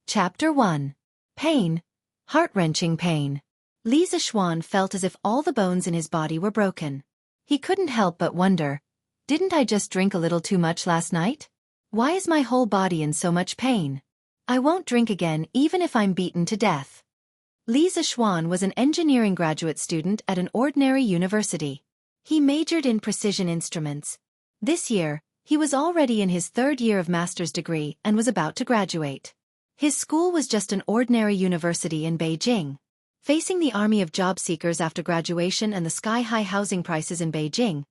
Chapter 1. Pain. Heart-wrenching pain. Li Zixuan felt as if all the bones in his body were broken. He couldn't help but wonder, didn't I just drink a little too much last night? Why is my whole body in so much pain? I won't drink again even if I'm beaten to death. Li Zixuan was an engineering graduate student at an ordinary university. He majored in precision instruments. This year, he was already in his third year of master's degree and was about to graduate. His school was just an ordinary university in Beijing. Facing the army of job seekers after graduation and the sky-high housing prices in Beijing,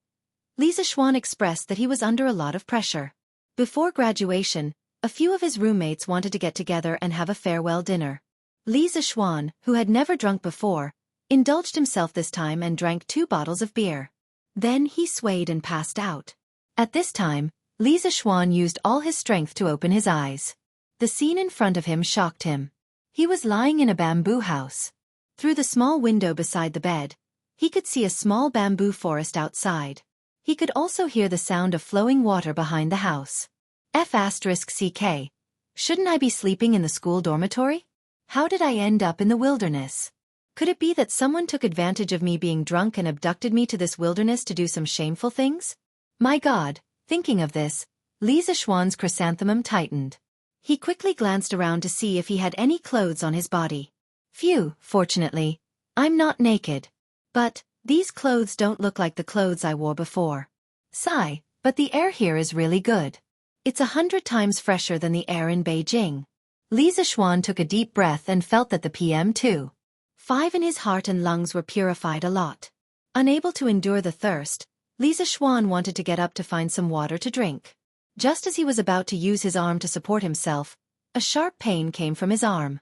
Li Zixuan expressed that he was under a lot of pressure. Before graduation, a few of his roommates wanted to get together and have a farewell dinner. Li Zixuan, who had never drunk before, indulged himself this time and drank 2 bottles of beer. Then he swayed and passed out. At this time, Li Zixuan used all his strength to open his eyes. The scene in front of him shocked him. He was lying in a bamboo house. Through the small window beside the bed, he could see a small bamboo forest outside. He could also hear the sound of flowing water behind the house. F***ck. Shouldn't I be sleeping in the school dormitory? How did I end up in the wilderness? Could it be that someone took advantage of me being drunk and abducted me to this wilderness to do some shameful things? My God, thinking of this, Li Zixuan's chrysanthemum tightened. He quickly glanced around to see if he had any clothes on his body. Phew, fortunately, I'm not naked. But, these clothes don't look like the clothes I wore before. Sigh, but the air here is really good. It's 100 times fresher than the air in Beijing. Li Zixuan took a deep breath and felt that the PM2.5 in his heart and lungs were purified a lot. Unable to endure the thirst, Li Zixuan wanted to get up to find some water to drink. Just as he was about to use his arm to support himself, a sharp pain came from his arm.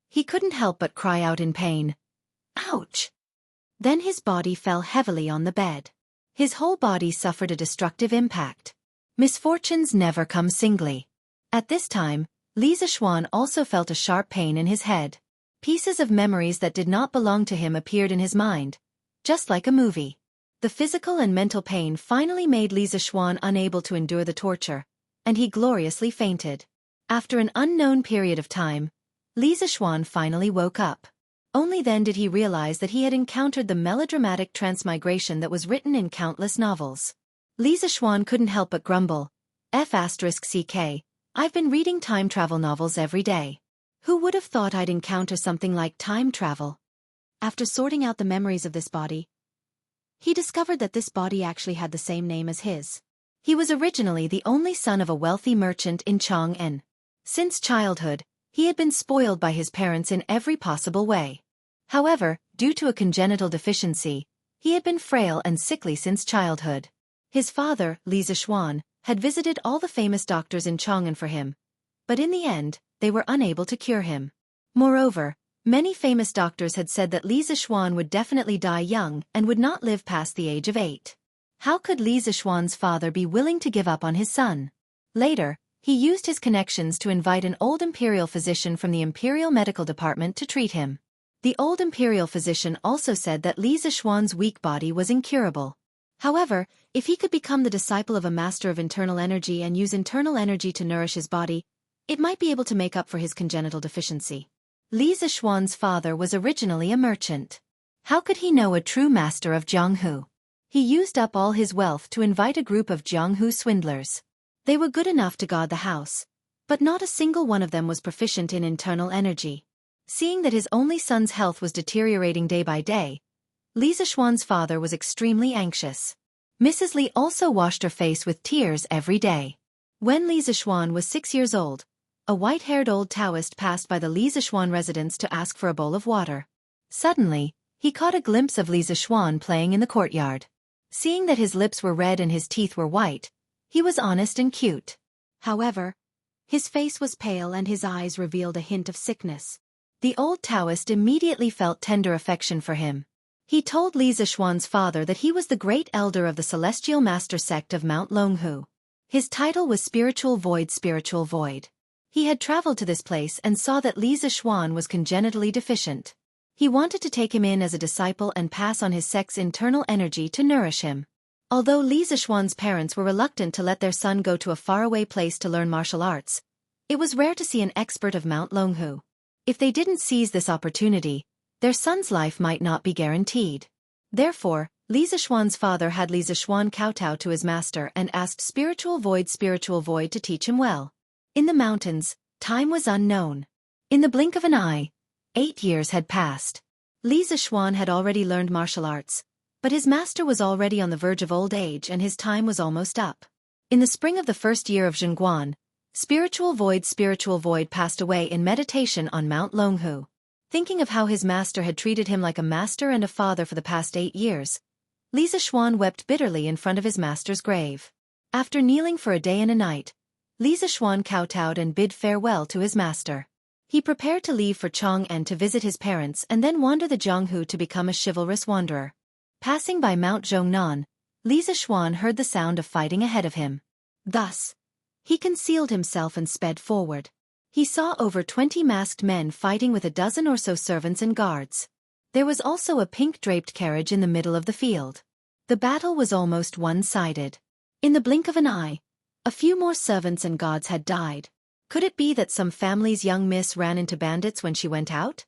He couldn't help but cry out in pain. Ouch! Then his body fell heavily on the bed. His whole body suffered a destructive impact. Misfortunes never come singly. At this time, Li Zixuan also felt a sharp pain in his head. Pieces of memories that did not belong to him appeared in his mind, just like a movie. The physical and mental pain finally made Li Zixuan unable to endure the torture, and he gloriously fainted. After an unknown period of time, Li Zixuan finally woke up. Only then did he realize that he had encountered the melodramatic transmigration that was written in countless novels. Li Zixuan couldn't help but grumble, F***ck, I've been reading time travel novels every day. Who would have thought I'd encounter something like time travel? After sorting out the memories of this body, he discovered that this body actually had the same name as his. He was originally the only son of a wealthy merchant in Chang'an. Since childhood, he had been spoiled by his parents in every possible way. However, due to a congenital deficiency, he had been frail and sickly since childhood. His father, Li Zixuan, had visited all the famous doctors in Chang'an for him, but in the end, they were unable to cure him. Moreover, many famous doctors had said that Li Zixuan would definitely die young and would not live past the age of 8. How could Li Zixuan's father be willing to give up on his son? Later, he used his connections to invite an old imperial physician from the Imperial Medical Department to treat him. The old imperial physician also said that Li Zixuan's weak body was incurable. However, if he could become the disciple of a master of internal energy and use internal energy to nourish his body, it might be able to make up for his congenital deficiency. Li Zixuan's father was originally a merchant. How could he know a true master of Jianghu? He used up all his wealth to invite a group of Jianghu swindlers. They were good enough to guard the house, but not a single one of them was proficient in internal energy. Seeing that his only son's health was deteriorating day by day, Li Zixuan's father was extremely anxious. Mrs. Li also washed her face with tears every day. When Li Zixuan was 6 years old, a white-haired old Taoist passed by the Li Zixuan residence to ask for a bowl of water. Suddenly, he caught a glimpse of Li Zixuan playing in the courtyard. Seeing that his lips were red and his teeth were white, he was honest and cute. However, his face was pale and his eyes revealed a hint of sickness. The old Taoist immediately felt tender affection for him. He told Li Zixuan's father that he was the great elder of the Celestial Master sect of Mount Longhu. His title was Spiritual Void. He had traveled to this place and saw that Li Zixuan was congenitally deficient. He wanted to take him in as a disciple and pass on his sect's internal energy to nourish him. Although Li Zixuan's parents were reluctant to let their son go to a faraway place to learn martial arts, It was rare to see an expert of Mount Longhu. If they didn't seize this opportunity, their son's life might not be guaranteed. Therefore, Li Zishuan's father had Li Zishuan kowtow to his master and asked Spiritual Void to teach him well. In the mountains, time was unknown. In the blink of an eye, 8 years had passed. Li Zishuan had already learned martial arts, but his master was already on the verge of old age and his time was almost up. In the spring of the first year of Zhengguan, Spiritual Void passed away in meditation on Mount Longhu. Thinking of how his master had treated him like a master and a father for the past 8 years, Li Zishuan wept bitterly in front of his master's grave. After kneeling for a day and a night, Li Zishuan kowtowed and bid farewell to his master. He prepared to leave for Chang'an to visit his parents and then wander the Jianghu to become a chivalrous wanderer. Passing by Mount Zhongnan, Li Zishuan heard the sound of fighting ahead of him. Thus, he concealed himself and sped forward. He saw over 20 masked men fighting with a dozen or so servants and guards. There was also a pink-draped carriage in the middle of the field. The battle was almost one-sided. In the blink of an eye, a few more servants and guards had died. Could it be that some family's young miss ran into bandits when she went out?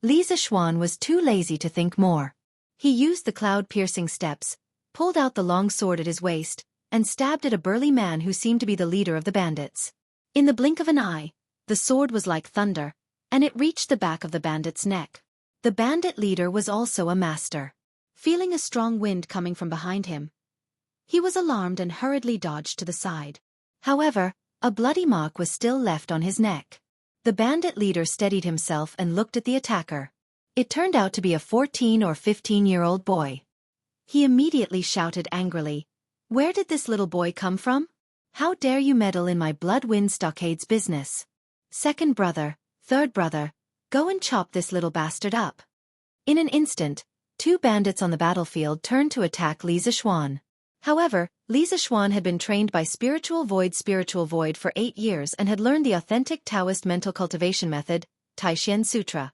Li Zishuan was too lazy to think more. He used the cloud-piercing steps, pulled out the long sword at his waist, and stabbed at a burly man who seemed to be the leader of the bandits. In the blink of an eye, the sword was like thunder, and it reached the back of the bandit's neck. The bandit leader was also a master. Feeling a strong wind coming from behind him, he was alarmed and hurriedly dodged to the side. However, a bloody mark was still left on his neck. The bandit leader steadied himself and looked at the attacker. It turned out to be a 14 or 15-year-old boy. He immediately shouted angrily, "Where did this little boy come from? How dare you meddle in my blood-wind stockade's business? Second brother, third brother, go and chop this little bastard up." In an instant, 2 bandits on the battlefield turned to attack Li Zishuan. However, Li Zishuan had been trained by Spiritual Void for 8 years and had learned the authentic Taoist mental cultivation method, Taishen Sutra.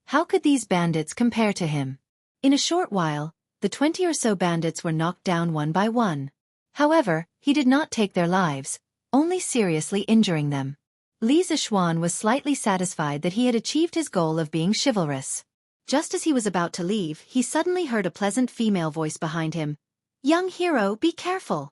How could these bandits compare to him? In a short while, the 20 or so bandits were knocked down one by one. However, he did not take their lives, only seriously injuring them. Li Zishuan was slightly satisfied that he had achieved his goal of being chivalrous. Just as he was about to leave, he suddenly heard a pleasant female voice behind him. "Young hero, be careful."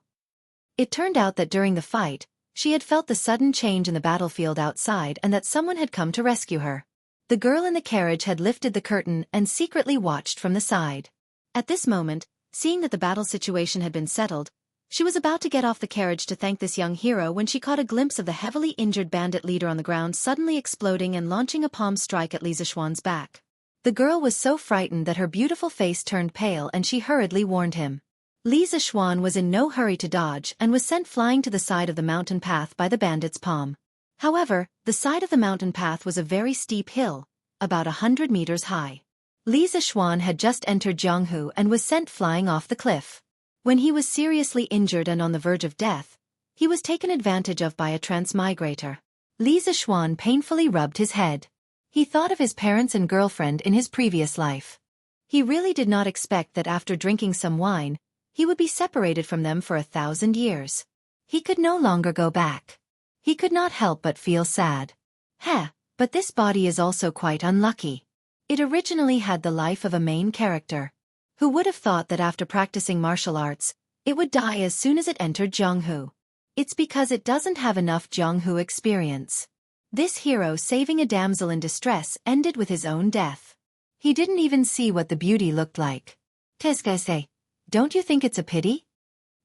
It turned out that during the fight, she had felt the sudden change in the battlefield outside and that someone had come to rescue her. The girl in the carriage had lifted the curtain and secretly watched from the side. At this moment, seeing that the battle situation had been settled, she was about to get off the carriage to thank this young hero when she caught a glimpse of the heavily injured bandit leader on the ground suddenly exploding and launching a palm strike at Li Zishuan's back. The girl was so frightened that her beautiful face turned pale and she hurriedly warned him. Li Zishuan was in no hurry to dodge and was sent flying to the side of the mountain path by the bandit's palm. However, the side of the mountain path was a very steep hill, about 100 meters high. Li Zishuan had just entered Jianghu and was sent flying off the cliff. When he was seriously injured and on the verge of death, he was taken advantage of by a transmigrator. Li Zishuan painfully rubbed his head. He thought of his parents and girlfriend in his previous life. He really did not expect that after drinking some wine, he would be separated from them for 1,000 years. He could no longer go back. He could not help but feel sad. But this body is also quite unlucky. It originally had the life of a main character. Who would have thought that after practicing martial arts, it would die as soon as it entered Jianghu? It's because it doesn't have enough Jianghu experience. This hero saving a damsel in distress ended with his own death. He didn't even see what the beauty looked like. Qu'est-ce, don't you think it's a pity?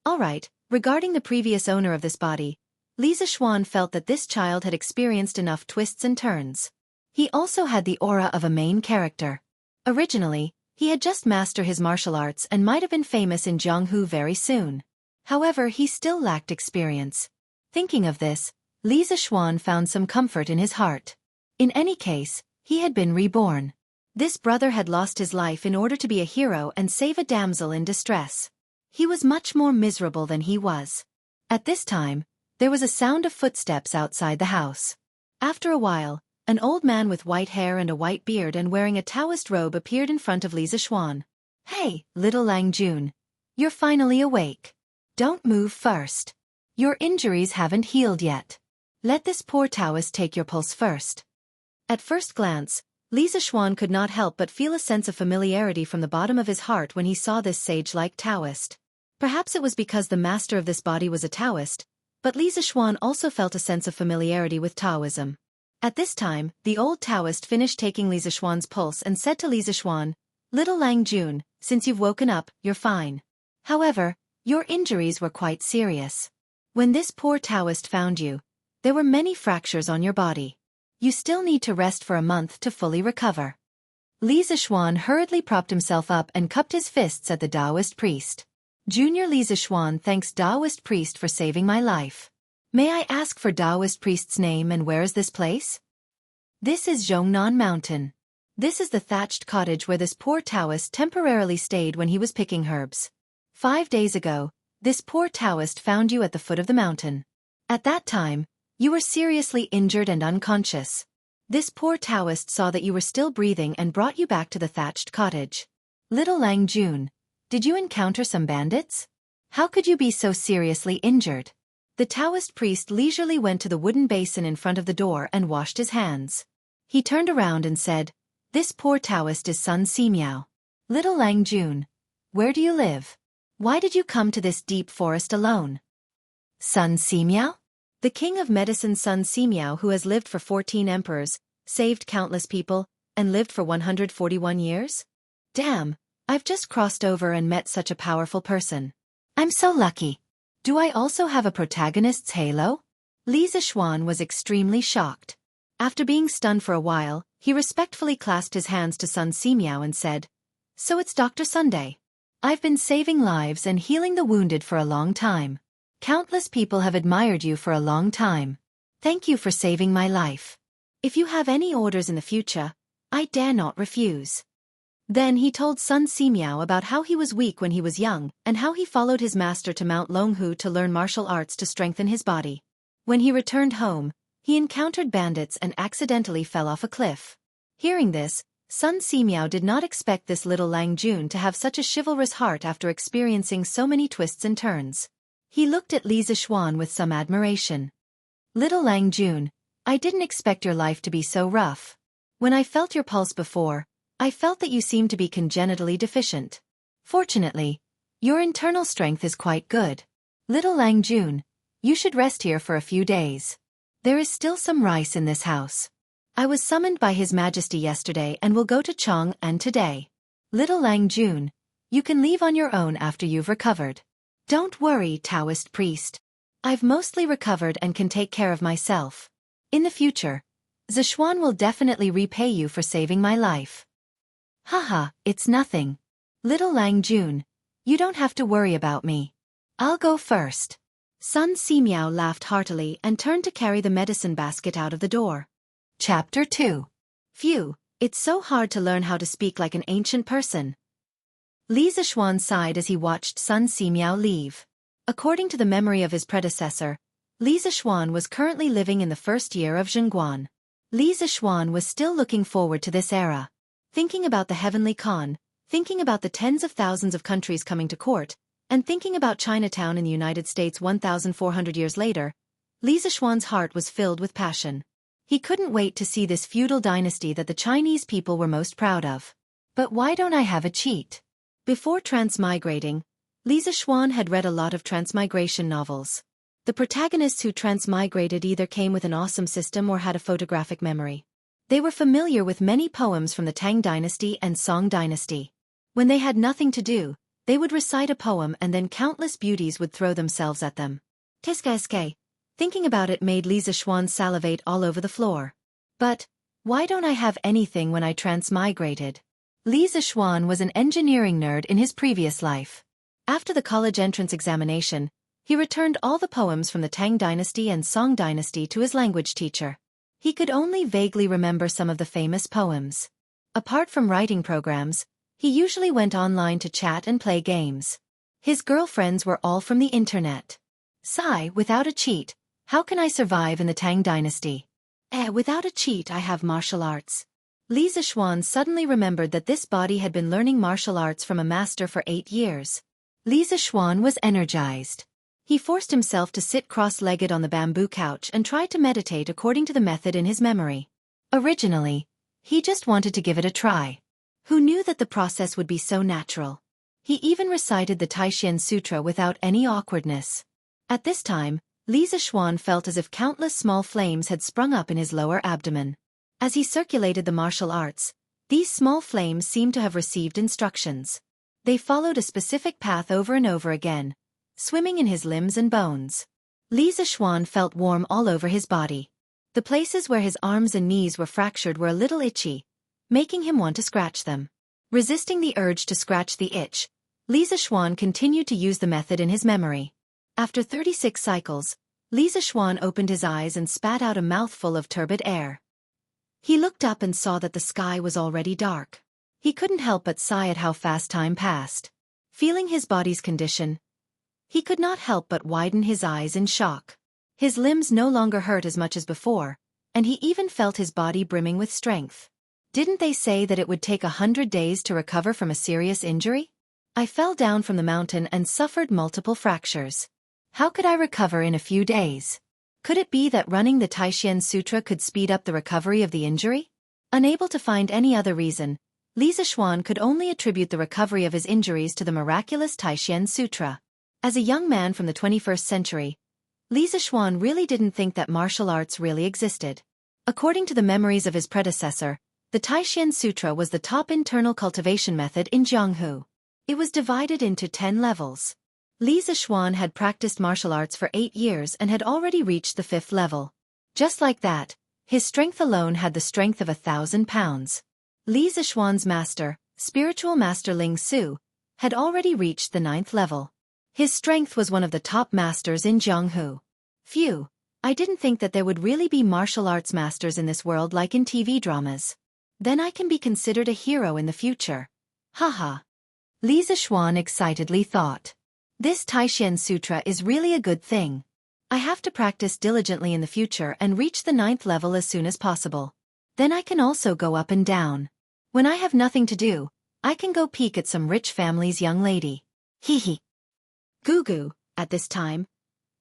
Alright, regarding the previous owner of this body, Li Zishuan felt that this child had experienced enough twists and turns. He also had the aura of a main character. Originally, he had just mastered his martial arts and might have been famous in Jianghu very soon. However, he still lacked experience. Thinking of this, Li Zishuan found some comfort in his heart. In any case, he had been reborn. This brother had lost his life in order to be a hero and save a damsel in distress. He was much more miserable than he was. At this time, there was a sound of footsteps outside the house. After a while, an old man with white hair and a white beard and wearing a Taoist robe appeared in front of Li Zishuan. "Hey, little Lang Jun. You're finally awake. Don't move first. Your injuries haven't healed yet." Let this poor Taoist take your pulse first. At first glance, Li Zixuan could not help but feel a sense of familiarity from the bottom of his heart when he saw this sage-like Taoist. Perhaps it was because the master of this body was a Taoist, but Li Zixuan also felt a sense of familiarity with Taoism. At this time, the old Taoist finished taking Li Zixuan's pulse and said to Li Zixuan, "Little Lang Jun, since you've woken up, you're fine. However, your injuries were quite serious. When this poor Taoist found you, there were many fractures on your body. You still need to rest for a month to fully recover." Li Zixuan hurriedly propped himself up and cupped his fists at the Taoist priest. "Junior Li Zixuan thanks Taoist priest for saving my life. May I ask for Taoist priest's name and where is this place?" "This is Zhongnan Mountain. This is the thatched cottage where this poor Taoist temporarily stayed when he was picking herbs. 5 days ago, this poor Taoist found you at the foot of the mountain. At that time, you were seriously injured and unconscious. This poor Taoist saw that you were still breathing and brought you back to the thatched cottage. Little Lang Jun, did you encounter some bandits? How could you be so seriously injured?" The Taoist priest leisurely went to the wooden basin in front of the door and washed his hands. He turned around and said, "This poor Taoist is Sun Simiao. Little Lang Jun, where do you live? Why did you come to this deep forest alone?" "Sun Simiao? The king of medicine Sun Simiao, who has lived for 14 emperors, saved countless people, and lived for 141 years? Damn, I've just crossed over and met such a powerful person. I'm so lucky. Do I also have a protagonist's halo?" Li Zixuan was extremely shocked. After being stunned for a while, he respectfully clasped his hands to Sun Simiao and said, "So it's Dr. Sunday. I've been saving lives and healing the wounded for a long time. Countless people have admired you for a long time. Thank you for saving my life. If you have any orders in the future, I dare not refuse." Then he told Sun Simiao about how he was weak when he was young and how he followed his master to Mount Longhu to learn martial arts to strengthen his body. When he returned home, he encountered bandits and accidentally fell off a cliff. Hearing this, Sun Simiao did not expect this little Lang Jun to have such a chivalrous heart after experiencing so many twists and turns. He looked at Li Zixuan with some admiration. "Little Lang Jun, I didn't expect your life to be so rough. When I felt your pulse before, I felt that you seemed to be congenitally deficient. Fortunately, your internal strength is quite good. Little Lang Jun, you should rest here for a few days. There is still some rice in this house. I was summoned by His Majesty yesterday and will go to Chang'an today. Little Lang Jun, you can leave on your own after you've recovered. Don't worry, Taoist priest. I've mostly recovered and can take care of myself. In the future, Zixuan will definitely repay you for saving my life." "Haha, it's nothing. Little Lang Jun, you don't have to worry about me. I'll go first." Sun Simiao laughed heartily and turned to carry the medicine basket out of the door. Chapter 2. Phew, it's so hard to learn how to speak like an ancient person. Li Zixuan sighed as he watched Sun Simiao leave. According to the memory of his predecessor, Li Zixuan was currently living in the first year of Zhengguan. Li Zixuan was still looking forward to this era. Thinking about the heavenly Khan, thinking about the tens of thousands of countries coming to court, and thinking about Chinatown in the United States 1,400 years later, Li Zixuan's heart was filled with passion. He couldn't wait to see this feudal dynasty that the Chinese people were most proud of. But why don't I have a cheat? Before transmigrating, Li Zixuan had read a lot of transmigration novels. The protagonists who transmigrated either came with an awesome system or had a photographic memory. They were familiar with many poems from the Tang dynasty and Song dynasty. When they had nothing to do, they would recite a poem and then countless beauties would throw themselves at them. Tiske. Thinking about it made Li Zixuan salivate all over the floor. But why don't I have anything when I transmigrated? Li Zixuan was an engineering nerd in his previous life. After the college entrance examination, he returned all the poems from the Tang dynasty and Song dynasty to his language teacher. He could only vaguely remember some of the famous poems. Apart from writing programs, he usually went online to chat and play games. His girlfriends were all from the internet. Sigh, without a cheat, how can I survive in the Tang dynasty? Without a cheat I have martial arts. Li Zixuan suddenly remembered that this body had been learning martial arts from a master for 8 years. Li Zixuan was energized. He forced himself to sit cross-legged on the bamboo couch and tried to meditate according to the method in his memory. Originally, he just wanted to give it a try. Who knew that the process would be so natural? He even recited the Taishan Sutra without any awkwardness. At this time, Li Zishuan felt as if countless small flames had sprung up in his lower abdomen. As he circulated the martial arts, these small flames seemed to have received instructions. They followed a specific path over and over again, swimming in his limbs and bones. Li Zishuan felt warm all over his body. The places where his arms and knees were fractured were a little itchy, making him want to scratch them. Resisting the urge to scratch the itch, Li Zishuan continued to use the method in his memory. After 36 cycles, Li Zishuan opened his eyes and spat out a mouthful of turbid air. He looked up and saw that the sky was already dark. He couldn't help but sigh at how fast time passed. Feeling his body's condition, he could not help but widen his eyes in shock. His limbs no longer hurt as much as before, and he even felt his body brimming with strength. Didn't they say that it would take 100 days to recover from a serious injury? I fell down from the mountain and suffered multiple fractures. How could I recover in a few days? Could it be that running the Taishan Sutra could speed up the recovery of the injury? Unable to find any other reason, Li Zishuan could only attribute the recovery of his injuries to the miraculous Taishan Sutra. As a young man from the 21st century, Li Zishuan really didn't think that martial arts really existed. According to the memories of his predecessor, the Taishan Sutra was the top internal cultivation method in Jianghu. It was divided into 10 levels. Li Zishuan had practiced martial arts for 8 years and had already reached the 5th level. Just like that, his strength alone had the strength of 1,000 pounds. Li Zishuan's master, spiritual master Ling Su, had already reached the 9th level. His strength was one of the top masters in Jianghu. Phew, I didn't think that there would really be martial arts masters in this world like in TV dramas. Then I can be considered a hero in the future. Haha. Li Zishuan excitedly thought. This Taishan Sutra is really a good thing. I have to practice diligently in the future and reach the 9th level as soon as possible. Then I can also go up and down. When I have nothing to do, I can go peek at some rich family's young lady. Hee. Gugu, at this time,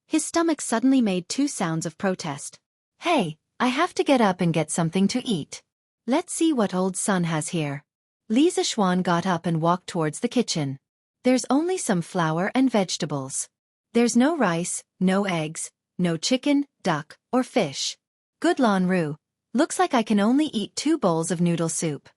his stomach suddenly made 2 sounds of protest. Hey, I have to get up and get something to eat. Let's see what old son has here. Li Zishuan got up and walked towards the kitchen. There's only some flour and vegetables. There's no rice, no eggs, no chicken, duck, or fish. Good Lan Ru, looks like I can only eat 2 bowls of noodle soup.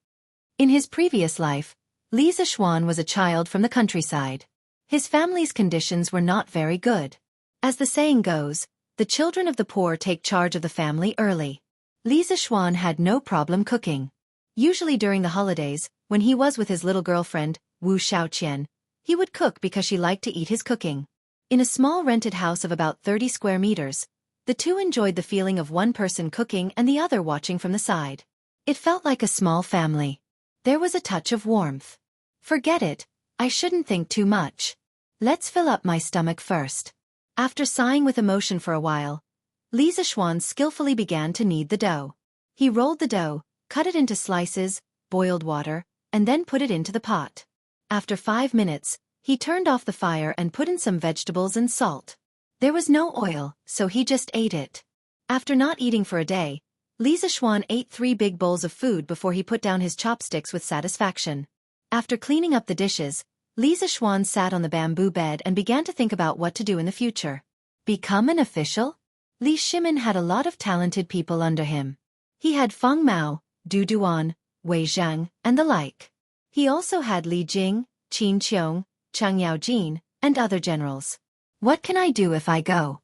In his previous life, Li Zishuan was a child from the countryside. His family's conditions were not very good. As the saying goes, the children of the poor take charge of the family early. Li Zishuan had no problem cooking. Usually during the holidays, when he was with his little girlfriend, Wuxia, he would cook because she liked to eat his cooking. In a small rented house of about 30 square meters, the two enjoyed the feeling of one person cooking and the other watching from the side. It felt like a small family. There was a touch of warmth. Forget it, I shouldn't think too much. Let's fill up my stomach first. After sighing with emotion for a while, Li Zishuan skillfully began to knead the dough. He rolled the dough, cut it into slices, boiled water, and then put it into the pot. After 5 minutes, he turned off the fire and put in some vegetables and salt. There was no oil, so he just ate it. After not eating for a day, Li Zishuan ate 3 big bowls of food before he put down his chopsticks with satisfaction. After cleaning up the dishes, Li Zishuan sat on the bamboo bed and began to think about what to do in the future. Become an official? Li Shimin had a lot of talented people under him. He had Feng Mao, Du Duan, Wei Zhang, and the like. He also had Li Jing, Qin Qiong, Chang Yaojin, and other generals. What can I do if I go?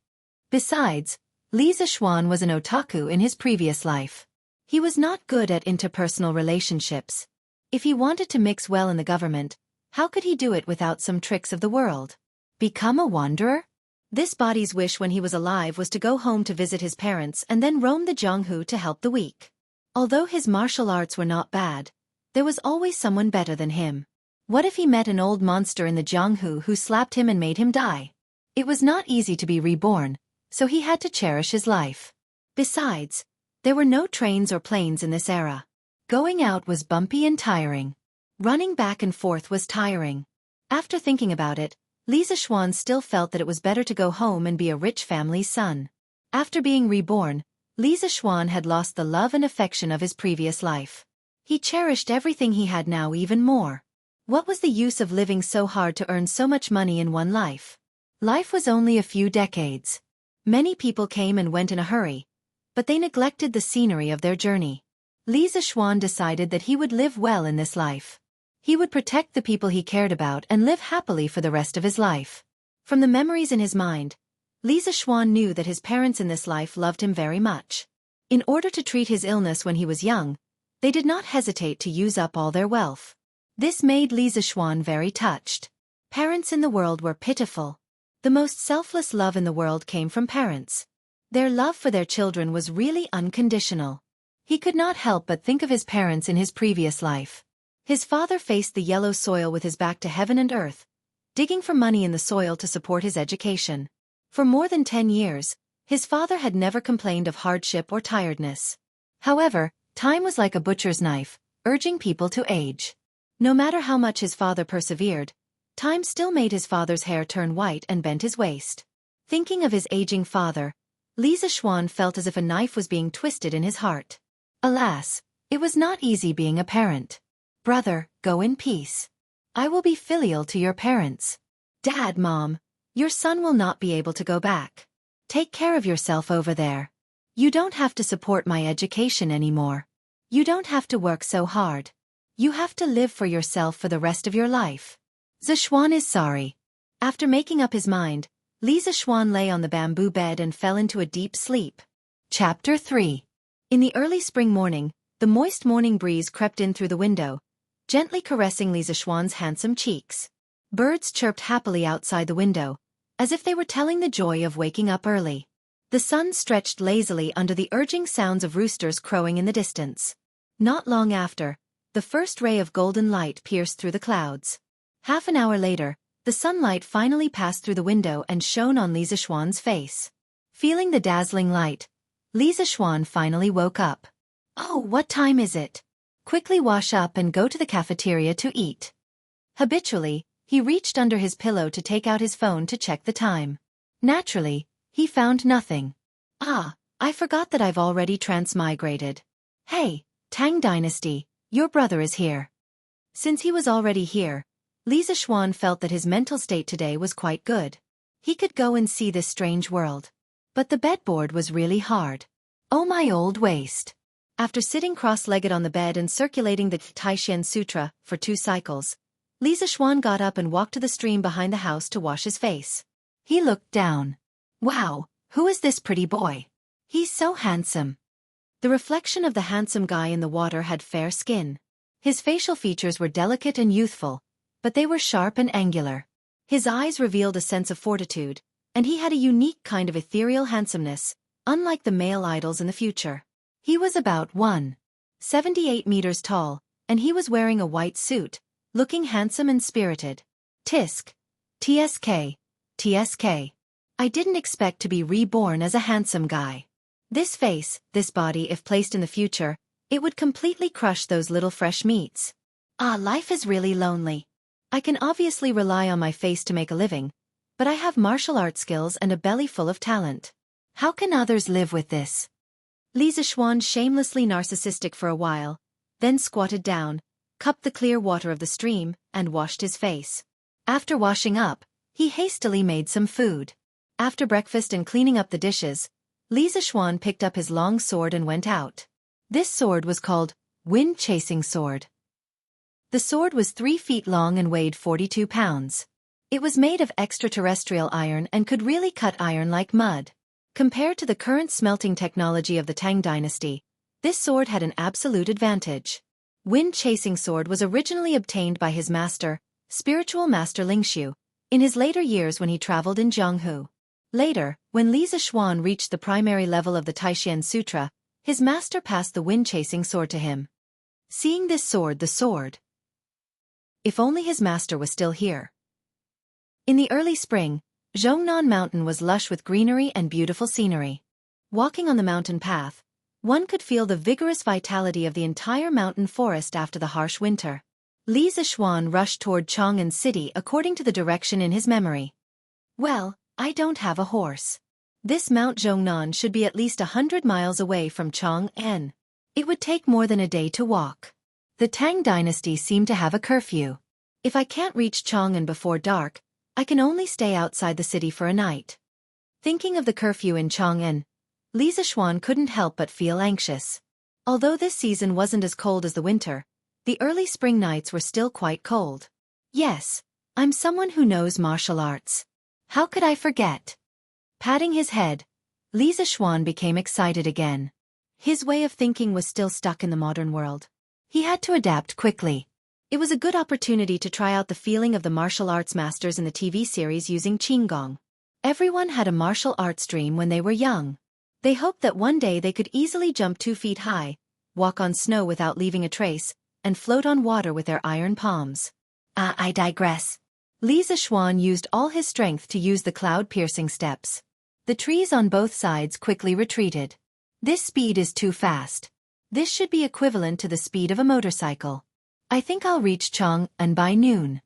Besides, Li Zishuan was an otaku in his previous life. He was not good at interpersonal relationships. If he wanted to mix well in the government, how could he do it without some tricks of the world? Become a wanderer? This body's wish when he was alive was to go home to visit his parents and then roam the Jianghu to help the weak. Although his martial arts were not bad, there was always someone better than him. What if he met an old monster in the Jianghu who slapped him and made him die? It was not easy to be reborn, so he had to cherish his life. Besides, there were no trains or planes in this era. Going out was bumpy and tiring. Running back and forth was tiring. After thinking about it, Li Zixuan still felt that it was better to go home and be a rich family's son. After being reborn, Li Zixuan had lost the love and affection of his previous life. He cherished everything he had now even more. What was the use of living so hard to earn so much money in one life? Life was only a few decades. Many people came and went in a hurry, but they neglected the scenery of their journey. Li Zixuan decided that he would live well in this life. He would protect the people he cared about and live happily for the rest of his life. From the memories in his mind, Li Zixuan knew that his parents in this life loved him very much. In order to treat his illness when he was young, they did not hesitate to use up all their wealth. This made Li Zixuan very touched. Parents in the world were pitiful. The most selfless love in the world came from parents. Their love for their children was really unconditional. He could not help but think of his parents in his previous life. His father faced the yellow soil with his back to heaven and earth, digging for money in the soil to support his education. For more than 10 years, his father had never complained of hardship or tiredness. However, time was like a butcher's knife, urging people to age. No matter how much his father persevered, time still made his father's hair turn white and bent his waist. Thinking of his aging father, Li Zixuan felt as if a knife was being twisted in his heart. Alas, it was not easy being a parent. Brother, go in peace. I will be filial to your parents. Dad, Mom, your son will not be able to go back. Take care of yourself over there. You don't have to support my education anymore. You don't have to work so hard. You have to live for yourself for the rest of your life. Zixuan is sorry. After making up his mind, Li Zixuan lay on the bamboo bed and fell into a deep sleep. Chapter 3. In the early spring morning, the moist morning breeze crept in through the window, gently caressing Li Zixuan's handsome cheeks. Birds chirped happily outside the window, as if they were telling the joy of waking up early. The sun stretched lazily under the urging sounds of roosters crowing in the distance. Not long after, the first ray of golden light pierced through the clouds. Half an hour later, the sunlight finally passed through the window and shone on Li Zixuan's face. Feeling the dazzling light, Li Zixuan finally woke up. Oh, what time is it? Quickly wash up and go to the cafeteria to eat. Habitually, he reached under his pillow to take out his phone to check the time. Naturally, he found nothing. Ah, I forgot that I've already transmigrated. Hey, Tang Dynasty, your brother is here. Since he was already here, Li Zixuan felt that his mental state today was quite good. He could go and see this strange world. But the bedboard was really hard. Oh, my old waist. After sitting cross-legged on the bed and circulating the Taishan Sutra for 2 cycles, Li Zixuan got up and walked to the stream behind the house to wash his face. He looked down. Wow, who is this pretty boy? He's so handsome. The reflection of the handsome guy in the water had fair skin. His facial features were delicate and youthful, but they were sharp and angular. His eyes revealed a sense of fortitude, and he had a unique kind of ethereal handsomeness, unlike the male idols in the future. He was about 1.78 meters tall, and he was wearing a white suit, looking handsome and spirited. Tisk. TSK. TSK. I didn't expect to be reborn as a handsome guy. This face, this body, if placed in the future, it would completely crush those little fresh meats. Ah, life is really lonely. I can obviously rely on my face to make a living, but I have martial art skills and a belly full of talent. How can others live with this? Li Zixuan shamelessly narcissistic for a while, then squatted down, cupped the clear water of the stream, and washed his face. After washing up, he hastily made some food. After breakfast and cleaning up the dishes, Li Zixuan picked up his long sword and went out. This sword was called wind-chasing sword. The sword was 3 feet long and weighed 42 pounds. It was made of extraterrestrial iron and could really cut iron like mud. Compared to the current smelting technology of the Tang Dynasty, this sword had an absolute advantage. Wind-chasing sword was originally obtained by his master, spiritual master Lingxiu, in his later years when he traveled in Jianghu. Later, when Li Zixuan reached the primary level of the Taishan Sutra, his master passed the wind-chasing sword to him. Seeing this sword, the sword. If only his master was still here. In the early spring, Zhongnan Mountain was lush with greenery and beautiful scenery. Walking on the mountain path, one could feel the vigorous vitality of the entire mountain forest after the harsh winter. Li Zishuan rushed toward Chang'an City according to the direction in his memory. Well, I don't have a horse. This Mount Zhongnan should be at least 100 miles away from Chang'an. It would take more than a day to walk. The Tang dynasty seemed to have a curfew. If I can't reach Chang'an before dark, I can only stay outside the city for a night. Thinking of the curfew in Chang'an, Li Zishuan couldn't help but feel anxious. Although this season wasn't as cold as the winter, the early spring nights were still quite cold. Yes, I'm someone who knows martial arts. How could I forget? Patting his head, Li Zishuan became excited again. His way of thinking was still stuck in the modern world. He had to adapt quickly. It was a good opportunity to try out the feeling of the martial arts masters in the TV series using Qinggong. Everyone had a martial arts dream when they were young. They hoped that one day they could easily jump 2 feet high, walk on snow without leaving a trace, and float on water with their iron palms. I digress. Li Zishuan used all his strength to use the cloud-piercing steps. The trees on both sides quickly retreated. This speed is too fast. This should be equivalent to the speed of a motorcycle. I think I'll reach Chang'an by noon.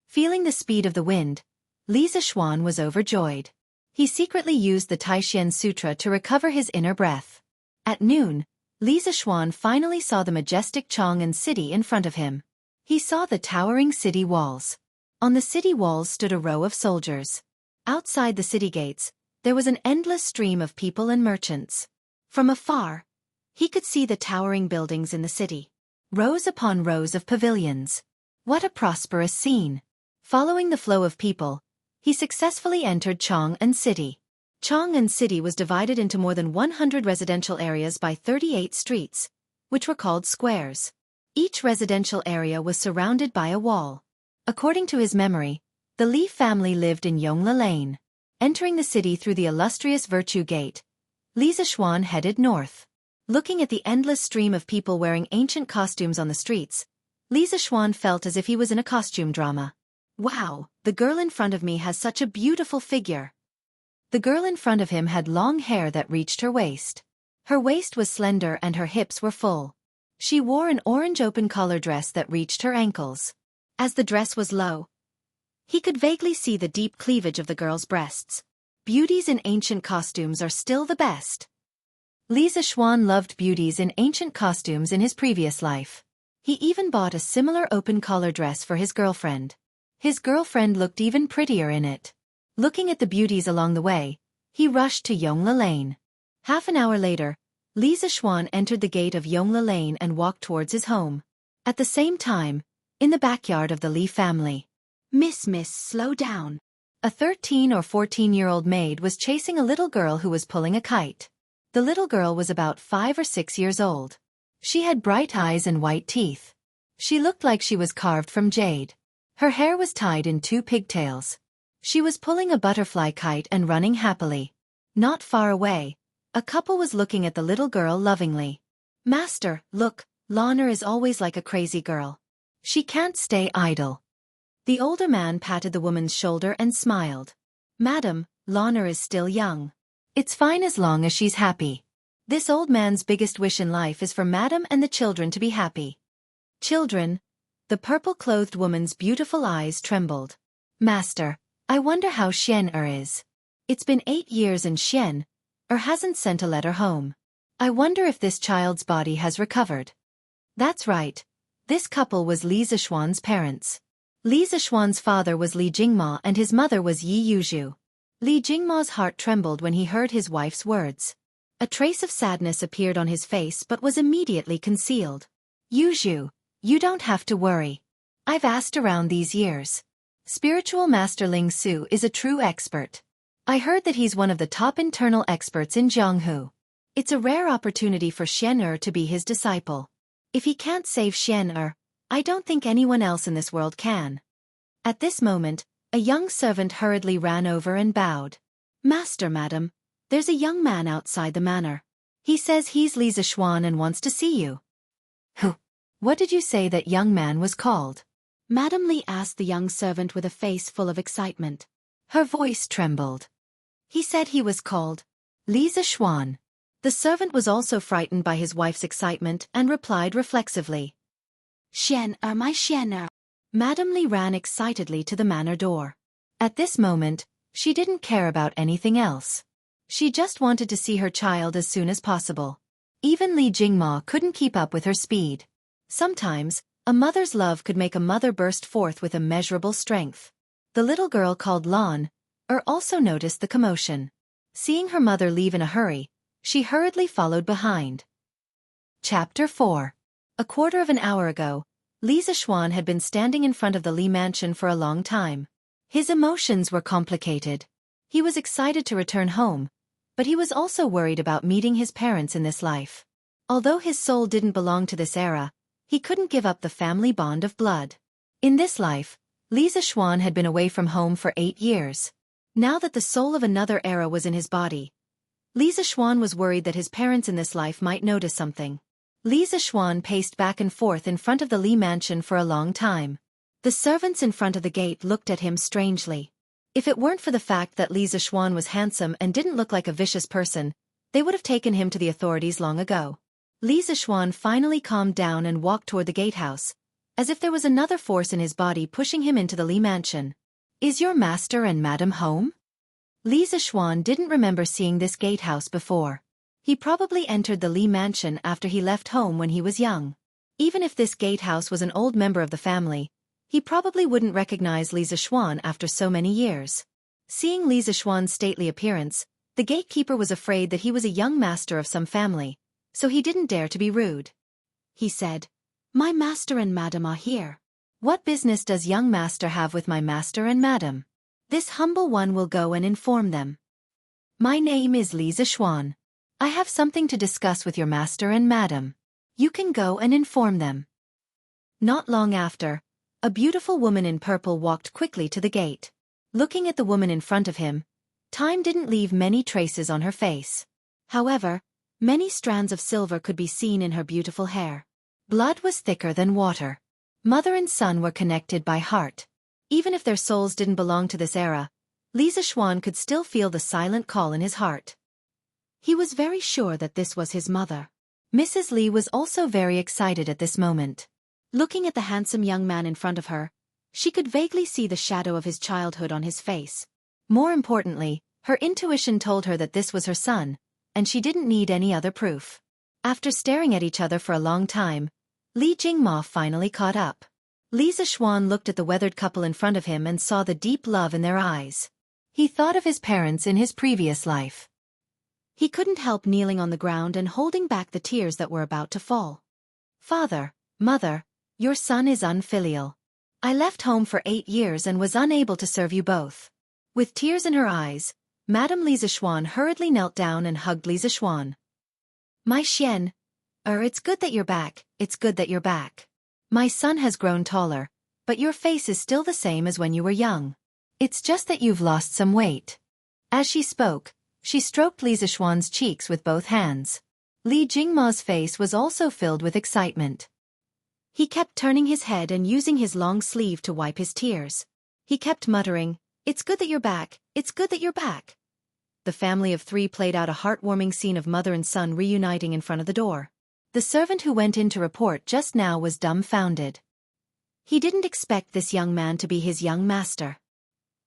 Feeling the speed of the wind, Li Zishuan was overjoyed. He secretly used the Taishan Sutra to recover his inner breath. At noon, Li Zishuan finally saw the majestic Chang'an city in front of him. He saw the towering city walls. On the city walls stood a row of soldiers. Outside the city gates, there was an endless stream of people and merchants. From afar, he could see the towering buildings in the city. Rows upon rows of pavilions. What a prosperous scene. Following the flow of people, he successfully entered Chang'an City. Chang'an City was divided into more than 100 residential areas by 38 streets, which were called squares. Each residential area was surrounded by a wall. According to his memory, the Li family lived in Yongla Lane. Entering the city through the illustrious Virtue Gate, Li Zishuan headed north. Looking at the endless stream of people wearing ancient costumes on the streets, Li Zishuan felt as if he was in a costume drama. Wow, the girl in front of me has such a beautiful figure. The girl in front of him had long hair that reached her waist. Her waist was slender and her hips were full. She wore an orange open-collar dress that reached her ankles. As the dress was low, he could vaguely see the deep cleavage of the girl's breasts. Beauties in ancient costumes are still the best. Li Zishuan loved beauties in ancient costumes in his previous life. He even bought a similar open-collar dress for his girlfriend. His girlfriend looked even prettier in it. Looking at the beauties along the way, he rushed to Yongla Lane. Half an hour later, Li Zishuan entered the gate of Yongla Lane and walked towards his home. At the same time, in the backyard of the Li family. Miss, slow down. A 13 or 14-year-old maid was chasing a little girl who was pulling a kite. The little girl was about 5 or 6 years old. She had bright eyes and white teeth. She looked like she was carved from jade. Her hair was tied in 2 pigtails. She was pulling a butterfly kite and running happily. Not far away, a couple was looking at the little girl lovingly. Master, look, Lana is always like a crazy girl. She can't stay idle. The older man patted the woman's shoulder and smiled. Madam, Lana is still young. It's fine as long as she's happy. This old man's biggest wish in life is for Madam and the children to be happy. Children? The purple-clothed woman's beautiful eyes trembled. Master, I wonder how Xian'er is. It's been 8 years and Xian'er hasn't sent a letter home. I wonder if this child's body has recovered. That's right. This couple was Li Zishuan's parents. Li Zishuan's father was Li Jingma and his mother was Yi Yuzhu. Li Jingma's heart trembled when he heard his wife's words. A trace of sadness appeared on his face but was immediately concealed. Yuzhu, you don't have to worry. I've asked around these years. Spiritual Master Ling Su is a true expert. I heard that he's one of the top internal experts in Jianghu. It's a rare opportunity for Xian'er to be his disciple. If he can't save Xian'er, I don't think anyone else in this world can. At this moment, a young servant hurriedly ran over and bowed. Master, madam, there's a young man outside the manor. He says he's Li Zishuan and wants to see you. Who? What did you say that young man was called? Madam Li asked the young servant with a face full of excitement. Her voice trembled. He said he was called Li Zishuan. The servant was also frightened by his wife's excitement and replied reflexively. My Xianxia. Madame Li ran excitedly to the manor door. At this moment, she didn't care about anything else. She just wanted to see her child as soon as possible. Even Li Jingma couldn't keep up with her speed. Sometimes, a mother's love could make a mother burst forth with immeasurable strength. The little girl called Lan also noticed the commotion. Seeing her mother leave in a hurry, she hurriedly followed behind. Chapter 4. A quarter of an hour ago, Li Zishuan had been standing in front of the Li mansion for a long time. His emotions were complicated. He was excited to return home, but he was also worried about meeting his parents in this life. Although his soul didn't belong to this era, he couldn't give up the family bond of blood. In this life, Li Zishuan had been away from home for 8 years. Now that the soul of another era was in his body, Li Zishuan was worried that his parents in this life might notice something. Li Zishuan paced back and forth in front of the Li mansion for a long time. The servants in front of the gate looked at him strangely. If it weren't for the fact that Li Zishuan was handsome and didn't look like a vicious person, they would have taken him to the authorities long ago. Li Zishuan finally calmed down and walked toward the gatehouse, as if there was another force in his body pushing him into the Li mansion. Is your master and madam home? Li Zishuan didn't remember seeing this gatehouse before. He probably entered the Li mansion after he left home when he was young. Even if this gatehouse was an old member of the family, he probably wouldn't recognize Li Zishuan after so many years. Seeing Li Zishuan's stately appearance, the gatekeeper was afraid that he was a young master of some family, so he didn't dare to be rude. He said, "My master and madam are here. What business does young master have with my master and madam? This humble one will go and inform them. My name is Li Zishuan. I have something to discuss with your master and madam. You can go and inform them." Not long after, a beautiful woman in purple walked quickly to the gate. Looking at the woman in front of him, time didn't leave many traces on her face. However, many strands of silver could be seen in her beautiful hair. Blood was thicker than water. Mother and son were connected by heart. Even if their souls didn't belong to this era, Li Zishuan could still feel the silent call in his heart. He was very sure that this was his mother. Mrs. Li was also very excited at this moment. Looking at the handsome young man in front of her, she could vaguely see the shadow of his childhood on his face. More importantly, her intuition told her that this was her son, and she didn't need any other proof. After staring at each other for a long time, Li Jingma finally caught up. Li Zishuan looked at the weathered couple in front of him and saw the deep love in their eyes. He thought of his parents in his previous life. He couldn't help kneeling on the ground and holding back the tears that were about to fall. "Father, mother, your son is unfilial. I left home for 8 years and was unable to serve you both." With tears in her eyes, Madame Li Zishuan hurriedly knelt down and hugged Li Zishuan. "My Xian, it's good that you're back, it's good that you're back. My son has grown taller, but your face is still the same as when you were young. It's just that you've lost some weight." As she spoke, she stroked Li Zishuan's cheeks with both hands. Li Jingma's face was also filled with excitement. He kept turning his head and using his long sleeve to wipe his tears. He kept muttering, "It's good that you're back, it's good that you're back." The family of 3 played out a heartwarming scene of mother and son reuniting in front of the door. The servant who went in to report just now was dumbfounded. He didn't expect this young man to be his young master.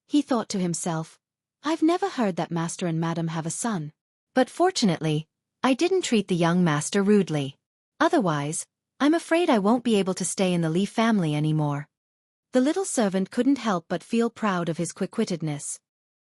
He thought to himself, "I've never heard that master and madam have a son. But fortunately, I didn't treat the young master rudely. Otherwise, I'm afraid I won't be able to stay in the Li family anymore." The little servant couldn't help but feel proud of his quick-wittedness.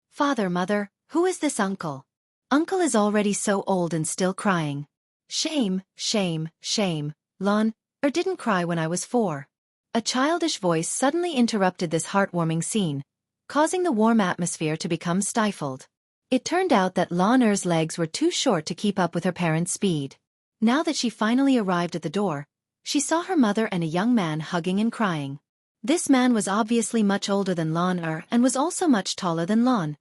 "Father, mother, who is this uncle? Uncle is already so old and still crying. Shame, shame, shame, Lan, didn't cry when I was 4. A childish voice suddenly interrupted this heartwarming scene, causing the warm atmosphere to become stifled. It turned out that Lan legs were too short to keep up with her parents' speed. Now that she finally arrived at the door, she saw her mother and a young man hugging and crying. This man was obviously much older than Lan and was also much taller than Lan.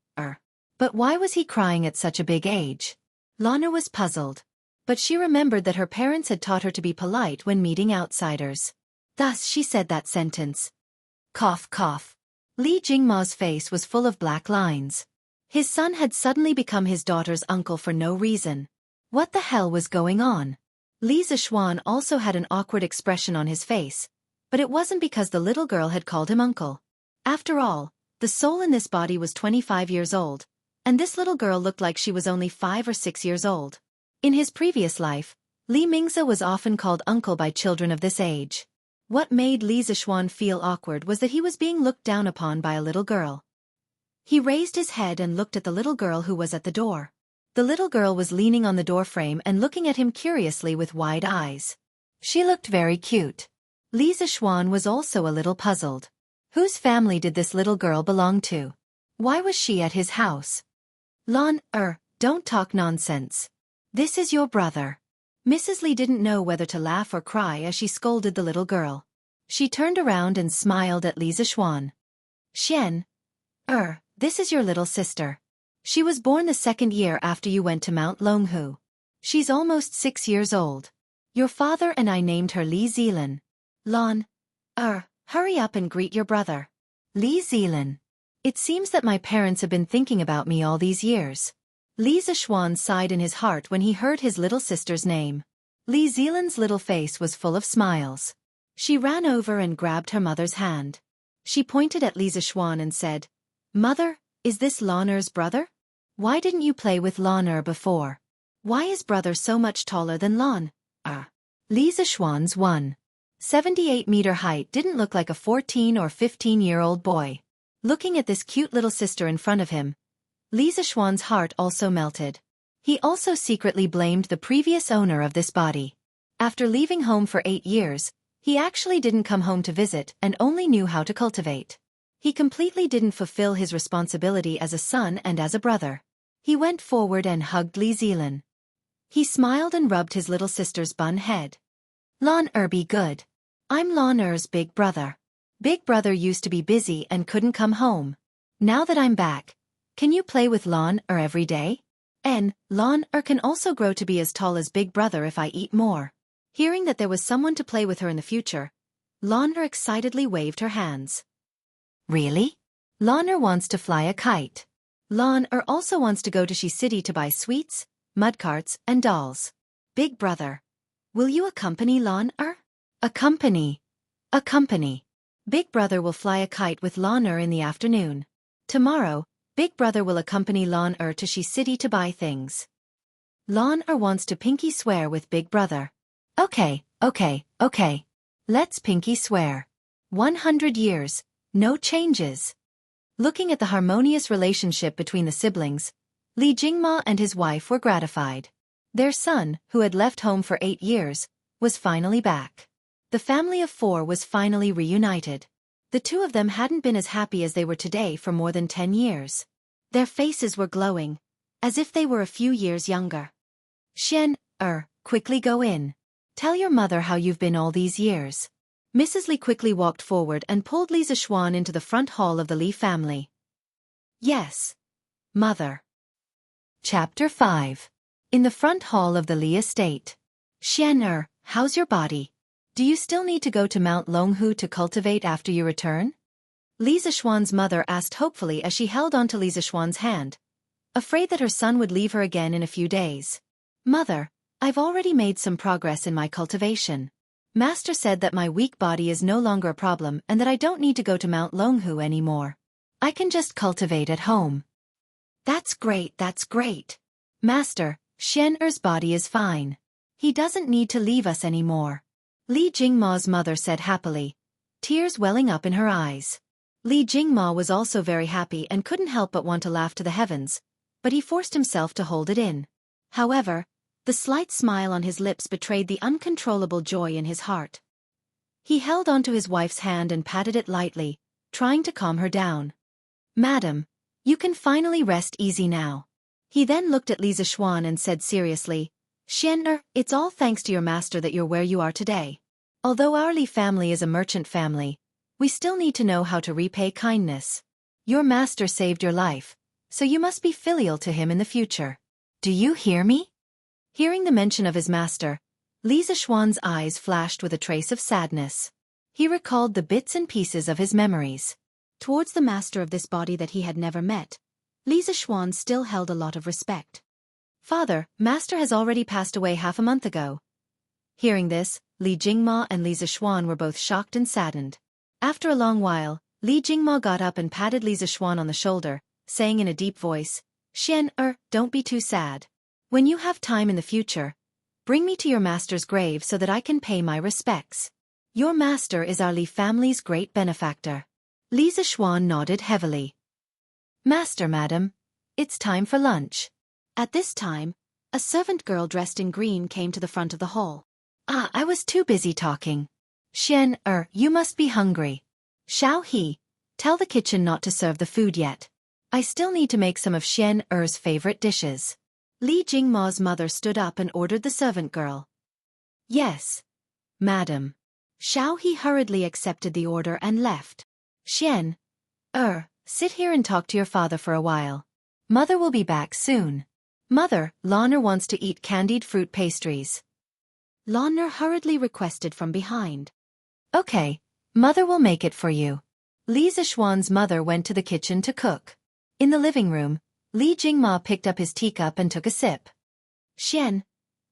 But why was he crying at such a big age? Lan was puzzled. But she remembered that her parents had taught her to be polite when meeting outsiders. Thus she said that sentence. Cough, cough. Li Jingma's face was full of black lines. His son had suddenly become his daughter's uncle for no reason. What the hell was going on? Li Zishuan also had an awkward expression on his face, But it wasn't because the little girl had called him uncle. After all, the soul in this body was 25 years old, and this little girl looked like she was only 5 or 6 years old. In his previous life, Li Mingzi was often called uncle by children of this age. What made Li Zixuan feel awkward was that he was being looked down upon by a little girl. He raised his head and looked at the little girl who was at the door. The little girl was leaning on the doorframe and looking at him curiously with wide eyes. She looked very cute. Li Zixuan was also a little puzzled. Whose family did this little girl belong to? Why was she at his house? Lan, don't talk nonsense. This is your brother. Mrs. Li didn't know whether to laugh or cry as she scolded the little girl. She turned around and smiled at Li Zixuan. Xian, this is your little sister. She was born the 2nd year after you went to Mount Longhu. She's almost 6 years old. Your father and I named her Li Zilan. Lan, hurry up and greet your brother. Li Zilan. It seems that my parents have been thinking about me all these years. Li Zixuan sighed in his heart when he heard his little sister's name. Li Zilan's little face was full of smiles. She ran over and grabbed her mother's hand. She pointed at Li Zixuan and said, "Mother, is this Lan's brother? Why didn't you play with Lan before? Why is brother so much taller than Lan?" Li Zixuan's 1.78-meter height didn't look like a 14 or 15-year-old boy. Looking at this cute little sister in front of him, Li Zixuan's heart also melted. He also secretly blamed the previous owner of this body. After leaving home for 8 years, he actually didn't come home to visit and only knew how to cultivate. He completely didn't fulfill his responsibility as a son and as a brother. He went forward and hugged Li Zilan. He smiled and rubbed his little sister's bun head. Lan be good. I'm Lan's big brother. Big brother used to be busy and couldn't come home. Now that I'm back, can you play with Lan every day? And Lan can also grow to be as tall as big brother if I eat more. Hearing that there was someone to play with her in the future, Lan excitedly waved her hands. Really? Lan wants to fly a kite. Lan also wants to go to Shi City to buy sweets, mudcarts, and dolls. Big brother, will you accompany Lan? Accompany. Big brother will fly a kite with Lan in the afternoon. Tomorrow, big brother will accompany Lan to Shi City to buy things. Lan wants to pinky swear with big brother. Okay. Let's pinky swear. 100 years, no changes. Looking at the harmonious relationship between the siblings, Li Jingma and his wife were gratified. Their son, who had left home for 8 years, was finally back. The family of 4 was finally reunited. The two of them hadn't been as happy as they were today for more than 10 years. Their faces were glowing, as if they were a few years younger. Xian, quickly go in. Tell your mother how you've been all these years. Mrs. Li quickly walked forward and pulled Li Zixuan into the front hall of the Li family. Yes, mother. Chapter 5. In the front hall of the Li estate. Xian, how's your body? Do you still need to go to Mount Longhu to cultivate after you return? Li Zixuan's mother asked hopefully as she held onto Li Zixuan's hand, afraid that her son would leave her again in a few days. Mother, I've already made some progress in my cultivation. Master said that my weak body is no longer a problem and that I don't need to go to Mount Longhu anymore. I can just cultivate at home. That's great. Master, Xian's body is fine. He doesn't need to leave us anymore. Li Jingma's mother said happily, tears welling up in her eyes. Li Jingma was also very happy and couldn't help but want to laugh to the heavens, but he forced himself to hold it in. However, the slight smile on his lips betrayed the uncontrollable joy in his heart. He held onto his wife's hand and patted it lightly, trying to calm her down. Madam, you can finally rest easy now. He then looked at Li Zixuan and said seriously, Xian, it's all thanks to your master that you're where you are today. Although our Li family is a merchant family, we still need to know how to repay kindness. Your master saved your life, so you must be filial to him in the future. Do you hear me? Hearing the mention of his master, Li Zixuan's eyes flashed with a trace of sadness. He recalled the bits and pieces of his memories. Towards the master of this body that he had never met, Li Zixuan still held a lot of respect. Father, master has already passed away half a month ago. Hearing this, Li Jingma and Li Zishuan were both shocked and saddened. After a long while, Li Jingma got up and patted Li Zishuan on the shoulder, saying in a deep voice, don't be too sad. When you have time in the future, bring me to your master's grave so that I can pay my respects. Your master is our Li family's great benefactor. Li Zishuan nodded heavily. Master, madam, it's time for lunch. At this time, a servant girl dressed in green came to the front of the hall. I was too busy talking. You must be hungry. Xiao He, tell the kitchen not to serve the food yet. I still need to make some of Er's favorite dishes. Li Jingma's mother stood up and ordered the servant girl. Yes, madam. Xiao He hurriedly accepted the order and left. Sit here and talk to your father for a while. Mother will be back soon. Mother, Lanner wants to eat candied fruit pastries. Lanner hurriedly requested from behind. Okay, Mother will make it for you. Li Zishuan's mother went to the kitchen to cook. In the living room, Li Jingma picked up his teacup and took a sip.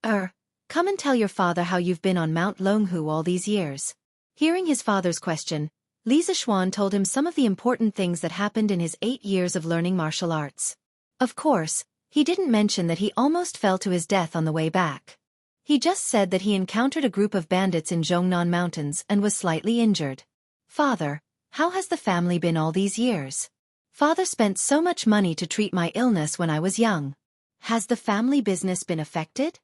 Come and tell your father how you've been on Mount Longhu all these years. Hearing his father's question, Li Zishuan told him some of the important things that happened in his 8 years of learning martial arts. Of course, he didn't mention that he almost fell to his death on the way back. He just said that he encountered a group of bandits in Zhongnan Mountains and was slightly injured. Father, how has the family been all these years? Father spent so much money to treat my illness when I was young. Has the family business been affected?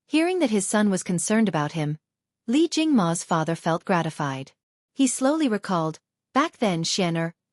Hearing that his son was concerned about him, Li Jingma's father felt gratified. He slowly recalled, back then,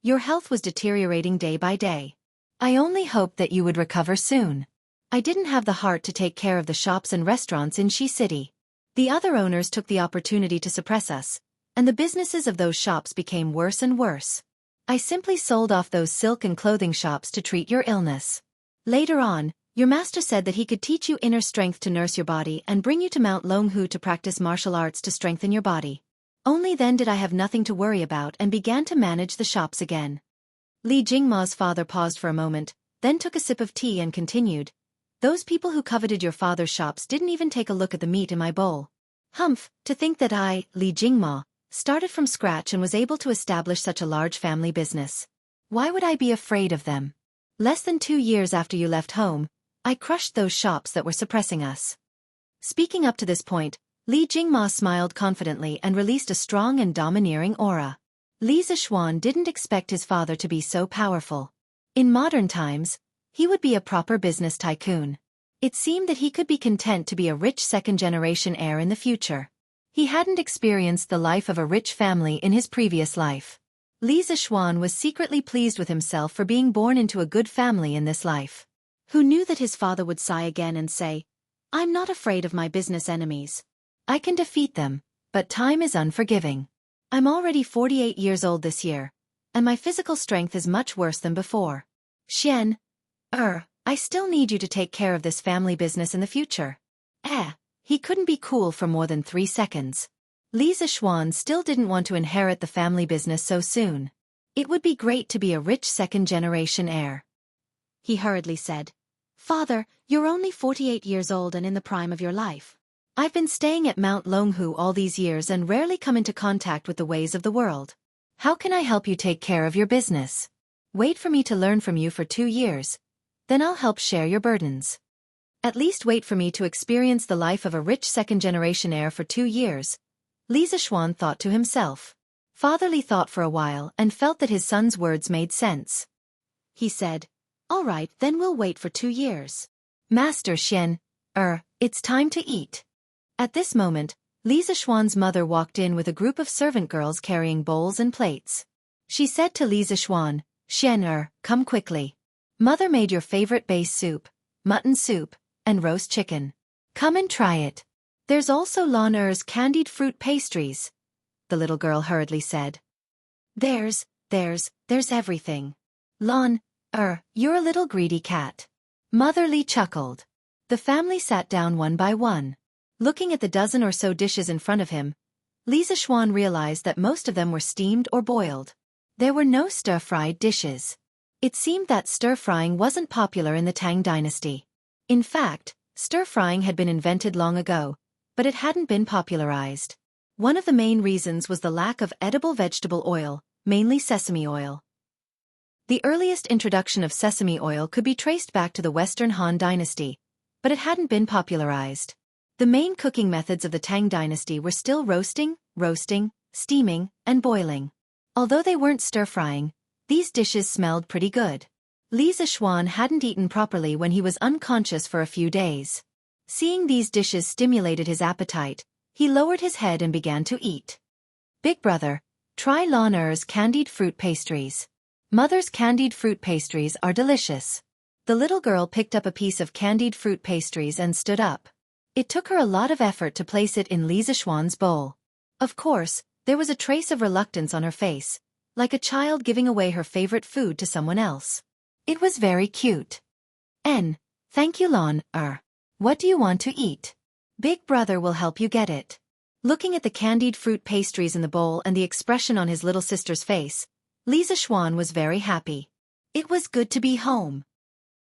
your health was deteriorating day by day. I only hoped that you would recover soon. I didn't have the heart to take care of the shops and restaurants in Shi City. The other owners took the opportunity to suppress us, and the businesses of those shops became worse and worse. I simply sold off those silk and clothing shops to treat your illness. Later on, your master said that he could teach you inner strength to nurse your body and bring you to Mount Longhu to practice martial arts to strengthen your body. Only then did I have nothing to worry about and began to manage the shops again. Li Jingma's father paused for a moment, then took a sip of tea and continued. Those people who coveted your father's shops didn't even take a look at the meat in my bowl. Humph, to think that I, Li Jingma, started from scratch and was able to establish such a large family business. Why would I be afraid of them? Less than 2 years after you left home, I crushed those shops that were suppressing us. Speaking up to this point, Li Jingma smiled confidently and released a strong and domineering aura. Li Zishuan didn't expect his father to be so powerful. In modern times, he would be a proper business tycoon. It seemed that he could be content to be a rich second-generation heir in the future. He hadn't experienced the life of a rich family in his previous life. Li Zishuan was secretly pleased with himself for being born into a good family in this life. Who knew that his father would sigh again and say, I'm not afraid of my business enemies. I can defeat them, but time is unforgiving. I'm already 48 years old this year, and my physical strength is much worse than before. I still need you to take care of this family business in the future. He couldn't be cool for more than 3 seconds. Li Zishuan still didn't want to inherit the family business so soon. It would be great to be a rich second-generation heir. He hurriedly said, Father, you're only 48 years old and in the prime of your life. I've been staying at Mount Longhu all these years and rarely come into contact with the ways of the world. How can I help you take care of your business? Wait for me to learn from you for 2 years. Then I'll help share your burdens. At least wait for me to experience the life of a rich second-generation heir for 2 years, Li Zishuan thought to himself. Father Li thought for a while and felt that his son's words made sense. He said, All right, then we'll wait for 2 years. Master it's time to eat. At this moment, Li Zishuan's mother walked in with a group of servant girls carrying bowls and plates. She said to Li Zishuan, come quickly. Mother made your favorite base soup, mutton soup, and roast chicken. Come and try it. There's also Lanner's candied fruit pastries, the little girl hurriedly said. There's everything. You're a little greedy cat. Mother Li chuckled. The family sat down one by one. Looking at the dozen or so dishes in front of him, Li Zishuan realized that most of them were steamed or boiled. There were no stir-fried dishes. It seemed that stir-frying wasn't popular in the Tang dynasty. In fact, stir-frying had been invented long ago, but it hadn't been popularized. One of the main reasons was the lack of edible vegetable oil, mainly sesame oil. The earliest introduction of sesame oil could be traced back to the Western Han Dynasty, but it hadn't been popularized. The main cooking methods of the Tang Dynasty were still roasting, steaming, and boiling. Although they weren't stir-frying, these dishes smelled pretty good. Li Zishuan hadn't eaten properly when he was unconscious for a few days. Seeing these dishes stimulated his appetite, he lowered his head and began to eat. Big brother, try Lan Er's candied fruit pastries. Mother's candied fruit pastries are delicious. The little girl picked up a piece of candied fruit pastries and stood up. It took her a lot of effort to place it in Li Zishuan's bowl. Of course, there was a trace of reluctance on her face, like a child giving away her favorite food to someone else. It was very cute. Thank you Lan Er. What do you want to eat? Big brother will help you get it. Looking at the candied fruit pastries in the bowl and the expression on his little sister's face, Li Zishuan was very happy. It was good to be home.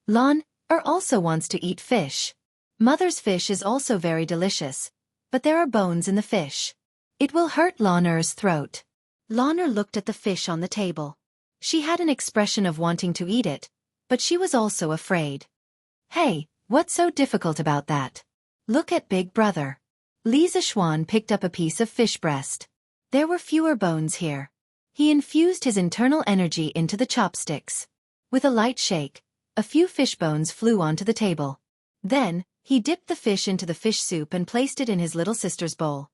Lan Er also wants to eat fish. Mother's fish is also very delicious, but there are bones in the fish. It will hurt Lan Er's throat. Lan Er looked at the fish on the table. She had an expression of wanting to eat it, but she was also afraid. Hey, what's so difficult about that? Look at Big Brother. Li Zishuan picked up a piece of fish breast. There were fewer bones here. He infused his internal energy into the chopsticks. With a light shake, a few fish bones flew onto the table. Then, he dipped the fish into the fish soup and placed it in his little sister's bowl.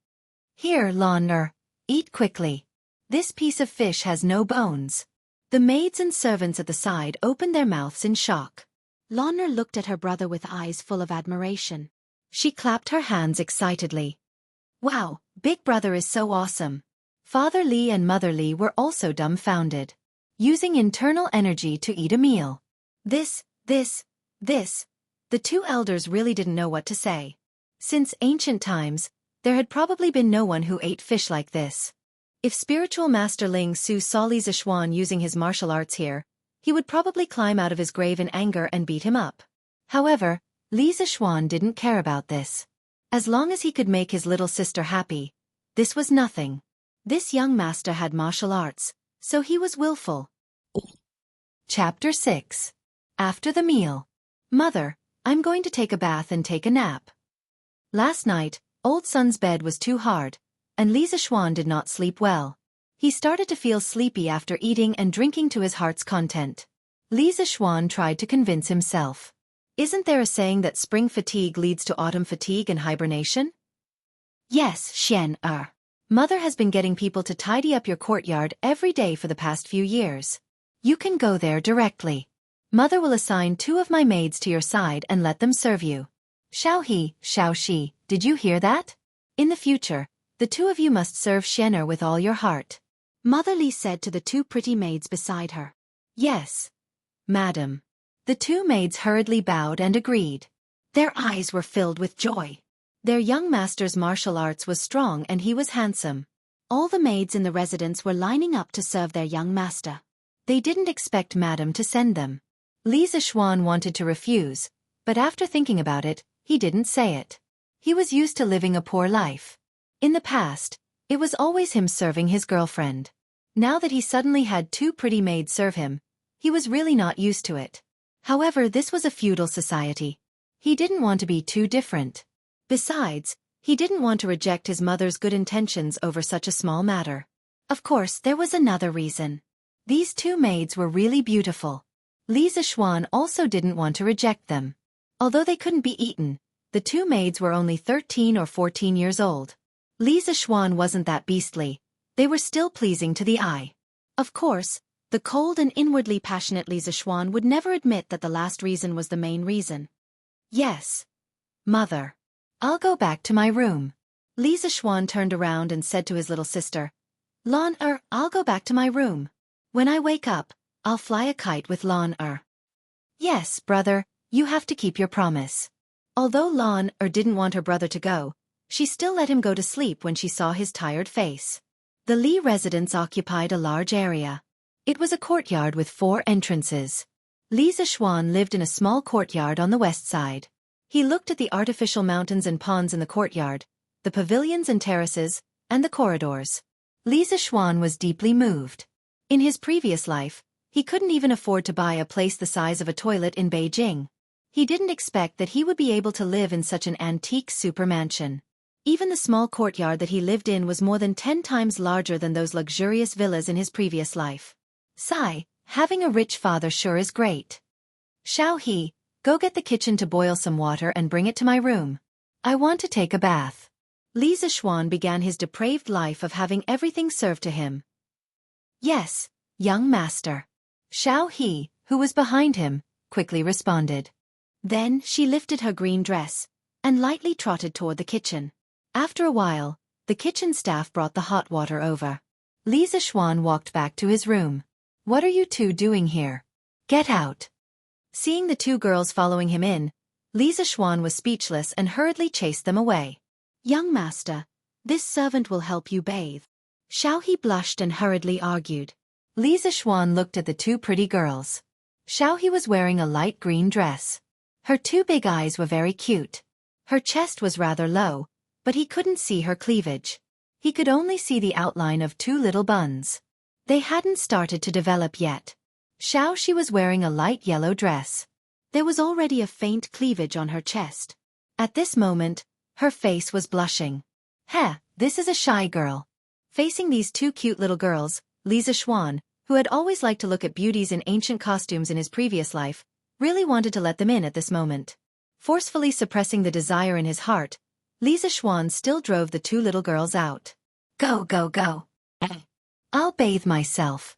Here, Lan Er, eat quickly. This piece of fish has no bones. The maids and servants at the side opened their mouths in shock. Lan Er looked at her brother with eyes full of admiration. She clapped her hands excitedly. Wow, Big Brother is so awesome. Father Li and Mother Li were also dumbfounded. Using internal energy to eat a meal. This. The two elders really didn't know what to say. Since ancient times, there had probably been no one who ate fish like this. If spiritual master Ling Su saw Li Zishuan using his martial arts here, he would probably climb out of his grave in anger and beat him up. However, Li Zishuan didn't care about this. As long as he could make his little sister happy, this was nothing. This young master had martial arts, so he was willful. Chapter 6. After the meal. Mother, I'm going to take a bath and take a nap. Last night, old son's bed was too hard, and Li Zishuan did not sleep well. He started to feel sleepy after eating and drinking to his heart's content. Li Zishuan tried to convince himself. Isn't there a saying that spring fatigue leads to autumn fatigue and hibernation? Yes, Xianxia. Mother has been getting people to tidy up your courtyard every day for the past few years. You can go there directly. Mother will assign 2 of my maids to your side and let them serve you. Xiaoxi, did you hear that? In the future, the 2 of you must serve Xianxia with all your heart. Mother Li said to the 2 pretty maids beside her. Yes, madam. The 2 maids hurriedly bowed and agreed. Their eyes were filled with joy. Their young master's martial arts was strong and he was handsome. All the maids in the residence were lining up to serve their young master. They didn't expect madam to send them. Li Zishuan wanted to refuse, but after thinking about it, he didn't say it. He was used to living a poor life. In the past, it was always him serving his girlfriend. Now that he suddenly had 2 pretty maids serve him, he was really not used to it. However, this was a feudal society. He didn't want to be too different. Besides, he didn't want to reject his mother's good intentions over such a small matter. Of course, there was another reason. These 2 maids were really beautiful. Li Zishuan also didn't want to reject them. Although they couldn't be eaten, the 2 maids were only 13 or 14 years old. Li Zishuan wasn't that beastly. They were still pleasing to the eye. Of course, the cold and inwardly passionate Li Zishuan would never admit that the last reason was the main reason. Yes, mother. I'll go back to my room. Li Zishuan turned around and said to his little sister, Lan Er, I'll go back to my room. When I wake up, I'll fly a kite with Lan Er. Yes, brother, you have to keep your promise. Although Lan Er didn't want her brother to go, she still let him go to sleep when she saw his tired face. The Li residence occupied a large area. It was a courtyard with 4 entrances. Li Zishuan lived in a small courtyard on the west side. He looked at the artificial mountains and ponds in the courtyard, the pavilions and terraces, and the corridors. Li Zixuan was deeply moved. In his previous life, he couldn't even afford to buy a place the size of a toilet in Beijing. He didn't expect that he would be able to live in such an antique super mansion. Even the small courtyard that he lived in was more than 10 times larger than those luxurious villas in his previous life. Sigh, having a rich father sure is great. Xiao, go get the kitchen to boil some water and bring it to my room. I want to take a bath. Li Zixuan began his depraved life of having everything served to him. Yes, young master. Xiao, who was behind him, quickly responded. Then she lifted her green dress and lightly trotted toward the kitchen. After a while, the kitchen staff brought the hot water over. Li Zixuan walked back to his room. What are you two doing here? Get out. Seeing the two girls following him in, Li Zixuan was speechless and hurriedly chased them away. Young master, this servant will help you bathe. Xiao blushed and hurriedly argued. Li Zixuan looked at the two pretty girls. Xiao was wearing a light green dress. Her two big eyes were very cute. Her chest was rather low, but he couldn't see her cleavage. He could only see the outline of two little buns. They hadn't started to develop yet. Xiao was wearing a light yellow dress. There was already a faint cleavage on her chest. At this moment, her face was blushing. This is a shy girl. Facing these two cute little girls, Li Zixuan, who had always liked to look at beauties in ancient costumes in his previous life, really wanted to let them in at this moment. Forcefully suppressing the desire in his heart, Li Zixuan still drove the two little girls out. Go, go, go. I'll bathe myself.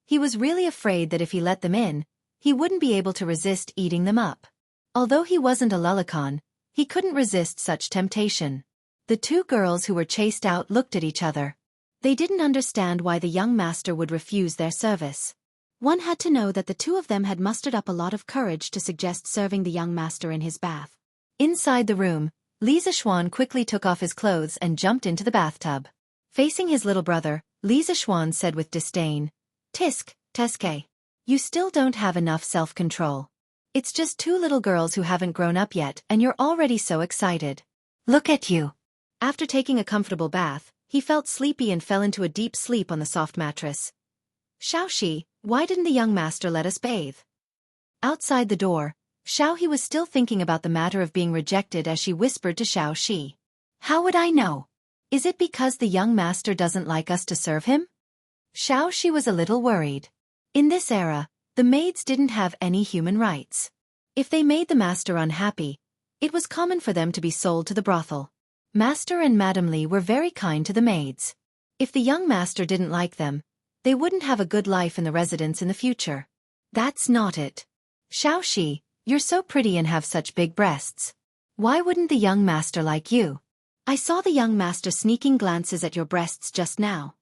He was really afraid that if he let them in, he wouldn't be able to resist eating them up. Although he wasn't a lullican, he couldn't resist such temptation. The two girls who were chased out looked at each other. They didn't understand why the young master would refuse their service. One had to know that the two of them had mustered up a lot of courage to suggest serving the young master in his bath. Inside the room, Li Zixuan quickly took off his clothes and jumped into the bathtub. Facing his little brother, Li Zixuan said with disdain, Teske, you still don't have enough self-control. It's just two little girls who haven't grown up yet and you're already so excited. Look at you. After taking a comfortable bath, he felt sleepy and fell into a deep sleep on the soft mattress. Xiao, why didn't the young master let us bathe? Outside the door, Xiao was still thinking about the matter of being rejected as she whispered to Xiao. How would I know? Is it because the young master doesn't like us to serve him? Xiao was a little worried. In this era, the maids didn't have any human rights. If they made the master unhappy, it was common for them to be sold to the brothel. Master and Madame Li were very kind to the maids. If the young master didn't like them, they wouldn't have a good life in the residence in the future. That's not it. Xiao, you're so pretty and have such big breasts. Why wouldn't the young master like you? I saw the young master sneaking glances at your breasts just now.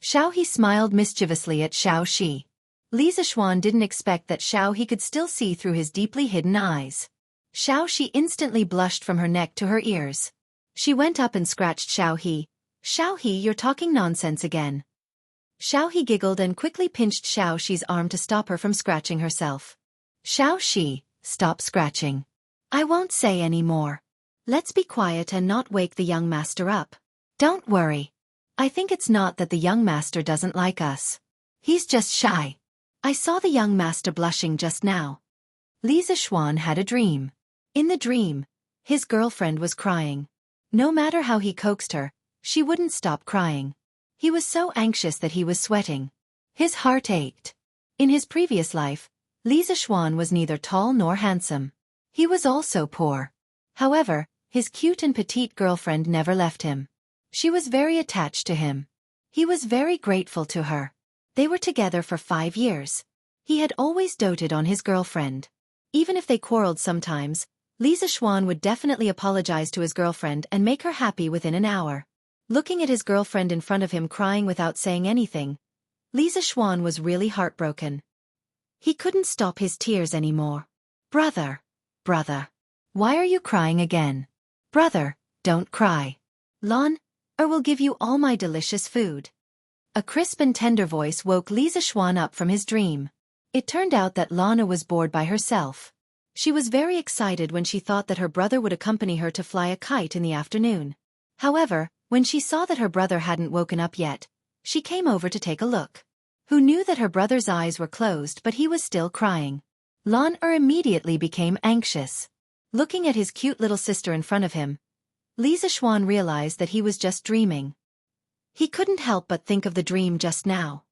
Xiao smiled mischievously at Xiao. Li Zixuan didn't expect that Xiao could still see through his deeply hidden eyes. Xiao instantly blushed from her neck to her ears. She went up and scratched Xiao. Xiao, you're talking nonsense again. Xiao giggled and quickly pinched Xiao's arm to stop her from scratching herself. Xiao, stop scratching. I won't say any more. Let's be quiet and not wake the young master up. Don't worry. I think it's not that the young master doesn't like us. He's just shy. I saw the young master blushing just now. Li Zixuan had a dream. In the dream, his girlfriend was crying. No matter how he coaxed her, she wouldn't stop crying. He was so anxious that he was sweating. His heart ached. In his previous life, Li Zixuan was neither tall nor handsome. He was also poor. However, his cute and petite girlfriend never left him. She was very attached to him. He was very grateful to her. They were together for 5 years. He had always doted on his girlfriend. Even if they quarreled sometimes, Li Zixuan would definitely apologize to his girlfriend and make her happy within an hour. Looking at his girlfriend in front of him crying without saying anything, Li Zixuan was really heartbroken. He couldn't stop his tears anymore. Brother, why are you crying again? Brother, don't cry. Lon, or we'll give you all my delicious food. A crisp and tender voice woke Li Zixuan up from his dream. It turned out that Lana was bored by herself. She was very excited when she thought that her brother would accompany her to fly a kite in the afternoon. However, when she saw that her brother hadn't woken up yet, she came over to take a look. Who knew that her brother's eyes were closed but he was still crying? Lan immediately became anxious. Looking at his cute little sister in front of him, Li Zishuan realized that he was just dreaming. He couldn't help but think of the dream just now.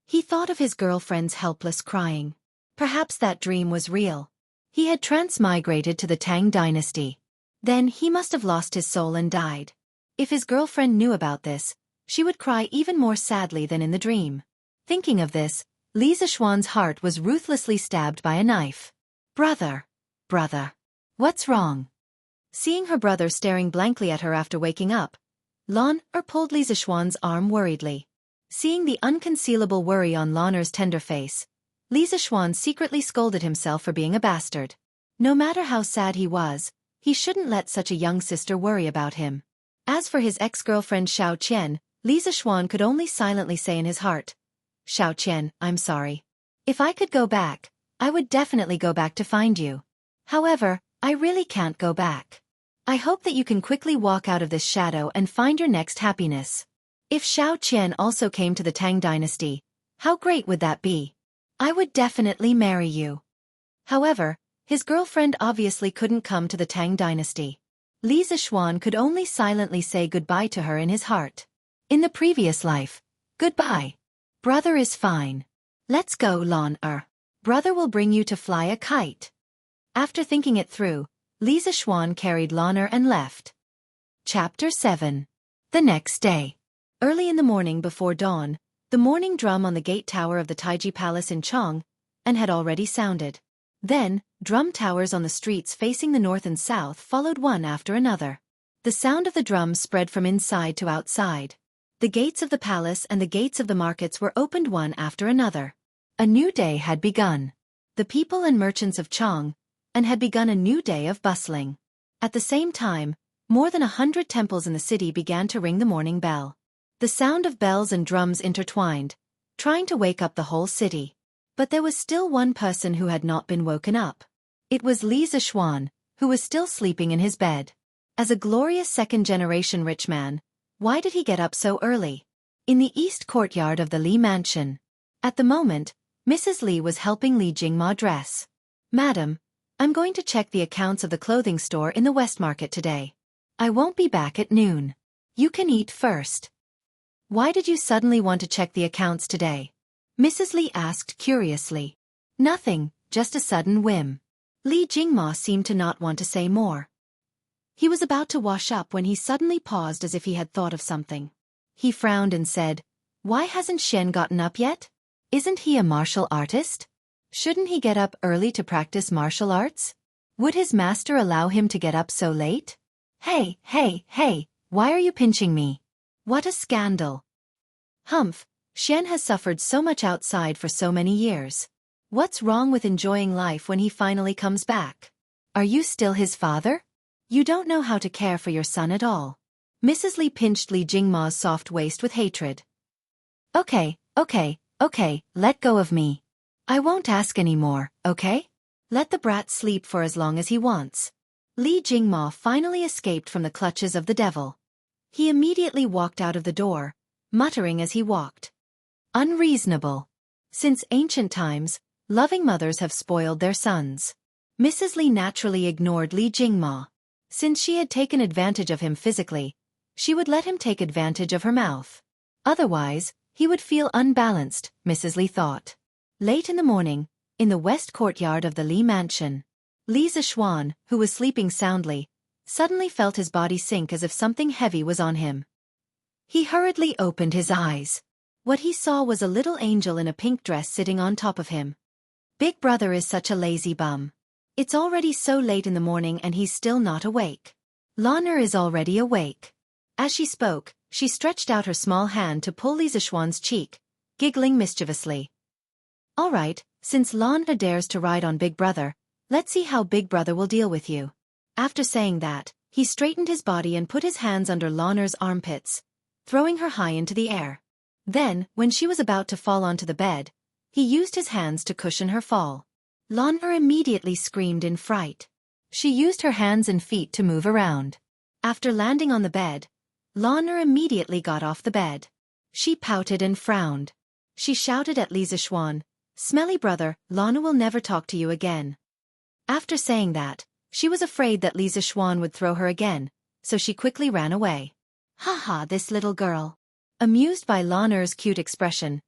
He thought of his girlfriend's helpless crying. Perhaps that dream was real. He had transmigrated to the Tang dynasty. Then he must have lost his soul and died. If his girlfriend knew about this, she would cry even more sadly than in the dream. Thinking of this, Li Zishuan's heart was ruthlessly stabbed by a knife. Brother. What's wrong? Seeing her brother staring blankly at her after waking up, Lan pulled Li Zishuan's arm worriedly. Seeing the unconcealable worry on Lan's tender face, Li Zishuan secretly scolded himself for being a bastard. No matter how sad he was, he shouldn't let such a young sister worry about him. As for his ex-girlfriend Xiao Qian, Li Zishuan could only silently say in his heart, Xiao Qian, I'm sorry. If I could go back, I would definitely go back to find you. However, I really can't go back. I hope that you can quickly walk out of this shadow and find your next happiness. If Xiao Qian also came to the Tang dynasty, how great would that be? I would definitely marry you. However, his girlfriend obviously couldn't come to the Tang dynasty. Li Zishuan could only silently say goodbye to her in his heart. In the previous life, goodbye. Brother is fine. Let's go, Lan. Brother will bring you to fly a kite. After thinking it through, Li Zishuan carried Lan and left. Chapter 7. The next day. Early in the morning before dawn, the morning drum on the gate tower of the Taiji Palace in Chang had already sounded. Then, drum towers on the streets facing the north and south followed one after another. The sound of the drums spread from inside to outside. The gates of the palace and the gates of the markets were opened one after another. A new day had begun. The people and merchants of Chang had begun a new day of bustling. At the same time, more than 100 temples in the city began to ring the morning bell. The sound of bells and drums intertwined, trying to wake up the whole city. But there was still one person who had not been woken up. It was Li Zishuan, who was still sleeping in his bed. As a glorious second-generation rich man, why did he get up so early? In the east courtyard of the Li mansion. At the moment, Mrs. Li was helping Li Jingma dress. Madam, I'm going to check the accounts of the clothing store in the West Market today. I won't be back at noon. You can eat first. Why did you suddenly want to check the accounts today? Mrs. Li asked curiously. Nothing, just a sudden whim. Li Jingma seemed to not want to say more. He was about to wash up when he suddenly paused as if he had thought of something. He frowned and said, Why hasn't Shen gotten up yet? Isn't he a martial artist? Shouldn't he get up early to practice martial arts? Would his master allow him to get up so late? Hey, why are you pinching me? What a scandal. Humph, Shen has suffered so much outside for so many years. What's wrong with enjoying life when he finally comes back? Are you still his father? You don't know how to care for your son at all. Mrs. Li pinched Li Jingma's soft waist with hatred. Okay, let go of me. I won't ask any more, okay? Let the brat sleep for as long as he wants. Li Jingma finally escaped from the clutches of the devil. He immediately walked out of the door, muttering as he walked. Unreasonable. Since ancient times, loving mothers have spoiled their sons. Mrs. Li naturally ignored Li Jingma. Since she had taken advantage of him physically, she would let him take advantage of her mouth. Otherwise, he would feel unbalanced, Mrs. Li thought. Late in the morning, in the west courtyard of the Li mansion, Li Zishuan, who was sleeping soundly, suddenly felt his body sink as if something heavy was on him. He hurriedly opened his eyes. What he saw was a little angel in a pink dress sitting on top of him. Big brother is such a lazy bum. It's already so late in the morning and he's still not awake. Lan'er is already awake. As she spoke, she stretched out her small hand to pull Li Zishuan's cheek, giggling mischievously. All right, since Lan'er dares to ride on Big Brother, let's see how Big Brother will deal with you. After saying that, he straightened his body and put his hands under Lan'er's armpits, throwing her high into the air. Then, when she was about to fall onto the bed, he used his hands to cushion her fall. Lan'er immediately screamed in fright. She used her hands and feet to move around. After landing on the bed, Lan immediately got off the bed. She pouted and frowned. She shouted at Li Zishuan, "Smelly brother, Lana will never talk to you again." After saying that, she was afraid that Li Zishuan would throw her again, so she quickly ran away. "Ha, this little girl." Amused by Lan's cute expression,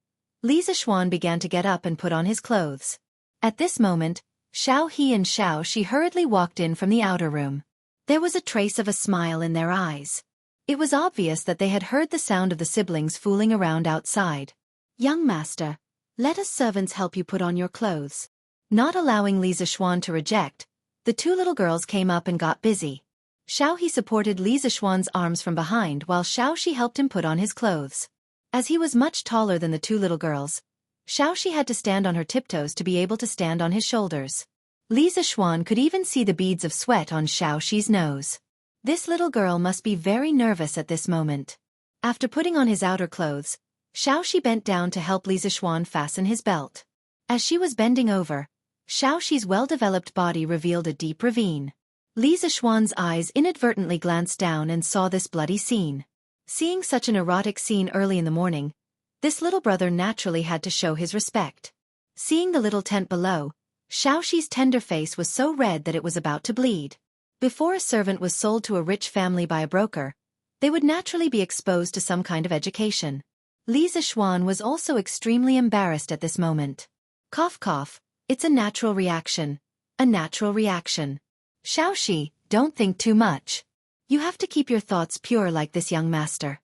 Li Zishuan began to get up and put on his clothes. At this moment, Xiao He and Xiao Shi hurriedly walked in from the outer room. There was a trace of a smile in their eyes. It was obvious that they had heard the sound of the siblings fooling around outside. "Young master, let us servants help you put on your clothes." Not allowing Li Zishuan to reject, the two little girls came up and got busy. Xiao He supported Li Zishuan's arms from behind while Xiao Shi helped him put on his clothes. As he was much taller than the two little girls, Xiao Shi had to stand on her tiptoes to be able to stand on his shoulders. Li Zishuan could even see the beads of sweat on Xiao Shi's nose. This little girl must be very nervous at this moment. After putting on his outer clothes, Xiao Shi bent down to help Li Zishuan fasten his belt. As she was bending over, Xiao Shi's well-developed body revealed a deep ravine. Li Zishuan's eyes inadvertently glanced down and saw this bloody scene. Seeing such an erotic scene early in the morning, this little brother naturally had to show his respect. Seeing the little tent below, Xiao Shi's tender face was so red that it was about to bleed. Before a servant was sold to a rich family by a broker, they would naturally be exposed to some kind of education. Li Zishuan was also extremely embarrassed at this moment. Cough cough, it's a natural reaction. A natural reaction. Xiao Shi, don't think too much. You have to keep your thoughts pure like this, young master.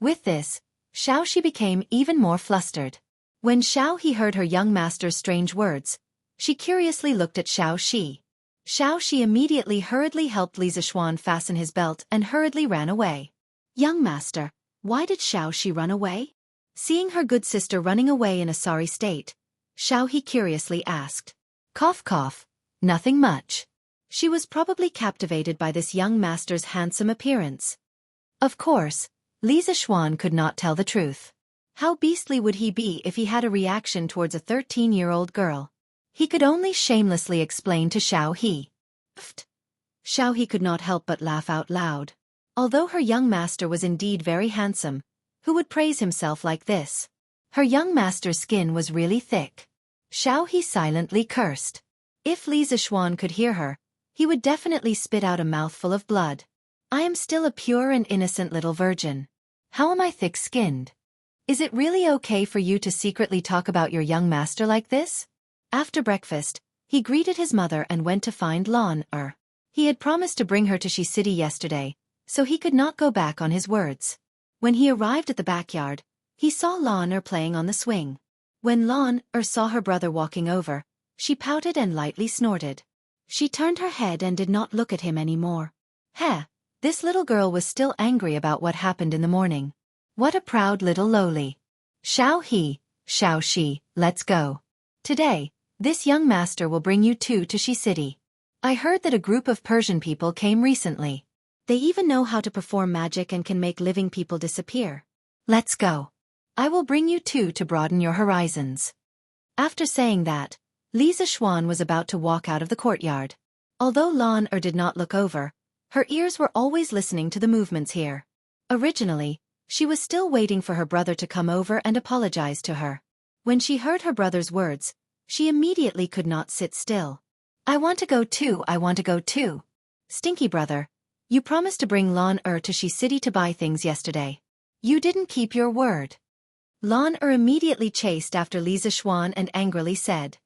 With this, Xiao Shi became even more flustered. When Xiao He heard her young master's strange words, she curiously looked at Xiao Shi. Xiao Shi immediately hurriedly helped Li Zishuan fasten his belt and hurriedly ran away. "Young master, why did Xiao Shi run away?" Seeing her good sister running away in a sorry state, Xiao He curiously asked. Cough cough, nothing much. She was probably captivated by this young master's handsome appearance. Of course, Li Zishuan could not tell the truth. How beastly would he be if he had a reaction towards a 13-year-old girl? He could only shamelessly explain to Xiao He. Pfft. Xiao He could not help but laugh out loud. Although her young master was indeed very handsome, who would praise himself like this? Her young master's skin was really thick. Xiao He silently cursed. If Li Zishuan could hear her, he would definitely spit out a mouthful of blood. "I am still a pure and innocent little virgin. How am I thick-skinned? Is it really okay for you to secretly talk about your young master like this?" After breakfast, he greeted his mother and went to find Lan. He had promised to bring her to Shi City yesterday, so he could not go back on his words. When he arrived at the backyard, he saw Lan playing on the swing. When Lan saw her brother walking over, she pouted and lightly snorted. She turned her head and did not look at him anymore. This little girl was still angry about what happened in the morning. What a proud little lowly. Xiao He, Xiao Shi, let's go. Today, this young master will bring you two to Shi City. I heard that a group of Persian people came recently. They even know how to perform magic and can make living people disappear. Let's go. I will bring you two to broaden your horizons. After saying that, Li Zishuan was about to walk out of the courtyard. Although Lan did not look over, her ears were always listening to the movements here. Originally, she was still waiting for her brother to come over and apologize to her. When she heard her brother's words, she immediately could not sit still. I want to go too. Stinky brother, you promised to bring Lan to Shi City to buy things yesterday. You didn't keep your word. Lan immediately chased after Li Zishuan and angrily said,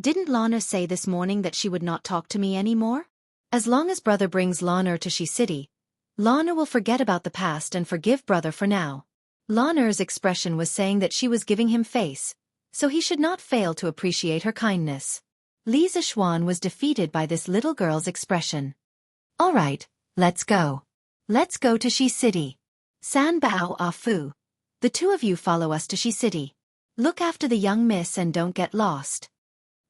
didn't Lan say this morning that she would not talk to me anymore? As long as brother brings Lan to Shi City, Lan will forget about the past and forgive brother for now. Lan's expression was saying that she was giving him face, so he should not fail to appreciate her kindness. Li Zishuan was defeated by this little girl's expression. All right, let's go. Let's go to Shi City. San Bao Fu. The two of you follow us to Shi City. Look after the young miss and don't get lost.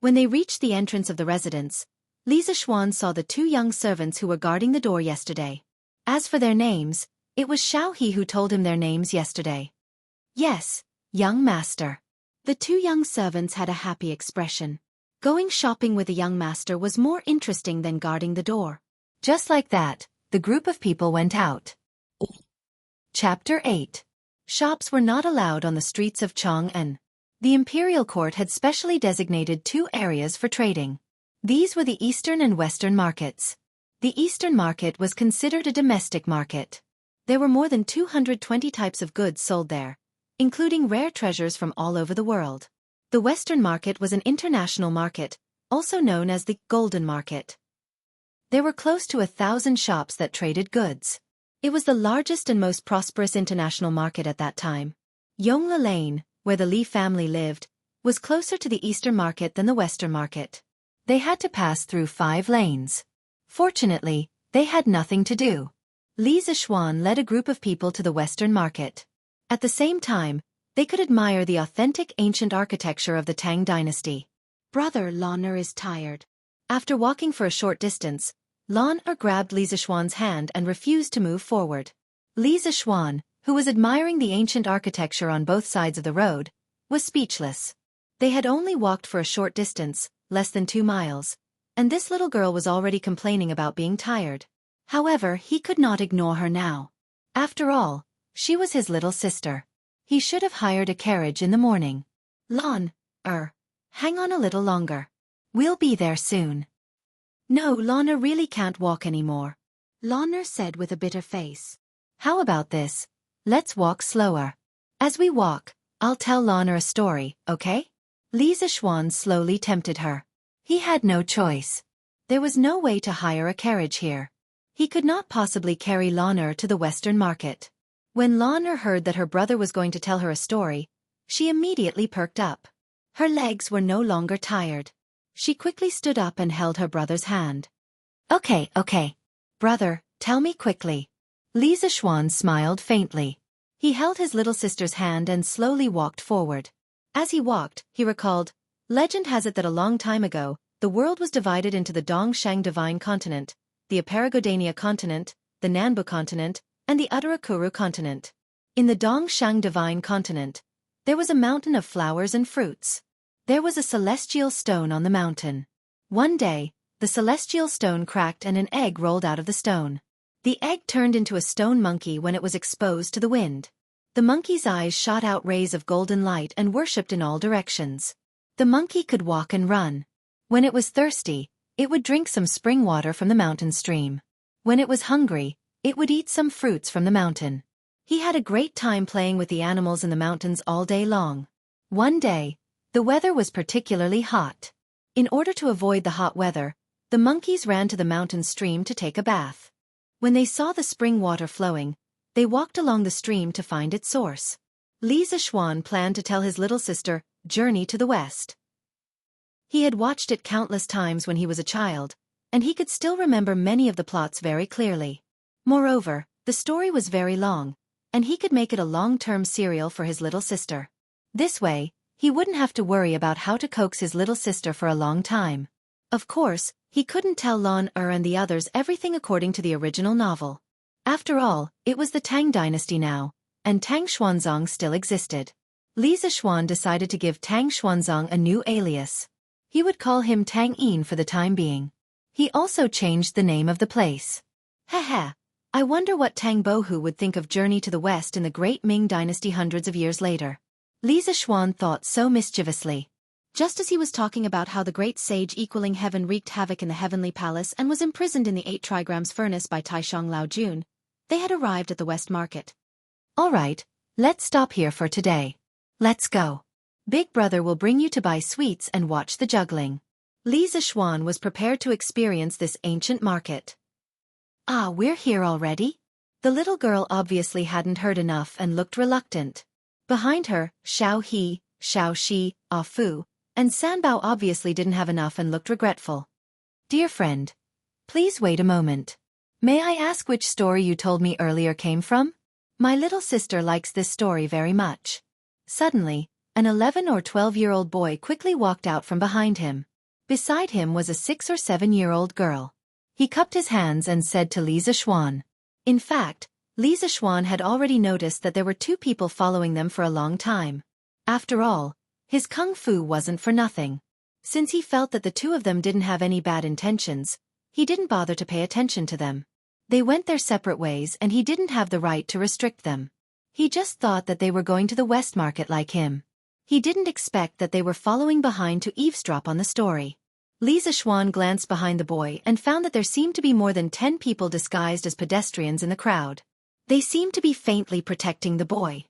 When they reached the entrance of the residence, Li Zishuan saw the two young servants who were guarding the door yesterday. As for their names, it was Xiao He who told him their names yesterday. Yes, young master. The two young servants had a happy expression. Going shopping with a young master was more interesting than guarding the door. Just like that, the group of people went out. Chapter 8. Shops were not allowed on the streets of Chang'an. The imperial court had specially designated 2 areas for trading. These were the eastern and western markets. The eastern market was considered a domestic market. There were more than 220 types of goods sold there, including rare treasures from all over the world. The western market was an international market, also known as the Golden Market. There were close to 1,000 shops that traded goods. It was the largest and most prosperous international market at that time. Yongle Lane, where the Li family lived, was closer to the eastern market than the western market. They had to pass through 5 lanes. Fortunately, they had nothing to do. Li Zishuan led a group of people to the western market. At the same time, they could admire the authentic ancient architecture of the Tang dynasty. Brother Lan is tired. After walking for a short distance, Lan grabbed Li Zishuan's hand and refused to move forward. Li Zishuan, who was admiring the ancient architecture on both sides of the road, was speechless. They had only walked for a short distance, less than 2 miles, and this little girl was already complaining about being tired. However, he could not ignore her now. After all, she was his little sister. He should have hired a carriage in the morning. Lan, hang on a little longer. We'll be there soon. No, Lana really can't walk anymore, Lana said with a bitter face. How about this? Let's walk slower. As we walk, I'll tell Lana a story, okay? Li Zishuan slowly tempted her. He had no choice. There was no way to hire a carriage here. He could not possibly carry Lana to the western market. When Lana heard that her brother was going to tell her a story, she immediately perked up. Her legs were no longer tired. She quickly stood up and held her brother's hand. Okay. Brother, tell me quickly. Li Zishuan smiled faintly. He held his little sister's hand and slowly walked forward. As he walked, he recalled, legend has it that a long time ago, the world was divided into the Dongshang Divine Continent, the Aparagodania Continent, the Nanbu Continent, and the Uttarakuru Continent. In the Dongshang Divine Continent, there was a mountain of flowers and fruits. There was a celestial stone on the mountain. One day, the celestial stone cracked and an egg rolled out of the stone. The egg turned into a stone monkey when it was exposed to the wind. The monkey's eyes shot out rays of golden light and worshipped in all directions. The monkey could walk and run. When it was thirsty, it would drink some spring water from the mountain stream. When it was hungry, it would eat some fruits from the mountain. He had a great time playing with the animals in the mountains all day long. One day, the weather was particularly hot. In order to avoid the hot weather, the monkeys ran to the mountain stream to take a bath. When they saw the spring water flowing, they walked along the stream to find its source. Li Zishuan planned to tell his little sister, Journey to the West. He had watched it countless times when he was a child, and he could still remember many of the plots very clearly. Moreover, the story was very long, and he could make it a long-term serial for his little sister. This way, he wouldn't have to worry about how to coax his little sister for a long time. Of course, he couldn't tell Lan and the others everything according to the original novel. After all, it was the Tang dynasty now, and Tang Xuanzong still existed. Li Zishuan decided to give Tang Xuanzong a new alias. He would call him Tang Yin for the time being. He also changed the name of the place. Haha, I wonder what Tang Bohu would think of Journey to the West in the Great Ming Dynasty hundreds of years later. Li Zishuan thought so mischievously. Just as he was talking about how the great sage equaling heaven wreaked havoc in the heavenly palace and was imprisoned in the 8 trigrams furnace by Taishang Lao Jun, they had arrived at the West Market. All right, let's stop here for today. Let's go. Big brother will bring you to buy sweets and watch the juggling. Li Zishuan was prepared to experience this ancient market. Ah, we're here already? The little girl obviously hadn't heard enough and looked reluctant. Behind her, Xiao He, Xiao Shi, Ah Fu, and Sanbao obviously didn't have enough and looked regretful. Dear friend, please wait a moment. May I ask which story you told me earlier came from? My little sister likes this story very much. Suddenly, an 11 or 12-year-old boy quickly walked out from behind him. Beside him was a 6 or 7-year-old girl. He cupped his hands and said to Li Zishuan. In fact, Li Zishuan had already noticed that there were 2 people following them for a long time. After all, his kung fu wasn't for nothing. Since he felt that the 2 of them didn't have any bad intentions, he didn't bother to pay attention to them. They went their separate ways and he didn't have the right to restrict them. He just thought that they were going to the West Market like him. He didn't expect that they were following behind to eavesdrop on the story. Li Zishuan glanced behind the boy and found that there seemed to be more than 10 people disguised as pedestrians in the crowd. They seemed to be faintly protecting the boy.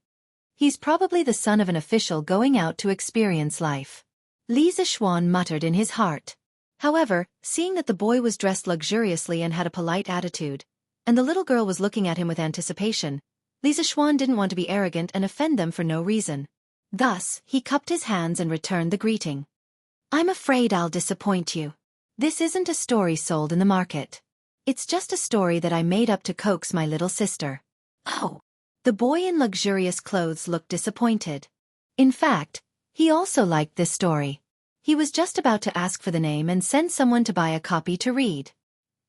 He's probably the son of an official going out to experience life. Li Zishuan muttered in his heart. However, seeing that the boy was dressed luxuriously and had a polite attitude, and the little girl was looking at him with anticipation, Li Zishuan didn't want to be arrogant and offend them for no reason. Thus, he cupped his hands and returned the greeting. I'm afraid I'll disappoint you. This isn't a story sold in the market. It's just a story that I made up to coax my little sister. Oh. The boy in luxurious clothes looked disappointed. In fact, he also liked this story. He was just about to ask for the name and send someone to buy a copy to read.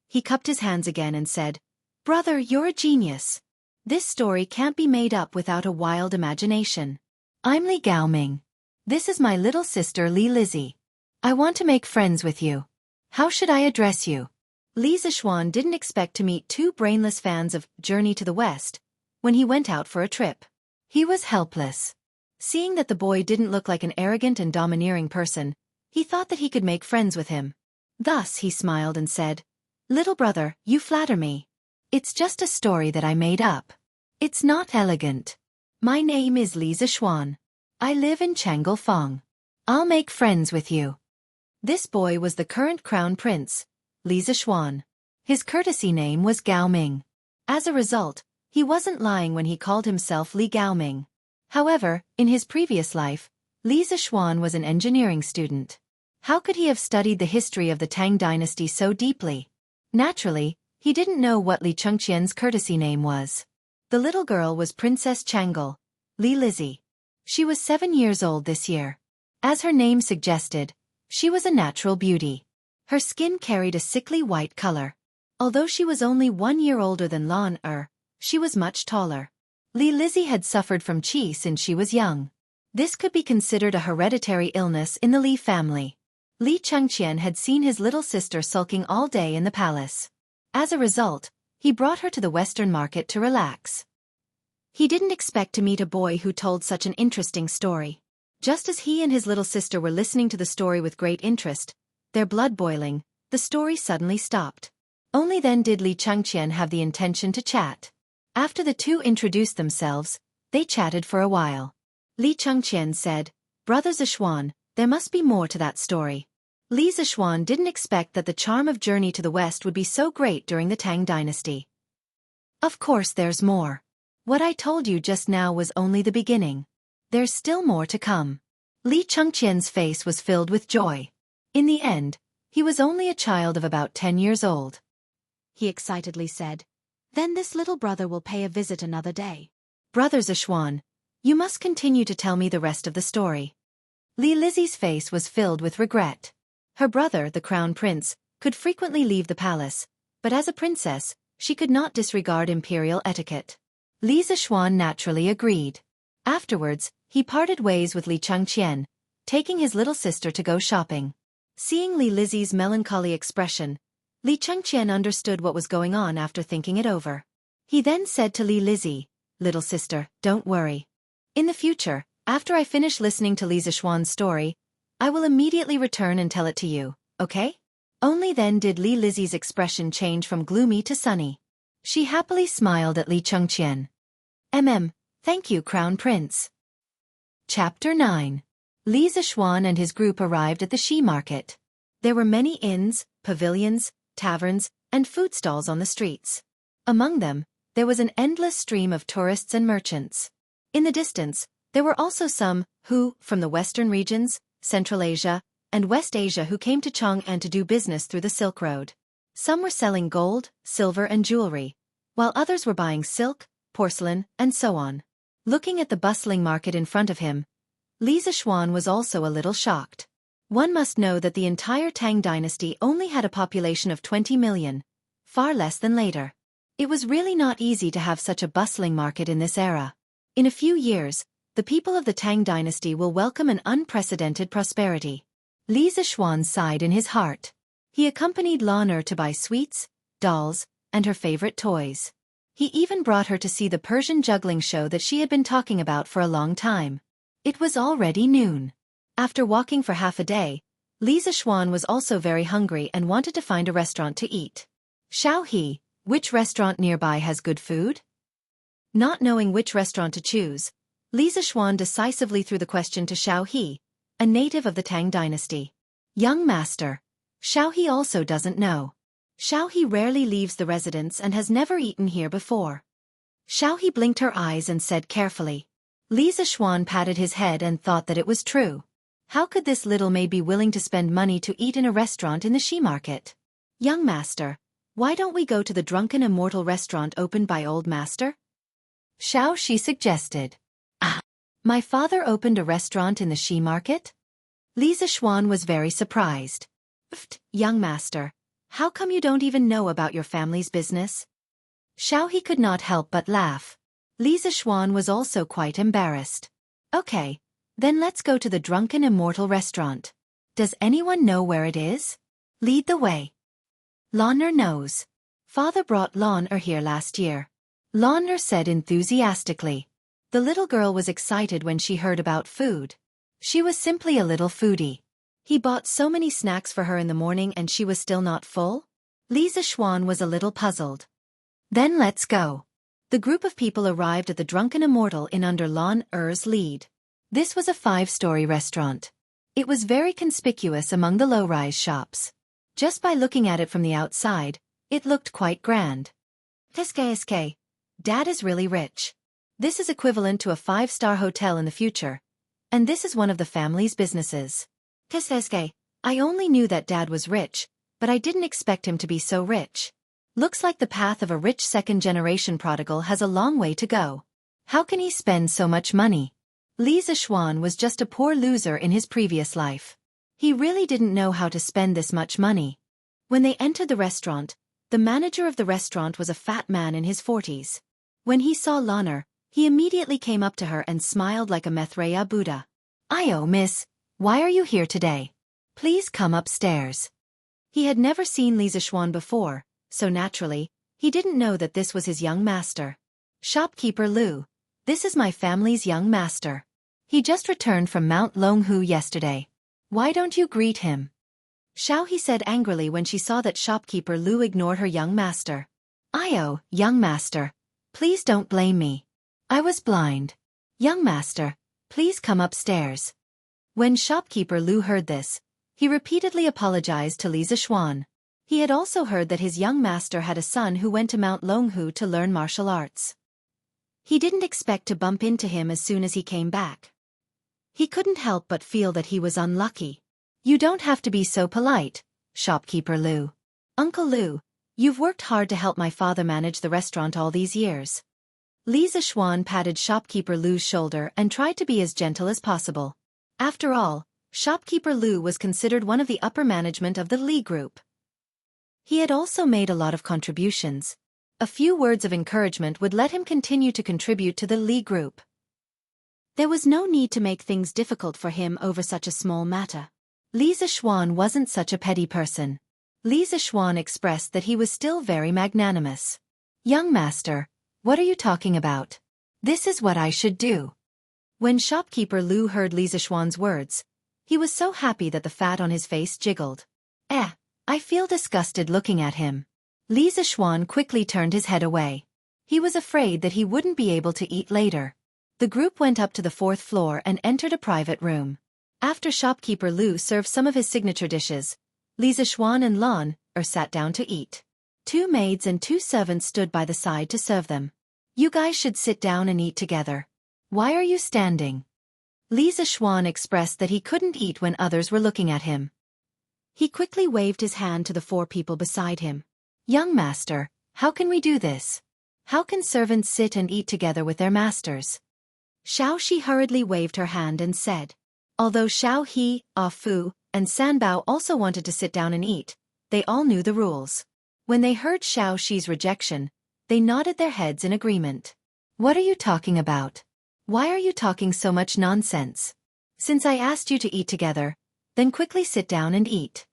He cupped his hands again and said, Brother, you're a genius. This story can't be made up without a wild imagination. I'm Li Gaoming. This is my little sister Li Lizzie. I want to make friends with you. How should I address you? Li Zishuan didn't expect to meet two brainless fans of Journey to the West when he went out for a trip. He was helpless. Seeing that the boy didn't look like an arrogant and domineering person, he thought that he could make friends with him. Thus he smiled and said, Little brother, you flatter me. It's just a story that I made up. It's not elegant. My name is Li Zishuan. I live in Changelfong. I'll make friends with you. This boy was the current crown prince, Li Zishuan. His courtesy name was Gaoming. As a result, he wasn't lying when he called himself Li Gaoming. However, in his previous life, Li Zishuan was an engineering student. How could he have studied the history of the Tang dynasty so deeply? Naturally, he didn't know what Li Chengqian's courtesy name was. The little girl was Princess Changle, Li Lizzie. She was 7 years old this year. As her name suggested, she was a natural beauty. Her skin carried a sickly white color. Although she was only 1 year older than Lan she was much taller. Li Lizzie had suffered from qi since she was young. This could be considered a hereditary illness in the Li family. Li Chengqian had seen his little sister sulking all day in the palace. As a result, he brought her to the Western market to relax. He didn't expect to meet a boy who told such an interesting story. Just as he and his little sister were listening to the story with great interest, their blood boiling, the story suddenly stopped. Only then did Li Chengqian have the intention to chat. After the two introduced themselves, they chatted for a while. Li Chengqian said, Brother Zishuan, there must be more to that story. Li Zishuan didn't expect that the charm of Journey to the West would be so great during the Tang dynasty. Of course there's more. What I told you just now was only the beginning. There's still more to come. Li Chengqian's face was filled with joy. In the end, he was only a child of about 10 years old. He excitedly said, Then this little brother will pay a visit another day. Brother Zishuan, you must continue to tell me the rest of the story. Li Lizzie's face was filled with regret. Her brother, the crown prince, could frequently leave the palace, but as a princess, she could not disregard imperial etiquette. Li Zishuan naturally agreed. Afterwards, he parted ways with Li Chengqian, taking his little sister to go shopping. Seeing Li Lizzie's melancholy expression, Li Chengqian understood what was going on after thinking it over. He then said to Li Lizzie, Little sister, don't worry. In the future, after I finish listening to Li Zishuan's story, I will immediately return and tell it to you, okay? Only then did Li Lizzie's expression change from gloomy to sunny. She happily smiled at Li Chengqian. Thank you, Crown Prince. Chapter 9. Li Zishuan and his group arrived at the Shi market. There were many inns, pavilions, taverns, and food stalls on the streets. Among them, there was an endless stream of tourists and merchants. In the distance, there were also some who, from the western regions, Central Asia, and West Asia who came to Chang'an to do business through the Silk Road. Some were selling gold, silver and jewelry, while others were buying silk, porcelain, and so on. Looking at the bustling market in front of him, Li Zishuan was also a little shocked. One must know that the entire Tang dynasty only had a population of 20 million, far less than later. It was really not easy to have such a bustling market in this era. In a few years, the people of the Tang dynasty will welcome an unprecedented prosperity. Li Zishuan sighed in his heart. He accompanied Lan to buy sweets, dolls, and her favorite toys. He even brought her to see the Persian juggling show that she had been talking about for a long time. It was already noon. After walking for half a day, Li Zishuan was also very hungry and wanted to find a restaurant to eat. Xiao, which restaurant nearby has good food? Not knowing which restaurant to choose, Li Zishuan decisively threw the question to Xiao, a native of the Tang dynasty. Young master, Xiao also doesn't know. Xiao rarely leaves the residence and has never eaten here before. Xiao blinked her eyes and said carefully. Li Zishuan patted his head and thought that it was true. How could this little maid be willing to spend money to eat in a restaurant in the Shi market? Young master, why don't we go to the drunken immortal restaurant opened by old master? Xiao suggested. Ah, my father opened a restaurant in the Shi market? Li Zishuan was very surprised. Young master, how come you don't even know about your family's business? Xiao could not help but laugh. Li Zishuan was also quite embarrassed. Okay, then let's go to the drunken immortal restaurant. Does anyone know where it is? Lead the way. Lanner knows. Father brought Lanner here last year. Lanner said enthusiastically. The little girl was excited when she heard about food. She was simply a little foodie. He bought so many snacks for her in the morning and she was still not full? Li Zishuan was a little puzzled. Then let's go. The group of people arrived at the Drunken Immortal in under Lanner's lead. This was a 5-story restaurant. It was very conspicuous among the low-rise shops. Just by looking at it from the outside, it looked quite grand. SK, Dad is really rich. This is equivalent to a 5-star hotel in the future. And this is one of the family's businesses. SK, I only knew that Dad was rich, but I didn't expect him to be so rich. Looks like the path of a rich second-generation prodigal has a long way to go. How can he spend so much money? Li Zishuan was just a poor loser in his previous life. He really didn't know how to spend this much money. When they entered the restaurant, the manager of the restaurant was a fat man in his 40s. When he saw Lanner, he immediately came up to her and smiled like a Maitreya Buddha. "Ayo, miss, why are you here today? Please come upstairs." He had never seen Li Zishuan before, so naturally, he didn't know that this was his young master. "Shopkeeper Lu, this is my family's young master. He just returned from Mount Longhu yesterday. Why don't you greet him?" Xiao said angrily when she saw that shopkeeper Lu ignored her young master. "Ayo, young master, please don't blame me. I was blind. Young master, please come upstairs." When shopkeeper Lu heard this, he repeatedly apologized to Li Zishuan. He had also heard that his young master had a son who went to Mount Longhu to learn martial arts. He didn't expect to bump into him as soon as he came back. He couldn't help but feel that he was unlucky. "You don't have to be so polite, shopkeeper Lu. Uncle Lu, you've worked hard to help my father manage the restaurant all these years." Li Zishuan patted shopkeeper Lu's shoulder and tried to be as gentle as possible. After all, shopkeeper Lu was considered one of the upper management of the Li group. He had also made a lot of contributions. A few words of encouragement would let him continue to contribute to the Li group. There was no need to make things difficult for him over such a small matter. Li Zishuan wasn't such a petty person. Li Zishuan expressed that he was still very magnanimous. "Young master, what are you talking about? This is what I should do." When shopkeeper Lu heard Li Zishuan's words, he was so happy that the fat on his face jiggled. I feel disgusted looking at him." Li Zishuan quickly turned his head away. He was afraid that he wouldn't be able to eat later. The group went up to the 4th floor and entered a private room. After shopkeeper Lu served some of his signature dishes, Li Zishuan and Lanner sat down to eat. 2 maids and 2 servants stood by the side to serve them. "You guys should sit down and eat together. Why are you standing?" Li Zishuan expressed that he couldn't eat when others were looking at him. He quickly waved his hand to the 4 people beside him. "Young master, how can we do this? How can servants sit and eat together with their masters?" Xiao hurriedly waved her hand and said. Although Xiao, Fu, and Sanbao also wanted to sit down and eat, they all knew the rules. When they heard Xiao's rejection, they nodded their heads in agreement. "What are you talking about? Why are you talking so much nonsense? Since I asked you to eat together, then quickly sit down and eat."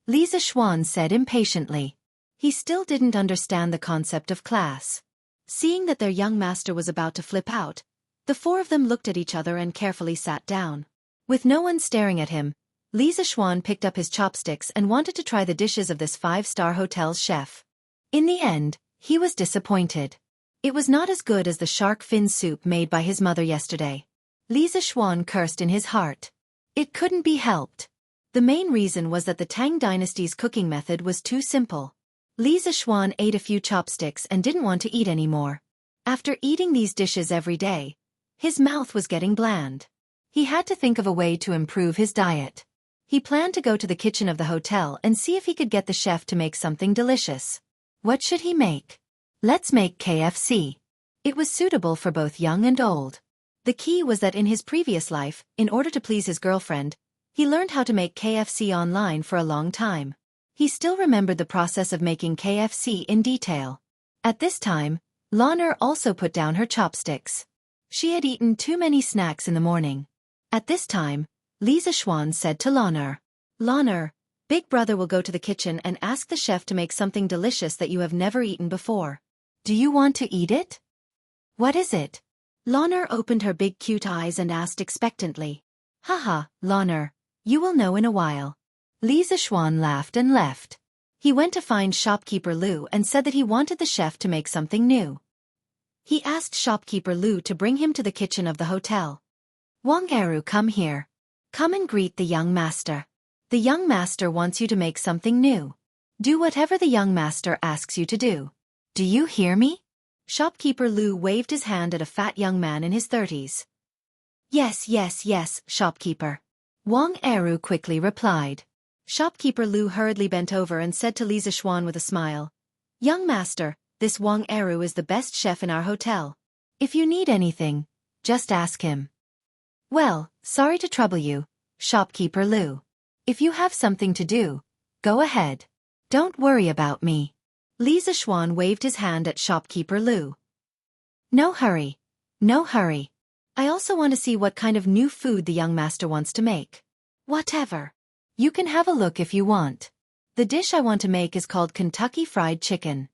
Li Zishuan said impatiently. He still didn't understand the concept of class. Seeing that their young master was about to flip out, the four of them looked at each other and carefully sat down. With no one staring at him, Li Zishuan picked up his chopsticks and wanted to try the dishes of this five-star hotel's chef. In the end, he was disappointed. It was not as good as the shark fin soup made by his mother yesterday. Li Zishuan cursed in his heart. It couldn't be helped. The main reason was that the Tang dynasty's cooking method was too simple. Li Zishuan ate a few chopsticks and didn't want to eat anymore. After eating these dishes every day, his mouth was getting bland. He had to think of a way to improve his diet. He planned to go to the kitchen of the hotel and see if he could get the chef to make something delicious. What should he make? Let's make KFC. It was suitable for both young and old. The key was that in his previous life, in order to please his girlfriend, he learned how to make KFC online for a long time. He still remembered the process of making KFC in detail. At this time, Lan'er also put down her chopsticks. She had eaten too many snacks in the morning. At this time, Li Zishuan said to Lan'er, "Lan'er, Big Brother will go to the kitchen and ask the chef to make something delicious that you have never eaten before. Do you want to eat it?" "What is it?" Lan'er opened her big cute eyes and asked expectantly. "Haha, Lan'er, you will know in a while." Li Zishuan laughed and left. He went to find shopkeeper Lu and said that he wanted the chef to make something new. He asked shopkeeper Lu to bring him to the kitchen of the hotel. "Wang Eru, come here. Come and greet the young master. The young master wants you to make something new. Do whatever the young master asks you to do. Do you hear me?" Shopkeeper Lu waved his hand at a fat young man in his 30s. Yes, shopkeeper." Wang Eru quickly replied. Shopkeeper Lu hurriedly bent over and said to Li Zishuan with a smile, "Young master, this Wang Eru is the best chef in our hotel. If you need anything, just ask him." "Well, sorry to trouble you, shopkeeper Lu. If you have something to do, go ahead. Don't worry about me." Li Zishuan waved his hand at shopkeeper Lu. No hurry. No hurry. I also want to see what kind of new food the young master wants to make." "Whatever. You can have a look if you want. The dish I want to make is called Kentucky Fried Chicken,"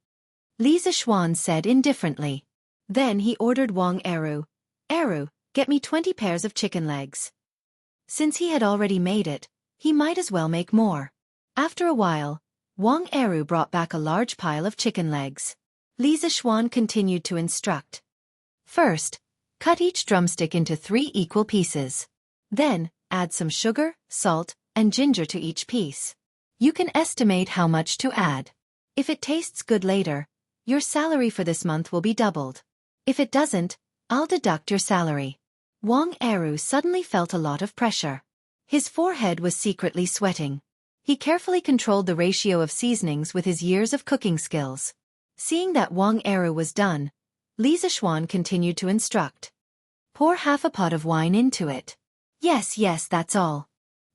Li Zishuan said indifferently. Then he ordered Wang Eru, "Eru, get me 20 pairs of chicken legs." Since he had already made it, he might as well make more. After a while, Wang Eru brought back a large pile of chicken legs. Li Zishuan continued to instruct. First, cut each drumstick into 3 equal pieces. Then, add some sugar, salt, and ginger to each piece. You can estimate how much to add. If it tastes good later, your salary for this month will be doubled. If it doesn't, I'll deduct your salary. Wang Eru suddenly felt a lot of pressure. His forehead was secretly sweating. He carefully controlled the ratio of seasonings with his years of cooking skills. Seeing that Wang Eru was done, Li Zishuan continued to instruct. Pour half a pot of wine into it. Yes, that's all.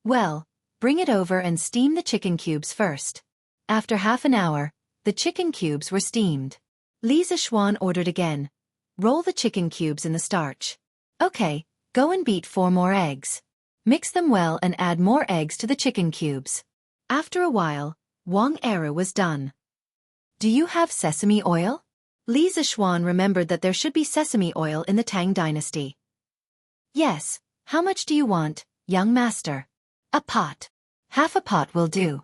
Well, bring it over and steam the chicken cubes first. After half an hour, the chicken cubes were steamed. Li Zishuan ordered again. Roll the chicken cubes in the starch. Okay, go and beat 4 more eggs. Mix them well and add more eggs to the chicken cubes. After a while, Wang Eru was done. Do you have sesame oil? Li Zishuan remembered that there should be sesame oil in the Tang dynasty. Yes, how much do you want, young master? A pot. Half a pot will do.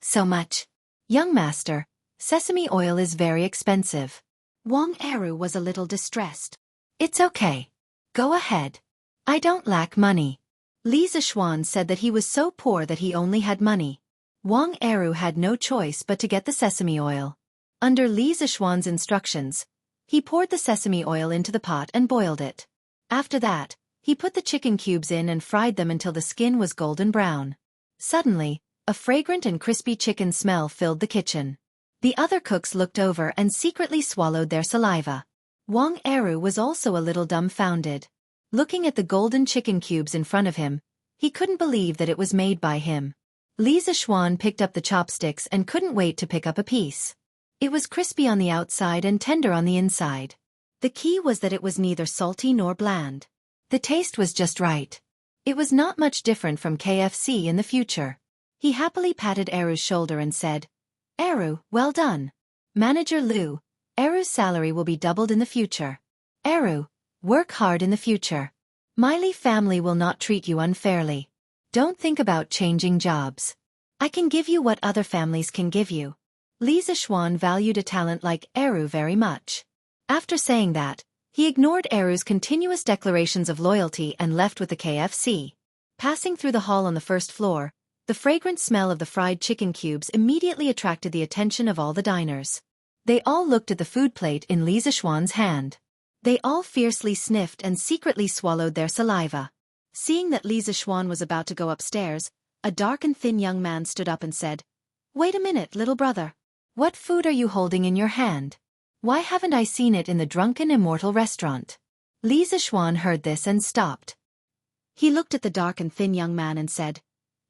So much. Young master, sesame oil is very expensive. Wang Eru was a little distressed. It's okay. Go ahead. I don't lack money. Li Zishuan said that he was so poor that he only had money. Wang Eru had no choice but to get the sesame oil. Under Li Zishuan's instructions, he poured the sesame oil into the pot and boiled it. After that, he put the chicken cubes in and fried them until the skin was golden brown. Suddenly, a fragrant and crispy chicken smell filled the kitchen. The other cooks looked over and secretly swallowed their saliva. Wang Eru was also a little dumbfounded. Looking at the golden chicken cubes in front of him, he couldn't believe that it was made by him. Li Zishuan picked up the chopsticks and couldn't wait to pick up a piece. It was crispy on the outside and tender on the inside. The key was that it was neither salty nor bland. The taste was just right. It was not much different from KFC in the future. He happily patted Eru's shoulder and said, Eru, well done. Manager Lu, Eru's salary will be doubled in the future. Eru, work hard in the future. Miley family will not treat you unfairly. Don't think about changing jobs. I can give you what other families can give you. Li Zishuan valued a talent like Eru very much. After saying that, he ignored Eru's continuous declarations of loyalty and left with the KFC. Passing through the hall on the first floor, the fragrant smell of the fried chicken cubes immediately attracted the attention of all the diners. They all looked at the food plate in Li Zishuan's hand. They all fiercely sniffed and secretly swallowed their saliva. Seeing that Li Zishuan was about to go upstairs, a dark and thin young man stood up and said, "Wait a minute, little brother. What food are you holding in your hand? Why haven't I seen it in the Drunken Immortal restaurant?" Li Zishuan heard this and stopped. He looked at the dark and thin young man and said,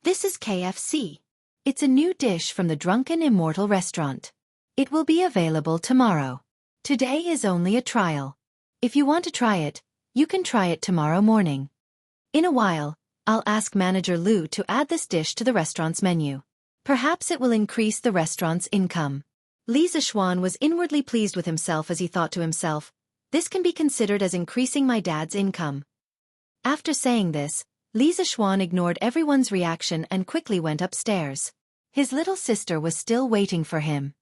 "This is KFC. It's a new dish from the Drunken Immortal restaurant. It will be available tomorrow. Today is only a trial. If you want to try it, you can try it tomorrow morning. In a while, I'll ask Manager Lu to add this dish to the restaurant's menu. Perhaps it will increase the restaurant's income." Li Zishuan was inwardly pleased with himself as he thought to himself, "This can be considered as increasing my dad's income." After saying this, Li Zishuan ignored everyone's reaction and quickly went upstairs. His little sister was still waiting for him.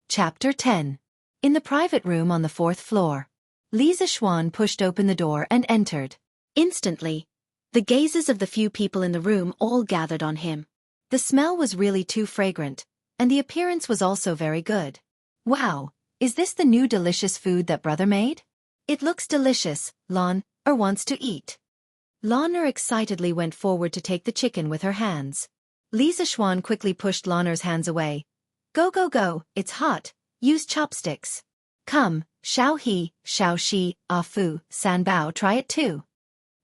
Chapter 10. In the private room on the 4th floor, Li Zishuan pushed open the door and entered. Instantly, the gazes of the few people in the room all gathered on him. The smell was really too fragrant, and the appearance was also very good. "Wow, is this the new delicious food that brother made? It looks delicious," Lon wants to eat. Lon excitedly went forward to take the chicken with her hands. Li Zishuan quickly pushed Lon's hands away. Go, go, go, it's hot, use chopsticks. Come, Xiao He, Xiao Shi, Ah Fu, San Bao, try it too."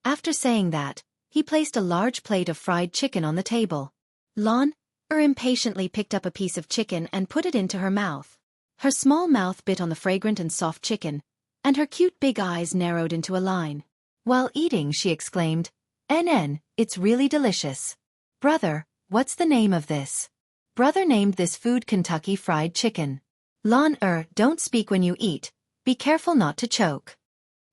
After saying that, he placed a large plate of fried chicken on the table. Lon impatiently picked up a piece of chicken and put it into her mouth. Her small mouth bit on the fragrant and soft chicken, and her cute big eyes narrowed into a line. While eating, she exclaimed, "NN, it's really delicious. Brother, what's the name of this?" Brother named this food Kentucky Fried Chicken. Lon don't speak when you eat, be careful not to choke.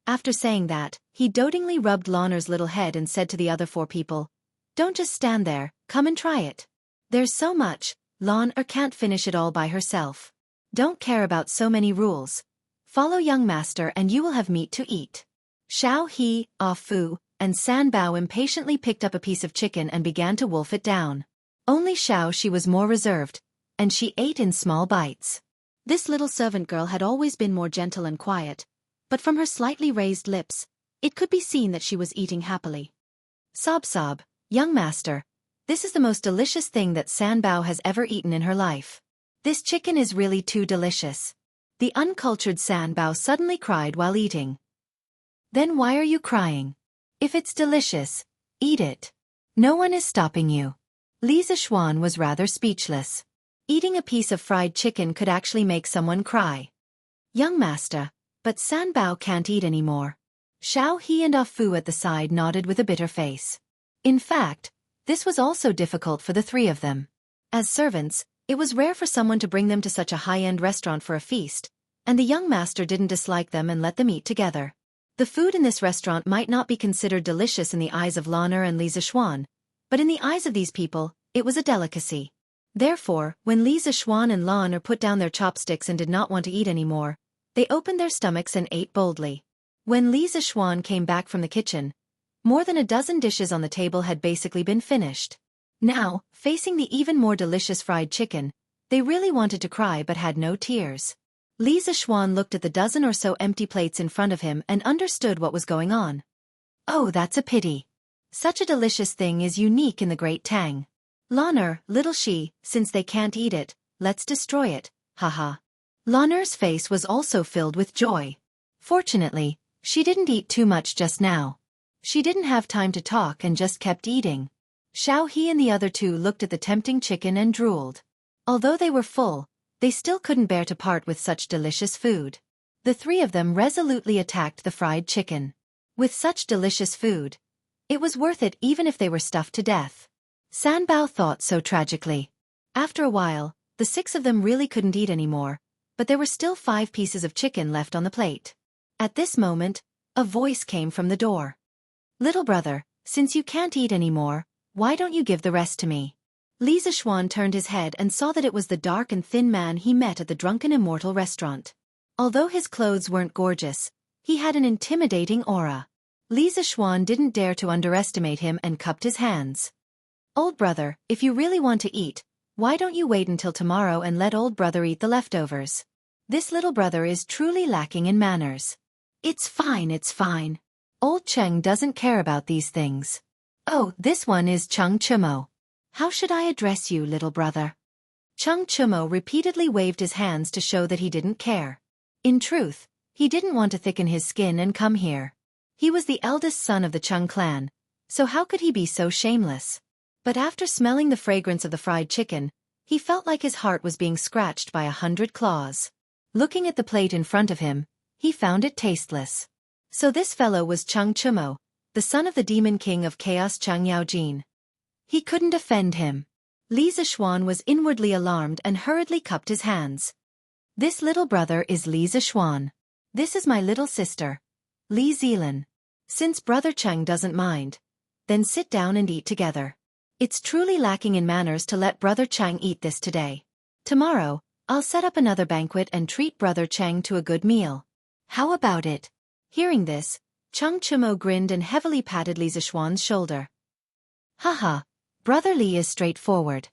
After saying that, he dotingly rubbed Lon's little head and said to the other 4 people, "Don't just stand there, come and try it. There's so much, Lon can't finish it all by herself. Don't care about so many rules. Follow young master and you will have meat to eat." Xiao He, Ah Fu, and San Bao impatiently picked up a piece of chicken and began to wolf it down. Only Xiao Shi was more reserved, and she ate in small bites. This little servant girl had always been more gentle and quiet, but from her slightly raised lips, it could be seen that she was eating happily. Sob sob, young master, this is the most delicious thing that San Bao has ever eaten in her life. This chicken is really too delicious. The uncultured San Bao suddenly cried while eating. Then why are you crying? If it's delicious, eat it. No one is stopping you. Li Zishuan was rather speechless. Eating a piece of fried chicken could actually make someone cry. Young master, but San Bao can't eat anymore. Xiao He and Ah Fu at the side nodded with a bitter face. In fact, this was also difficult for the 3 of them. As servants, it was rare for someone to bring them to such a high-end restaurant for a feast, and the young master didn't dislike them and let them eat together. The food in this restaurant might not be considered delicious in the eyes of Loner and Li Zishuan, but in the eyes of these people, it was a delicacy. Therefore, when Li Zishuan and Loner put down their chopsticks and did not want to eat anymore, they opened their stomachs and ate boldly. When Li Zishuan came back from the kitchen, more than a dozen dishes on the table had basically been finished. Now, facing the even more delicious fried chicken, they really wanted to cry but had no tears. Li Zishuan looked at the dozen or so empty plates in front of him and understood what was going on. Oh, that's a pity. Such a delicious thing is unique in the Great Tang. Loner, little Shi, since they can't eat it, let's destroy it, haha. Loner's face was also filled with joy. Fortunately, she didn't eat too much just now. She didn't have time to talk and just kept eating. Xiao He and the other 2 looked at the tempting chicken and drooled. Although they were full, they still couldn't bear to part with such delicious food. The 3 of them resolutely attacked the fried chicken. With such delicious food, it was worth it even if they were stuffed to death. San Bao thought so tragically. After a while, The 6 of them really couldn't eat anymore, but there were still 5 pieces of chicken left on the plate. At this moment, a voice came from the door. "Little brother, since you can't eat anymore, why don't you give the rest to me?" Li Zishuan turned his head and saw that it was the dark and thin man he met at the Drunken Immortal restaurant. Although his clothes weren't gorgeous, he had an intimidating aura. Li Zishuan didn't dare to underestimate him and cupped his hands. "Old brother, if you really want to eat, why don't you wait until tomorrow and let old brother eat the leftovers? This little brother is truly lacking in manners." It's fine. Old Cheng doesn't care about these things." "Oh, this one is Cheng Chumo. How should I address you, little brother?" Cheng Chumo repeatedly waved his hands to show that he didn't care. In truth, he didn't want to thicken his skin and come here. He was the eldest son of the Cheng clan, so how could he be so shameless? But after smelling the fragrance of the fried chicken, he felt like his heart was being scratched by 100 claws. Looking at the plate in front of him, he found it tasteless. So this fellow was Cheng Chumo, the son of the demon king of chaos Cheng Yaojin. He couldn't offend him. Li Zishuan was inwardly alarmed and hurriedly cupped his hands. "This little brother is Li Zishuan. This is my little sister, Li Zilan. Since brother Cheng doesn't mind, then sit down and eat together. It's truly lacking in manners to let brother Cheng eat this today. Tomorrow, I'll set up another banquet and treat brother Cheng to a good meal. How about it?" Hearing this, Cheng Chumo grinned and heavily patted Li Zishuan's shoulder. "Haha, brother Li is straightforward.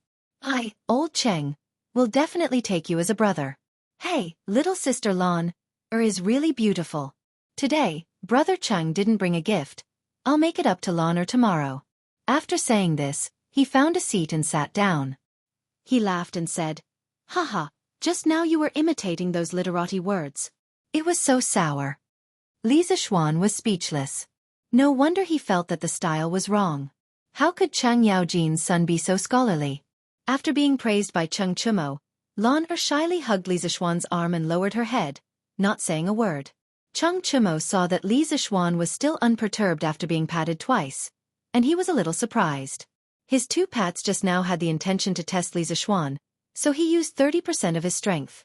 Old Cheng, will definitely take you as a brother. Hey, little sister Lan, is really beautiful. Today, brother Cheng didn't bring a gift. I'll make it up to Lan tomorrow." After saying this, he found a seat and sat down. He laughed and said, "Haha, just now you were imitating those literati words. It was so sour." Li Zishuan was speechless. No wonder he felt that the style was wrong. How could Cheng Yaojin's son be so scholarly? After being praised by Cheng Chumo, Lan shyly hugged Li Zishuan's arm and lowered her head, not saying a word. Cheng Chumo saw that Li Zishuan was still unperturbed after being patted twice, and he was a little surprised. His 2 pats just now had the intention to test Li Zishuan, so he used 30% of his strength.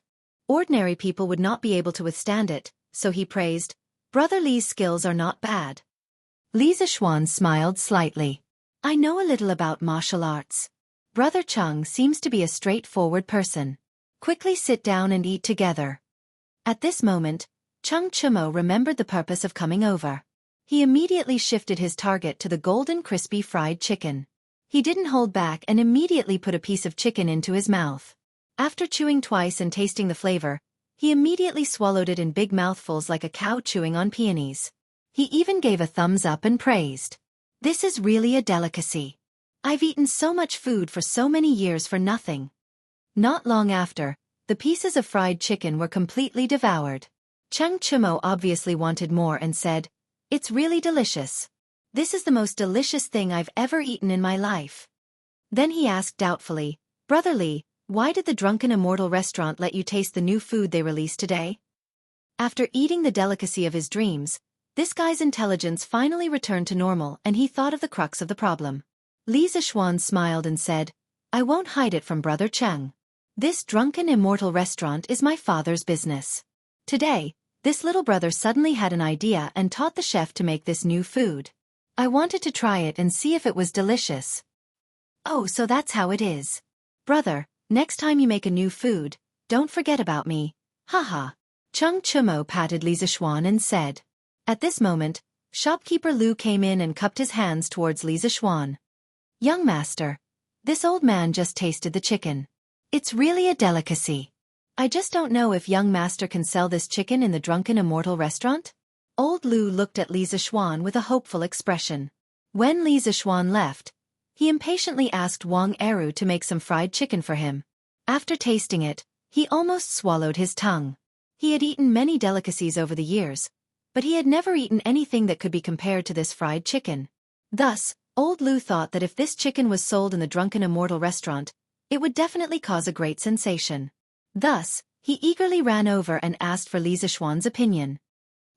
Ordinary people would not be able to withstand it, so he praised, "Brother Li's skills are not bad." Li Zishuan smiled slightly. "I know a little about martial arts. Brother Cheng seems to be a straightforward person. Quickly sit down and eat together." At this moment, Cheng Chumo remembered the purpose of coming over. He immediately shifted his target to the golden crispy fried chicken. He didn't hold back and immediately put a piece of chicken into his mouth. After chewing twice and tasting the flavor, he immediately swallowed it in big mouthfuls like a cow chewing on peonies. He even gave a thumbs up and praised, "This is really a delicacy. I've eaten so much food for so many years for nothing." Not long after, the pieces of fried chicken were completely devoured. Cheng Chumo obviously wanted more and said, "It's really delicious. This is the most delicious thing I've ever eaten in my life." Then he asked doubtfully, "Brother Li, why did the Drunken Immortal restaurant let you taste the new food they released today?" After eating the delicacy of his dreams, this guy's intelligence finally returned to normal and he thought of the crux of the problem. Li Zishuan smiled and said, "I won't hide it from brother Cheng. This Drunken Immortal restaurant is my father's business. Today, this little brother suddenly had an idea and taught the chef to make this new food. I wanted to try it and see if it was delicious." "Oh, so that's how it is. Brother, next time you make a new food, don't forget about me. Haha." Cheng Chumo patted Li Zishuan and said. At this moment, shopkeeper Lu came in and cupped his hands towards Li Zishuan. "Young master, this old man just tasted the chicken. It's really a delicacy. I just don't know if young master can sell this chicken in the Drunken Immortal restaurant?" Old Lu looked at Li Zishuan with a hopeful expression. When Li Zishuan left, he impatiently asked Wang Eru to make some fried chicken for him. After tasting it, he almost swallowed his tongue. He had eaten many delicacies over the years, but he had never eaten anything that could be compared to this fried chicken. Thus, old Lu thought that if this chicken was sold in the Drunken Immortal restaurant, it would definitely cause a great sensation. Thus, he eagerly ran over and asked for Li Zishuan's opinion.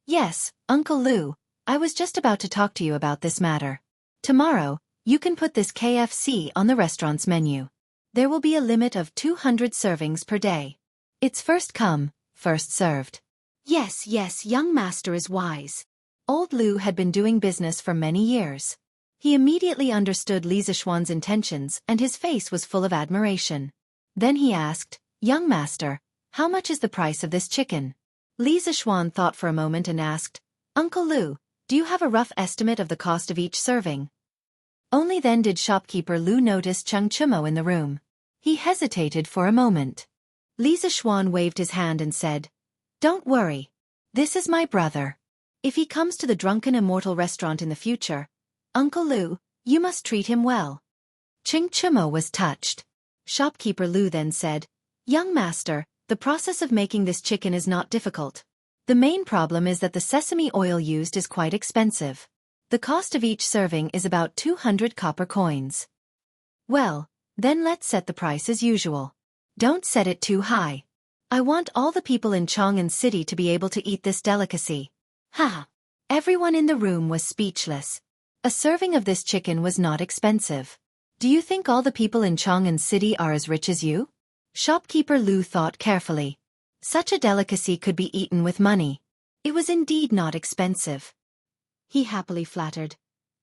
"Yes, Uncle Lu, I was just about to talk to you about this matter. Tomorrow, you can put this KFC on the restaurant's menu. There will be a limit of 200 servings per day. It's first come, first served. Yes, yes, young master is wise. Old Lu had been doing business for many years. He immediately understood Li Zixuan's intentions and his face was full of admiration. Then he asked, "Young master, how much is the price of this chicken?" Li Zixuan thought for a moment and asked, "Uncle Lu, do you have a rough estimate of the cost of each serving?" Only then did shopkeeper Lu notice Xianxia in the room. He hesitated for a moment. Li Zixuan waved his hand and said, "Don't worry. This is my brother. If he comes to the Drunken Immortal restaurant in the future, Uncle Lu, you must treat him well." Xianxia was touched. Shopkeeper Lu then said, "Young master, the process of making this chicken is not difficult. The main problem is that the sesame oil used is quite expensive. The cost of each serving is about 200 copper coins." "Well, then let's set the price as usual. Don't set it too high. I want all the people in Chang'an City to be able to eat this delicacy." Ha! Everyone in the room was speechless. A serving of this chicken was not expensive. "Do you think all the people in Chang'an City are as rich as you?" Shopkeeper Lu thought carefully. Such a delicacy could be eaten with money. It was indeed not expensive. He happily flattered,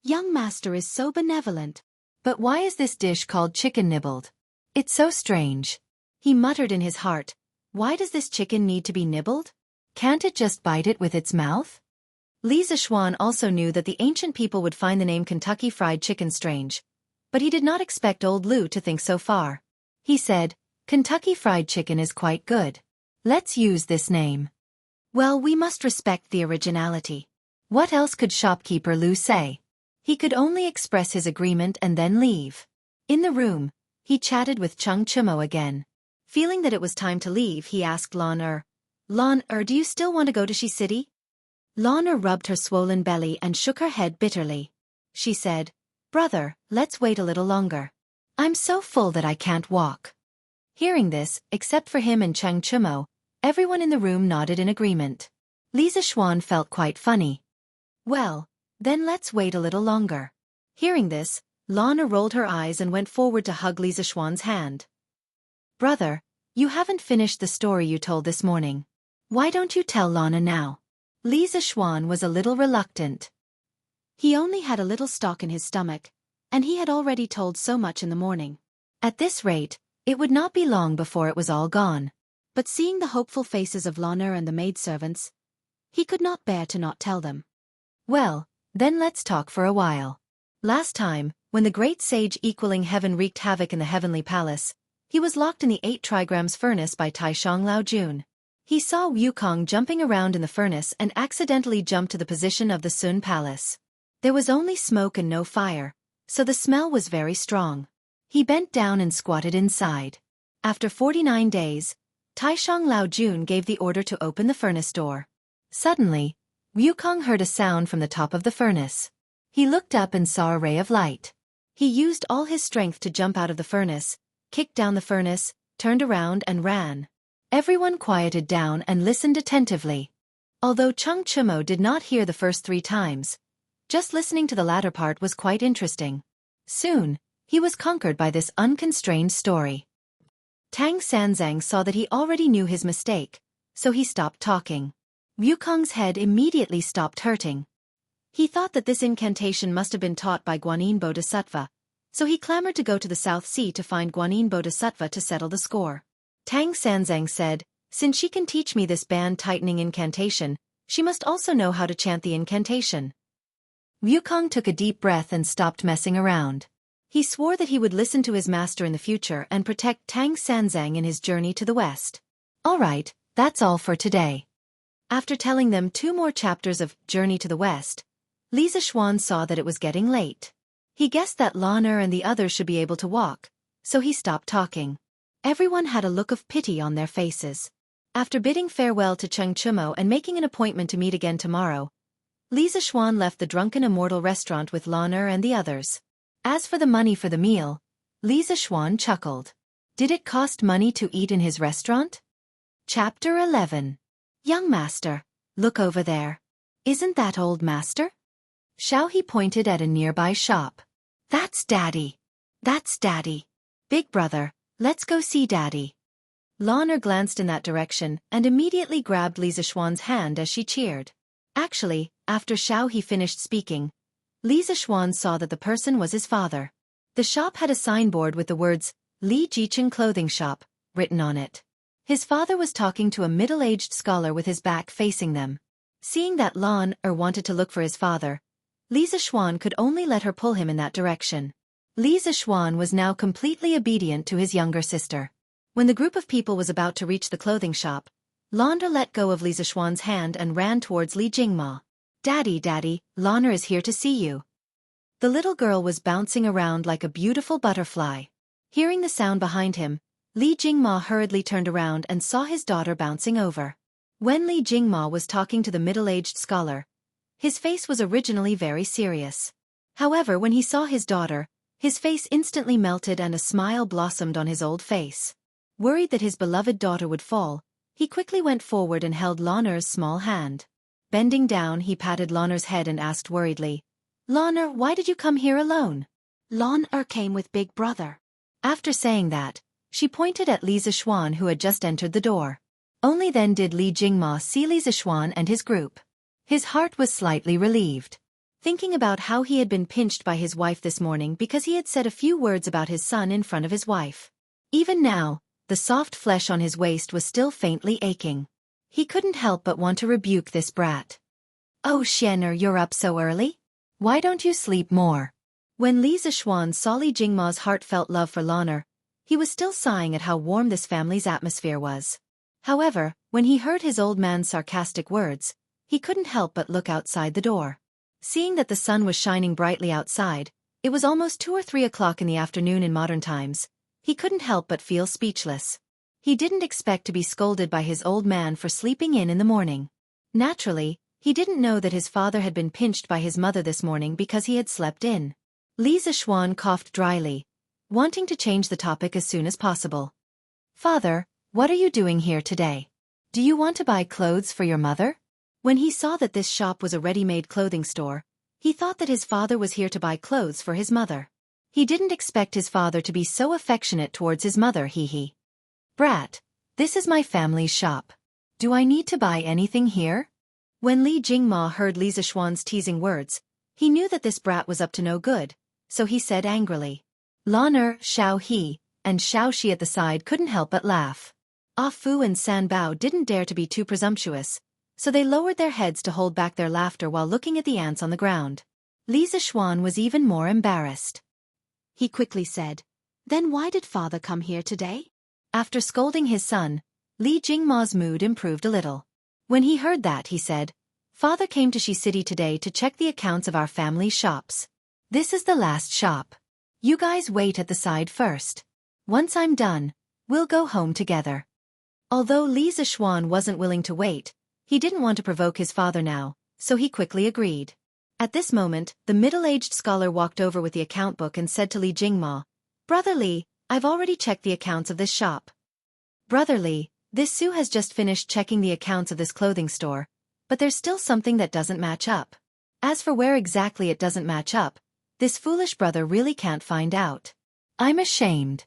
"Young master is so benevolent. But why is this dish called chicken nibbled? It's so strange." He muttered in his heart, "Why does this chicken need to be nibbled? Can't it just bite it with its mouth?" Li Zixuan also knew that the ancient people would find the name Kentucky Fried Chicken strange, but he did not expect old Lu to think so far. He said, "Kentucky Fried Chicken is quite good. Let's use this name." Well, we must respect the originality. What else could shopkeeper Lu say? He could only express his agreement and then leave. In the room, he chatted with Xianxia again. Feeling that it was time to leave, he asked Lan do you still want to go to Shi City? Lan rubbed her swollen belly and shook her head bitterly. She said, "Brother, let's wait a little longer. I'm so full that I can't walk." Hearing this, except for him and Xianxia, everyone in the room nodded in agreement. Li Zixuan felt quite funny. "Well, then let's wait a little longer." Hearing this, Lana rolled her eyes and went forward to hug Li Zixuan's hand. "Brother, you haven't finished the story you told this morning. Why don't you tell Lana now?" Li Zixuan was a little reluctant. He only had a little stock in his stomach, and he had already told so much in the morning. At this rate, it would not be long before it was all gone. But seeing the hopeful faces of Lana and the maidservants, he could not bear to not tell them. "Well, then let's talk for a while. Last time, when the great sage equaling heaven wreaked havoc in the heavenly palace, he was locked in the 8 trigrams furnace by Taishang Laojun. He saw Wukong jumping around in the furnace and accidentally jumped to the position of the Sun Palace. There was only smoke and no fire, so the smell was very strong. He bent down and squatted inside. After 49 days, Taishang Laojun gave the order to open the furnace door. Suddenly, Wukong heard a sound from the top of the furnace. He looked up and saw a ray of light. He used all his strength to jump out of the furnace, kicked down the furnace, turned around and ran. Everyone quieted down and listened attentively. Although Xianxia did not hear the first 3 times, just listening to the latter part was quite interesting. Soon, he was conquered by this unconstrained story. Tang Sanzang saw that he already knew his mistake, so he stopped talking. Wukong's head immediately stopped hurting. He thought that this incantation must have been taught by Guanyin Bodhisattva, so he clamored to go to the South Sea to find Guanyin Bodhisattva to settle the score. Tang Sanzang said, "Since she can teach me this band-tightening incantation, she must also know how to chant the incantation." Wukong took a deep breath and stopped messing around. He swore that he would listen to his master in the future and protect Tang Sanzang in his journey to the west. All right, that's all for today. After telling them 2 more chapters of Journey to the West, Li Zixuan saw that it was getting late. He guessed that Lana and the others should be able to walk, so he stopped talking. Everyone had a look of pity on their faces. After bidding farewell to Xianxia and making an appointment to meet again tomorrow, Li Zixuan left the Drunken Immortal restaurant with Lana and the others. As for the money for the meal, Li Zixuan chuckled. Did it cost money to eat in his restaurant? Chapter 11. Young master, look over there. Isn't that old master? Xiaohe pointed at a nearby shop. That's Daddy. That's Daddy. Big brother, Let's go see Daddy. Lan'er glanced in that direction and immediately grabbed Li Zixuan's hand as she cheered. Actually, after Xiao He finished speaking, Li Zixuan saw that the person was his father. The shop had a signboard with the words, Li Jichen Clothing Shop, written on it. His father was talking to a middle-aged scholar with his back facing them. Seeing that Lan'er wanted to look for his father, Li Zixuan could only let her pull him in that direction. Li Zixuan was now completely obedient to his younger sister. When the group of people was about to reach the clothing shop, Lan'er let go of Li Zixuan's hand and ran towards Li Jingma. Daddy, Lan'er is here to see you. The little girl was bouncing around like a beautiful butterfly. Hearing the sound behind him, Li Jingma hurriedly turned around and saw his daughter bouncing over. When Li Jingma was talking to the middle-aged scholar, his face was originally very serious. However, when he saw his daughter, his face instantly melted and a smile blossomed on his old face. Worried that his beloved daughter would fall, he quickly went forward and held Lan'er's small hand. Bending down, he patted Lan'er's head and asked worriedly, Lan'er, why did you come here alone? Lan'er came with Big Brother. After saying that, she pointed at Li Zixuan who had just entered the door. Only then did Li Jingma see Li Zixuan and his group. His heart was slightly relieved. Thinking about how he had been pinched by his wife this morning because he had said a few words about his son in front of his wife. Even now, the soft flesh on his waist was still faintly aching. He couldn't help but want to rebuke this brat. Oh Xian'er, you're up so early? Why don't you sleep more? When Li Zixuan saw Li Jingma's heartfelt love for Lan'er, he was still sighing at how warm this family's atmosphere was. However, when he heard his old man's sarcastic words, he couldn't help but look outside the door. Seeing that the sun was shining brightly outside, it was almost 2 or 3 o'clock in the afternoon in modern times, he couldn't help but feel speechless. He didn't expect to be scolded by his old man for sleeping in the morning. Naturally, he didn't know that his father had been pinched by his mother this morning because he had slept in. Li Zixuan coughed dryly, wanting to change the topic as soon as possible. Father, what are you doing here today? Do you want to buy clothes for your mother? When he saw that this shop was a ready-made clothing store, he thought that his father was here to buy clothes for his mother. He didn't expect his father to be so affectionate towards his mother, he. Brat, this is my family's shop. Do I need to buy anything here? When Li Jingma heard Li Zixuan's teasing words, he knew that this brat was up to no good, so he said angrily. Lan'er, Xiao He, and Xiao Shi at the side couldn't help but laugh. Ah Fu and San Bao didn't dare to be too presumptuous, so they lowered their heads to hold back their laughter while looking at the ants on the ground. Li Zixuan was even more embarrassed. He quickly said, Then why did father come here today? After scolding his son, Li Jingma's mood improved a little. When he heard that, he said, Father came to Shi City today to check the accounts of our family's shops. This is the last shop. You guys wait at the side first. Once I'm done, we'll go home together. Although Li Zixuan wasn't willing to wait, he didn't want to provoke his father now, so he quickly agreed. At this moment, the middle-aged scholar walked over with the account book and said to Li Jingma, Brother Li, I've already checked the accounts of this shop. Brother Li, this Su has just finished checking the accounts of this clothing store, but there's still something that doesn't match up. As for where exactly it doesn't match up, this foolish brother really can't find out. I'm ashamed.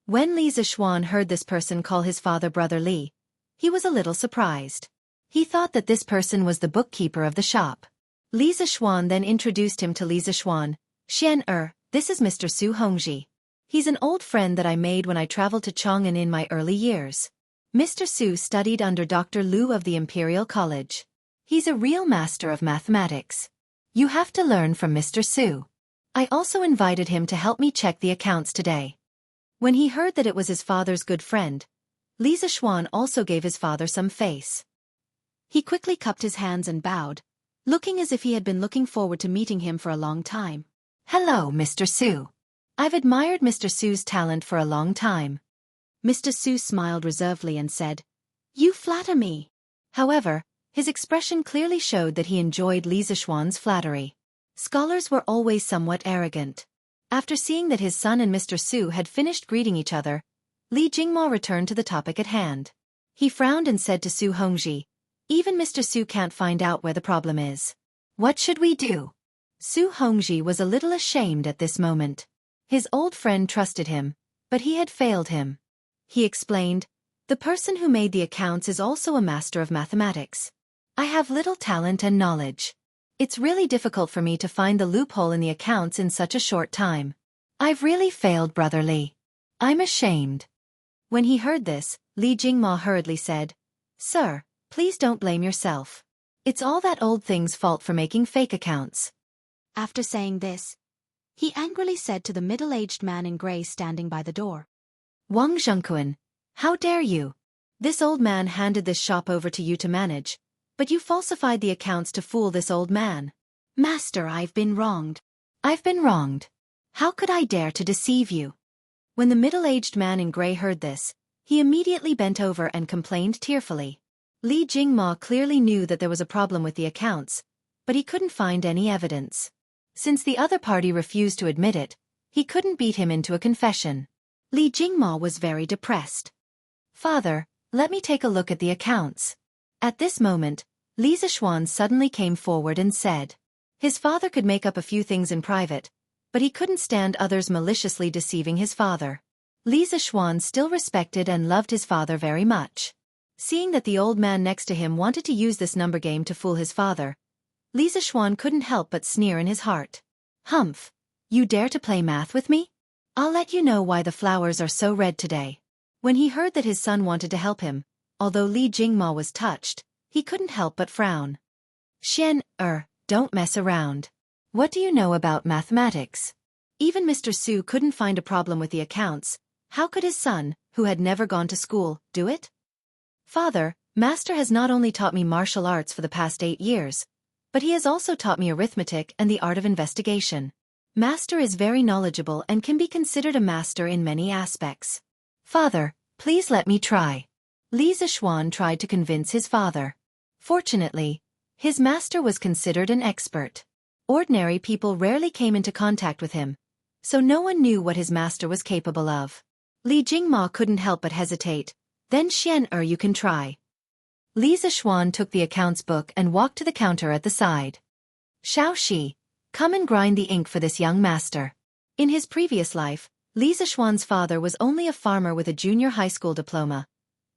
When Li Zixuan heard this person call his father Brother Li, he was a little surprised. He thought that this person was the bookkeeper of the shop. Li Zixuan then introduced him to Li Zixuan. Xian'er, this is Mr. Su Hongji. He's an old friend that I made when I traveled to Chang'an in my early years. Mr. Su studied under Dr. Lu of the Imperial College. He's a real master of mathematics. You have to learn from Mr. Su. I also invited him to help me check the accounts today. When he heard that it was his father's good friend, Li Zixuan also gave his father some face. He quickly cupped his hands and bowed, looking as if he had been looking forward to meeting him for a long time. Hello, Mr. Su. I've admired Mr. Su's talent for a long time. Mr. Su smiled reservedly and said, You flatter me. However, his expression clearly showed that he enjoyed Li Zixuan's flattery. Scholars were always somewhat arrogant. After seeing that his son and Mr. Su had finished greeting each other, Li Jingma returned to the topic at hand. He frowned and said to Su Hongji, Even Mr. Su can't find out where the problem is. What should we do? Su Hongji was a little ashamed at this moment. His old friend trusted him, But he had failed him. He explained, "The person who made the accounts is also a master of mathematics. I have little talent and knowledge. It's really difficult for me to find the loophole in the accounts in such a short time. I've really failed, Brother Li. I'm ashamed." When he heard this, Li Jingma hurriedly said, "Sir, please don't blame yourself. It's all that old thing's fault for making fake accounts." After saying this, he angrily said to the middle-aged man in gray standing by the door, "Wang Zhengquan, how dare you? This old man handed this shop over to you to manage, but you falsified the accounts to fool this old man. Master, I've been wronged. I've been wronged. How could I dare to deceive you?" When the middle-aged man in gray heard this, he immediately bent over and complained tearfully. Li Jingma clearly knew that there was a problem with the accounts, but he couldn't find any evidence. Since the other party refused to admit it, he couldn't beat him into a confession. Li Jingma was very depressed. "Father, let me take a look at the accounts." At this moment, Li Zixuan suddenly came forward and said. His father could make up a few things in private, but he couldn't stand others maliciously deceiving his father. Li Zixuan still respected and loved his father very much. Seeing that the old man next to him wanted to use this number game to fool his father, Li Zixuan couldn't help but sneer in his heart. "Humph! You dare to play math with me? I'll let you know why the flowers are so red today." When he heard that his son wanted to help him, although Li Jingma was touched, he couldn't help but frown. Don't mess around. What do you know about mathematics?" Even Mr. Su couldn't find a problem with the accounts. How could his son, who had never gone to school, do it? "Father, Master has not only taught me martial arts for the past 8 years, but he has also taught me arithmetic and the art of investigation. Master is very knowledgeable and can be considered a master in many aspects. Father, please let me try." Li Zixuan tried to convince his father. Fortunately, his master was considered an expert. Ordinary people rarely came into contact with him, so no one knew what his master was capable of. Li Jingma couldn't help but hesitate. "Then you can try." Li Zixuan took the accounts book and walked to the counter at the side. "Xiaoxi, come and grind the ink for this young master." In his previous life, Li Zixuan's father was only a farmer with a junior high school diploma,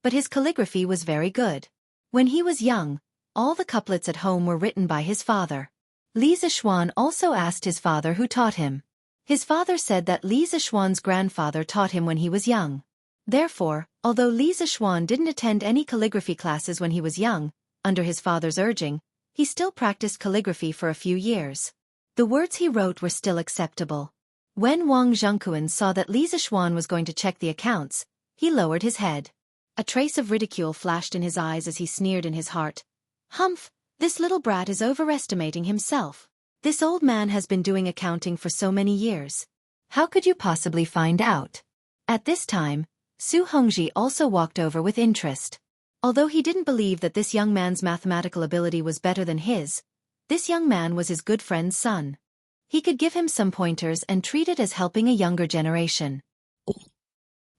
but his calligraphy was very good. When he was young, all the couplets at home were written by his father. Li Zixuan also asked his father who taught him. His father said that Li Zixuan's grandfather taught him when he was young. Therefore, although Li Zixuan didn't attend any calligraphy classes when he was young, under his father's urging, he still practiced calligraphy for a few years. The words he wrote were still acceptable. When Wang Zhengquan saw that Li Zixuan was going to check the accounts, he lowered his head. A trace of ridicule flashed in his eyes as he sneered in his heart. "Humph, this little brat is overestimating himself. This old man has been doing accounting for so many years. How could you possibly find out?" At this time, Su Hongji also walked over with interest. Although he didn't believe that this young man's mathematical ability was better than his, this young man was his good friend's son. He could give him some pointers and treat it as helping a younger generation.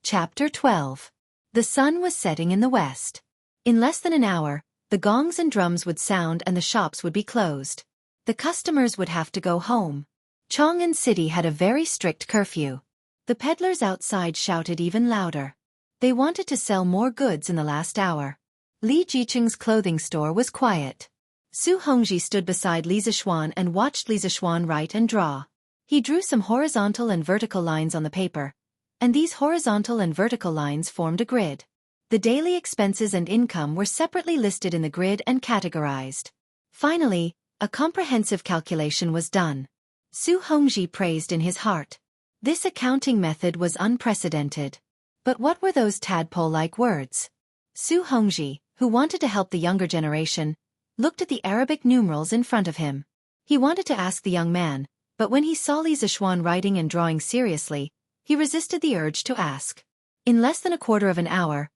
Chapter 12. The sun was setting in the west. In less than an hour, the gongs and drums would sound and the shops would be closed. The customers would have to go home. Chang'an City had a very strict curfew. The peddlers outside shouted even louder. They wanted to sell more goods in the last hour. Li Jicheng's clothing store was quiet. Su Hongji stood beside Li Zixuan and watched Li Zixuan write and draw. He drew some horizontal and vertical lines on the paper, and these horizontal and vertical lines formed a grid. The daily expenses and income were separately listed in the grid and categorized. Finally, a comprehensive calculation was done. Su Hongji praised in his heart. This accounting method was unprecedented. But what were those tadpole-like words? Su Hongji, who wanted to help the younger generation, looked at the Arabic numerals in front of him. He wanted to ask the young man, but when he saw Li Zixuan writing and drawing seriously, he resisted the urge to ask. In less than a quarter of an hour,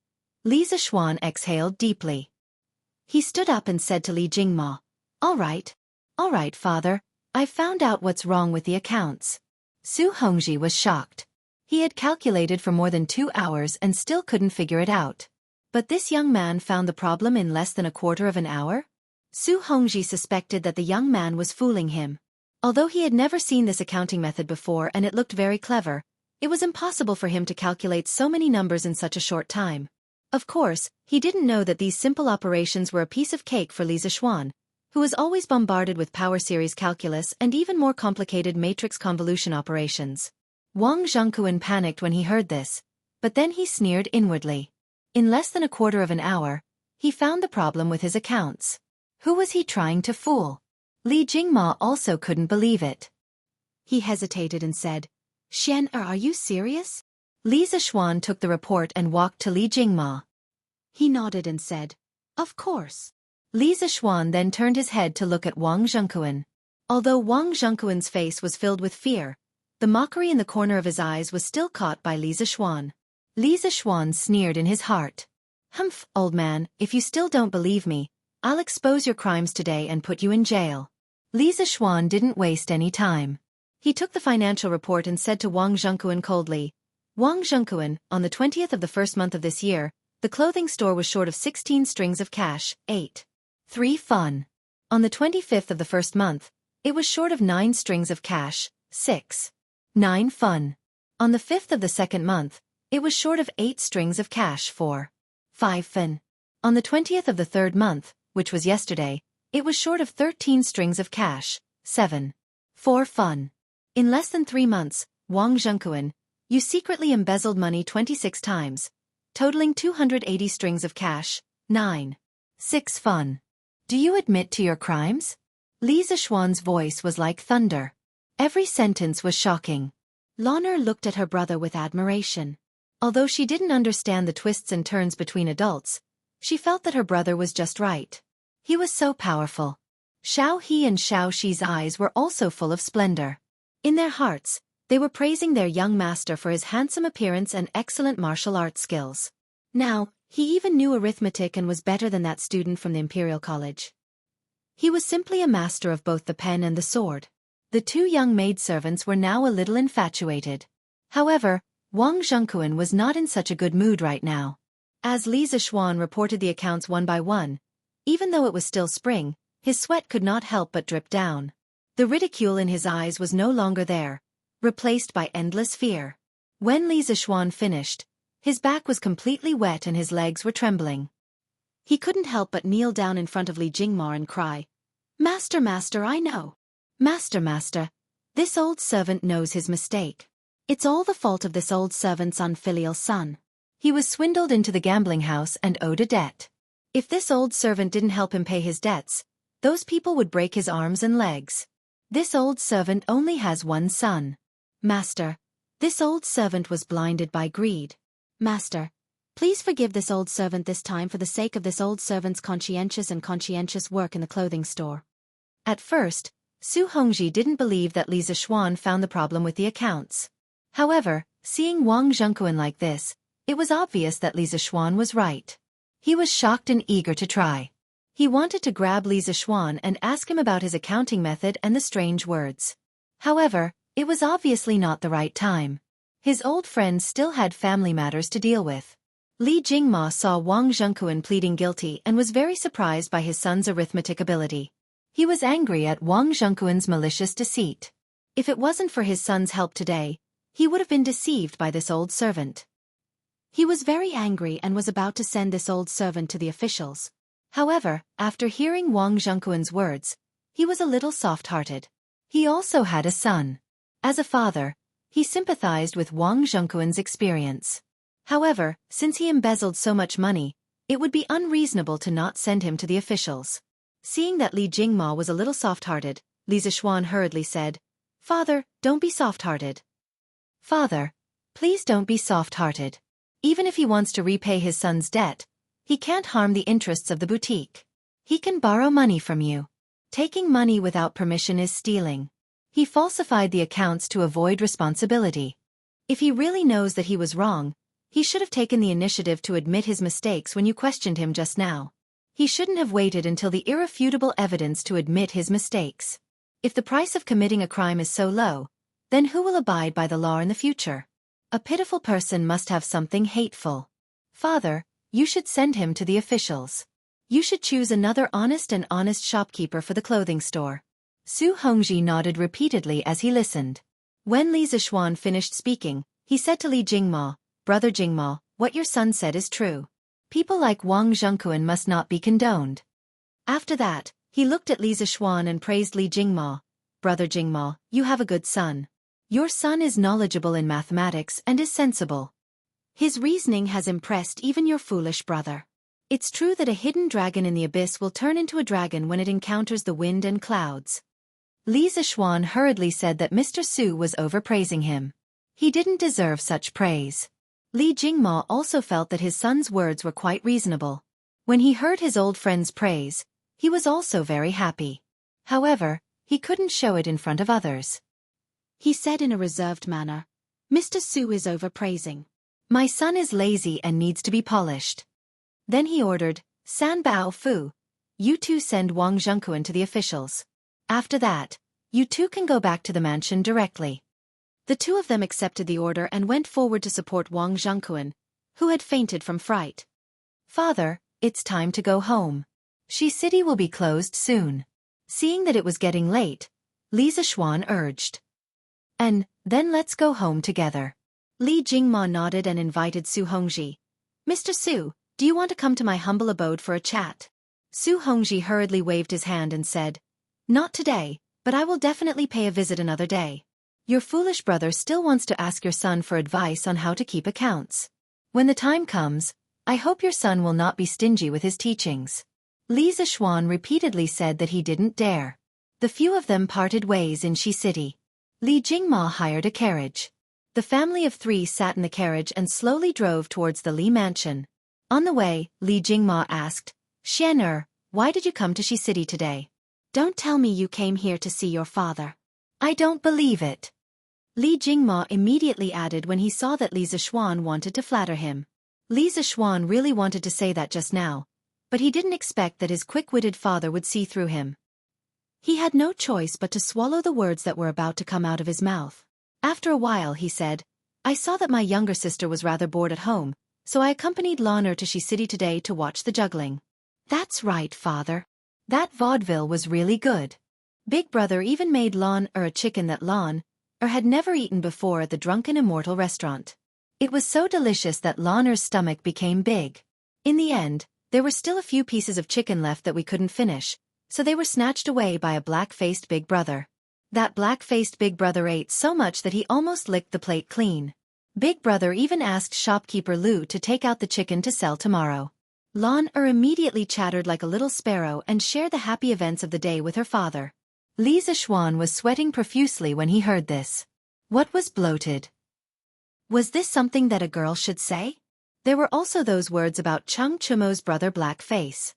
Li Zixuan exhaled deeply. He stood up and said to Li Jingma, All right, father, I've found out what's wrong with the accounts." Su Hongji was shocked. He had calculated for more than 2 hours and still couldn't figure it out. But this young man found the problem in less than a quarter of an hour? Su Hongji suspected that the young man was fooling him. Although he had never seen this accounting method before and it looked very clever, It was impossible for him to calculate so many numbers in such a short time. Of course, he didn't know that these simple operations were a piece of cake for Li Zishuan, who was always bombarded with power series calculus and even more complicated matrix convolution operations. Wang Zhengquan panicked when he heard this, but then he sneered inwardly. In less than a quarter of an hour, he found the problem with his accounts. Who was he trying to fool? Li Jingma also couldn't believe it. He hesitated and said, "Are you serious?" Li Zishuan took the report and walked to Li Jingma. He nodded and said, "Of course." Li Zishuan then turned his head to look at Wang Zhengquan. Although Wang Zhengquan's face was filled with fear, the mockery in the corner of his eyes was still caught by Li Zishuan. Li Zishuan sneered in his heart. "Humph, old man, if you still don't believe me, I'll expose your crimes today and put you in jail." Li Zishuan didn't waste any time. He took the financial report and said to Wang Zhengquan coldly, "Wang Zhengquan, on the 20th of the first month of this year, the clothing store was short of 16 strings of cash, 8.3 fun. On the 25th of the first month, it was short of 9 strings of cash, 6.9 fun. On the 5th of the second month, it was short of 8 strings of cash, 4.5 fun. On the 20th of the third month, which was yesterday, it was short of 13 strings of cash, 7.4 fun. In less than 3 months, Wang Zhengquan, you secretly embezzled money 26 times, totaling 280 strings of cash, 9.6 fun. Do you admit to your crimes?" Li Zishuan's voice was like thunder. Every sentence was shocking. Lon'er looked at her brother with admiration. Although she didn't understand the twists and turns between adults, she felt that her brother was just right. He was so powerful. Xiao He and Xiao Shi's eyes were also full of splendor. In their hearts, they were praising their young master for his handsome appearance and excellent martial arts skills. Now, he even knew arithmetic and was better than that student from the Imperial College. He was simply a master of both the pen and the sword. The 2 young maidservants were now a little infatuated. However, Wang Zhengquan was not in such a good mood right now. As Li Zishuan reported the accounts one by one, even though it was still spring, his sweat could not help but drip down. The ridicule in his eyes was no longer there, replaced by endless fear. When Li Zishuan finished, his back was completely wet and his legs were trembling. He couldn't help but kneel down in front of Li Jingma and cry, "Master, master, I know. Master, master, this old servant knows his mistake. It's all the fault of this old servant's unfilial son. He was swindled into the gambling house and owed a debt. If this old servant didn't help him pay his debts, those people would break his arms and legs. This old servant only has one son. Master, this old servant was blinded by greed. Master, please forgive this old servant this time for the sake of this old servant's conscientious work in the clothing store." At first, Su Hongji didn't believe that Li Zishuan found the problem with the accounts. However, seeing Wang Zhengquan like this, it was obvious that Li Zishuan was right. He was shocked and eager to try. He wanted to grab Li Zishuan and ask him about his accounting method and the strange words. However, it was obviously not the right time. His old friend still had family matters to deal with. Li Jingma saw Wang Zhengquan pleading guilty and was very surprised by his son's arithmetic ability. He was angry at Wang Zhengquan's malicious deceit. If it wasn't for his son's help today, he would have been deceived by this old servant. He was very angry and was about to send this old servant to the officials. However, after hearing Wang Zhengquan's words, he was a little soft-hearted. He also had a son. As a father, he sympathized with Wang Zhengquan's experience. However, since he embezzled so much money, it would be unreasonable to not send him to the officials. Seeing that Li Jingma was a little soft-hearted, Li Zishuan hurriedly said, "Father, don't be soft-hearted. Father, please don't be soft-hearted. Even if he wants to repay his son's debt, he can't harm the interests of the boutique. He can borrow money from you. Taking money without permission is stealing. He falsified the accounts to avoid responsibility. If he really knows that he was wrong, he should have taken the initiative to admit his mistakes when you questioned him just now. He shouldn't have waited until the irrefutable evidence to admit his mistakes. If the price of committing a crime is so low, then who will abide by the law in the future? A pitiful person must have something hateful. Father, you should send him to the officials. You should choose another honest shopkeeper for the clothing store." Su Hongji nodded repeatedly as he listened. When Li Zishuan finished speaking, He said to Li Jingma, "Brother Jingma, what your son said is true. People like Wang Zhengquan must not be condoned." After that, he looked at Li Zishuan and praised Li Jingma, "Brother Jingma, you have a good son. Your son is knowledgeable in mathematics and is sensible. His reasoning has impressed even your foolish brother. It's true that a hidden dragon in the abyss will turn into a dragon when it encounters the wind and clouds." Li Zishuan hurriedly said that Mr. Su was overpraising him. He didn't deserve such praise. Li Jingma also felt that his son's words were quite reasonable. When he heard his old friend's praise, he was also very happy. However, he couldn't show it in front of others. He said in a reserved manner, "Mr. Su is overpraising. My son is lazy and needs to be polished." Then he ordered, "San Bao Fu, you two send Wang Zhengquan to the officials. After that, you two can go back to the mansion directly." The two of them accepted the order and went forward to support Wang Zhengquan, who had fainted from fright. "Father, it's time to go home. Xi City will be closed soon." Seeing that it was getting late, Li Zishuan urged, "And then let's go home together." Li Jingma nodded and invited Su Hongji. "Mr. Su, do you want to come to my humble abode for a chat?" Su Hongji hurriedly waved his hand and said, "Not today, but I will definitely pay a visit another day. Your foolish brother still wants to ask your son for advice on how to keep accounts. When the time comes, I hope your son will not be stingy with his teachings." Li Zishuan repeatedly said that he didn't dare. The few of them parted ways in Xi City. Li Jingma hired a carriage. The family of three sat in the carriage and slowly drove towards the Li mansion. On the way, Li Jingma asked, "Xian'er, why did you come to Xi City today? Don't tell me you came here to see your father." "I don't believe it." Li Jingma immediately added when he saw that Li Zishuan wanted to flatter him. Li Zishuan really wanted to say that just now, but he didn't expect that his quick-witted father would see through him. He had no choice but to swallow the words that were about to come out of his mouth. After a while he said, "I saw that my younger sister was rather bored at home, so I accompanied Lan'er to Xi City today to watch the juggling." "That's right, father. That vaudeville was really good." Big brother even made Lan'er a chicken that Lan'er had never eaten before at the Drunken Immortal restaurant. It was so delicious that Lan'er's stomach became big. In the end, there were still a few pieces of chicken left that we couldn't finish, so they were snatched away by a black-faced big brother. That black-faced big brother ate so much that he almost licked the plate clean. Big brother even asked shopkeeper Lu to take out the chicken to sell tomorrow. Lan'er immediately chattered like a little sparrow and shared the happy events of the day with her father. Li Zishuan was sweating profusely when he heard this. What was bloated? Was this something that a girl should say? There were also those words about Cheng Chumo's brother Black Face.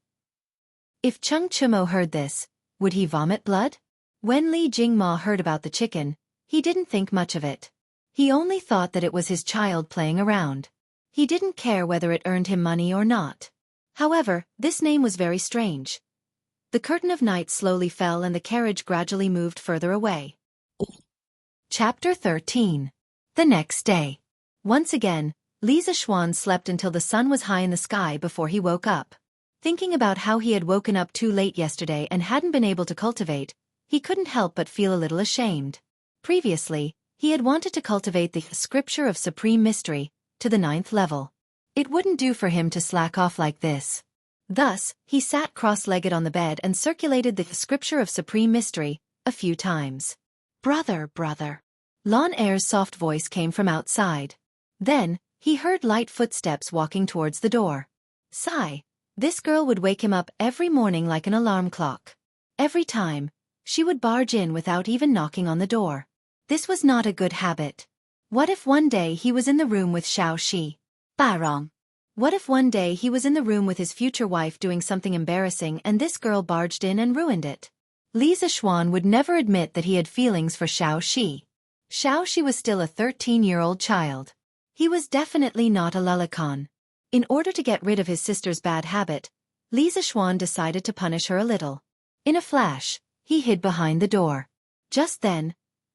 If Cheng Chumo heard this, would he vomit blood? When Li Jingma heard about the chicken, he didn't think much of it. He only thought that it was his child playing around. He didn't care whether it earned him money or not. However, this name was very strange. The curtain of night slowly fell and the carriage gradually moved further away. Chapter 13. The next day. Once again, Li Zishuan slept until the sun was high in the sky before he woke up. Thinking about how he had woken up too late yesterday and hadn't been able to cultivate, he couldn't help but feel a little ashamed. Previously, he had wanted to cultivate the Scripture of Supreme Mystery to the 9th level. It wouldn't do for him to slack off like this. Thus, he sat cross-legged on the bed and circulated the Scripture of Supreme Mystery a few times. "Brother, brother." Lan'er's soft voice came from outside. Then, he heard light footsteps walking towards the door. Sigh. This girl would wake him up every morning like an alarm clock. Every time, she would barge in without even knocking on the door. This was not a good habit. What if one day he was in the room with Xiaoxi? Barong. What if one day he was in the room with his future wife doing something embarrassing and this girl barged in and ruined it? Li Zishuan would never admit that he had feelings for Xiaoxi. Xiaoxi was still a 13-year-old child. He was definitely not a lullicon. In order to get rid of his sister's bad habit, Li Zishuan decided to punish her a little. In a flash, he hid behind the door. Just then,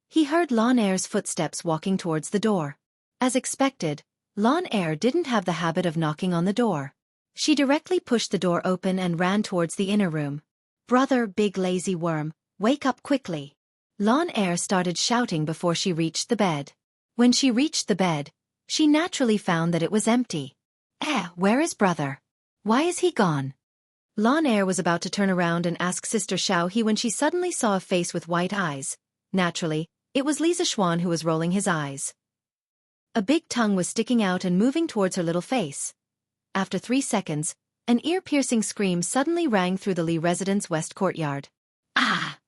he heard Lan'er's footsteps walking towards the door. As expected, Lan'er didn't have the habit of knocking on the door. She directly pushed the door open and ran towards the inner room. "Brother, big lazy worm, wake up quickly." Lan'er started shouting before she reached the bed. When she reached the bed, she naturally found that it was empty. Where is brother? Why is he gone? Lan Er was about to turn around and ask Sister Xiaohe when she suddenly saw a face with white eyes. Naturally, it was Li Zixuan who was rolling his eyes. A big tongue was sticking out and moving towards her little face. After 3 seconds, an ear-piercing scream suddenly rang through the Li residence west courtyard. Ah!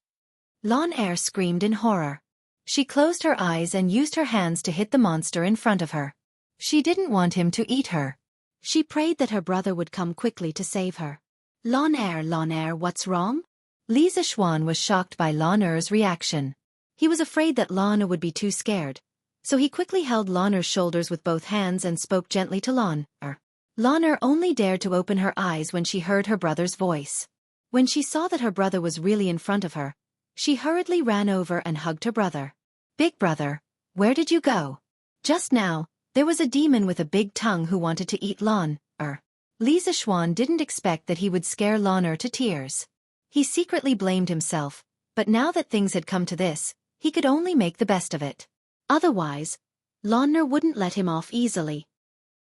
Lan Er screamed in horror. She closed her eyes and used her hands to hit the monster in front of her. She didn't want him to eat her. She prayed that her brother would come quickly to save her. Lan Er, what's wrong? Li Zixuan was shocked by Lan Er's reaction. He was afraid that Lan Er would be too scared, so he quickly held Lan Er's shoulders with both hands and spoke gently to Lan Er. Lan Er only dared to open her eyes when she heard her brother's voice. When she saw that her brother was really in front of her, she hurriedly ran over and hugged her brother. Big brother, where did you go? Just now, there was a demon with a big tongue who wanted to eat Lan Er. Li Zixuan didn't expect that he would scare Lan Er to tears. He secretly blamed himself, but now that things had come to this, he could only make the best of it. Otherwise, Lan Er wouldn't let him off easily.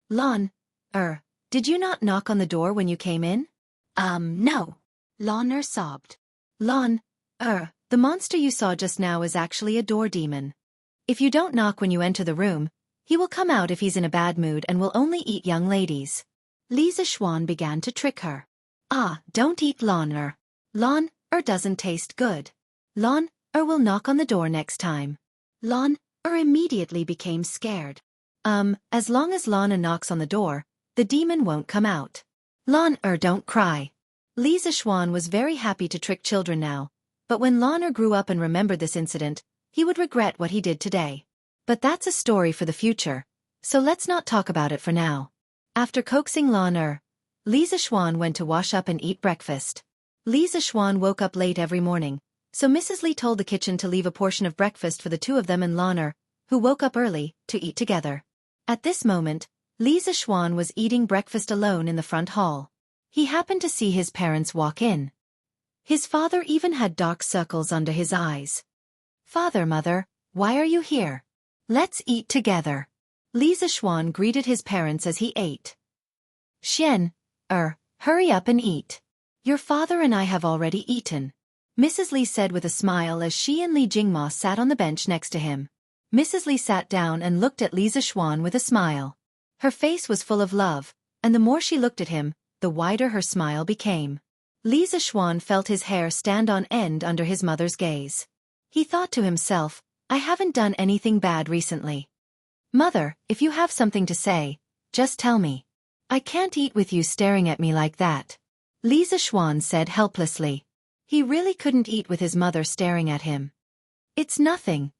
Lan Er, did you not knock on the door when you came in? No. Lan Er sobbed. Lan Er, the monster you saw just now is actually a door demon. If you don't knock when you enter the room, he will come out if he's in a bad mood and will only eat young ladies. Li Zixuan began to trick her. Don't eat Lan Er. Lan Er doesn't taste good. Lan Er will knock on the door next time. Lan Er immediately became scared. As long as Lan Er knocks on the door, the demon won't come out. Lan Er, don't cry. Li Zixuan was very happy to trick children now, but when Lan Er grew up and remembered this incident, he would regret what he did today. But that's a story for the future, so let's not talk about it for now. After coaxing Lan Er, Li Zixuan went to wash up and eat breakfast. Li Zixuan woke up late every morning, so Mrs. Li told the kitchen to leave a portion of breakfast for the two of them and Lan Er, who woke up early, to eat together. At this moment, Li Zixuan was eating breakfast alone in the front hall. He happened to see his parents walk in. His father even had dark circles under his eyes. Father, mother, why are you here? Let's eat together. Li Zixuan greeted his parents as he ate. Hurry up and eat. Your father and I have already eaten, Mrs. Li said with a smile as she and Li Jingma sat on the bench next to him. Mrs. Li sat down and looked at Li Zixuan with a smile. Her face was full of love, and the more she looked at him, the wider her smile became. Li Zixuan felt his hair stand on end under his mother's gaze. He thought to himself, I haven't done anything bad recently. Mother, if you have something to say, just tell me. I can't eat with you staring at me like that. Li Zixuan said helplessly. He really couldn't eat with his mother staring at him. It's nothing.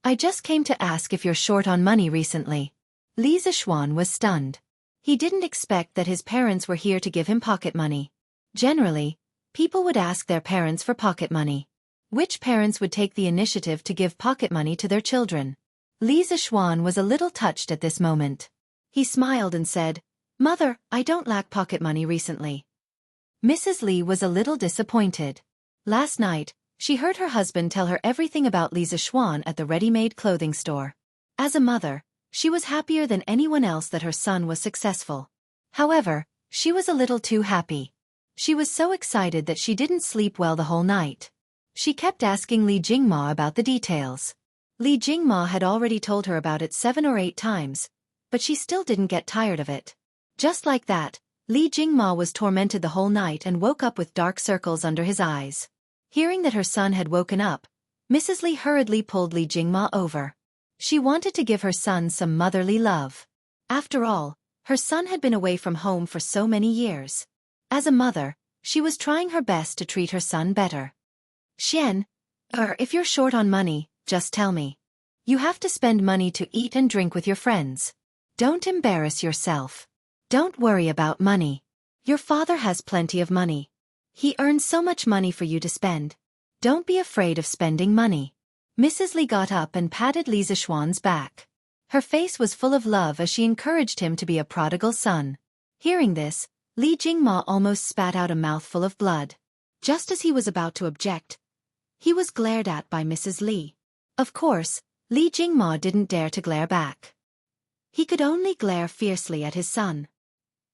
I just came to ask if you're short on money recently. Li Zixuan was stunned. He didn't expect that his parents were here to give him pocket money. Generally, people would ask their parents for pocket money. Which parents would take the initiative to give pocket money to their children? Li Zixuan was a little touched at this moment. He smiled and said, Mother, I don't lack pocket money recently. Mrs. Li was a little disappointed. Last night, she heard her husband tell her everything about Li Zixuan at the ready-made clothing store. As a mother, she was happier than anyone else that her son was successful. However, she was a little too happy. She was so excited that she didn't sleep well the whole night. She kept asking Li Jingma about the details. Li Jingma had already told her about it 7 or 8 times, but she still didn't get tired of it. Just like that, Li Jingma was tormented the whole night and woke up with dark circles under his eyes. Hearing that her son had woken up, Mrs. Li hurriedly pulled Li Jingma over. She wanted to give her son some motherly love. After all, her son had been away from home for so many years. As a mother, she was trying her best to treat her son better. If you're short on money, just tell me. You have to spend money to eat and drink with your friends. Don't embarrass yourself. Don't worry about money. Your father has plenty of money. He earns so much money for you to spend. Don't be afraid of spending money. Mrs. Li got up and patted Li Zixuan's back. Her face was full of love as she encouraged him to be a prodigal son. Hearing this, Li Jingma almost spat out a mouthful of blood. Just as he was about to object, he was glared at by Mrs. Li. Of course, Li Jingma didn't dare to glare back. He could only glare fiercely at his son.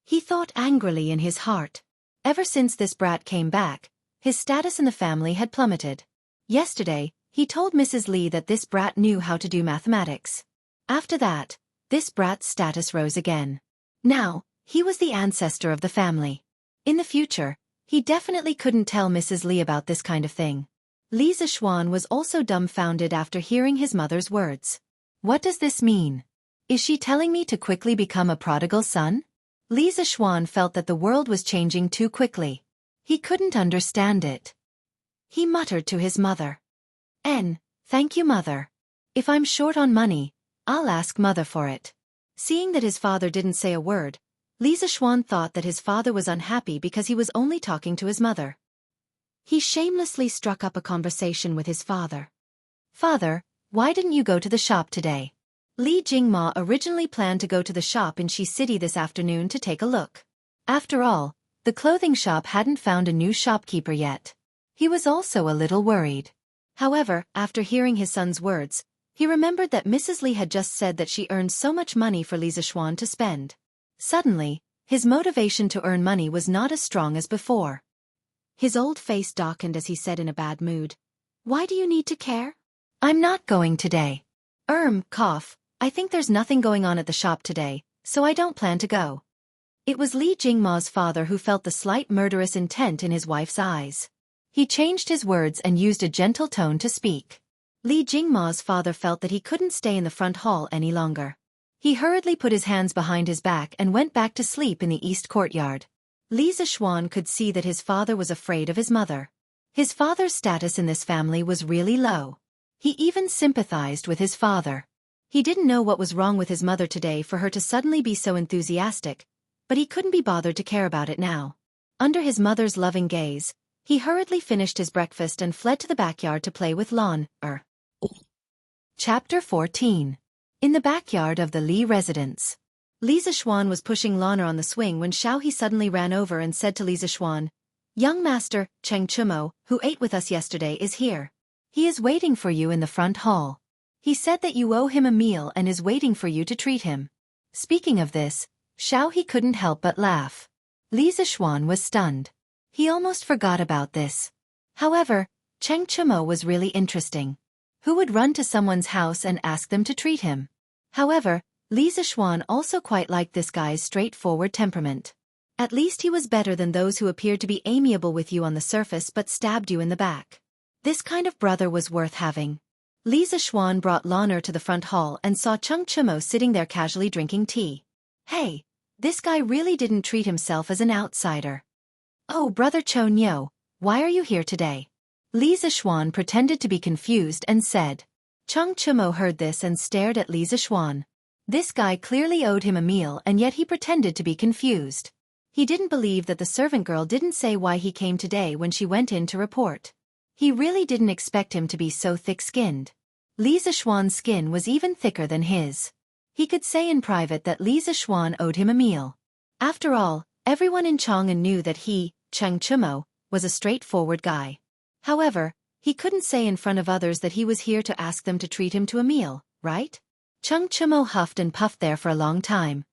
He thought angrily in his heart. Ever since this brat came back, his status in the family had plummeted. Yesterday, he told Mrs. Li that this brat knew how to do mathematics. After that, this brat's status rose again. Now, he was the ancestor of the family. In the future, he definitely couldn't tell Mrs. Li about this kind of thing. Li Zishuan was also dumbfounded after hearing his mother's words. What does this mean? Is she telling me to quickly become a prodigal son? Li Zishuan felt that the world was changing too quickly. He couldn't understand it. He muttered to his mother. Thank you, mother. If I'm short on money, I'll ask mother for it. Seeing that his father didn't say a word, Li Zishuan thought that his father was unhappy because he was only talking to his mother. He shamelessly struck up a conversation with his father. Father, why didn't you go to the shop today? Li Jingma originally planned to go to the shop in Shi City this afternoon to take a look. After all, the clothing shop hadn't found a new shopkeeper yet. He was also a little worried. However, after hearing his son's words, he remembered that Mrs. Li had just said that she earned so much money for Li Zishuan to spend. Suddenly, his motivation to earn money was not as strong as before. His old face darkened as he said in a bad mood, "Why do you need to care? I'm not going today. Cough. I think there's nothing going on at the shop today, so I don't plan to go." It was Li Jingma's father who felt the slight murderous intent in his wife's eyes. He changed his words and used a gentle tone to speak. Li Jingma's father felt that he couldn't stay in the front hall any longer. He hurriedly put his hands behind his back and went back to sleep in the east courtyard. Li Zishuan could see that his father was afraid of his mother. His father's status in this family was really low. He even sympathized with his father. He didn't know what was wrong with his mother today for her to suddenly be so enthusiastic, but he couldn't be bothered to care about it now. Under his mother's loving gaze, he hurriedly finished his breakfast and fled to the backyard to play with Lon. Chapter 14. In the backyard of the Li residence. Li Zishuan was pushing Lana on the swing when Xiaohe suddenly ran over and said to Li Zishuan, "Young master, Cheng Chumo, who ate with us yesterday, is here. He is waiting for you in the front hall. He said that you owe him a meal and is waiting for you to treat him." Speaking of this, Xiaohe couldn't help but laugh. Li Zishuan was stunned. He almost forgot about this. However, Cheng Chumo was really interesting. Who would run to someone's house and ask them to treat him? However, Li Zishuan also quite liked this guy's straightforward temperament. At least he was better than those who appeared to be amiable with you on the surface but stabbed you in the back. This kind of brother was worth having. Li Zishuan brought Lana to the front hall and saw Cheng Chumo sitting there casually drinking tea. Hey, this guy really didn't treat himself as an outsider. "Oh, brother Cho Nyo, why are you here today?" Li Zishuan pretended to be confused and said. Cheng Chumo heard this and stared at Li Zishuan. This guy clearly owed him a meal and yet he pretended to be confused. He didn't believe that the servant girl didn't say why he came today when she went in to report. He really didn't expect him to be so thick-skinned. Li Zishuan's skin was even thicker than his. He could say in private that Li Zishuan owed him a meal. After all, everyone in Chang'an knew that he, Cheng Chumo, was a straightforward guy. However, he couldn't say in front of others that he was here to ask them to treat him to a meal, right? Cheng Chumo huffed and puffed there for a long time.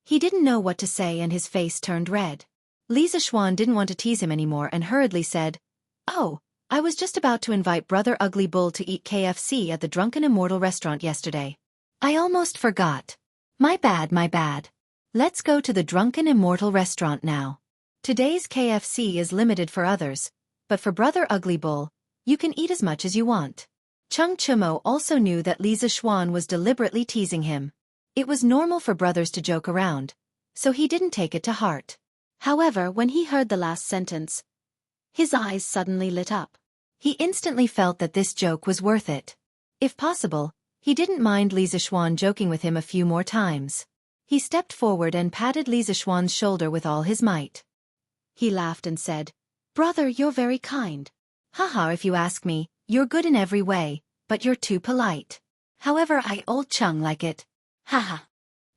He didn't know what to say and his face turned red. Li Zishuan didn't want to tease him anymore and hurriedly said, "Oh, I was just about to invite Brother Ugly Bull to eat KFC at the Drunken Immortal restaurant yesterday. I almost forgot. My bad, my bad. Let's go to the Drunken Immortal restaurant now. Today's KFC is limited for others, but for Brother Ugly Bull, you can eat as much as you want." Cheng Chumo also knew that Li Zishuan was deliberately teasing him. It was normal for brothers to joke around, so he didn't take it to heart. However, when he heard the last sentence, his eyes suddenly lit up. He instantly felt that this joke was worth it. If possible, he didn't mind Li Zishuan joking with him a few more times. He stepped forward and patted Li Zishuan's shoulder with all his might. He laughed and said, "Brother, you're very kind. Haha, if you ask me, you're good in every way, but you're too polite. However, I old Chung like it. Haha."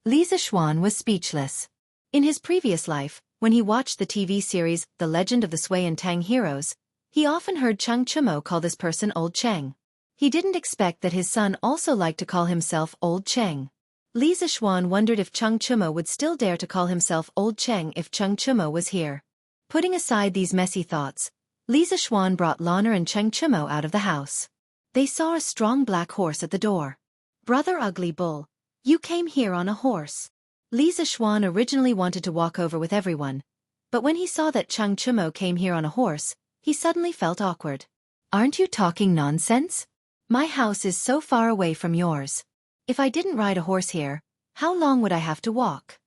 Li Zishuan was speechless. In his previous life, when he watched the TV series The Legend of the Sui and Tang Heroes, he often heard Cheng Chumo call this person Old Cheng. He didn't expect that his son also liked to call himself Old Cheng. Li Zishuan wondered if Cheng Chimo would still dare to call himself Old Cheng if Cheng Chimo was here. Putting aside these messy thoughts, Li Zishuan brought Lan'er and Cheng Chimo out of the house. They saw a strong black horse at the door. "Brother Ugly Bull, you came here on a horse." Li Zishuan originally wanted to walk over with everyone, but when he saw that Cheng Chimo came here on a horse, he suddenly felt awkward. "Aren't you talking nonsense? My house is so far away from yours. If I didn't ride a horse here, how long would I have to walk?"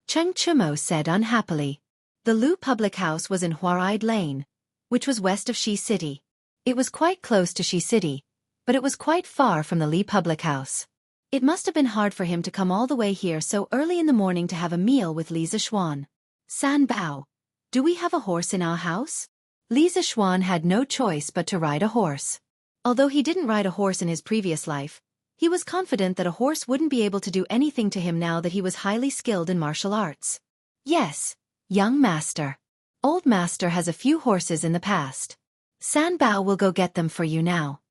Cheng Chimo said unhappily. The Lu public house was in Huaride Lane, which was west of Shi City. It was quite close to Shi City, but it was quite far from the Li public house. It must have been hard for him to come all the way here so early in the morning to have a meal with Li Zishuan. "San Bao, do we have a horse in our house?" Li Zishuan had no choice but to ride a horse. Although he didn't ride a horse in his previous life, he was confident that a horse wouldn't be able to do anything to him now that he was highly skilled in martial arts. "Yes, young master. Old master has a few horses in the past. San Bao will go get them for you now."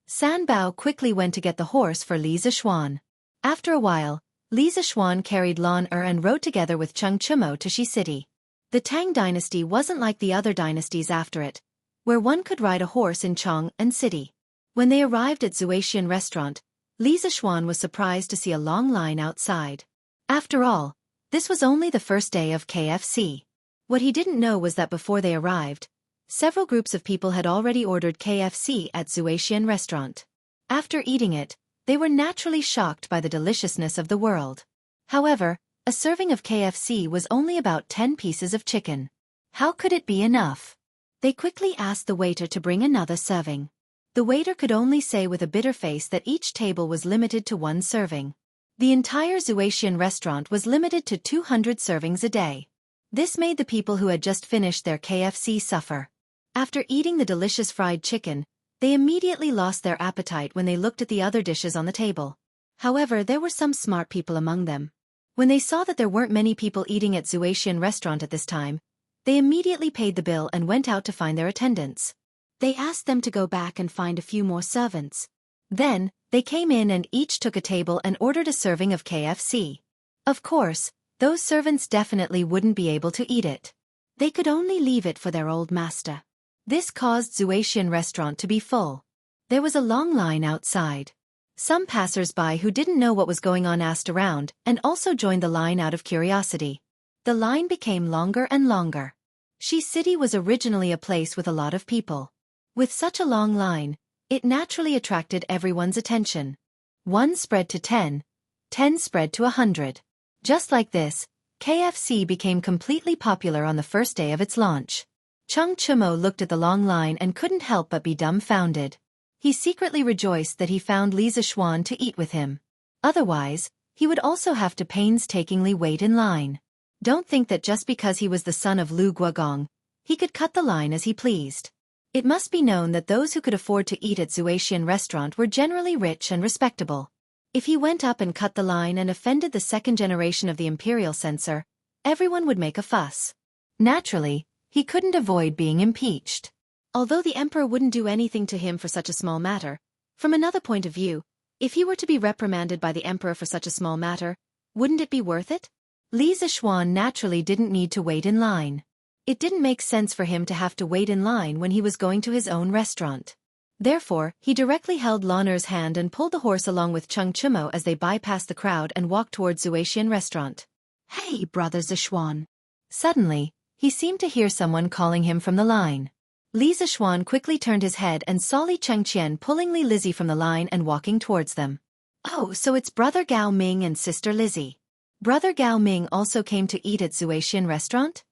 San Bao quickly went to get the horse for Li Zishuan. After a while, Li Zishuan carried Lan'er and rode together with Cheng Chimo to Shi City. The Tang dynasty wasn't like the other dynasties after it, where one could ride a horse in Chang'an City. When they arrived at Zuaxian restaurant, Li Zishuan was surprised to see a long line outside. After all, this was only the first day of KFC. What he didn't know was that before they arrived, several groups of people had already ordered KFC at Zuaxian restaurant. After eating it, they were naturally shocked by the deliciousness of the world. However, a serving of KFC was only about 10 pieces of chicken. How could it be enough? They quickly asked the waiter to bring another serving. The waiter could only say with a bitter face that each table was limited to one serving. The entire Zuaxian restaurant was limited to 200 servings a day. This made the people who had just finished their KFC suffer. After eating the delicious fried chicken, they immediately lost their appetite when they looked at the other dishes on the table. However, there were some smart people among them. When they saw that there weren't many people eating at Zuaxian restaurant at this time, they immediately paid the bill and went out to find their attendants. They asked them to go back and find a few more servants. Then, they came in and each took a table and ordered a serving of KFC. Of course, those servants definitely wouldn't be able to eat it. They could only leave it for their old master. This caused Zuaxian restaurant to be full. There was a long line outside. Some passers-by who didn't know what was going on asked around and also joined the line out of curiosity. The line became longer and longer. Shi City was originally a place with a lot of people. With such a long line, it naturally attracted everyone's attention. 1 spread to 10, 10 spread to 100. Just like this, KFC became completely popular on the first day of its launch. Cheng Chimo looked at the long line and couldn't help but be dumbfounded. He secretly rejoiced that he found Li Zishuan to eat with him. Otherwise, he would also have to painstakingly wait in line. Don't think that just because he was the son of Lu Guogong, he could cut the line as he pleased. It must be known that those who could afford to eat at Zuaxian restaurant were generally rich and respectable. If he went up and cut the line and offended the second generation of the imperial censor, everyone would make a fuss. Naturally, he couldn't avoid being impeached. Although the emperor wouldn't do anything to him for such a small matter, from another point of view, if he were to be reprimanded by the emperor for such a small matter, wouldn't it be worth it? Li Zishuan naturally didn't need to wait in line. It didn't make sense for him to have to wait in line when he was going to his own restaurant. Therefore, he directly held Lan'er's hand and pulled the horse along with Cheng Chimo as they bypassed the crowd and walked towards Zuaxian restaurant. "Hey, brother Zishuan." Suddenly, he seemed to hear someone calling him from the line. Li Zishuan quickly turned his head and saw Li Chengqian pulling Li Lizzie from the line and walking towards them. "Oh, so it's brother Gao Ming and sister Lizzie. Brother Gao Ming also came to eat at Zuaxian restaurant?"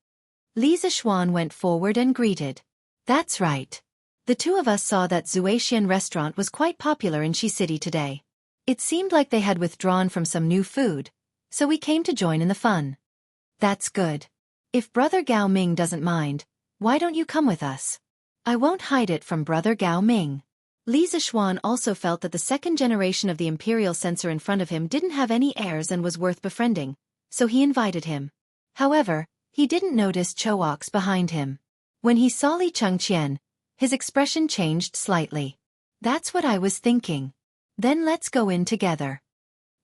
Li Zishuan went forward and greeted. "That's right. The two of us saw that Zuaxian restaurant was quite popular in Shi City today. It seemed like they had withdrawn from some new food, so we came to join in the fun." "That's good. If brother Gao Ming doesn't mind, why don't you come with us? I won't hide it from brother Gao Ming." Li Zishuan also felt that the second generation of the imperial censor in front of him didn't have any heirs and was worth befriending, so he invited him. However, he didn't notice Choaks behind him. When he saw Li Chengqian, his expression changed slightly. That's what I was thinking. Then let's go in together.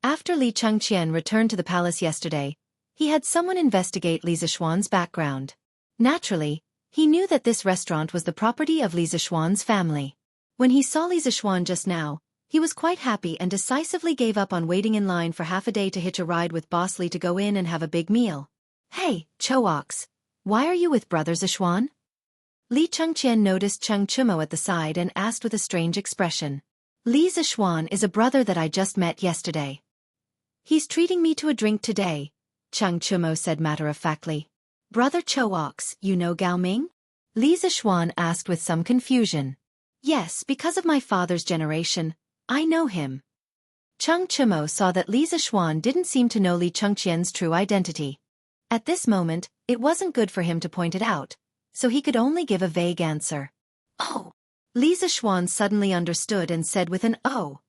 After Li Chengqian returned to the palace yesterday, he had someone investigate Li Zishuan's background. Naturally, he knew that this restaurant was the property of Li Zishuan's family. When he saw Li Zishuan just now, he was quite happy and decisively gave up on waiting in line for half a day to hitch a ride with Boss Li to go in and have a big meal. Hey, Choox, why are you with Brother Zishuan? Li Chengqian noticed Cheng Chumo at the side and asked with a strange expression. Li Zishuan is a brother that I just met yesterday. He's treating me to a drink today, Cheng Chumo said matter-of-factly. Brother Choox, you know Gao Ming? Li Zishuan asked with some confusion. Yes, because of my father's generation, I know him. Cheng Chumo saw that Li Zishuan didn't seem to know Li Chengqian's true identity. At this moment, it wasn't good for him to point it out, so he could only give a vague answer. Oh! Li Zishuan suddenly understood and said with an oh.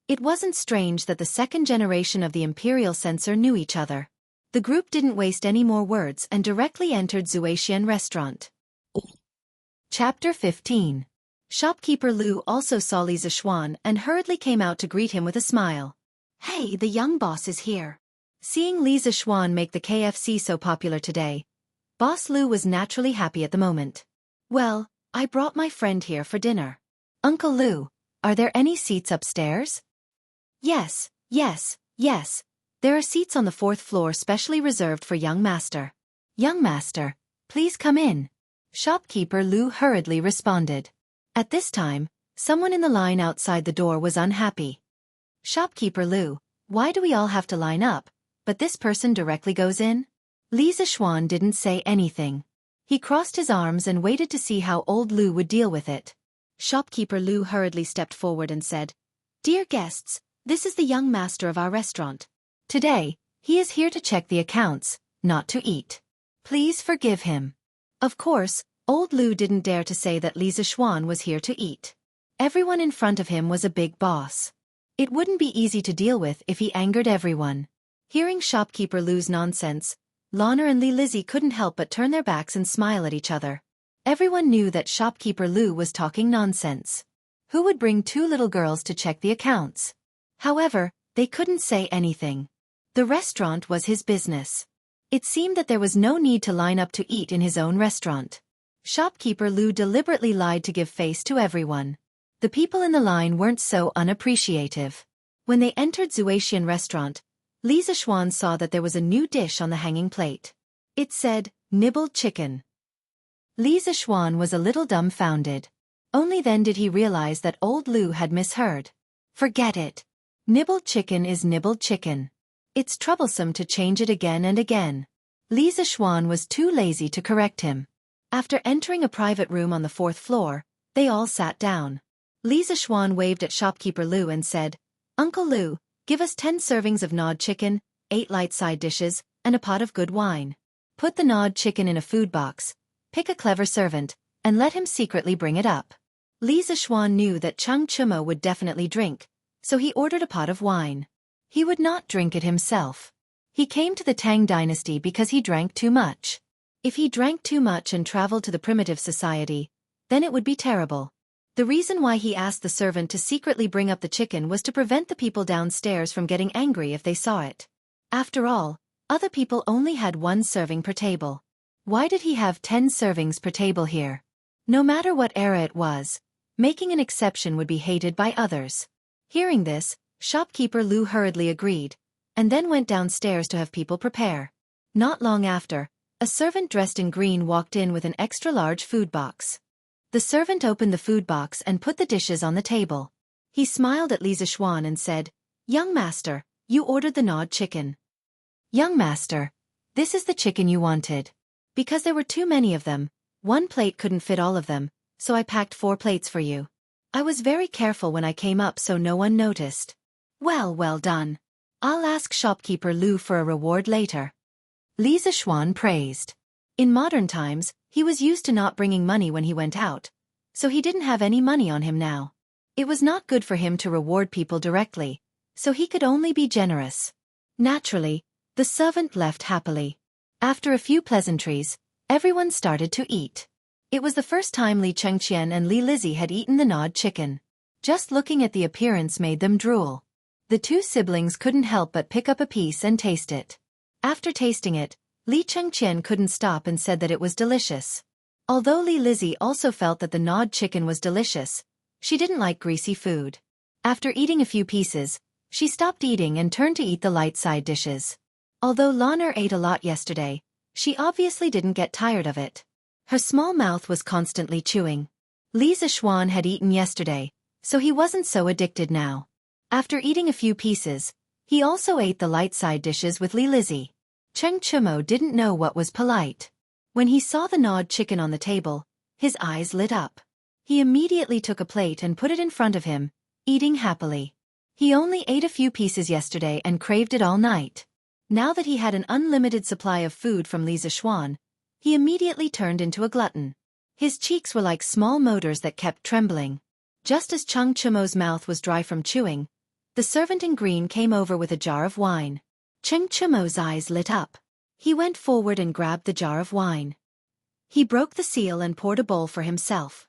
It wasn't strange that the second generation of the imperial censor knew each other. The group didn't waste any more words and directly entered Zuaxian restaurant. Chapter 15. Shopkeeper Lu also saw Li Zishuan and hurriedly came out to greet him with a smile. Hey, the young boss is here. Seeing Li Zishuan make the KFC so popular today, Boss Lu was naturally happy at the moment. Well, I brought my friend here for dinner. Uncle Lu, are there any seats upstairs? Yes. There are seats on the 4th floor specially reserved for young master. Young master, please come in. Shopkeeper Lu hurriedly responded. At this time, someone in the line outside the door was unhappy. Shopkeeper Lu, why do we all have to line up, but this person directly goes in? Li Zishuan didn't say anything. He crossed his arms and waited to see how old Lu would deal with it. Shopkeeper Lu hurriedly stepped forward and said, Dear guests, this is the young master of our restaurant. Today, he is here to check the accounts, not to eat. Please forgive him. Of course, old Lu didn't dare to say that Li Zishuan was here to eat. Everyone in front of him was a big boss. It wouldn't be easy to deal with if he angered everyone. Hearing Shopkeeper Lu's nonsense, Lana and Li Lizzie couldn't help but turn their backs and smile at each other. Everyone knew that Shopkeeper Lu was talking nonsense. Who would bring 2 little girls to check the accounts? However, they couldn't say anything. The restaurant was his business. It seemed that there was no need to line up to eat in his own restaurant. Shopkeeper Lu deliberately lied to give face to everyone. The people in the line weren't so unappreciative. When they entered Zuaxian restaurant, Li Zishuan saw that there was a new dish on the hanging plate. It said, nibbled chicken. Li Zishuan was a little dumbfounded. Only then did he realize that old Lu had misheard. Forget it. Nibbled chicken is nibbled chicken. It's troublesome to change it again and again. Li Zishuan was too lazy to correct him. After entering a private room on the 4th floor, they all sat down. Li Zishuan waved at Shopkeeper Lu and said, Uncle Lu, give us 10 servings of gnawed chicken, 8 light side dishes, and a pot of good wine. Put the gnawed chicken in a food box, pick a clever servant, and let him secretly bring it up. Li Zishuan knew that Cheng Chumo would definitely drink, so he ordered a pot of wine. He would not drink it himself. He came to the Tang dynasty because he drank too much. If he drank too much and traveled to the primitive society, then it would be terrible. The reason why he asked the servant to secretly bring up the chicken was to prevent the people downstairs from getting angry if they saw it. After all, other people only had 1 serving per table. Why did he have 10 servings per table here? No matter what era it was, making an exception would be hated by others. Hearing this, Shopkeeper Lu hurriedly agreed, and then went downstairs to have people prepare. Not long after, a servant dressed in green walked in with an extra-large food box. The servant opened the food box and put the dishes on the table. He smiled at Li Zishuan and said, Young master, you ordered the gnawed chicken. Young master, this is the chicken you wanted. Because there were too many of them, 1 plate couldn't fit all of them, so I packed 4 plates for you. I was very careful when I came up so no one noticed. Well done. I'll ask Shopkeeper Lu for a reward later. Li Zishuan praised. In modern times, he was used to not bringing money when he went out, so he didn't have any money on him now. It was not good for him to reward people directly, so he could only be generous. Naturally, the servant left happily. After a few pleasantries, everyone started to eat. It was the first time Li Chengqian and Li Lizzie had eaten the gnawed chicken. Just looking at the appearance made them drool. The two siblings couldn't help but pick up a piece and taste it. After tasting it, Li Chengqian couldn't stop and said that it was delicious. Although Li Lizzie also felt that the gnawed chicken was delicious, she didn't like greasy food. After eating a few pieces, she stopped eating and turned to eat the light side dishes. Although Lan'er ate a lot yesterday, she obviously didn't get tired of it. Her small mouth was constantly chewing. Li Zishuan had eaten yesterday, so he wasn't so addicted now. After eating a few pieces, he also ate the light side dishes with Li Lizzie. Cheng Chumo didn't know what was polite. When he saw the gnawed chicken on the table, his eyes lit up. He immediately took a plate and put it in front of him, eating happily. He only ate a few pieces yesterday and craved it all night. Now that he had an unlimited supply of food from Li Zishuan, he immediately turned into a glutton. His cheeks were like small motors that kept trembling. Just as Cheng Chumo's mouth was dry from chewing, the servant in green came over with a jar of wine. Cheng Chumo's eyes lit up. He went forward and grabbed the jar of wine. He broke the seal and poured a bowl for himself.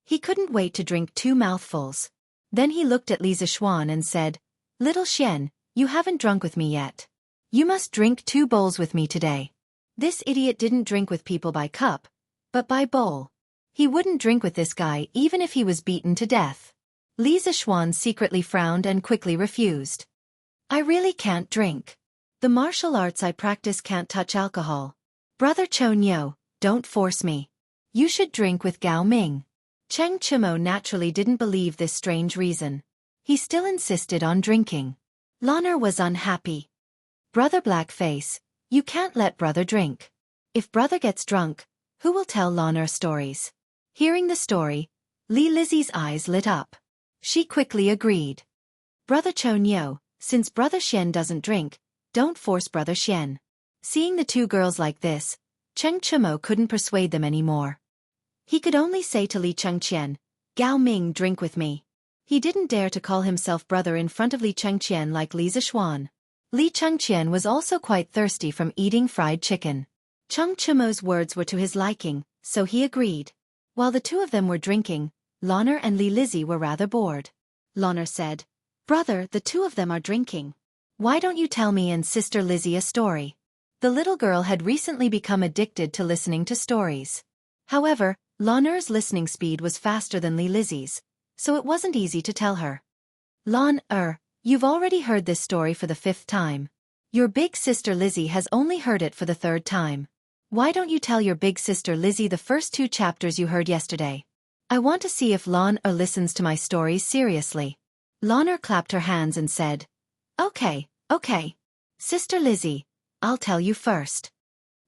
He couldn't wait to drink 2 mouthfuls. Then he looked at Li Zishuan and said, "Little Xian, you haven't drunk with me yet. You must drink 2 bowls with me today." This idiot didn't drink with people by cup, but by bowl. He wouldn't drink with this guy even if he was beaten to death. Li Zishuan secretly frowned and quickly refused. "I really can't drink. The martial arts I practice can't touch alcohol. Brother Chonyo, don't force me. You should drink with Gao Ming." Cheng Chumo naturally didn't believe this strange reason. He still insisted on drinking. Lan'er was unhappy. "Brother Blackface, you can't let brother drink. If brother gets drunk, who will tell Lan'er stories?" Hearing the story, Li Lizzie's eyes lit up. She quickly agreed. "Brother Chonyo, since brother Xian doesn't drink, don't force brother Xian." Seeing the two girls like this, Cheng Chumo couldn't persuade them anymore. He could only say to Li Chengqian, "Gao Ming, drink with me." He didn't dare to call himself brother in front of Li Chengqian like Li Zishuan. Li Chengqian was also quite thirsty from eating fried chicken. Cheng Chumo's words were to his liking, so he agreed. While the two of them were drinking, Lan'er and Li Lizzie were rather bored. Lan'er said, "Brother, the two of them are drinking. Why don't you tell me and sister Lizzie a story?" The little girl had recently become addicted to listening to stories. However, Lan'er's listening speed was faster than Li Lizzie's, so it wasn't easy to tell her. "Lan'er, you've already heard this story for the 5th time. Your big sister Lizzie has only heard it for the 3rd time. Why don't you tell your big sister Lizzie the first 2 chapters you heard yesterday? I want to see if Lan'er listens to my stories seriously." Lan'er clapped her hands and said, Okay. Sister Lizzie, I'll tell you first."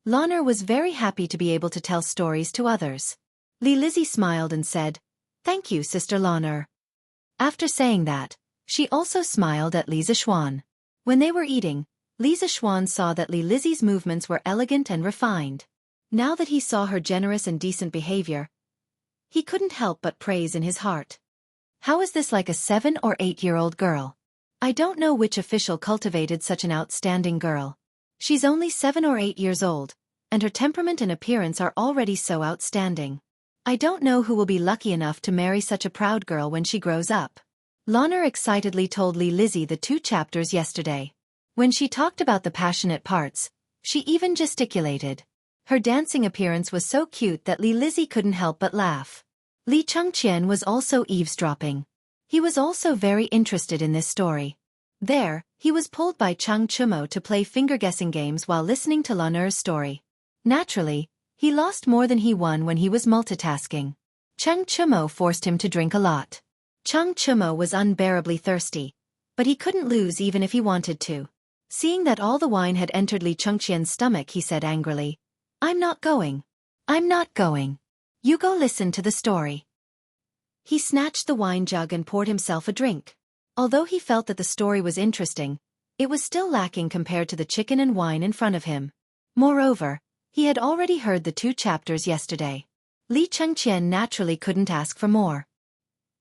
Lan'er was very happy to be able to tell stories to others. Li Lizzie smiled and said, "Thank you, Sister Lan'er." After saying that, she also smiled at Li Zishuan. When they were eating, Li Zishuan saw that Li Lizzie's movements were elegant and refined. Now that he saw her generous and decent behavior, he couldn't help but praise in his heart. How is this like a 7 or 8-year-old girl? I don't know which official cultivated such an outstanding girl. She's only 7 or 8 years old, and her temperament and appearance are already so outstanding. I don't know who will be lucky enough to marry such a proud girl when she grows up. Lan'er excitedly told Li Lizzie the 2 chapters yesterday. When she talked about the passionate parts, she even gesticulated. Her dancing appearance was so cute that Li Lizzie couldn't help but laugh. Li Chengqian was also eavesdropping. He was also very interested in this story. There, he was pulled by Cheng Chumo to play finger-guessing games while listening to Lan'er's story. Naturally, he lost more than he won when he was multitasking. Cheng Chumo forced him to drink a lot. Cheng Chumo was unbearably thirsty, but he couldn't lose even if he wanted to. Seeing that all the wine had entered Li Chengqian's stomach, he said angrily, I'm not going. You go listen to the story." He snatched the wine jug and poured himself a drink. Although he felt that the story was interesting, it was still lacking compared to the chicken and wine in front of him. Moreover, he had already heard the 2 chapters yesterday. Li Chengqian naturally couldn't ask for more.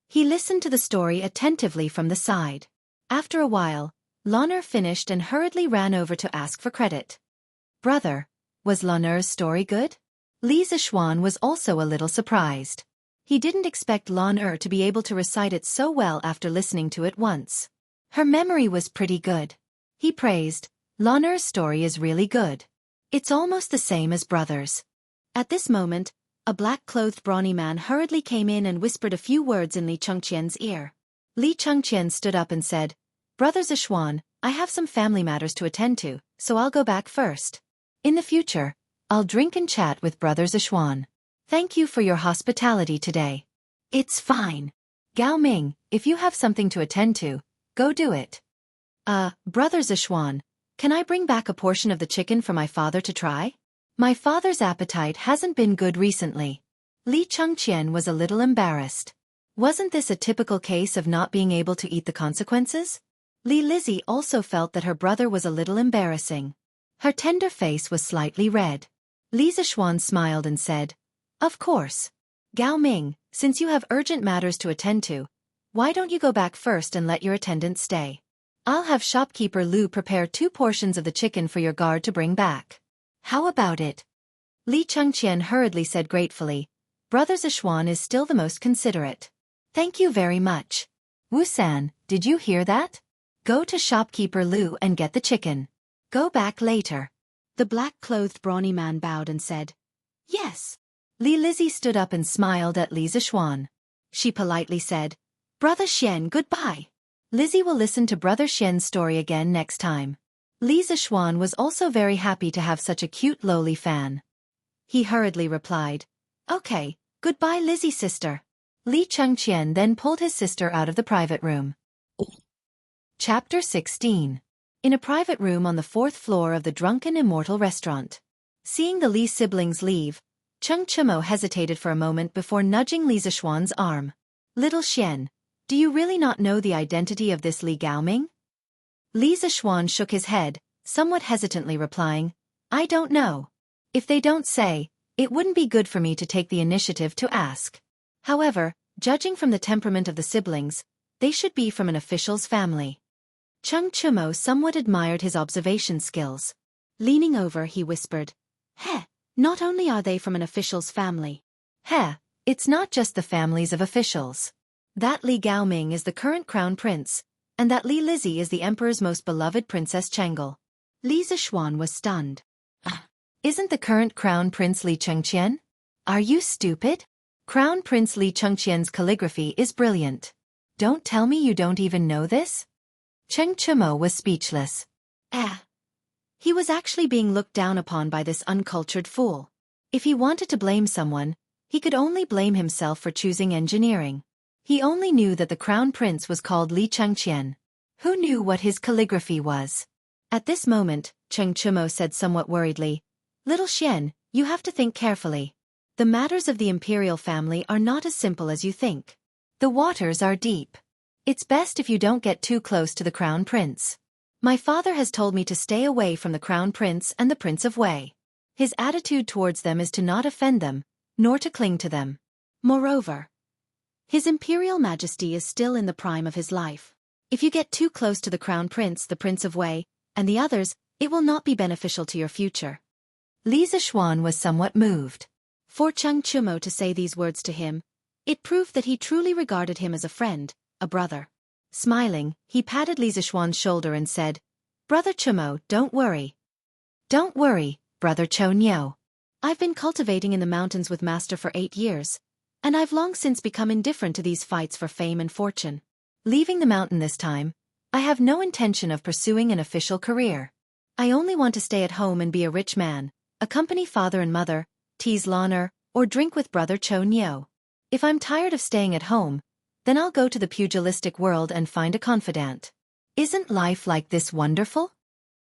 He listened to the story attentively from the side. After a while, Lan'er finished and hurriedly ran over to ask for credit. "Brother, was Lan'er's story good?" Li Zishuan was also a little surprised. He didn't expect Lan to be able to recite it so well after listening to it once. Her memory was pretty good. He praised, Lan story is really good. It's almost the same as Brothers. At this moment, a black-clothed brawny man hurriedly came in and whispered a few words in Li Chengqian's ear. Li Chengqian stood up and said, Brothers Zhishuan, I have some family matters to attend to, so I'll go back first. In the future, I'll drink and chat with Brothers Zhishuan. Thank you for your hospitality today. It's fine. Gao Ming, if you have something to attend to, go do it. Brother Zhishuan, can I bring back a portion of the chicken for my father to try? My father's appetite hasn't been good recently. Li Chengqian was a little embarrassed. Wasn't this a typical case of not being able to eat the consequences? Li Lizzie also felt that her brother was a little embarrassing. Her tender face was slightly red. Li Zhishuan smiled and said, Of course. Gao Ming, since you have urgent matters to attend to, why don't you go back first and let your attendant stay? I'll have shopkeeper Lu prepare 2 portions of the chicken for your guard to bring back. How about it? Li Chengqian hurriedly said gratefully, Brother Zhishuan is still the most considerate. Thank you very much. Wusan, did you hear that? Go to shopkeeper Lu and get the chicken. Go back later. The black-clothed brawny man bowed and said, Yes. Li Lizzie stood up and smiled at Li Zhishuan. She politely said, Brother Xian, goodbye. Lizzie will listen to Brother Xian's story again next time. Li Zhishuan was also very happy to have such a cute lowly fan. He hurriedly replied, Okay, goodbye Lizzie sister. Li Chengqian then pulled his sister out of the private room. Chapter 16. In a private room on the 4th floor of the Drunken Immortal restaurant. Seeing the Li siblings leave, Cheng Chimo hesitated for a moment before nudging Li Zhishuan's arm. Little Xian, do you really not know the identity of this Li Gaoming? Li Zhishuan shook his head, somewhat hesitantly replying, I don't know. If they don't say, it wouldn't be good for me to take the initiative to ask. However, judging from the temperament of the siblings, they should be from an official's family. Cheng Chimo somewhat admired his observation skills. Leaning over, he whispered, Heh, not only are they from an official's family. Heh, it's not just the families of officials. That Li Gaoming is the current crown prince, and that Li Lizzie is the emperor's most beloved princess Chengel. Li Zhishuan was stunned. Isn't the current crown prince Li Chengqian? Are you stupid? Crown Prince Li Chengqian's calligraphy is brilliant. Don't tell me you don't even know this? Cheng Chimo was speechless. He was actually being looked down upon by this uncultured fool. If he wanted to blame someone, he could only blame himself for choosing engineering. He only knew that the crown prince was called Li Chengqian. Who knew what his calligraphy was? At this moment, Cheng Chimo said somewhat worriedly, Little Xian, you have to think carefully. The matters of the imperial family are not as simple as you think. The waters are deep. It's best if you don't get too close to the crown prince. My father has told me to stay away from the crown prince and the Prince of Wei. His attitude towards them is to not offend them, nor to cling to them. Moreover, His Imperial Majesty is still in the prime of his life. If you get too close to the crown prince, the Prince of Wei, and the others, it will not be beneficial to your future. Li Zhishuan was somewhat moved. For Cheng Chimo to say these words to him, it proved that he truly regarded him as a friend, a brother. Smiling, he patted Li Zhishuan's shoulder and said, Brother Chimo, don't worry. Don't worry, Brother Cho Nyo. I've been cultivating in the mountains with Master for 8 years, and I've long since become indifferent to these fights for fame and fortune. Leaving the mountain this time, I have no intention of pursuing an official career. I only want to stay at home and be a rich man, accompany father and mother, tease Loner, or drink with Brother Cho Nyo. If I'm tired of staying at home, then I'll go to the pugilistic world and find a confidant. Isn't life like this wonderful?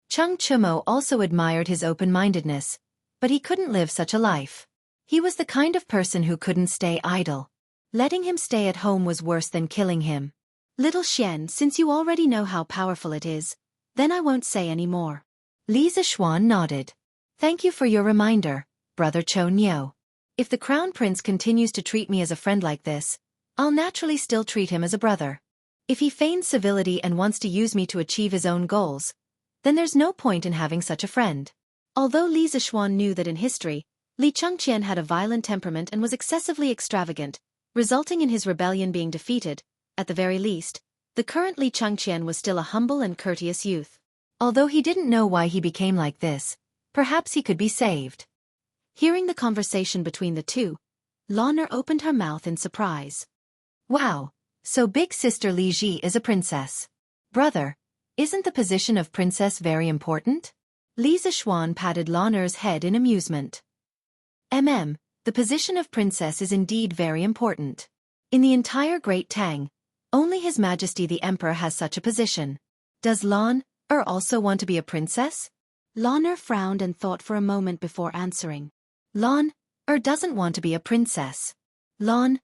Cheng Chimo also admired his open-mindedness, but he couldn't live such a life. He was the kind of person who couldn't stay idle. Letting him stay at home was worse than killing him. Little Xian, since you already know how powerful it is, then I won't say any more. Li Zhishuan nodded. Thank you for your reminder, Brother Cho Nyo. If the Crown Prince continues to treat me as a friend like this, I'll naturally still treat him as a brother. If he feigns civility and wants to use me to achieve his own goals, then there's no point in having such a friend. Although Li Zhishuan knew that in history, Li Chengqian had a violent temperament and was excessively extravagant, resulting in his rebellion being defeated. At the very least, the current Li Chengqian was still a humble and courteous youth. Although he didn't know why he became like this, perhaps he could be saved. Hearing the conversation between the two, Lanner opened her mouth in surprise. Wow, so big sister Li Ji is a princess. Brother, isn't the position of princess very important? Li Zishuan patted Lanner's head in amusement. The position of princess is indeed very important. In the entire Great Tang, only His Majesty the Emperor has such a position. Does Lanner also want to be a princess? Lanner frowned and thought for a moment before answering. Lanner doesn't want to be a princess. Lanner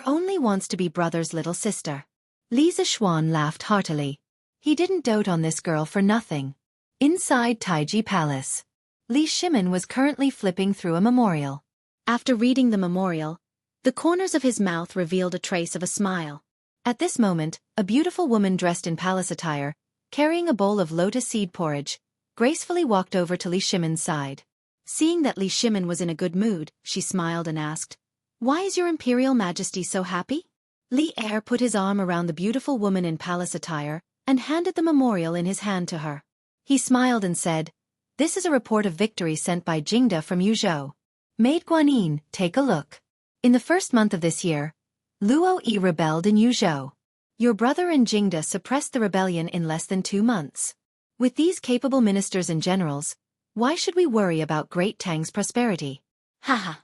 only wants to be brother's little sister. Li Zishuan laughed heartily. He didn't dote on this girl for nothing. Inside Taiji Palace, Li Shimin was currently flipping through a memorial. After reading the memorial, the corners of his mouth revealed a trace of a smile. At this moment, a beautiful woman dressed in palace attire, carrying a bowl of lotus seed porridge, gracefully walked over to Li Shimin's side. Seeing that Li Shimin was in a good mood, she smiled and asked, "Why is your Imperial Majesty so happy?" Li Er put his arm around the beautiful woman in palace attire and handed the memorial in his hand to her. He smiled and said, "This is a report of victory sent by Jingda from Yuzhou. Maid Guanyin, take a look. In the first month of this year, Luo Yi rebelled in Yuzhou. Your brother and Jingda suppressed the rebellion in less than 2 months. With these capable ministers and generals, why should we worry about Great Tang's prosperity?" Haha.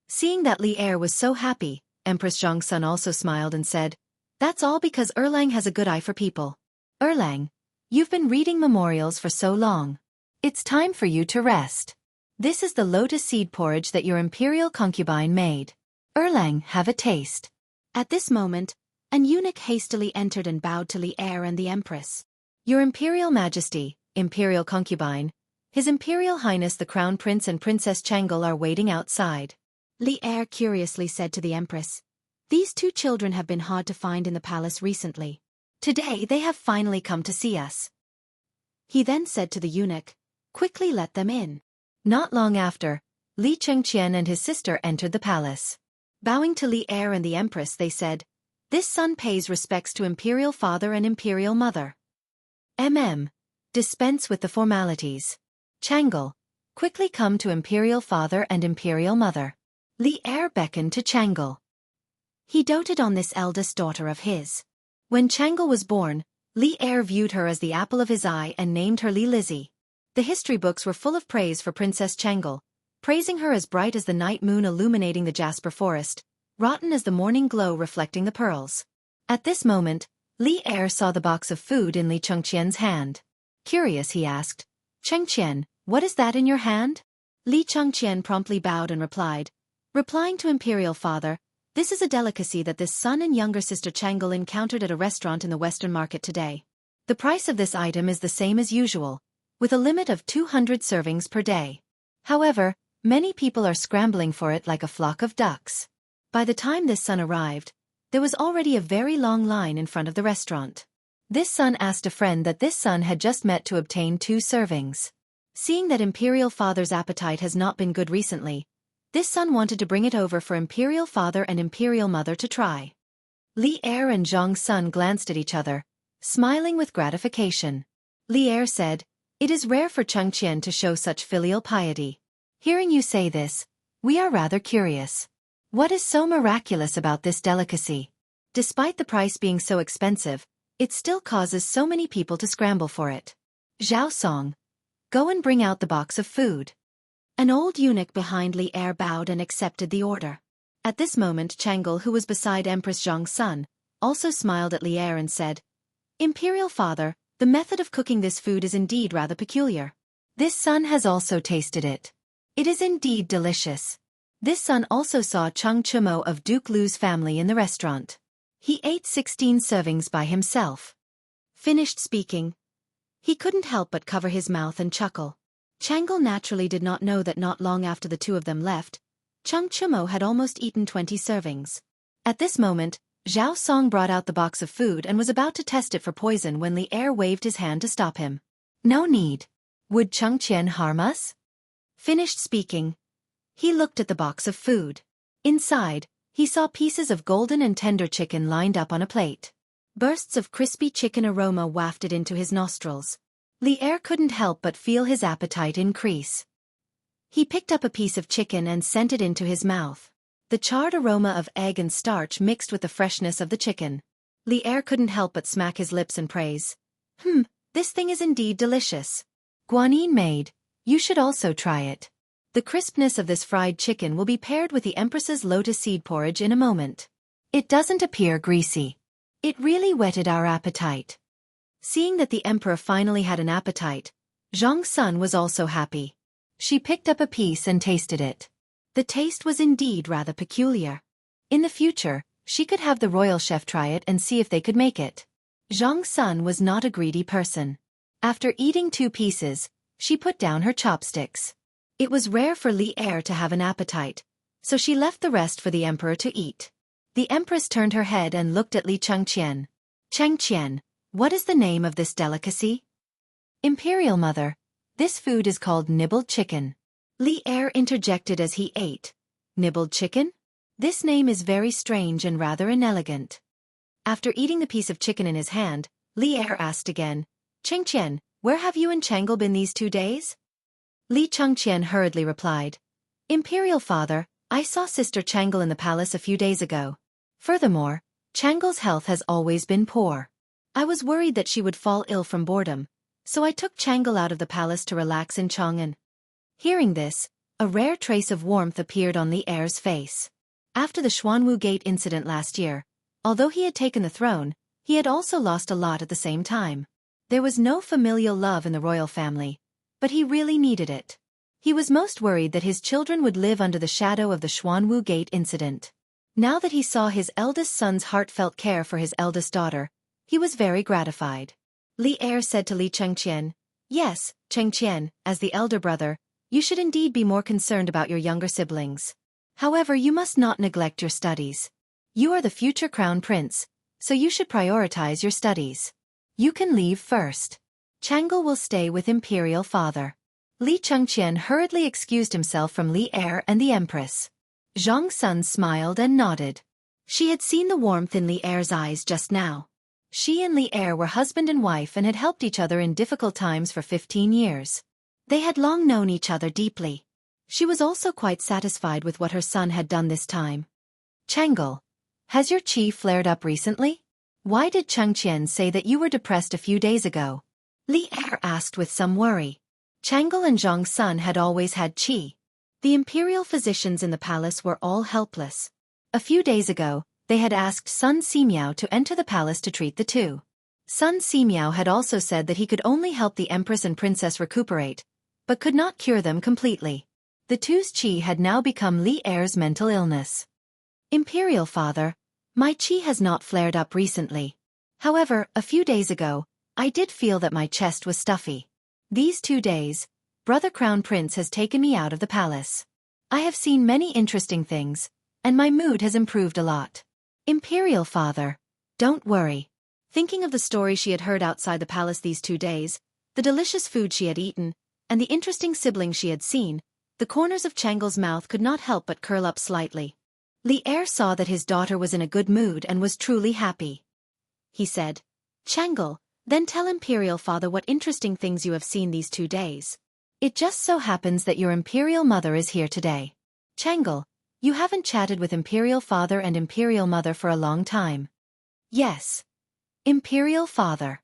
Seeing that Li Er was so happy, Empress Jianghu also smiled and said, "That's all because Erlang has a good eye for people. Erlang, you've been reading memorials for so long. It's time for you to rest. This is the lotus seed porridge that your imperial concubine made. Erlang, have a taste." At this moment, an eunuch hastily entered and bowed to Li Er and the Empress. "Your Imperial Majesty, Imperial Concubine, His Imperial Highness the Crown Prince and Princess Changel are waiting outside." Li Er curiously said to the Empress, "These 2 children have been hard to find in the palace recently. Today they have finally come to see us." He then said to the eunuch, "Quickly let them in." Not long after, Li Chengqian and his sister entered the palace. Bowing to Li Er and the Empress, they said, "This son pays respects to Imperial Father and Imperial Mother." Dispense with the formalities. Changel, quickly come to Imperial Father and Imperial Mother. Li Er beckoned to Changel. He doted on this eldest daughter of his. When Changel was born, Li Er viewed her as the apple of his eye and named her Li Lizzie. The history books were full of praise for Princess Changel, praising her as bright as the night moon illuminating the jasper forest, rotten as the morning glow reflecting the pearls. At this moment, Li Er saw the box of food in Li Chengqian's hand. Curious, he asked, "Chengqian, what is that in your hand?" Li Chengqian promptly bowed and replying to Imperial Father, "This is a delicacy that this son and younger sister Changel encountered at a restaurant in the Western Market today. The price of this item is the same as usual, with a limit of 200 servings per day. However, many people are scrambling for it like a flock of ducks." By the time this son arrived, there was already a very long line in front of the restaurant. This son asked a friend that this son had just met to obtain 2 servings. Seeing that Imperial Father's appetite has not been good recently, this son wanted to bring it over for Imperial Father and Imperial Mother to try. Li Er and Zhang Sun glanced at each other, smiling with gratification. Li Er said, "It is rare for Chengqian to show such filial piety. Hearing you say this, we are rather curious. What is so miraculous about this delicacy? Despite the price being so expensive, it still causes so many people to scramble for it. Zhao Song, go and bring out the box of food." An old eunuch behind Li Er bowed and accepted the order. At this moment Changel, who was beside Empress Zhang Sun, also smiled at Li Er and said, "Imperial Father, the method of cooking this food is indeed rather peculiar. This son has also tasted it. It is indeed delicious." This son also saw Cheng Chumo of Duke Lu's family in the restaurant. He ate 16 servings by himself. Finished speaking, he couldn't help but cover his mouth and chuckle. Changel naturally did not know that not long after the 2 of them left, Cheng Chumo had almost eaten 20 servings. At this moment, Zhao Song brought out the box of food and was about to test it for poison when Li Er waved his hand to stop him. "No need. Would Chengqian harm us?" Finished speaking, he looked at the box of food. Inside, He saw pieces of golden and tender chicken lined up on a plate. Bursts of crispy chicken aroma wafted into his nostrils. Li Er couldn't help but feel his appetite increase. He picked up a piece of chicken and sent it into his mouth. The charred aroma of egg and starch mixed with the freshness of the chicken. Li Er couldn't help but smack his lips and praise. This thing is indeed delicious. Guanyin maid, you should also try it. The crispness of this fried chicken will be paired with the Empress's lotus seed porridge in a moment. It doesn't appear greasy. It really whetted our appetite. Seeing that the Emperor finally had an appetite, Xianxia was also happy. She picked up a piece and tasted it. The taste was indeed rather peculiar. In the future, she could have the royal chef try it and see if they could make it. Xianxia was not a greedy person. After eating 2 pieces, she put down her chopsticks. It was rare for Li Er to have an appetite, so she left the rest for the Emperor to eat. The Empress turned her head and looked at Li Chengqian. Chengqian, what is the name of this delicacy? Imperial Mother, this food is called nibbled chicken. Li Er interjected as he ate. Nibbled chicken? This name is very strange and rather inelegant. After eating the piece of chicken in his hand, Li Er asked again, Chengqian, where have you and Chang'e been these 2 days? Li Chengqian hurriedly replied, Imperial Father, I saw Sister Chang'e in the palace a few days ago. Furthermore, Chang'e's health has always been poor. I was worried that she would fall ill from boredom, so I took Chang'e out of the palace to relax in Chang'an. Hearing this, a rare trace of warmth appeared on Li Er's face. After the Xuanwu Gate incident last year, although he had taken the throne, he had also lost a lot at the same time. There was no familial love in the royal family, but he really needed it. He was most worried that his children would live under the shadow of the Xuanwu Gate incident. Now that he saw his eldest son's heartfelt care for his eldest daughter, he was very gratified. Li Er said to Li Chengqian, Yes, Chengqian, as the elder brother, you should indeed be more concerned about your younger siblings. However, you must not neglect your studies. You are the future crown prince, so you should prioritize your studies. You can leave first. Chang'e will stay with Imperial Father. Li Chengqian hurriedly excused himself from Li Er and the Empress. Xianxia smiled and nodded. She had seen the warmth in Li Er's eyes just now. She and Li Er were husband and wife and had helped each other in difficult times for 15 years. They had long known each other deeply. She was also quite satisfied with what her son had done this time. Chang'e, has your qi flared up recently? Why did Chengqian say that you were depressed a few days ago? Li Er asked with some worry. Chang'e and Xianxia had always had qi. The imperial physicians in the palace were all helpless. A few days ago, they had asked Sun Simiao to enter the palace to treat the two. Sun Simiao had also said that he could only help the Empress and Princess recuperate, but could not cure them completely. The two's qi had now become Li Er's mental illness. Imperial Father, my qi has not flared up recently. However, a few days ago, I did feel that my chest was stuffy. These 2 days, Brother Crown Prince has taken me out of the palace. I have seen many interesting things, and my mood has improved a lot. Imperial Father, don't worry. Thinking of the story she had heard outside the palace these 2 days, the delicious food she had eaten, and the interesting siblings she had seen, the corners of Chang'e's mouth could not help but curl up slightly. Li Er saw that his daughter was in a good mood and was truly happy. He said, Chang'e, then tell Imperial Father what interesting things you have seen these 2 days. It just so happens that your Imperial Mother is here today. Chang'e, you haven't chatted with Imperial Father and Imperial Mother for a long time. Yes. Imperial Father.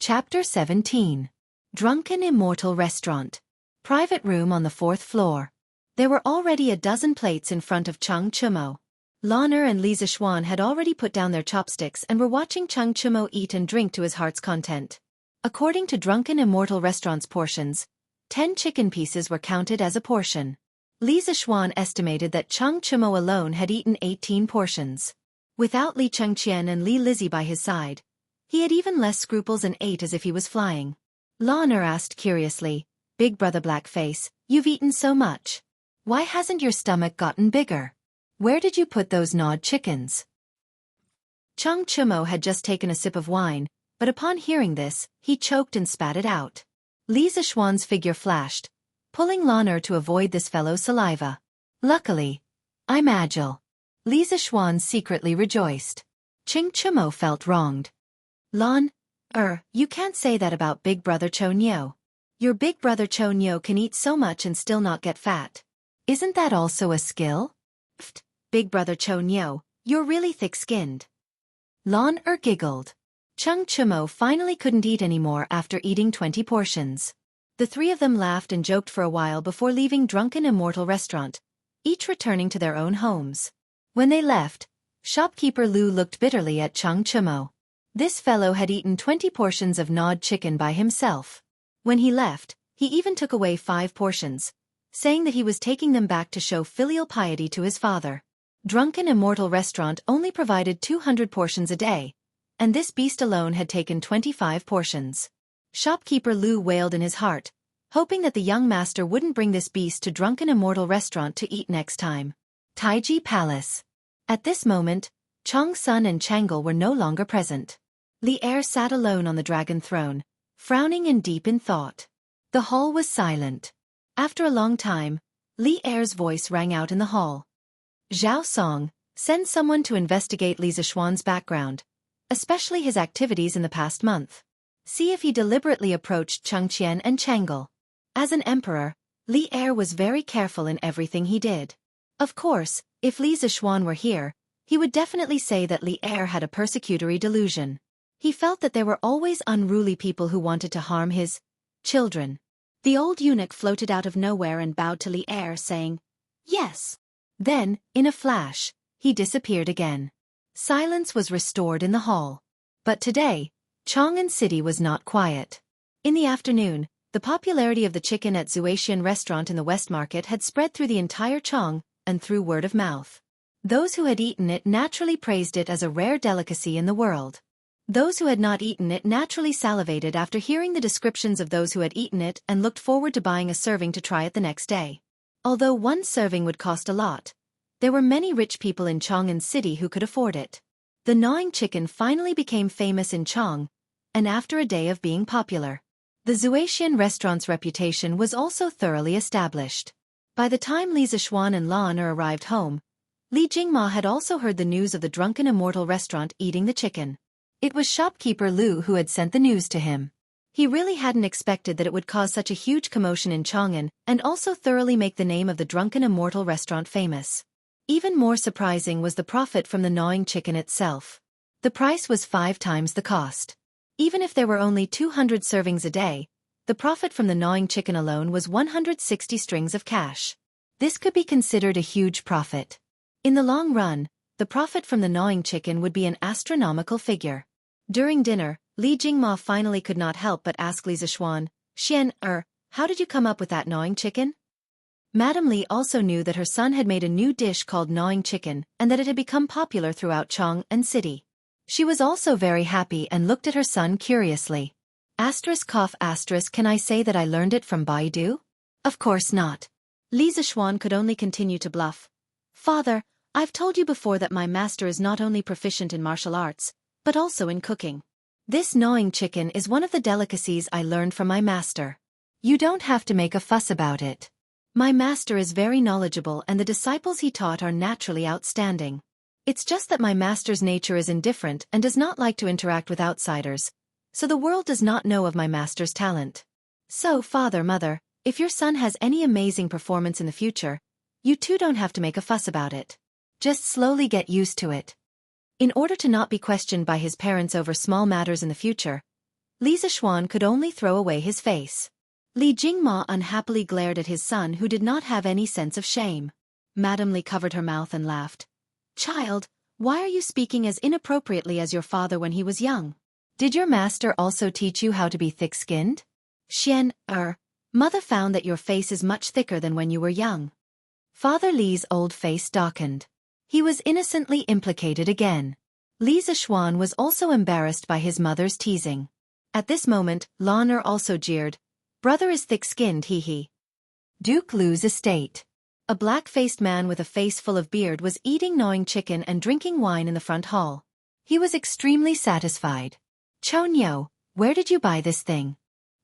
Chapter 17. Drunken Immortal Restaurant. Private room on the 4th floor. There were already a dozen plates in front of Chang Chumo. Lan'er and Li Zixuan had already put down their chopsticks and were watching Chang Chumo eat and drink to his heart's content. According to Drunken Immortal Restaurant's portions, 10 chicken pieces were counted as a portion. Li Zixuan estimated that Chang Chumo alone had eaten 18 portions. Without Li Chengqian and Li Lizzie by his side, he had even less scruples and ate as if he was flying. Lan'er asked curiously, Big Brother Blackface, you've eaten so much. Why hasn't your stomach gotten bigger? Where did you put those gnawed chickens? Chang Chumo had just taken a sip of wine, but upon hearing this, he choked and spat it out. Li Zixuan's figure flashed, pulling Lan'er to avoid this fellow's saliva. Luckily, I'm agile. Li Zixuan secretly rejoiced. Qing Chumo felt wronged. Lan, you can't say that about Big Brother Cho Nyo. Your Big Brother Cho Nyo can eat so much and still not get fat. Isn't that also a skill? Pfft, Big Brother Cho Nyo, you're really thick-skinned. Lan giggled. Chung Chumo finally couldn't eat anymore after eating 20 portions. The three of them laughed and joked for a while before leaving Drunken Immortal Restaurant, each returning to their own homes. When they left, shopkeeper Lu looked bitterly at Chung Chumo. This fellow had eaten 20 portions of gnawed chicken by himself. When he left, he even took away 5 portions, saying that he was taking them back to show filial piety to his father. Drunken Immortal Restaurant only provided 200 portions a day, and this beast alone had taken 25 portions. Shopkeeper Lu wailed in his heart, hoping that the young master wouldn't bring this beast to Drunken Immortal Restaurant to eat next time. Taiji Palace. At this moment, Chong Sun and Changle were no longer present. Li Er sat alone on the dragon throne, frowning and deep in thought. The hall was silent. After a long time, Li Er's voice rang out in the hall. Zhao Song, send someone to investigate Li Zixuan's background, especially his activities in the past month. See if he deliberately approached Chengqian and Changle. As an emperor, Li Er was very careful in everything he did. Of course, if Li Zixuan were here, he would definitely say that Li Er had a persecutory delusion. He felt that there were always unruly people who wanted to harm his children. The old eunuch floated out of nowhere and bowed to Li Er, saying, "Yes." Then, in a flash, he disappeared again. Silence was restored in the hall. But today, Chang'an City was not quiet. In the afternoon, the popularity of the chicken at Zuaxian restaurant in the West Market had spread through the entire Chang, and through word of mouth. Those who had eaten it naturally praised it as a rare delicacy in the world. Those who had not eaten it naturally salivated after hearing the descriptions of those who had eaten it and looked forward to buying a serving to try it the next day. Although one serving would cost a lot, there were many rich people in Chang'an City who could afford it. The gnawing chicken finally became famous in Chang, and after a day of being popular, the Zuaxian restaurant's reputation was also thoroughly established. By the time Li Zixuan and Lan arrived home, Li Jingma had also heard the news of the Drunken Immortal Restaurant eating the chicken. It was shopkeeper Lu who had sent the news to him. He really hadn't expected that it would cause such a huge commotion in Chang'an and also thoroughly make the name of the Drunken Immortal Restaurant famous. Even more surprising was the profit from the gnawing chicken itself. The price was 5 times the cost. Even if there were only 200 servings a day, the profit from the gnawing chicken alone was 160 strings of cash. This could be considered a huge profit. In the long run, the profit from the gnawing chicken would be an astronomical figure. During dinner, Li Jingma finally could not help but ask Li Zixuan, how did you come up with that gnawing chicken? Madame Li also knew that her son had made a new dish called gnawing chicken and that it had become popular throughout Chang'an City. She was also very happy and looked at her son curiously. Can I say that I learned it from Baidu? Of course not. Li Zixuan could only continue to bluff. Father, I've told you before that my master is not only proficient in martial arts, but also in cooking. This gnawing chicken is one of the delicacies I learned from my master. You don't have to make a fuss about it. My master is very knowledgeable and the disciples he taught are naturally outstanding. It's just that my master's nature is indifferent and does not like to interact with outsiders, so the world does not know of my master's talent. So, father, mother, if your son has any amazing performance in the future, you too don't have to make a fuss about it. Just slowly get used to it. In order to not be questioned by his parents over small matters in the future, Li Zixuan could only throw away his face. Li Jingma unhappily glared at his son who did not have any sense of shame. Madame Li covered her mouth and laughed. Child, why are you speaking as inappropriately as your father when he was young? Did your master also teach you how to be thick-skinned? Mother found that your face is much thicker than when you were young. Father Li's old face darkened. He was innocently implicated again. Li Zixuan was also embarrassed by his mother's teasing. At this moment, Lan also jeered. Brother is thick-skinned, hee. Duke Lu's estate. A black-faced man with a face full of beard was eating gnawing chicken and drinking wine in the front hall. He was extremely satisfied. Chonyo, where did you buy this thing?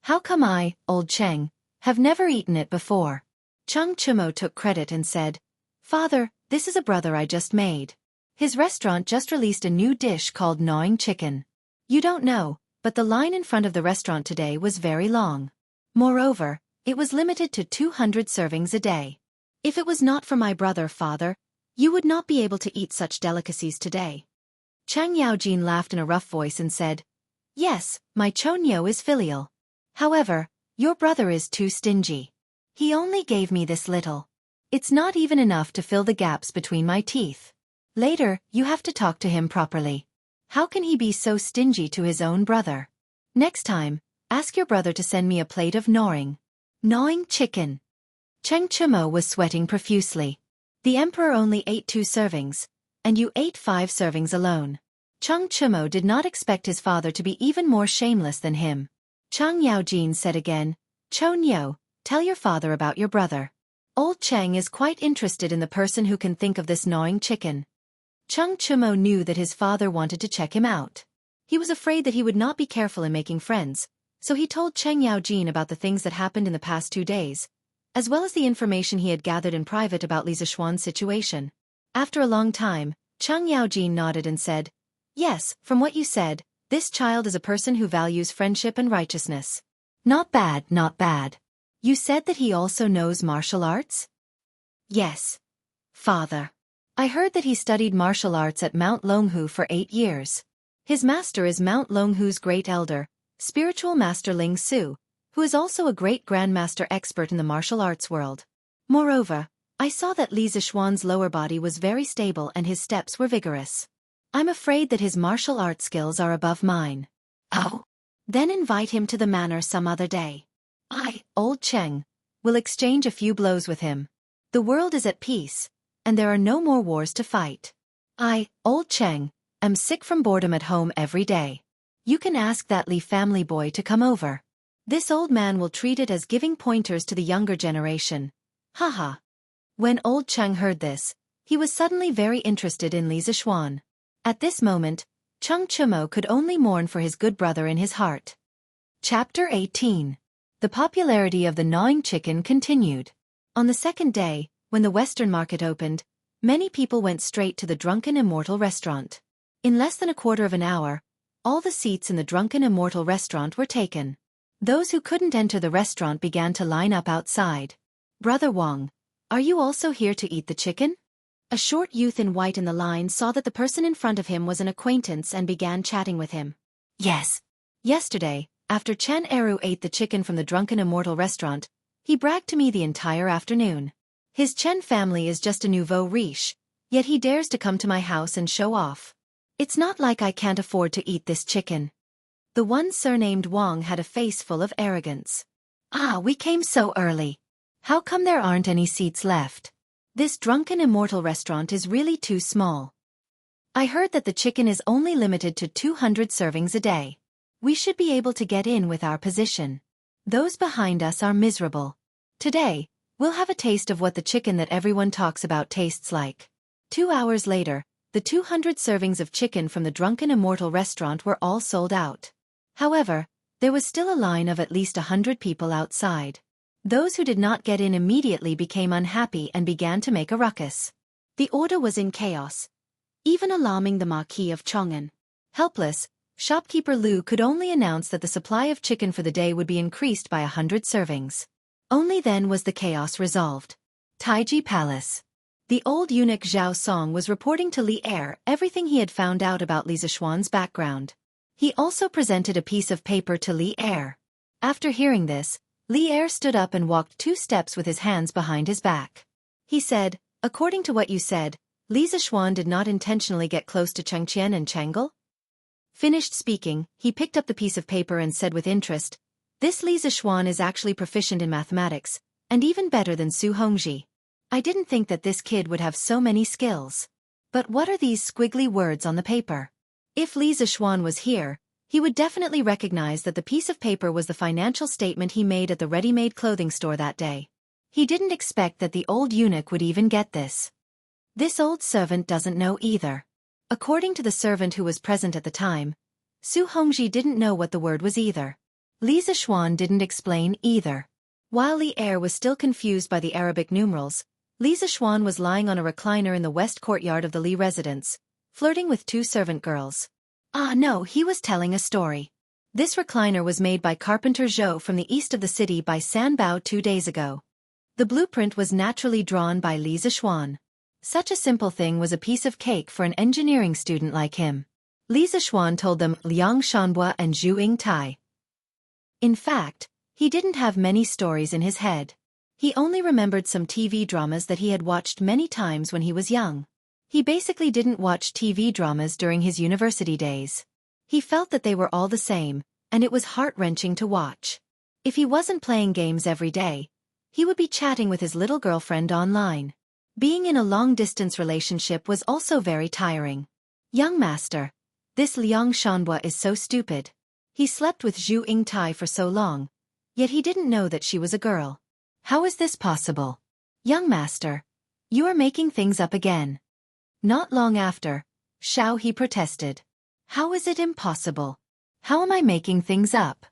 How come I, old Cheng, have never eaten it before? Chung Chumo took credit and said, Father, this is a brother I just made. His restaurant just released a new dish called gnawing chicken. You don't know, but the line in front of the restaurant today was very long. Moreover, it was limited to 200 servings a day. If it was not for my brother, father, you would not be able to eat such delicacies today. Chang Yaojin laughed in a rough voice and said, yes, my Chonyo is filial. However, your brother is too stingy. He only gave me this little. It's not even enough to fill the gaps between my teeth. Later, you have to talk to him properly. How can he be so stingy to his own brother? Next time, ask your brother to send me a plate of gnawing chicken. Cheng Chumo was sweating profusely. The emperor only ate 2 servings, and you ate 5 servings alone. Cheng Chumo did not expect his father to be even more shameless than him. Chang Yaojin said again, Chonyo, tell your father about your brother. Old Cheng is quite interested in the person who can think of this gnawing chicken. Cheng Chumo knew that his father wanted to check him out. He was afraid that he would not be careful in making friends, so he told Cheng Yaojin about the things that happened in the past 2 days, as well as the information he had gathered in private about Li Zishuan's situation. After a long time, Cheng Yaojin nodded and said, yes, from what you said, this child is a person who values friendship and righteousness. Not bad, not bad. You said that he also knows martial arts? Yes, father. I heard that he studied martial arts at Mount Longhu for 8 years. His master is Mount Longhu's great elder, spiritual master Ling Su, who is also a great grandmaster expert in the martial arts world. Moreover, I saw that Li Zishuan's lower body was very stable and his steps were vigorous. I'm afraid that his martial arts skills are above mine. Oh. Then invite him to the manor some other day. I, old Cheng, will exchange a few blows with him. The world is at peace, and there are no more wars to fight. I, old Cheng, am sick from boredom at home every day. You can ask that Li family boy to come over. This old man will treat it as giving pointers to the younger generation. Haha. When old Cheng heard this, he was suddenly very interested in Li Zishuan. At this moment, Cheng Chumo could only mourn for his good brother in his heart. Chapter 18. The popularity of the gnawing chicken continued. On the second day, when the Western market opened, many people went straight to the Drunken Immortal restaurant. In less than a quarter of an hour, all the seats in the Drunken Immortal restaurant were taken. Those who couldn't enter the restaurant began to line up outside. Brother Wang, are you also here to eat the chicken? A short youth in white in the line saw that the person in front of him was an acquaintance and began chatting with him. Yes. Yesterday, after Chen Eru ate the chicken from the Drunken Immortal restaurant, he bragged to me the entire afternoon. His Chen family is just a nouveau riche, yet he dares to come to my house and show off. It's not like I can't afford to eat this chicken. The one surnamed Wang had a face full of arrogance. Ah, we came so early. How come there aren't any seats left? This Drunken Immortal restaurant is really too small. I heard that the chicken is only limited to 200 servings a day. We should be able to get in with our position. Those behind us are miserable. Today, we'll have a taste of what the chicken that everyone talks about tastes like. 2 hours later, the 200 servings of chicken from the Drunken Immortal restaurant were all sold out. However, there was still a line of at least 100 people outside. Those who did not get in immediately became unhappy and began to make a ruckus. The order was in chaos, even alarming the Marquis of Chong'an. Helpless, shopkeeper Lu could only announce that the supply of chicken for the day would be increased by 100 servings. Only then was the chaos resolved. Taiji Palace. The old eunuch Zhao Song was reporting to Li Er everything he had found out about Li Zishuan's background. He also presented a piece of paper to Li Er. After hearing this, Li Er stood up and walked 2 steps with his hands behind his back. He said, according to what you said, Li Zishuan did not intentionally get close to Chengqian and Chang'e? Finished speaking, he picked up the piece of paper and said with interest, this Li Zishuan is actually proficient in mathematics, and even better than Su Hongji. I didn't think that this kid would have so many skills. But what are these squiggly words on the paper? If Li Zishuan was here, he would definitely recognize that the piece of paper was the financial statement he made at the ready-made clothing store that day. He didn't expect that the old eunuch would even get this. This old servant doesn't know either. According to the servant who was present at the time, Su Hongji didn't know what the word was either. Li Zishuan didn't explain either. While Li Er was still confused by the Arabic numerals, Li Zixuan was lying on a recliner in the west courtyard of the Li residence, flirting with two servant girls. Ah no, he was telling a story. This recliner was made by carpenter Zhou from the east of the city by San Bao 2 days ago. The blueprint was naturally drawn by Li Zixuan. Such a simple thing was a piece of cake for an engineering student like him. Li Zixuan told them Liang Shanhua and Zhu Yingtai. In fact, he didn't have many stories in his head. He only remembered some TV dramas that he had watched many times when he was young. He basically didn't watch TV dramas during his university days. He felt that they were all the same, and it was heart-wrenching to watch. If he wasn't playing games every day, he would be chatting with his little girlfriend online. Being in a long-distance relationship was also very tiring. Young master, this Liang Shanhua is so stupid. He slept with Zhu Yingtai for so long, yet he didn't know that she was a girl. How is this possible? Young master, you are making things up again. Not long after, he protested. How is it impossible? How am I making things up?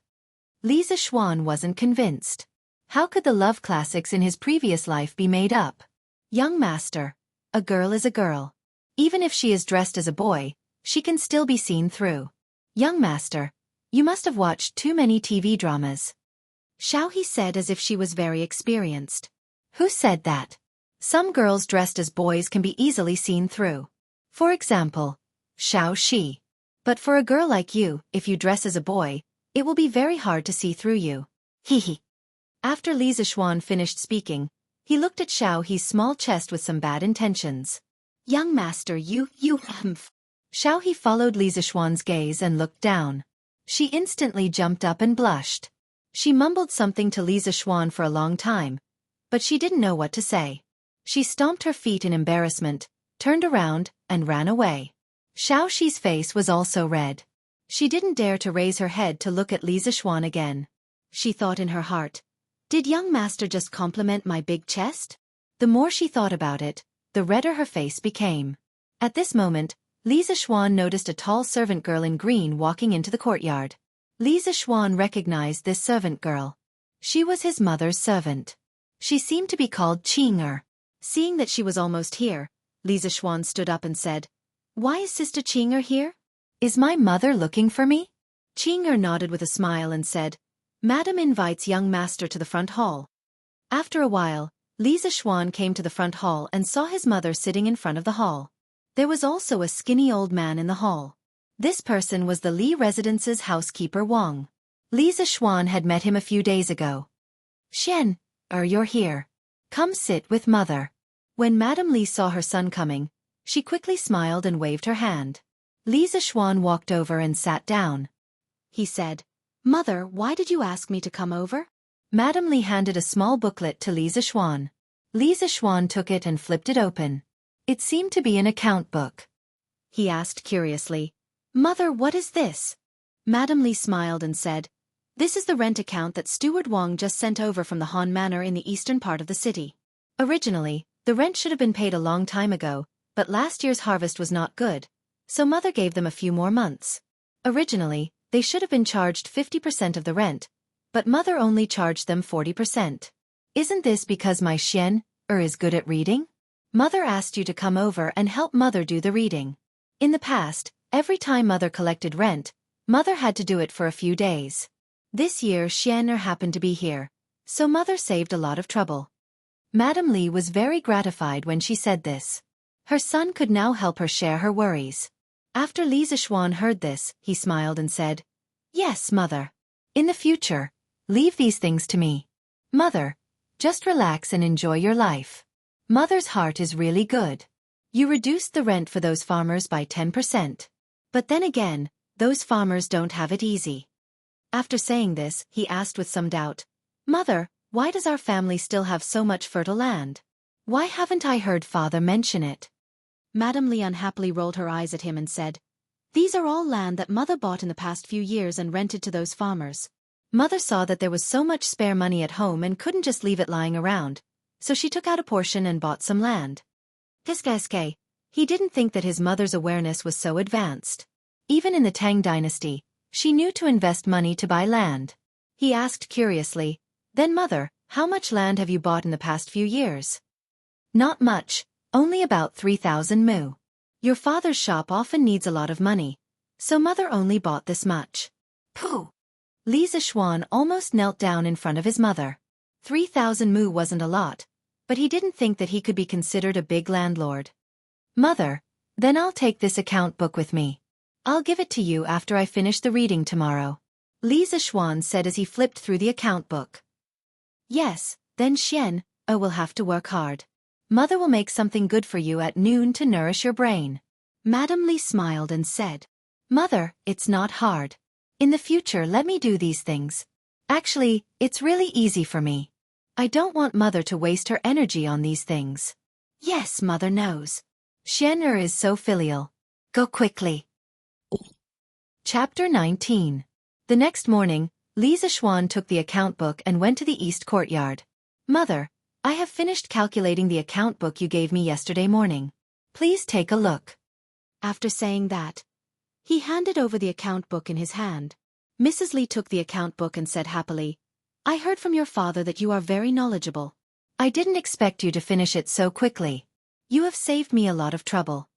Li Zixuan wasn't convinced. How could the love classics in his previous life be made up? Young master, a girl is a girl. Even if she is dressed as a boy, she can still be seen through. Young master, you must have watched too many TV dramas. He said as if she was very experienced. Who said that? Some girls dressed as boys can be easily seen through. For example, Shi. But for a girl like you, if you dress as a boy, it will be very hard to see through you. Hehe. After Li Zixuan finished speaking, he looked at Xiaohe's small chest with some bad intentions. Young master, you humph. Xiaohe followed Li Zixuan's gaze and looked down. She instantly jumped up and blushed. She mumbled something to Li Zixuan for a long time, but she didn't know what to say. She stomped her feet in embarrassment, turned around, and ran away. Xiaoxi's face was also red. She didn't dare to raise her head to look at Li Zixuan again. She thought in her heart, did young master just compliment my big chest? The more she thought about it, the redder her face became. At this moment, Li Zixuan noticed a tall servant girl in green walking into the courtyard. Li Zixuan recognized this servant girl. She was his mother's servant. She seemed to be called Qing'er. Seeing that she was almost here, Li Zixuan stood up and said, Why is Sister Qing'er here? Is my mother looking for me? Qing'er nodded with a smile and said, Madam invites young master to the front hall. After a while, Li Zixuan came to the front hall and saw his mother sitting in front of the hall. There was also a skinny old man in the hall. This person was the Li residence's housekeeper Wang. Li Zixuan had met him a few days ago. You're here. Come sit with mother. When Madame Li saw her son coming, she quickly smiled and waved her hand. Li Zixuan walked over and sat down. He said, Mother, why did you ask me to come over? Madame Li handed a small booklet to Li Zixuan. Li Zixuan took it and flipped it open. It seemed to be an account book. He asked curiously, Mother, what is this? Madame Li smiled and said, This is the rent account that Steward Wang just sent over from the Han Manor in the eastern part of the city. Originally, the rent should have been paid a long time ago, but last year's harvest was not good, so Mother gave them a few more months. Originally, they should have been charged 50% of the rent, but Mother only charged them 40%. Isn't this because my is good at reading? Mother asked you to come over and help Mother do the reading. In the past, every time Mother collected rent, Mother had to do it for a few days. This year happened to be here, so Mother saved a lot of trouble. Madame Li was very gratified when she said this. Her son could now help her share her worries. After Li Zixuan heard this, he smiled and said, Yes, Mother. In the future, leave these things to me. Mother, just relax and enjoy your life. Mother's heart is really good. You reduced the rent for those farmers by 10%. But then again, those farmers don't have it easy. After saying this, he asked with some doubt, Mother, why does our family still have so much fertile land? Why haven't I heard Father mention it? Madame Li unhappily rolled her eyes at him and said, These are all land that Mother bought in the past few years and rented to those farmers. Mother saw that there was so much spare money at home and couldn't just leave it lying around, so she took out a portion and bought some land. Kiske, he didn't think that his mother's awareness was so advanced. Even in the Tang dynasty, she knew to invest money to buy land. He asked curiously, Then Mother, how much land have you bought in the past few years? Not much, only about 3,000 mu. Your father's shop often needs a lot of money, so mother only bought this much. Pooh! Li Zishuan almost knelt down in front of his mother. 3,000 mu wasn't a lot, but he didn't think that he could be considered a big landlord. Mother, then I'll take this account book with me. I'll give it to you after I finish the reading tomorrow. Li Zishuan said as he flipped through the account book. Yes, then will have to work hard. Mother will make something good for you at noon to nourish your brain. Madam Li smiled and said, Mother, it's not hard. In the future let me do these things. Actually, it's really easy for me. I don't want Mother to waste her energy on these things. Yes, Mother knows. Xianxia is so filial. Go quickly. Chapter 19. The next morning, Li Zishuan took the account book and went to the east courtyard. Mother, I have finished calculating the account book you gave me yesterday morning. Please take a look. After saying that, he handed over the account book in his hand. Mrs. Li took the account book and said happily, I heard from your father that you are very knowledgeable. I didn't expect you to finish it so quickly. You have saved me a lot of trouble.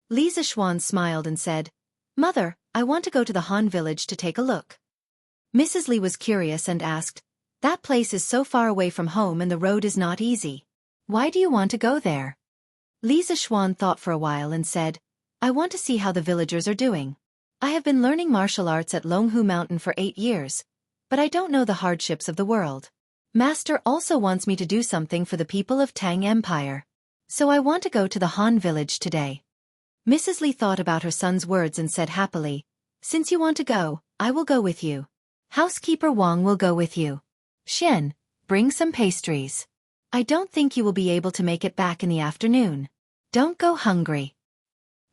Li Zishuan smiled and said, Mother, I want to go to the Han village to take a look. Mrs. Li was curious and asked, That place is so far away from home and the road is not easy. Why do you want to go there? Li Zishuan thought for a while and said, I want to see how the villagers are doing. I have been learning martial arts at Longhu Mountain for 8 years, but I don't know the hardships of the world. Master also wants me to do something for the people of Tang Empire. So I want to go to the Han village today. Mrs. Li thought about her son's words and said happily, Since you want to go, I will go with you. Housekeeper Wang will go with you. Xian, bring some pastries. I don't think you will be able to make it back in the afternoon. Don't go hungry.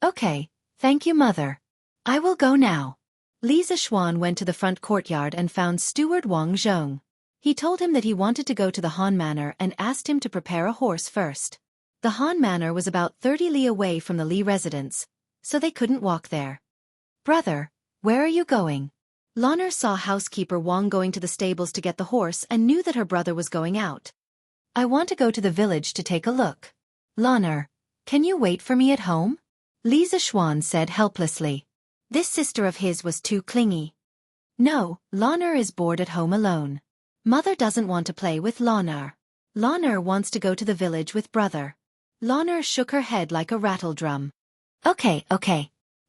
Okay, thank you, Mother. I will go now. Li Zishuan went to the front courtyard and found Steward Wang Zhong. He told him that he wanted to go to the Han Manor and asked him to prepare a horse first. The Han Manor was about 30 li away from the Li residence, so they couldn't walk there. Brother, where are you going? Loner saw housekeeper Wang going to the stables to get the horse and knew that her brother was going out. I want to go to the village to take a look. Loner, can you wait for me at home? Li Zishuan said helplessly. This sister of his was too clingy. No, Loner is bored at home alone. Mother doesn't want to play with Loner. Loner wants to go to the village with brother. Loner shook her head like a rattle drum. Okay.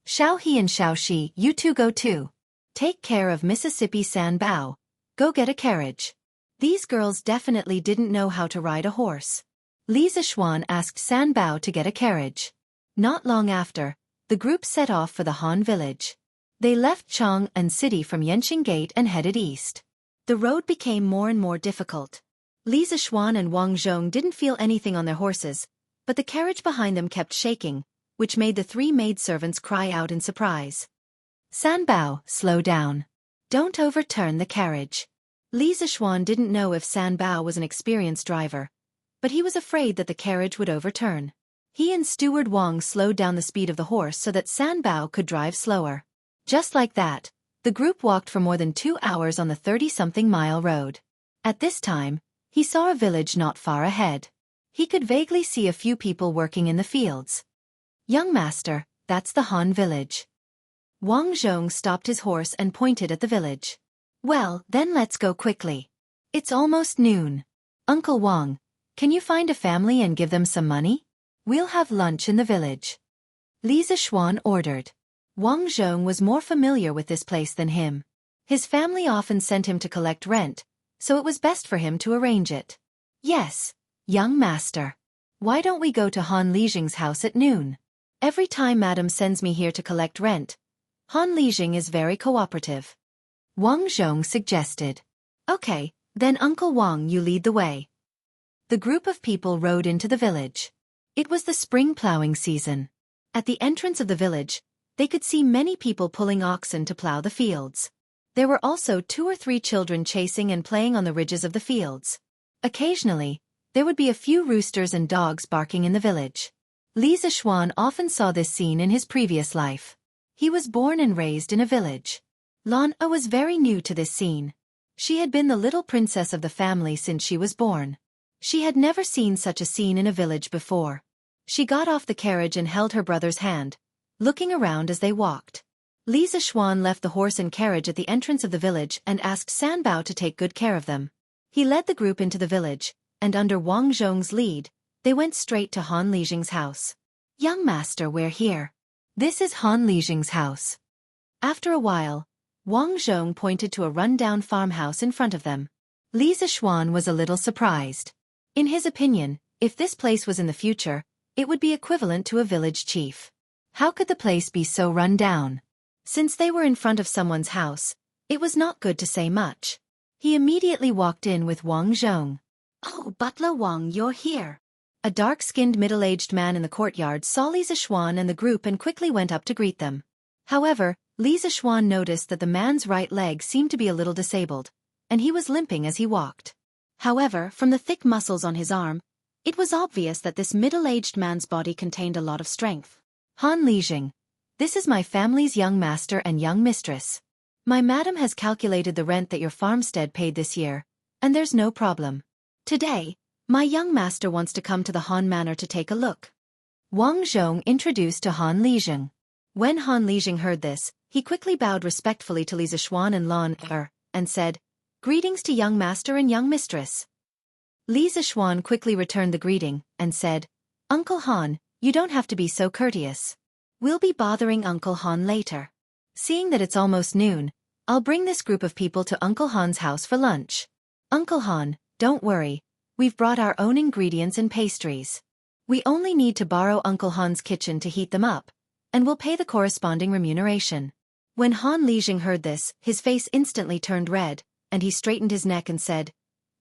Xiaohe and Xiaoxi, you two go too. Take care of Mississippi Sanbao. Go get a carriage. These girls definitely didn't know how to ride a horse. Li Zishuan asked Sanbao to get a carriage. Not long after, the group set off for the Han village. They left Chang'an City from Yanqing Gate and headed east. The road became more and more difficult. Li Zishuan and Wang Zhong didn't feel anything on their horses, but the carriage behind them kept shaking, which made the 3 maidservants cry out in surprise. Sanbao, slow down. Don't overturn the carriage. Li Zishuan didn't know if Sanbao was an experienced driver, but he was afraid that the carriage would overturn. He and Steward Wang slowed down the speed of the horse so that Sanbao could drive slower. Just like that, the group walked for more than 2 hours on the 30-something-mile road. At this time, he saw a village not far ahead. He could vaguely see a few people working in the fields. Young master, that's the Han village. Wang Zhong stopped his horse and pointed at the village. Well, then let's go quickly. It's almost noon. Uncle Wang, can you find a family and give them some money? We'll have lunch in the village. Li Zishuan ordered. Wang Zhong was more familiar with this place than him. His family often sent him to collect rent, so it was best for him to arrange it. Yes, young master. Why don't we go to Han Lijing's house at noon? Every time Madam sends me here to collect rent, Han Lijing is very cooperative. Wang Zhong suggested. Okay, then Uncle Wang, you lead the way. The group of people rode into the village. It was the spring plowing season. At the entrance of the village, they could see many people pulling oxen to plow the fields. There were also 2 or 3 children chasing and playing on the ridges of the fields. Occasionally, there would be a few roosters and dogs barking in the village. Li Zishuan often saw this scene in his previous life. He was born and raised in a village. Lan A was very new to this scene. She had been the little princess of the family since she was born. She had never seen such a scene in a village before. She got off the carriage and held her brother's hand, looking around as they walked. Li Zishuan left the horse and carriage at the entrance of the village and asked San Bao to take good care of them. He led the group into the village, and under Wang Zhong's lead, they went straight to Han Lijing's house. "Young master, we're here. This is Han Lijing's house." After a while, Wang Zhong pointed to a run-down farmhouse in front of them. Li Zishuan was a little surprised. In his opinion, if this place was in the future, it would be equivalent to a village chief. How could the place be so run down? Since they were in front of someone's house, it was not good to say much. He immediately walked in with Wang Zhong. "Oh, Butler Wang, you're here." A dark-skinned middle-aged man in the courtyard saw Li Zishuan and the group and quickly went up to greet them. However, Li Zishuan noticed that the man's right leg seemed to be a little disabled, and he was limping as he walked. However, from the thick muscles on his arm, it was obvious that this middle-aged man's body contained a lot of strength. "Han Lijing, this is my family's young master and young mistress. My madam has calculated the rent that your farmstead paid this year, and there's no problem. Today, my young master wants to come to the Han Manor to take a look." Wang Zhong introduced to Han Lijing. When Han Lijing heard this, he quickly bowed respectfully to Li Zishuan and Lan Er, and said, "Greetings to young master and young mistress." Li Zishuan quickly returned the greeting, and said, "Uncle Han, you don't have to be so courteous. We'll be bothering Uncle Han later. Seeing that it's almost noon, I'll bring this group of people to Uncle Han's house for lunch. Uncle Han, don't worry, we've brought our own ingredients and pastries. We only need to borrow Uncle Han's kitchen to heat them up, and we'll pay the corresponding remuneration." When Han Lijing heard this, his face instantly turned red, and he straightened his neck and said,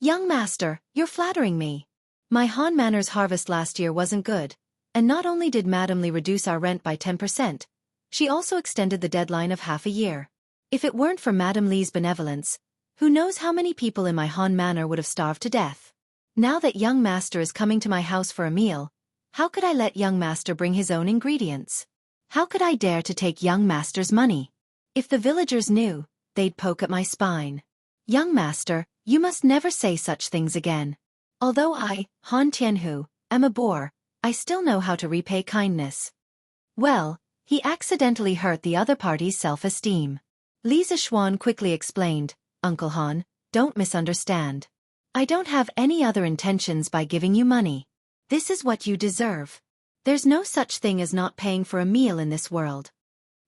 "Young master, you're flattering me. My Han Manor's harvest last year wasn't good, and not only did Madame Li reduce our rent by 10%, she also extended the deadline of half a year. If it weren't for Madame Li's benevolence, who knows how many people in my Han Manor would have starved to death. Now that young master is coming to my house for a meal, how could I let young master bring his own ingredients? How could I dare to take young master's money? If the villagers knew, they'd poke at my spine. Young master, you must never say such things again. Although I, Han Tianhu, am a boor, I still know how to repay kindness." Well, he accidentally hurt the other party's self-esteem. Li Zishuan quickly explained, "Uncle Han, don't misunderstand. I don't have any other intentions by giving you money. This is what you deserve. There's no such thing as not paying for a meal in this world."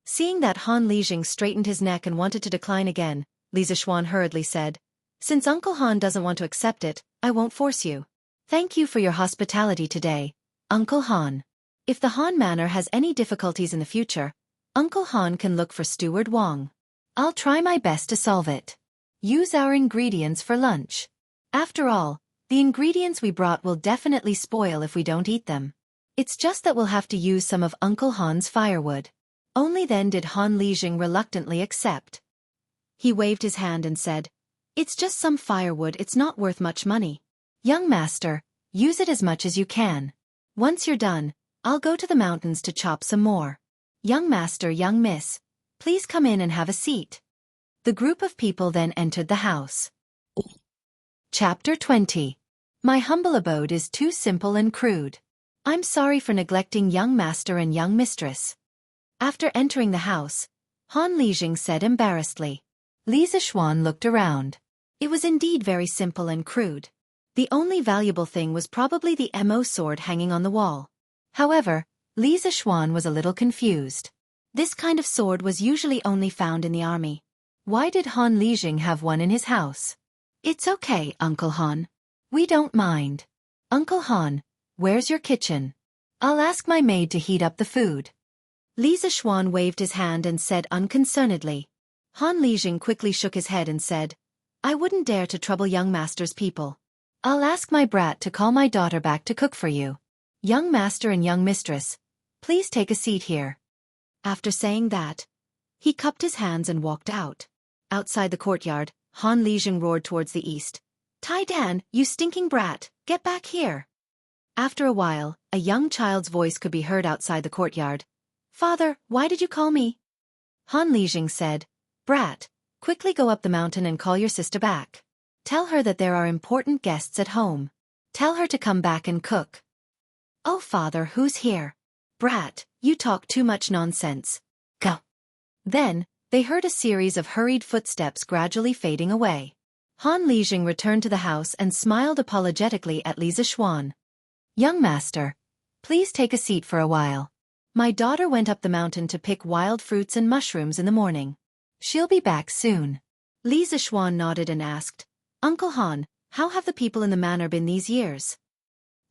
Seeing that Han Lijing straightened his neck and wanted to decline again, Li Zishuan hurriedly said, "Since Uncle Han doesn't want to accept it, I won't force you. Thank you for your hospitality today, Uncle Han. If the Han Manor has any difficulties in the future, Uncle Han can look for Steward Wang. I'll try my best to solve it. Use our ingredients for lunch. After all, the ingredients we brought will definitely spoil if we don't eat them. It's just that we'll have to use some of Uncle Han's firewood." Only then did Han Lijing reluctantly accept. He waved his hand and said, "It's just some firewood, it's not worth much money. Young master, use it as much as you can. Once you're done, I'll go to the mountains to chop some more. Young master, young miss, please come in and have a seat." The group of people then entered the house. Chapter 20. My humble abode is too simple and crude. I'm sorry for neglecting young master and young mistress. After entering the house, Han Lijing said embarrassedly. Li Zishuan looked around. It was indeed very simple and crude. The only valuable thing was probably the Mo sword hanging on the wall. However, Li Zishuan was a little confused. This kind of sword was usually only found in the army. Why did Han Lijing have one in his house? "It's okay, Uncle Han. We don't mind. Uncle Han, where's your kitchen? I'll ask my maid to heat up the food." Li Zishuan waved his hand and said unconcernedly. Han Lijing quickly shook his head and said, "I wouldn't dare to trouble young master's people. I'll ask my brat to call my daughter back to cook for you. Young master and young mistress, please take a seat here." After saying that, he cupped his hands and walked out. Outside the courtyard, Han Lijing roared towards the east. "Tai Dan, you stinking brat, get back here." After a while, a young child's voice could be heard outside the courtyard. "Father, why did you call me?" Han Lijing said, "Brat, quickly go up the mountain and call your sister back. Tell her that there are important guests at home. Tell her to come back and cook. Oh father, who's here? Brat, you talk too much nonsense. Go. Then, they heard a series of hurried footsteps gradually fading away. Han Lijing returned to the house and smiled apologetically at Li Zixuan. Young master, please take a seat for a while. My daughter went up the mountain to pick wild fruits and mushrooms in the morning. She'll be back soon. Li Zixuan nodded and asked, Uncle Han, how have the people in the manor been these years?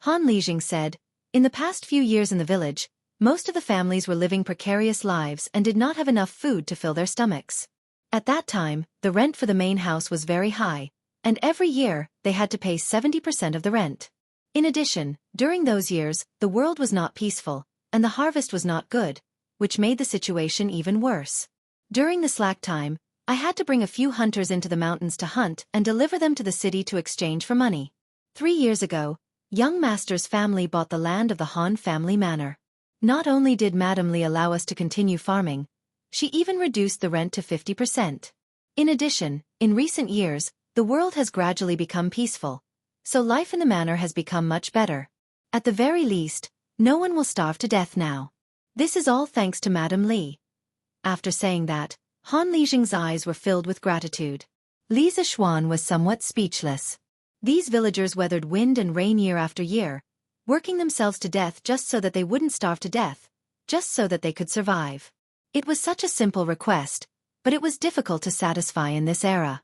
Han Lijing said, in the past few years in the village, most of the families were living precarious lives and did not have enough food to fill their stomachs. At that time, the rent for the main house was very high, and every year, they had to pay 70% of the rent. In addition, during those years, the world was not peaceful, and the harvest was not good, which made the situation even worse. During the slack time, I had to bring a few hunters into the mountains to hunt and deliver them to the city to exchange for money. 3 years ago, young master's family bought the land of the Han family manor. Not only did Madame Li allow us to continue farming, she even reduced the rent to 50%. In addition, in recent years, the world has gradually become peaceful, so life in the manor has become much better. At the very least, no one will starve to death now. This is all thanks to Madame Li. After saying that, Han Lijing's eyes were filled with gratitude. Li Zixuan was somewhat speechless. These villagers weathered wind and rain year after year, working themselves to death just so that they wouldn't starve to death, just so that they could survive. It was such a simple request, but it was difficult to satisfy in this era.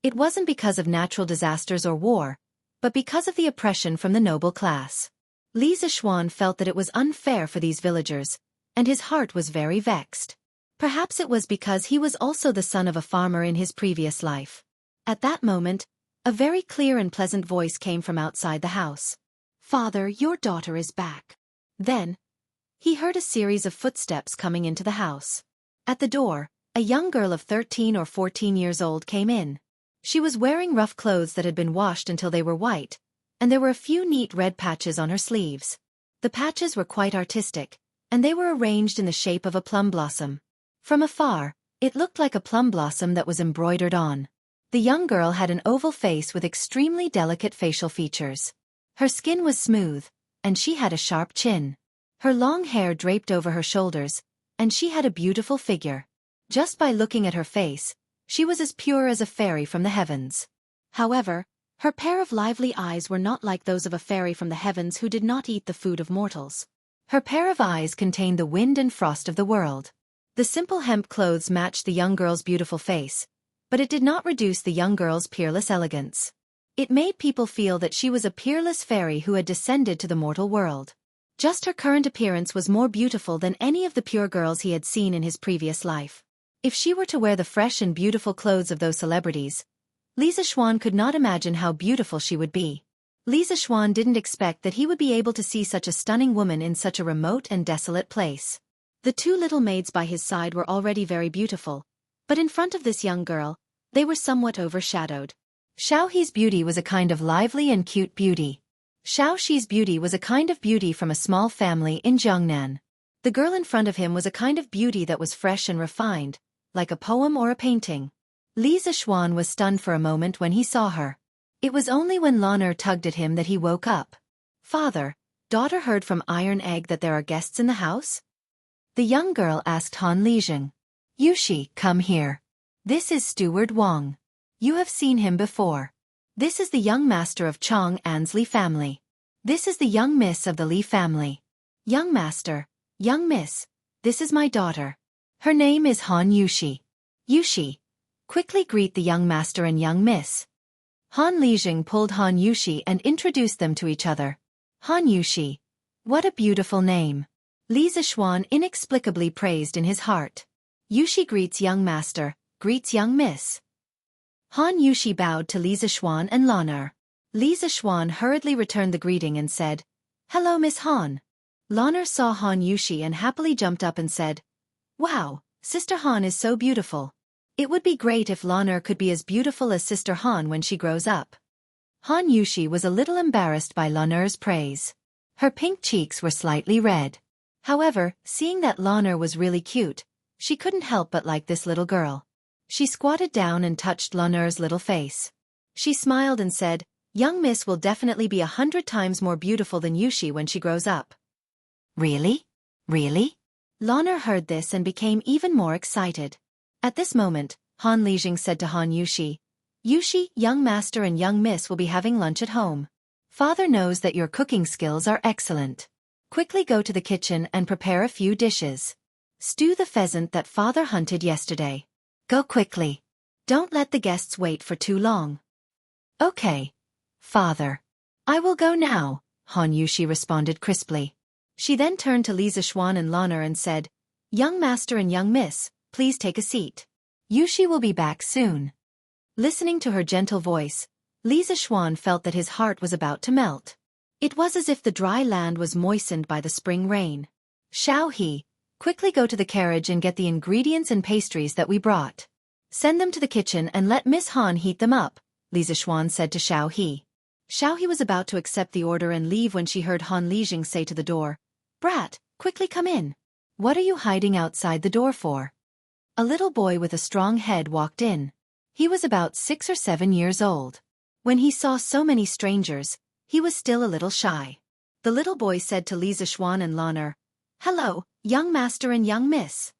It wasn't because of natural disasters or war, but because of the oppression from the noble class. Li Zixuan felt that it was unfair for these villagers, and his heart was very vexed. Perhaps it was because he was also the son of a farmer in his previous life. At that moment, a very clear and pleasant voice came from outside the house. Father, your daughter is back. Then, he heard a series of footsteps coming into the house. At the door, a young girl of 13 or 14 years old came in. She was wearing rough clothes that had been washed until they were white, and there were a few neat red patches on her sleeves. The patches were quite artistic, and they were arranged in the shape of a plum blossom. From afar, it looked like a plum blossom that was embroidered on. The young girl had an oval face with extremely delicate facial features. Her skin was smooth, and she had a sharp chin. Her long hair draped over her shoulders, and she had a beautiful figure. Just by looking at her face, she was as pure as a fairy from the heavens. However, her pair of lively eyes were not like those of a fairy from the heavens who did not eat the food of mortals. Her pair of eyes contained the wind and frost of the world. The simple hemp clothes matched the young girl's beautiful face, but it did not reduce the young girl's peerless elegance. It made people feel that she was a peerless fairy who had descended to the mortal world. Just her current appearance was more beautiful than any of the pure girls he had seen in his previous life. If she were to wear the fresh and beautiful clothes of those celebrities, Li Zixuan could not imagine how beautiful she would be. Li Zixuan didn't expect that he would be able to see such a stunning woman in such a remote and desolate place. The 2 little maids by his side were already very beautiful, but in front of this young girl, they were somewhat overshadowed. Xiao He's beauty was a kind of lively and cute beauty. Xiao Shi's beauty was a kind of beauty from a small family in Jiangnan. The girl in front of him was a kind of beauty that was fresh and refined, like a poem or a painting. Li Zixuan was stunned for a moment when he saw her. It was only when Lan'er tugged at him that he woke up. Father, daughter heard from Iron Egg that there are guests in the house? The young girl asked Han Lijing. Yushi, come here. This is Steward Wang. You have seen him before. This is the young master of Chong An's Li family. This is the young miss of the Li family. Young master, young miss, this is my daughter. Her name is Han Yushi. Yushi, quickly greet the young master and young miss. Han Lijing pulled Han Yushi and introduced them to each other. Han Yushi, what a beautiful name. Li Zixuan inexplicably praised in his heart. Yushi greets young master, greets young miss. Han Yushi bowed to Li Zixuan and Lan'er. Li Zixuan hurriedly returned the greeting and said, Hello Miss Han. Lan'er saw Han Yushi and happily jumped up and said, Wow, Sister Han is so beautiful. It would be great if Lan'er could be as beautiful as Sister Han when she grows up. Han Yushi was a little embarrassed by Lan'er's praise. Her pink cheeks were slightly red. However, seeing that Lan'er was really cute, she couldn't help but like this little girl. She squatted down and touched Lan'er's little face. She smiled and said, Young Miss will definitely be 100 times more beautiful than Yushi when she grows up. Really? Really? Lanner heard this and became even more excited. At this moment, Han Lijing said to Han Yushi, Yushi, young master and young miss will be having lunch at home. Father knows that your cooking skills are excellent. Quickly go to the kitchen and prepare a few dishes. Stew the pheasant that father hunted yesterday. Go quickly. Don't let the guests wait for too long. Okay, father. I will go now, Han Yushi responded crisply. She then turned to Li Zixuan and Lanner and said, Young master and young miss, please take a seat. Yushi will be back soon. Listening to her gentle voice, Li Zixuan felt that his heart was about to melt. It was as if the dry land was moistened by the spring rain. Xiao He, quickly go to the carriage and get the ingredients and pastries that we brought. Send them to the kitchen and let Miss Han heat them up, Li Zixuan said to Xiao He. Xiao He was about to accept the order and leave when she heard Han Lijing say to the door, Brat, quickly come in. What are you hiding outside the door for? A little boy with a strong head walked in. He was about 6 or 7 years old. When he saw so many strangers, he was still a little shy. The little boy said to Li Zixuan and Lanner, Hello, young master and young miss.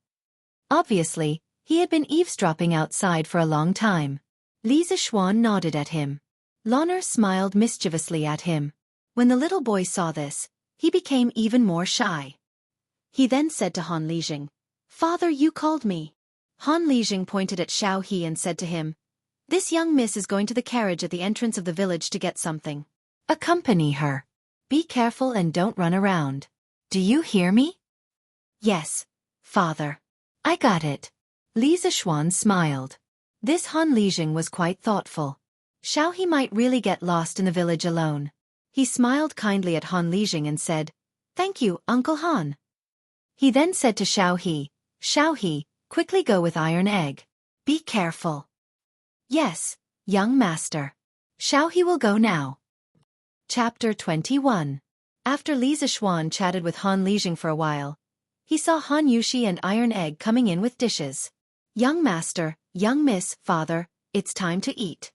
Obviously, he had been eavesdropping outside for a long time. Li Zixuan nodded at him. Lanner smiled mischievously at him. When the little boy saw this, he became even more shy. He then said to Han Lijing, Father, you called me. Han Lijing pointed at Xiao He and said to him, This young miss is going to the carriage at the entrance of the village to get something. Accompany her. Be careful and don't run around. Do you hear me? Yes, father. I got it. Li Zixuan smiled. This Han Lijing was quite thoughtful. Xiao He might really get lost in the village alone. He smiled kindly at Han Lijing and said, Thank you, Uncle Han. He then said to Xiao He, quickly go with Iron Egg. Be careful. Yes, young master. Xiao He will go now. Chapter 21. After Li Zixuan chatted with Han Lijing for a while, he saw Han Yushi and Iron Egg coming in with dishes. Young master, young miss, father, it's time to eat.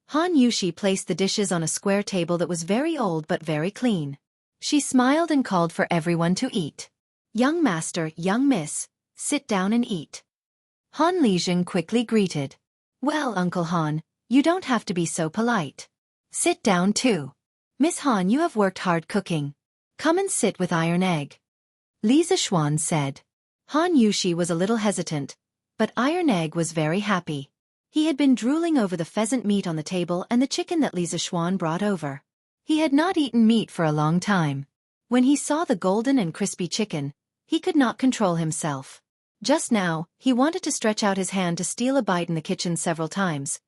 Han Yushi placed the dishes on a square table that was very old but very clean. She smiled and called for everyone to eat. Young master, young miss, sit down and eat. Han Lijing quickly greeted. Well, Uncle Han, you don't have to be so polite. Sit down too. Miss Han, you have worked hard cooking. Come and sit with Iron Egg. Li Zixuan said. Han Yushi was a little hesitant, but Iron Egg was very happy. He had been drooling over the pheasant meat on the table and the chicken that Li Zixuan brought over. He had not eaten meat for a long time. When he saw the golden and crispy chicken, he could not control himself. Just now, he wanted to stretch out his hand to steal a bite in the kitchen several times,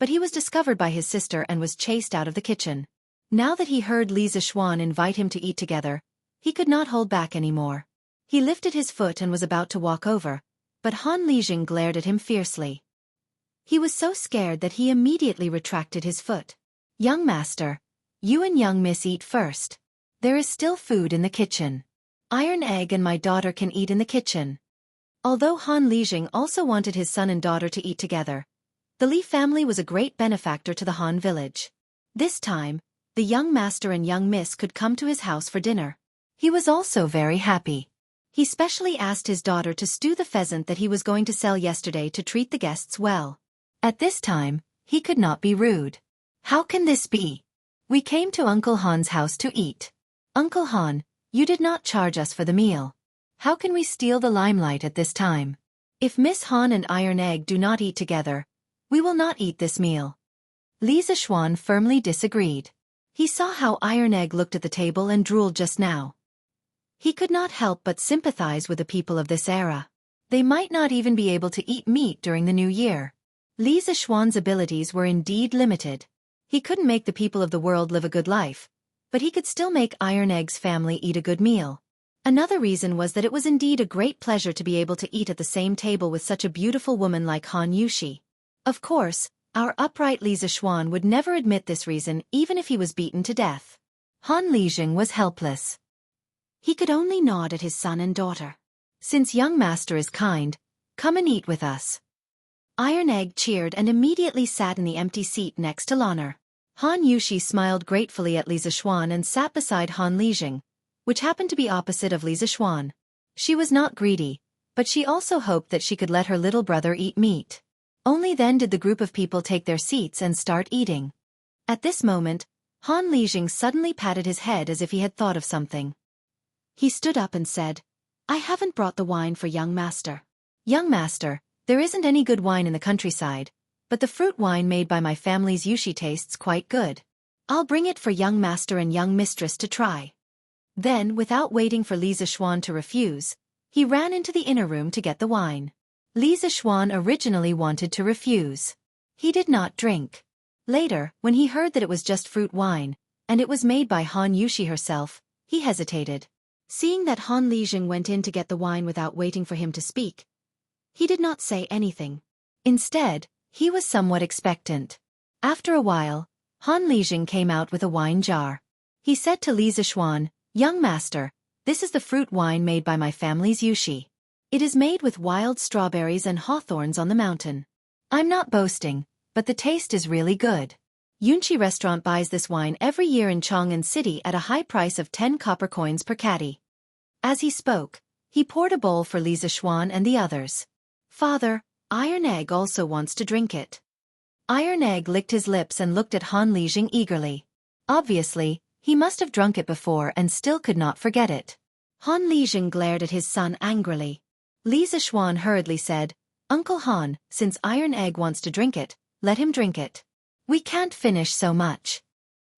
but he was discovered by his sister and was chased out of the kitchen. Now that he heard Li Zixuan invite him to eat together, he could not hold back anymore. He lifted his foot and was about to walk over, but Han Lijing glared at him fiercely. He was so scared that he immediately retracted his foot. Young master, you and young miss eat first. There is still food in the kitchen. Iron Egg and my daughter can eat in the kitchen. Although Han Lijing also wanted his son and daughter to eat together, the Li family was a great benefactor to the Han village. This time, the young master and young miss could come to his house for dinner. He was also very happy. He specially asked his daughter to stew the pheasant that he was going to sell yesterday to treat the guests well. At this time, he could not be rude. How can this be? We came to Uncle Han's house to eat. Uncle Han, you did not charge us for the meal. How can we steal the limelight at this time? If Miss Han and Iron Egg do not eat together, we will not eat this meal. Li Zixuan firmly disagreed. He saw how Iron Egg looked at the table and drooled just now. He could not help but sympathize with the people of this era. They might not even be able to eat meat during the new year. Li Zixuan's abilities were indeed limited. He couldn't make the people of the world live a good life, but he could still make Iron Egg's family eat a good meal. Another reason was that it was indeed a great pleasure to be able to eat at the same table with such a beautiful woman like Han Yushi. Of course, our upright Li Zixuan would never admit this reason even if he was beaten to death. Han Lijing was helpless. He could only nod at his son and daughter. Since young master is kind, come and eat with us. Iron Egg cheered and immediately sat in the empty seat next to Lanner. Han Yushi smiled gratefully at Li Zixuan and sat beside Han Lijing, which happened to be opposite of Li Zixuan. She was not greedy, but she also hoped that she could let her little brother eat meat. Only then did the group of people take their seats and start eating. At this moment, Han Lijing suddenly patted his head as if he had thought of something. He stood up and said, "I haven't brought the wine for young master. Young master, there isn't any good wine in the countryside, but the fruit wine made by my family's Yushi tastes quite good. I'll bring it for young master and young mistress to try." Then, without waiting for Li Zixuan to refuse, he ran into the inner room to get the wine. Li Zixuan originally wanted to refuse. He did not drink. Later, when he heard that it was just fruit wine, and it was made by Han Yushi herself, he hesitated. Seeing that Han Lijing went in to get the wine without waiting for him to speak, he did not say anything. Instead, he was somewhat expectant. After a while, Han Lijing came out with a wine jar. He said to Li Zixuan, "Young master, this is the fruit wine made by my family's Yushi. It is made with wild strawberries and hawthorns on the mountain. I'm not boasting, but the taste is really good. Yunchi restaurant buys this wine every year in Chang'an City at a high price of 10 copper coins per caddy." As he spoke, he poured a bowl for Li Zixuan and the others. "Father, Iron Egg also wants to drink it." Iron Egg licked his lips and looked at Han Lijing eagerly. Obviously, he must have drunk it before and still could not forget it. Han Lijing glared at his son angrily. Li Zixuan hurriedly said, "Uncle Han, since Iron Egg wants to drink it, let him drink it. We can't finish so much."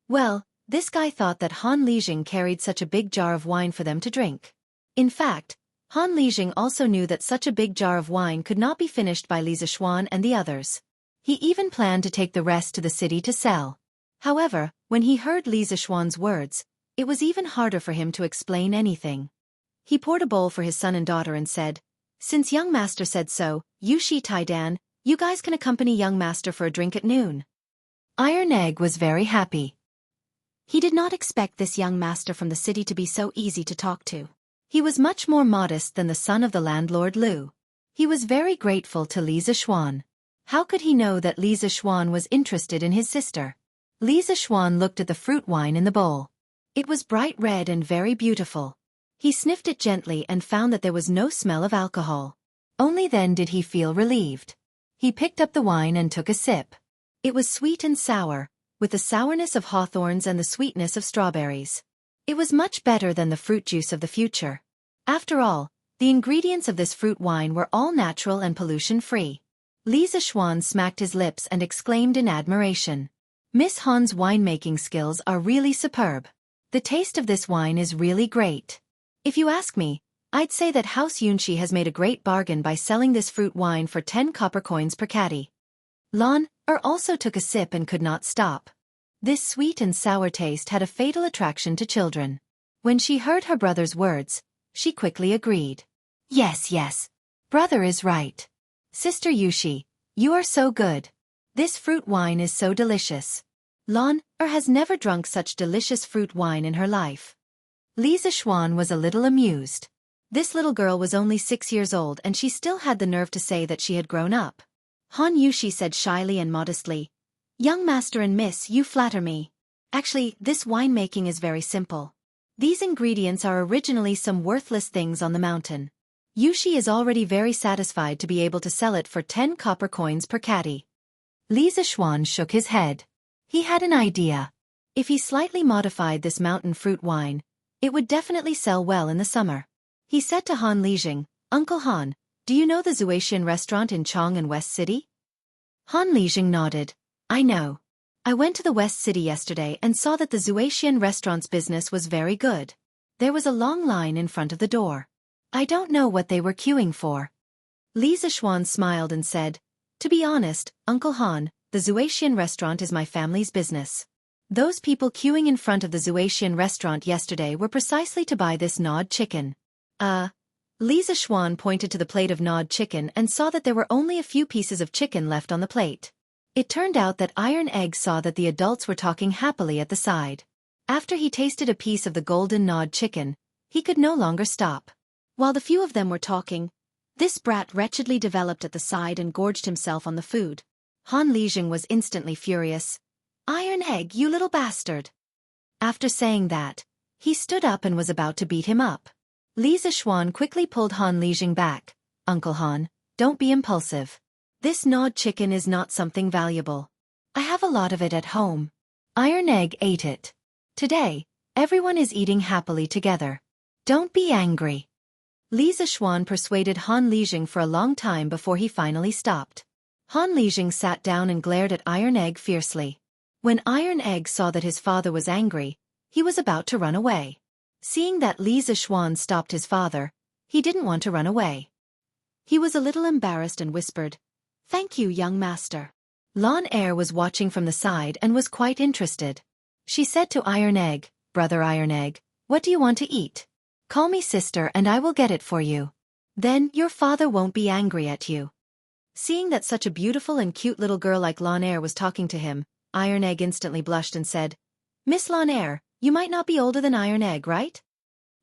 Well, this guy thought that Han Lijing carried such a big jar of wine for them to drink. In fact, Han Lijing also knew that such a big jar of wine could not be finished by Li Zixuan and the others. He even planned to take the rest to the city to sell. However, when he heard Li Zixuan's words, it was even harder for him to explain anything. He poured a bowl for his son and daughter and said, "Since young master said so, Yushi Taidan, you guys can accompany young master for a drink at noon." Iron Egg was very happy. He did not expect this young master from the city to be so easy to talk to. He was much more modest than the son of the landlord Lu. He was very grateful to Li Zixuan. How could he know that Li Zixuan was interested in his sister? Li Zixuan looked at the fruit wine in the bowl. It was bright red and very beautiful. He sniffed it gently and found that there was no smell of alcohol. Only then did he feel relieved. He picked up the wine and took a sip. It was sweet and sour, with the sourness of hawthorns and the sweetness of strawberries. It was much better than the fruit juice of the future. After all, the ingredients of this fruit wine were all natural and pollution-free. Li Zixuan smacked his lips and exclaimed in admiration, "Miss Han's winemaking skills are really superb. The taste of this wine is really great. If you ask me, I'd say that House Yunchi has made a great bargain by selling this fruit wine for 10 copper coins per caddy." Lan Er also took a sip and could not stop. This sweet and sour taste had a fatal attraction to children. When she heard her brother's words, she quickly agreed. Yes, brother is right. Sister Yushi, you are so good. This fruit wine is so delicious. Lan Er has never drunk such delicious fruit wine in her life. Li Zixuan was a little amused. This little girl was only 6 years old and she still had the nerve to say that she had grown up. Han Yushi said shyly and modestly, "Young master and miss, you flatter me. Actually, this winemaking is very simple. These ingredients are originally some worthless things on the mountain. Yushi is already very satisfied to be able to sell it for 10 copper coins per caddy." Li Zixuan shook his head. He had an idea. If he slightly modified this mountain fruit wine, it would definitely sell well in the summer. He said to Han Lijing, "Uncle Han, do you know the Zuaitian restaurant in Chang'an West City?" Han Lijing nodded. "I know. I went to the West City yesterday and saw that the Zuaitian restaurant's business was very good. There was a long line in front of the door. I don't know what they were queuing for." Li Zixuan smiled and said, "To be honest, Uncle Han, the Zuaitian restaurant is my family's business. Those people queuing in front of the Zuaitian restaurant yesterday were precisely to buy this gnawed chicken." Li Zixuan pointed to the plate of gnawed chicken and saw that there were only a few pieces of chicken left on the plate. It turned out that Iron Egg saw that the adults were talking happily at the side. After he tasted a piece of the golden gnawed chicken, he could no longer stop. While the few of them were talking, this brat wretchedly developed at the side and gorged himself on the food. Han Lijing was instantly furious. Iron egg, you little bastard. After saying that, he stood up and was about to beat him up. Li Zishuan quickly pulled Han Lijing back. Uncle Han, don't be impulsive. This gnawed chicken is not something valuable. I have a lot of it at home. Iron egg ate it. Today, everyone is eating happily together. Don't be angry. Li Zishuan persuaded Han Lijing for a long time before he finally stopped. Han Lijing sat down and glared at Iron Egg fiercely. When Iron Egg saw that his father was angry, he was about to run away. Seeing that Li Zishuan stopped his father, he didn't want to run away. He was a little embarrassed and whispered, "Thank you, young master." Lan Er was watching from the side and was quite interested. She said to Iron Egg, "Brother Iron Egg, what do you want to eat? Call me sister and I will get it for you. Then your father won't be angry at you." Seeing that such a beautiful and cute little girl like Lan Er was talking to him, Iron Egg instantly blushed and said, "Miss Lan Er, you might not be older than Iron Egg, right?"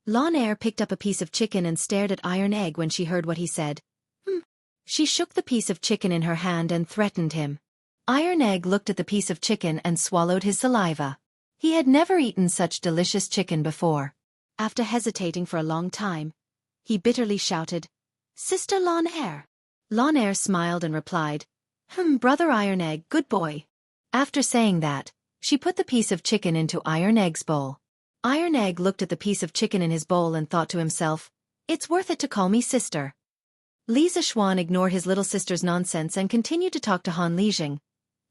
Lan Er picked up a piece of chicken and stared at Iron Egg when she heard what he said. She shook the piece of chicken in her hand and threatened him. Iron Egg looked at the piece of chicken and swallowed his saliva. He had never eaten such delicious chicken before. After hesitating for a long time, he bitterly shouted, "Sister Lan Er." Lan Er smiled and replied, "Brother Iron Egg, good boy." After saying that, she put the piece of chicken into Iron Egg's bowl. Iron Egg looked at the piece of chicken in his bowl and thought to himself, "It's worth it to call me sister." Li Zishuan ignored his little sister's nonsense and continued to talk to Han Lijing.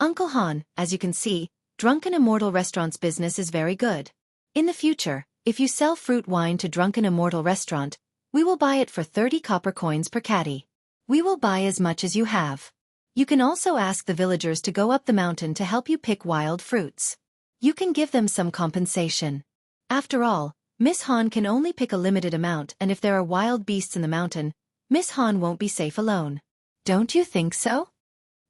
"Uncle Han, as you can see, Drunken Immortal Restaurant's business is very good. In the future, if you sell fruit wine to Drunken Immortal Restaurant, we will buy it for 30 copper coins per caddy. We will buy as much as you have. You can also ask the villagers to go up the mountain to help you pick wild fruits. You can give them some compensation. After all, Miss Han can only pick a limited amount, and if there are wild beasts in the mountain, Miss Han won't be safe alone. Don't you think so?"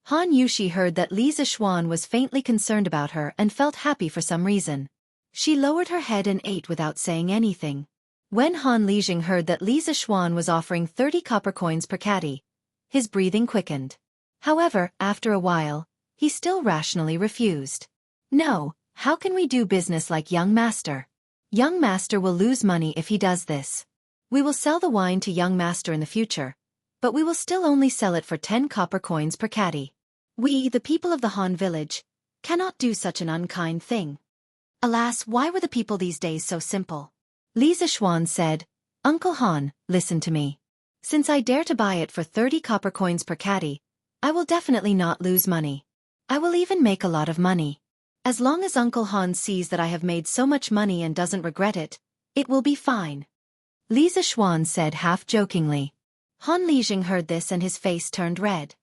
Han Yushi heard that Li Zishuan was faintly concerned about her and felt happy for some reason. She lowered her head and ate without saying anything. When Han Lijing heard that Li Zishuan was offering 30 copper coins per caddy, his breathing quickened. However, after a while, he still rationally refused. "No, how can we do business like young master? Young master will lose money if he does this. We will sell the wine to young master in the future, but we will still only sell it for 10 copper coins per caddy. We, the people of the Han village, cannot do such an unkind thing." Alas, why were the people these days so simple? Li Zishuan said, "Uncle Han, listen to me. Since I dare to buy it for 30 copper coins per caddy, I will definitely not lose money. I will even make a lot of money. As long as Uncle Han sees that I have made so much money and doesn't regret it, it will be fine." Li Zishuan said half-jokingly. Han Lijing heard this and his face turned red.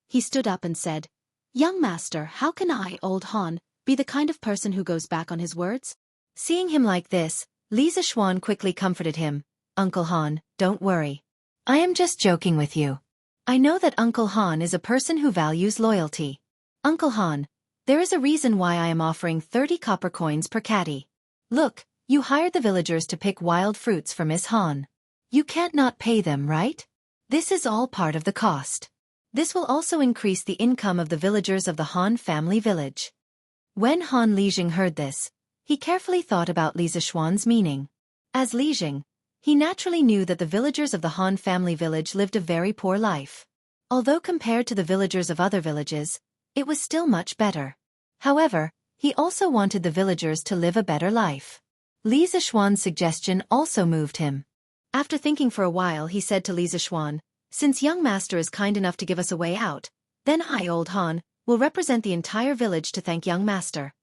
He stood up and said, "Young master, how can I, old Han, be the kind of person who goes back on his words?" Seeing him like this, Li Zishuan quickly comforted him. "Uncle Han, don't worry. I am just joking with you. I know that Uncle Han is a person who values loyalty. Uncle Han, there is a reason why I am offering 30 copper coins per caddy. Look, you hired the villagers to pick wild fruits for Miss Han. You can't not pay them, right? This is all part of the cost. This will also increase the income of the villagers of the Han family village." When Han Lijing heard this, he carefully thought about Li Zishuan's meaning. As Lijing, he naturally knew that the villagers of the Han family village lived a very poor life. Although compared to the villagers of other villages, it was still much better. However, he also wanted the villagers to live a better life. Li Zishuan's suggestion also moved him. After thinking for a while, he said to Li Zishuan, "Since young master is kind enough to give us a way out, then I, old Han, will represent the entire village to thank young master."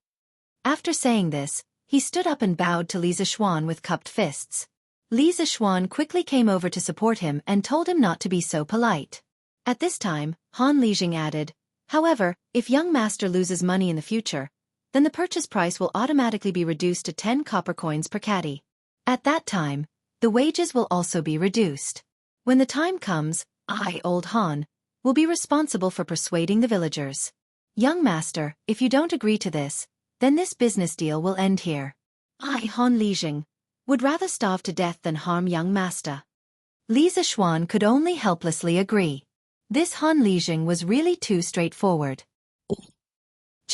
After saying this, he stood up and bowed to Li Zishuan with cupped fists. Li Zishuan quickly came over to support him and told him not to be so polite. At this time, Han Lijing added, "However, if young master loses money in the future, then the purchase price will automatically be reduced to 10 copper coins per caddy. At that time, the wages will also be reduced. When the time comes, I, old Han, will be responsible for persuading the villagers. Young master, if you don't agree to this, then this business deal will end here. I, Han Lijing, would rather starve to death than harm young master." Li Zishuan could only helplessly agree. This Han Lijing was really too straightforward.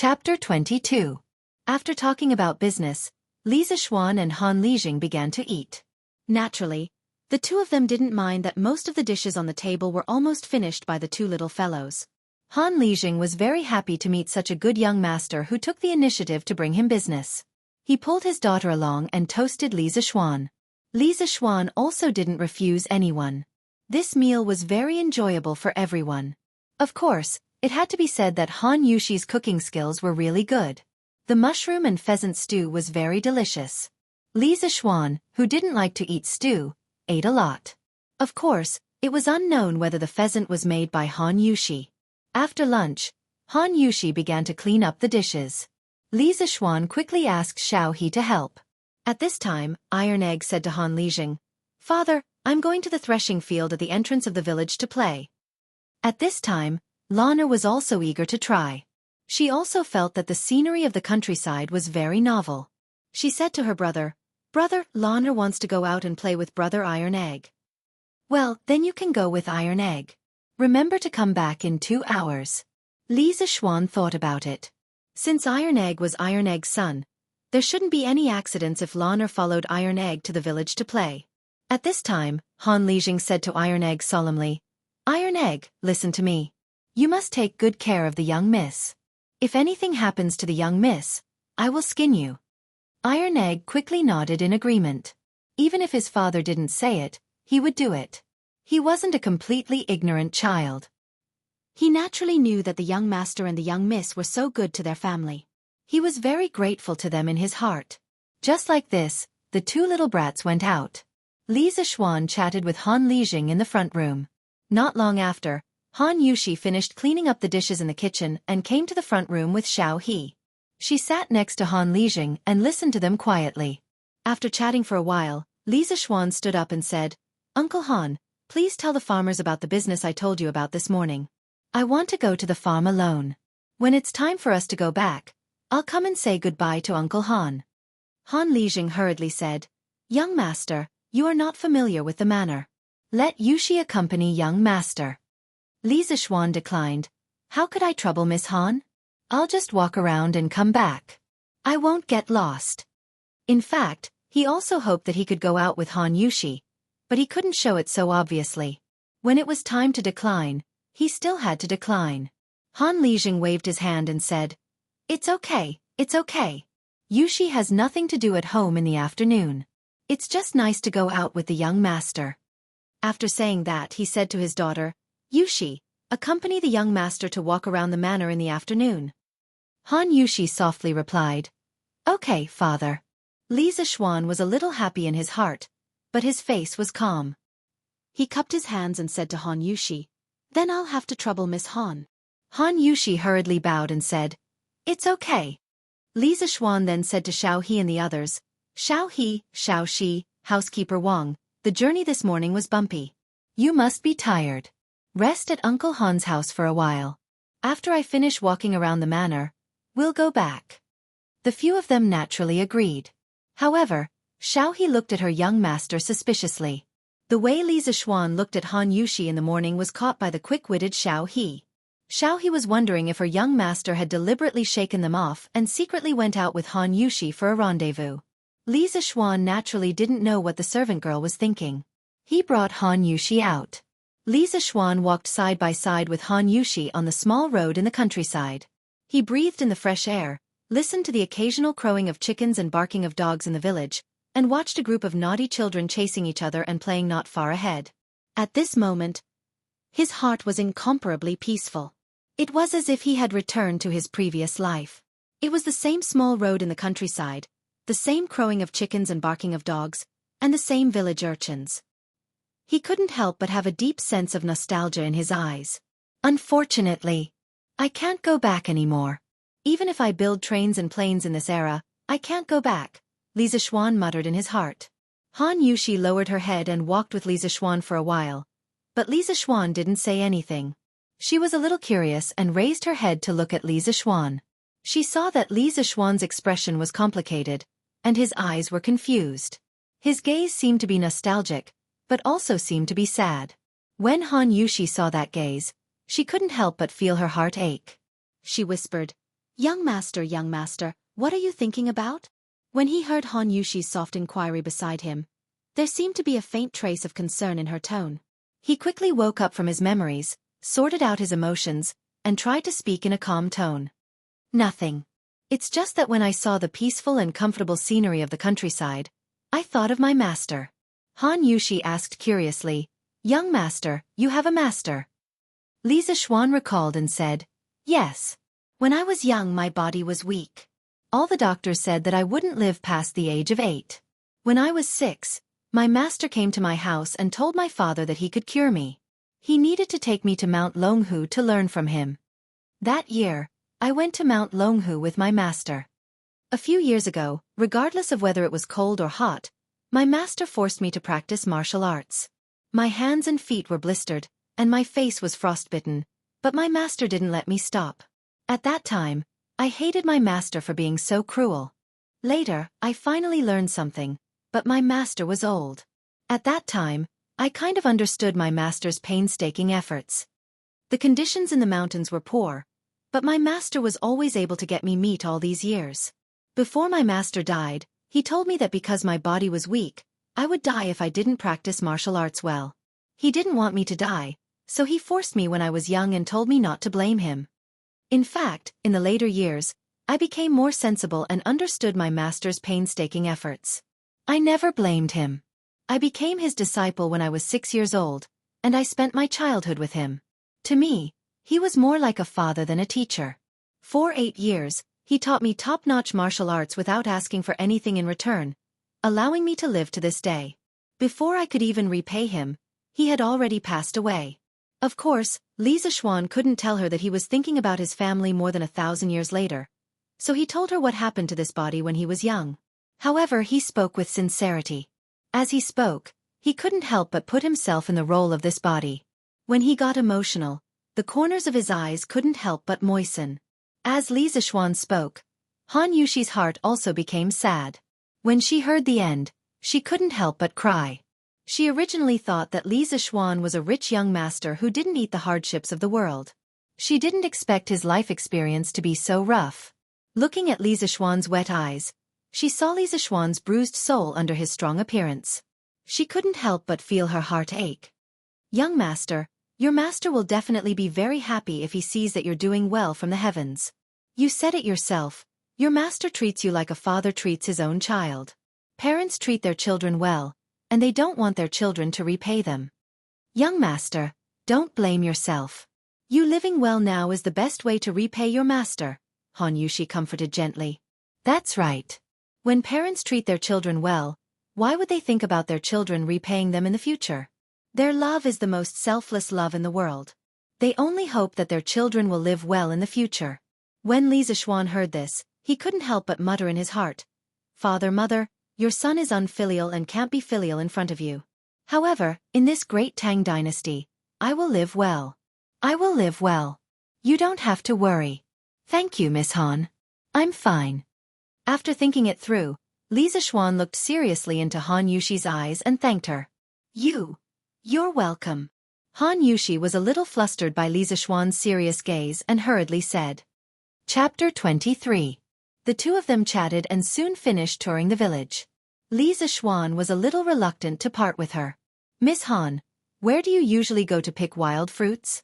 Chapter 22. After talking about business, Li Zixuan and Han Lijing began to eat. Naturally, the two of them didn't mind that most of the dishes on the table were almost finished by the two little fellows. Han Lijing was very happy to meet such a good young master who took the initiative to bring him business. He pulled his daughter along and toasted Li Zixuan. Li Zixuan also didn't refuse anyone. This meal was very enjoyable for everyone. Of course, it had to be said that Han Yushi's cooking skills were really good. The mushroom and pheasant stew was very delicious. Li Zixuan, who didn't like to eat stew, ate a lot. Of course, it was unknown whether the pheasant was made by Han Yushi. After lunch, Han Yushi began to clean up the dishes. Li Zixuan quickly asked Xiao He to help. At this time, Iron Egg said to Han Lijing, "Father, I'm going to the threshing field at the entrance of the village to play." At this time, Lana was also eager to try. She also felt that the scenery of the countryside was very novel. She said to her brother, "Brother, Lana wants to go out and play with Brother Iron Egg." "Well, then you can go with Iron Egg. Remember to come back in 2 hours." Li Zixuan thought about it. Since Iron Egg was Iron Egg's son, there shouldn't be any accidents if Lana followed Iron Egg to the village to play. At this time, Han Lijing said to Iron Egg solemnly, "Iron Egg, listen to me. You must take good care of the young miss. If anything happens to the young miss, I will skin you." Iron Egg quickly nodded in agreement. Even if his father didn't say it, he would do it. He wasn't a completely ignorant child. He naturally knew that the young master and the young miss were so good to their family. He was very grateful to them in his heart. Just like this, the two little brats went out. Li Zixuan chatted with Han Lijing in the front room. Not long after, Han Yushi finished cleaning up the dishes in the kitchen and came to the front room with Xiao He. She sat next to Han Lijing and listened to them quietly. After chatting for a while, Li Zixuan stood up and said, "Uncle Han, please tell the farmers about the business I told you about this morning. I want to go to the farm alone. When it's time for us to go back, I'll come and say goodbye to Uncle Han." Han Lijing hurriedly said, "Young master, you are not familiar with the manner. Let Yushi accompany young master." Li Zixuan declined. "How could I trouble Miss Han? I'll just walk around and come back. I won't get lost." In fact, he also hoped that he could go out with Han Yushi, but he couldn't show it so obviously. When it was time to decline, he still had to decline. Han Lijing waved his hand and said, "It's okay, it's okay. Yushi has nothing to do at home in the afternoon. It's just nice to go out with the young master." After saying that, he said to his daughter, "Yushi, accompany the young master to walk around the manor in the afternoon." Han Yushi softly replied, "Okay, father." Li Zixuan was a little happy in his heart, but his face was calm. He cupped his hands and said to Han Yushi, "Then I'll have to trouble Miss Han." Han Yushi hurriedly bowed and said, "It's okay." Li Zixuan then said to Xiao He and the others, "Xiao He, Xiao Shi, housekeeper Wang, the journey this morning was bumpy. You must be tired. Rest at Uncle Han's house for a while. After I finish walking around the manor, we'll go back." The few of them naturally agreed. However, Xiao He looked at her young master suspiciously. The way Li Zixuan looked at Han Yushi in the morning was caught by the quick-witted Xiao He. Xiao He was wondering if her young master had deliberately shaken them off and secretly went out with Han Yushi for a rendezvous. Li Zixuan naturally didn't know what the servant girl was thinking. He brought Han Yushi out. Li Zixuan walked side by side with Han Yushi on the small road in the countryside. He breathed in the fresh air, listened to the occasional crowing of chickens and barking of dogs in the village, and watched a group of naughty children chasing each other and playing not far ahead. At this moment, his heart was incomparably peaceful. It was as if he had returned to his previous life. It was the same small road in the countryside, the same crowing of chickens and barking of dogs, and the same village urchins. He couldn't help but have a deep sense of nostalgia in his eyes. "Unfortunately, I can't go back anymore. Even if I build trains and planes in this era, I can't go back," Li Zixuan muttered in his heart. Han Yushi lowered her head and walked with Li Zixuan for a while, but Li Zixuan didn't say anything. She was a little curious and raised her head to look at Li Zixuan. She saw that Li Zixuan's expression was complicated, and his eyes were confused. His gaze seemed to be nostalgic, but also seemed to be sad. When Han Yushi saw that gaze, she couldn't help but feel her heart ache. She whispered, Young master, what are you thinking about? When he heard Han Yushi's soft inquiry beside him, there seemed to be a faint trace of concern in her tone. He quickly woke up from his memories, sorted out his emotions, and tried to speak in a calm tone. Nothing. It's just that when I saw the peaceful and comfortable scenery of the countryside, I thought of my master. Han Yushi asked curiously, Young master, you have a master? Li Zishuan recalled and said, Yes. When I was young my body was weak. All the doctors said that I wouldn't live past the age of 8. When I was 6, my master came to my house and told my father that he could cure me. He needed to take me to Mount Longhu to learn from him. That year, I went to Mount Longhu with my master. A few years ago, regardless of whether it was cold or hot, my master forced me to practice martial arts. My hands and feet were blistered, and my face was frostbitten, but my master didn't let me stop. At that time, I hated my master for being so cruel. Later, I finally learned something, but my master was old. At that time, I kind of understood my master's painstaking efforts. The conditions in the mountains were poor, but my master was always able to get me meat all these years. Before my master died, he told me that because my body was weak, I would die if I didn't practice martial arts well. He didn't want me to die, so he forced me when I was young and told me not to blame him. In fact, in the later years, I became more sensible and understood my master's painstaking efforts. I never blamed him. I became his disciple when I was 6 years old, and I spent my childhood with him. To me, he was more like a father than a teacher. For 8 years, he taught me top-notch martial arts without asking for anything in return, allowing me to live to this day. Before I could even repay him, he had already passed away. Of course, Li Zishuan couldn't tell her that he was thinking about his family more than 1,000 years later, so he told her what happened to this body when he was young. However, he spoke with sincerity. As he spoke, he couldn't help but put himself in the role of this body. When he got emotional, the corners of his eyes couldn't help but moisten. As Li Zishuan spoke, Han Yushi's heart also became sad. When she heard the end, she couldn't help but cry. She originally thought that Li Zishuan was a rich young master who didn't eat the hardships of the world. She didn't expect his life experience to be so rough. Looking at Li Zishuan's wet eyes, she saw Li Zishuan's bruised soul under his strong appearance. She couldn't help but feel her heart ache. Young master, your master will definitely be very happy if he sees that you're doing well from the heavens. You said it yourself, your master treats you like a father treats his own child. Parents treat their children well, and they don't want their children to repay them. Young master, don't blame yourself. You living well now is the best way to repay your master, Han Yushi comforted gently. That's right. When parents treat their children well, why would they think about their children repaying them in the future? Their love is the most selfless love in the world. They only hope that their children will live well in the future. When Li Zishuan heard this, he couldn't help but mutter in his heart, Father, mother, your son is unfilial and can't be filial in front of you. However, in this great Tang dynasty, I will live well. I will live well. You don't have to worry. Thank you, Miss Han. I'm fine. After thinking it through, Li Zishuan looked seriously into Han Yushi's eyes and thanked her. You're welcome. Han Yushi was a little flustered by Li Zishuan's serious gaze and hurriedly said. Chapter 23. The two of them chatted and soon finished touring the village. Li Zishuan was a little reluctant to part with her. Miss Han, where do you usually go to pick wild fruits?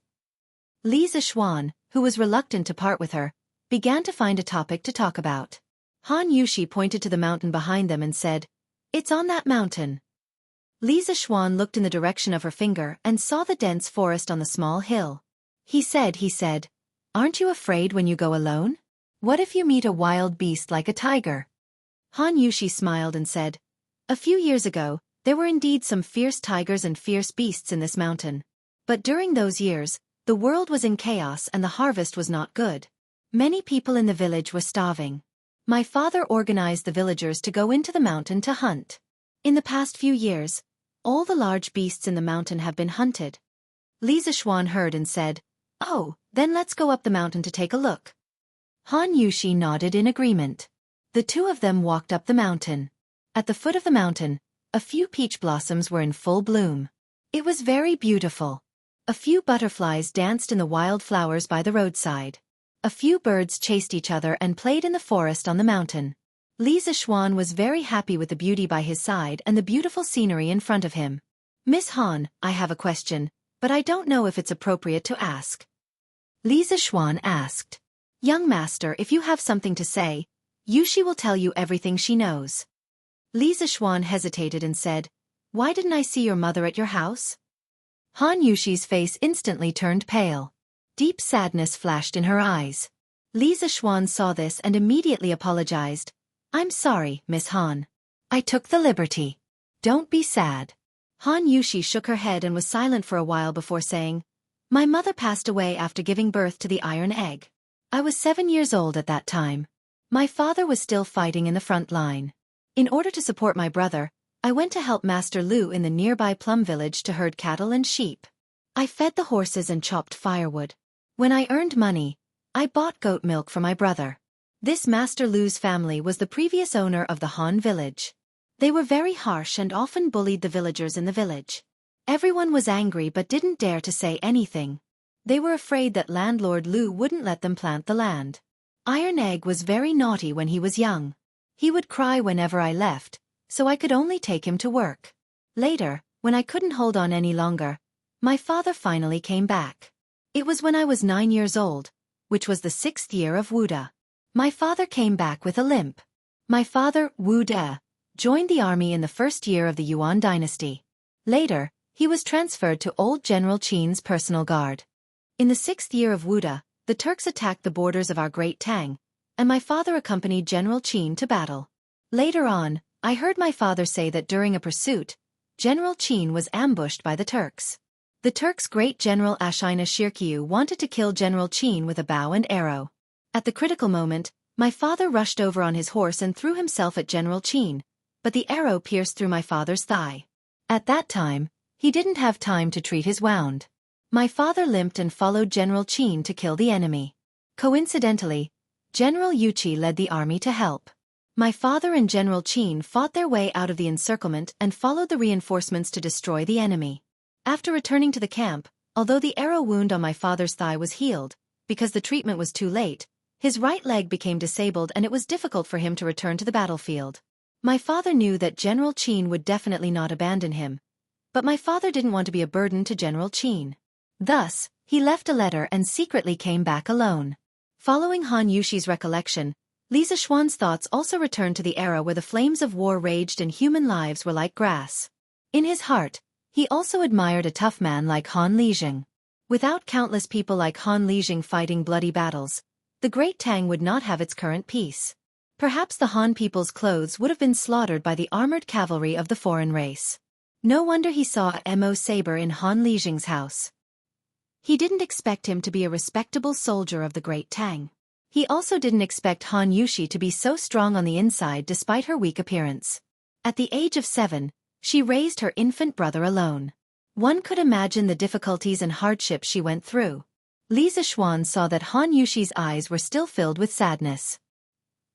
Li Zishuan, who was reluctant to part with her, began to find a topic to talk about. Han Yushi pointed to the mountain behind them and said, It's on that mountain. Li Zishuan looked in the direction of her finger and saw the dense forest on the small hill. He said, Aren't you afraid when you go alone? What if you meet a wild beast like a tiger? Han Yushi smiled and said, A few years ago, there were indeed some fierce tigers and fierce beasts in this mountain. But during those years, the world was in chaos and the harvest was not good. Many people in the village were starving. My father organized the villagers to go into the mountain to hunt. In the past few years, all the large beasts in the mountain have been hunted. Li Zishuan heard and said, Oh, then let's go up the mountain to take a look. Han Yushi nodded in agreement. The two of them walked up the mountain. At the foot of the mountain, a few peach blossoms were in full bloom. It was very beautiful. A few butterflies danced in the wild flowers by the roadside. A few birds chased each other and played in the forest on the mountain. Li Zixuan was very happy with the beauty by his side and the beautiful scenery in front of him. Miss Han, I have a question, but I don't know if it's appropriate to ask. Li Zixuan asked. Young master, if you have something to say, Yushi will tell you everything she knows. Li Zixuan hesitated and said, Why didn't I see your mother at your house? Han Yushi's face instantly turned pale. Deep sadness flashed in her eyes. Li Zixuan saw this and immediately apologized. I'm sorry, Miss Han. I took the liberty. Don't be sad. Han Yushi shook her head and was silent for a while before saying, My mother passed away after giving birth to the iron egg. I was 7 years old at that time. My father was still fighting in the front line. In order to support my brother, I went to help Master Lu in the nearby plum village to herd cattle and sheep. I fed the horses and chopped firewood. When I earned money, I bought goat milk for my brother. This Master Lu's family was the previous owner of the Han village. They were very harsh and often bullied the villagers in the village. Everyone was angry but didn't dare to say anything. They were afraid that landlord Lu wouldn't let them plant the land. Iron Egg was very naughty when he was young. He would cry whenever I left, so I could only take him to work. Later, when I couldn't hold on any longer, my father finally came back. It was when I was 9 years old, which was the 6th year of Wuda. My father came back with a limp. My father, Wu De, joined the army in the first year of the Yuan dynasty. Later, he was transferred to old General Qin's personal guard. In the 6th year of Wuda, the Turks attacked the borders of our Great Tang, and my father accompanied General Qin to battle. Later on, I heard my father say that during a pursuit, General Qin was ambushed by the Turks. The Turks' great general Xianxia wanted to kill General Qin with a bow and arrow. At the critical moment, my father rushed over on his horse and threw himself at General Qin, but the arrow pierced through my father's thigh. At that time, he didn't have time to treat his wound. My father limped and followed General Qin to kill the enemy. Coincidentally, General Yuqi led the army to help. My father and General Qin fought their way out of the encirclement and followed the reinforcements to destroy the enemy. After returning to the camp, although the arrow wound on my father's thigh was healed, because the treatment was too late, his right leg became disabled and it was difficult for him to return to the battlefield. My father knew that General Qin would definitely not abandon him, but my father didn't want to be a burden to General Qin. Thus, he left a letter and secretly came back alone. Following Han Yushi's recollection, Li Zixuan's thoughts also returned to the era where the flames of war raged and human lives were like grass. In his heart, he also admired a tough man like Han Lijing. Without countless people like Han Lijing fighting bloody battles, the Great Tang would not have its current peace. Perhaps the Han people's clothes would have been slaughtered by the armored cavalry of the foreign race. No wonder he saw a Mo saber in Han Lijing's house. He didn't expect him to be a respectable soldier of the Great Tang. He also didn't expect Han Yushi to be so strong on the inside despite her weak appearance. At the age of 7, she raised her infant brother alone. One could imagine the difficulties and hardships she went through. Li Zixuan saw that Han Yushi's eyes were still filled with sadness.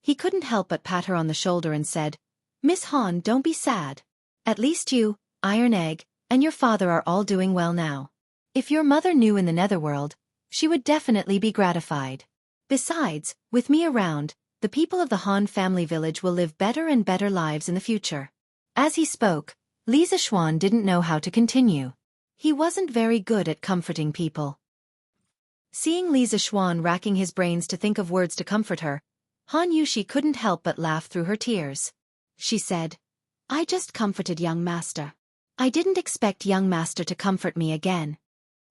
He couldn't help but pat her on the shoulder and said, Miss Han, don't be sad. At least you, Iron Egg, and your father are all doing well now. If your mother knew in the netherworld, she would definitely be gratified. Besides, with me around, the people of the Han family village will live better and better lives in the future. As he spoke, Li Zixuan didn't know how to continue. He wasn't very good at comforting people. Seeing Li Zixuan racking his brains to think of words to comfort her, Han Yushi couldn't help but laugh through her tears. She said, I just comforted young master. I didn't expect young master to comfort me again.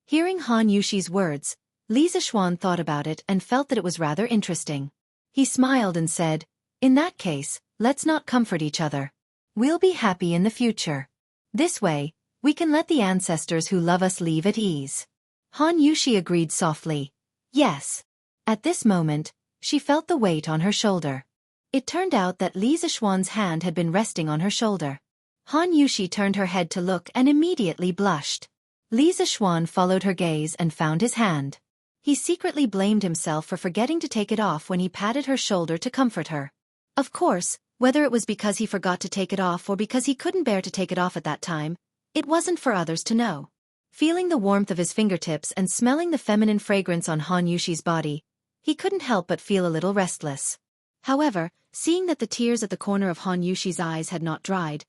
Hearing Han Yushi's words, Li Zixuan thought about it and felt that it was rather interesting. He smiled and said, In that case, let's not comfort each other. We'll be happy in the future. This way, we can let the ancestors who love us leave at ease. Han Yushi agreed softly. Yes. At this moment, she felt the weight on her shoulder. It turned out that Li Zixuan's hand had been resting on her shoulder. Han Yushi turned her head to look and immediately blushed. Li Zixuan followed her gaze and found his hand. He secretly blamed himself for forgetting to take it off when he patted her shoulder to comfort her. Of course, whether it was because he forgot to take it off or because he couldn't bear to take it off at that time, it wasn't for others to know. Feeling the warmth of his fingertips and smelling the feminine fragrance on Han Yushi's body, He couldn't help but feel a little restless. However, seeing that the tears at the corner of Han Yushi's eyes had not dried,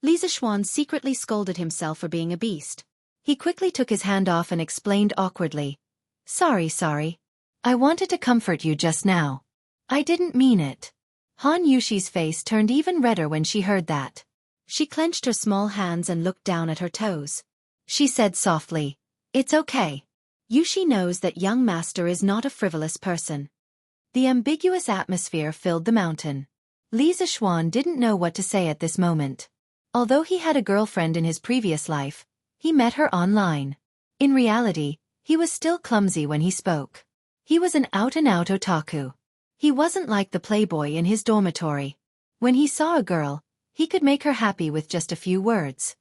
Li Zixuan secretly scolded himself for being a beast. He quickly took his hand off and explained awkwardly, Sorry. I wanted to comfort you just now. I didn't mean it." Han Yushi's face turned even redder when she heard that. She clenched her small hands and looked down at her toes. She said softly, "It's okay. Yushi knows that young master is not a frivolous person." The ambiguous atmosphere filled the mountain. Li Zixuan didn't know what to say at this moment. Although he had a girlfriend in his previous life, he met her online. In reality, he was still clumsy when he spoke. He was an out-and-out otaku. He wasn't like the playboy in his dormitory. When he saw a girl, he could make her happy with just a few words.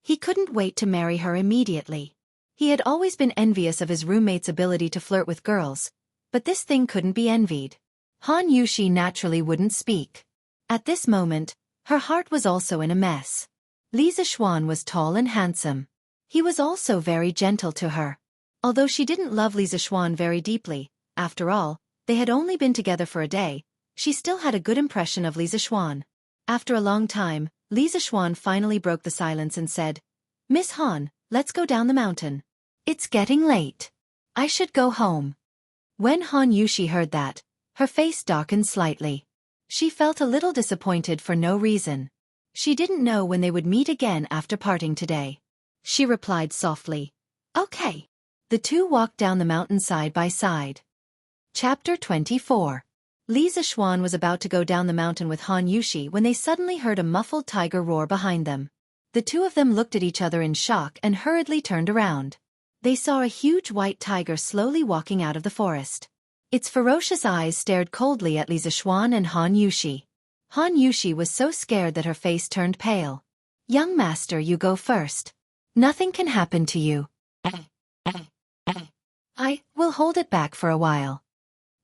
He couldn't wait to marry her immediately. He had always been envious of his roommate's ability to flirt with girls, but this thing couldn't be envied. Han Yushi naturally wouldn't speak. At this moment, her heart was also in a mess. Li Zixuan was tall and handsome. He was also very gentle to her. Although she didn't love Li Zixuan very deeply, after all, they had only been together for a day, she still had a good impression of Li Zixuan. After a long time, Li Zixuan finally broke the silence and said, "Miss Han, let's go down the mountain. It's getting late. I should go home." When Han Yushi heard that, her face darkened slightly. She felt a little disappointed for no reason. She didn't know when they would meet again after parting today. She replied softly, "Okay." The two walked down the mountain side by side. Chapter 24. Li Zixuan was about to go down the mountain with Han Yushi when they suddenly heard a muffled tiger roar behind them. The two of them looked at each other in shock and hurriedly turned around. They saw a huge white tiger slowly walking out of the forest. Its ferocious eyes stared coldly at Li Zixuan and Han Yushi. Han Yushi was so scared that her face turned pale. "Young master, you go first. Nothing can happen to you. I will hold it back for a while."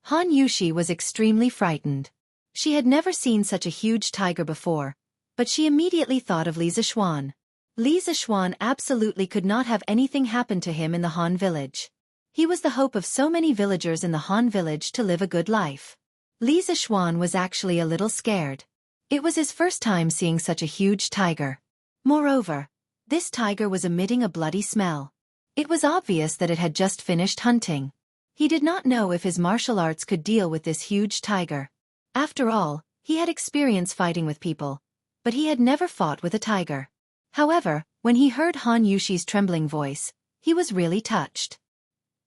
Han Yushi was extremely frightened. She had never seen such a huge tiger before, but she immediately thought of Li Zixuan. Li Zixuan absolutely could not have anything happen to him in the Han village. He was the hope of so many villagers in the Han village to live a good life. Li Zixuan was actually a little scared. It was his first time seeing such a huge tiger. Moreover, this tiger was emitting a bloody smell. It was obvious that it had just finished hunting. He did not know if his martial arts could deal with this huge tiger. After all, he had experience fighting with people, but he had never fought with a tiger. However, when he heard Han Yushi's trembling voice, he was really touched.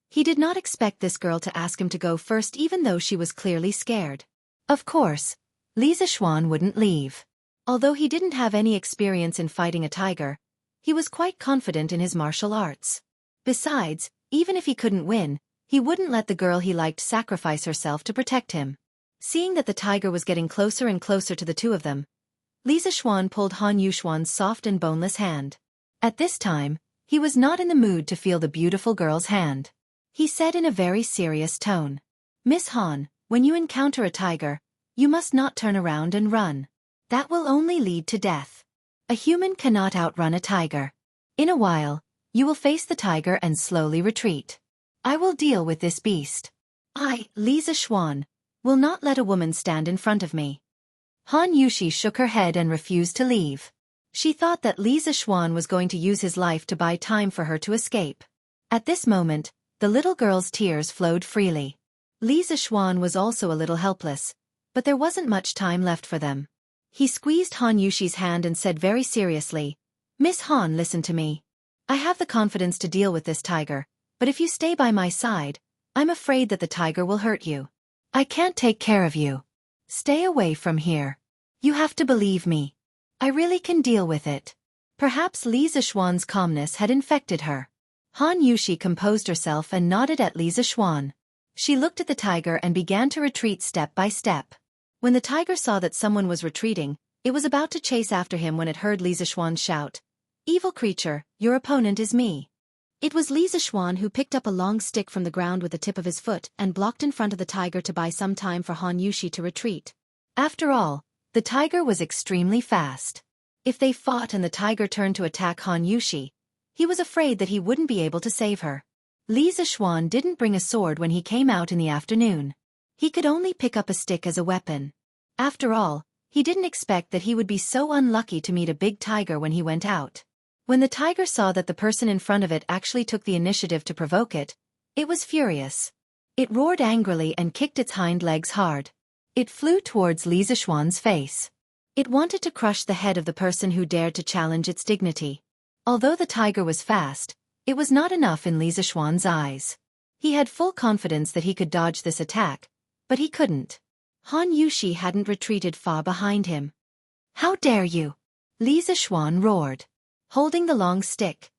He did not expect this girl to ask him to go first even though she was clearly scared. Of course, Li Zixuan wouldn't leave. Although he didn't have any experience in fighting a tiger, he was quite confident in his martial arts. Besides, even if he couldn't win, he wouldn't let the girl he liked sacrifice herself to protect him. Seeing that the tiger was getting closer and closer to the two of them, Li Zixuan pulled Han Yushuan's soft and boneless hand. At this time, he was not in the mood to feel the beautiful girl's hand. He said in a very serious tone, "Miss Han, when you encounter a tiger, you must not turn around and run. That will only lead to death. A human cannot outrun a tiger. In a while, you will face the tiger and slowly retreat. I will deal with this beast. I, Li Zixuan, will not let a woman stand in front of me." Han Yushi shook her head and refused to leave. She thought that Li Zixuan was going to use his life to buy time for her to escape. At this moment, the little girl's tears flowed freely. Li Zixuan was also a little helpless, but there wasn't much time left for them. He squeezed Han Yushi's hand and said very seriously, "Miss Han, listen to me. I have the confidence to deal with this tiger, but if you stay by my side, I'm afraid that the tiger will hurt you. I can't take care of you. Stay away from here. You have to believe me. I really can deal with it." Perhaps Li Zixuan's calmness had infected her. Han Yushi composed herself and nodded at Li Zixuan. She looked at the tiger and began to retreat step by step. When the tiger saw that someone was retreating, it was about to chase after him when it heard Li Zixuan shout, "Evil creature, your opponent is me." It was Li Zixuan who picked up a long stick from the ground with the tip of his foot and blocked in front of the tiger to buy some time for Han Yushi to retreat. After all, the tiger was extremely fast. If they fought and the tiger turned to attack Han Yushi, he was afraid that he wouldn't be able to save her. Li Zishuan didn't bring a sword when he came out in the afternoon. He could only pick up a stick as a weapon. After all, he didn't expect that he would be so unlucky to meet a big tiger when he went out. When the tiger saw that the person in front of it actually took the initiative to provoke it, it was furious. It roared angrily and kicked its hind legs hard. It flew towards Li Zishuan's face. It wanted to crush the head of the person who dared to challenge its dignity. Although the tiger was fast, it was not enough in Li Zishuan's eyes. He had full confidence that he could dodge this attack, but he couldn't. Han Yushi hadn't retreated far behind him. "How dare you!" Li Zishuan roared. Holding the long stick,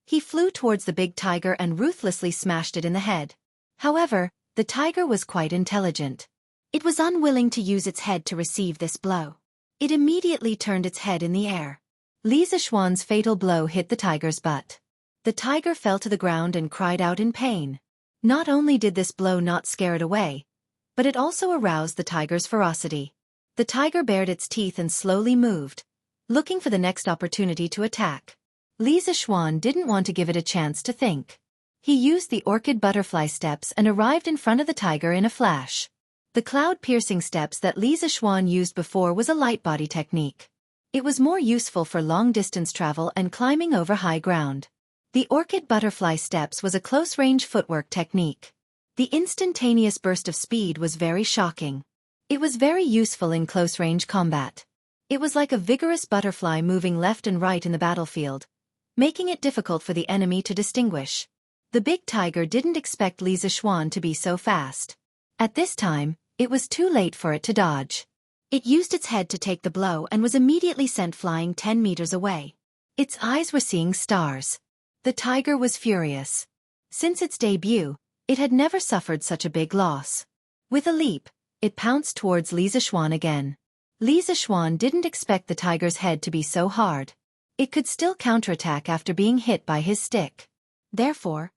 he flew towards the big tiger and ruthlessly smashed it in the head. However, the tiger was quite intelligent. It was unwilling to use its head to receive this blow. It immediately turned its head in the air. Li Zishuan's fatal blow hit the tiger's butt. The tiger fell to the ground and cried out in pain. Not only did this blow not scare it away, but it also aroused the tiger's ferocity. The tiger bared its teeth and slowly moved, looking for the next opportunity to attack. Li Zishuan didn't want to give it a chance to think. He used the orchid butterfly steps and arrived in front of the tiger in a flash. The cloud-piercing steps that Li Zishuan used before was a light body technique. It was more useful for long-distance travel and climbing over high ground. The orchid butterfly steps was a close-range footwork technique. The instantaneous burst of speed was very shocking. It was very useful in close-range combat. It was like a vigorous butterfly moving left and right in the battlefield, making it difficult for the enemy to distinguish. The big tiger didn't expect Li Zishuan to be so fast. At this time, it was too late for it to dodge. It used its head to take the blow and was immediately sent flying 10 meters away. Its eyes were seeing stars. The tiger was furious. Since its debut, it had never suffered such a big loss. With a leap, it pounced towards Li Zishuan again. Li Zishuan didn't expect the tiger's head to be so hard. It could still counterattack after being hit by his stick. Therefore,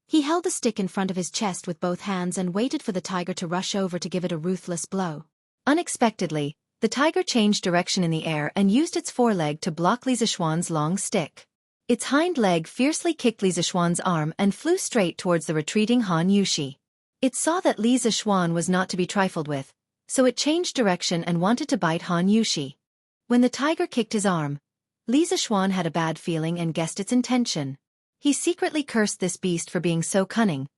he held the stick in front of his chest with both hands and waited for the tiger to rush over to give it a ruthless blow. Unexpectedly, the tiger changed direction in the air and used its foreleg to block Li Zishuan's long stick. Its hind leg fiercely kicked Li Zishuan's arm and flew straight towards the retreating Han Yushi. It saw that Li Zishuan was not to be trifled with, so it changed direction and wanted to bite Han Yushi. When the tiger kicked his arm, Li Zishuan had a bad feeling and guessed its intention. He secretly cursed this beast for being so cunning,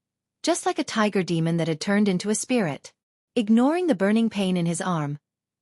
just like a tiger demon that had turned into a spirit. Ignoring the burning pain in his arm,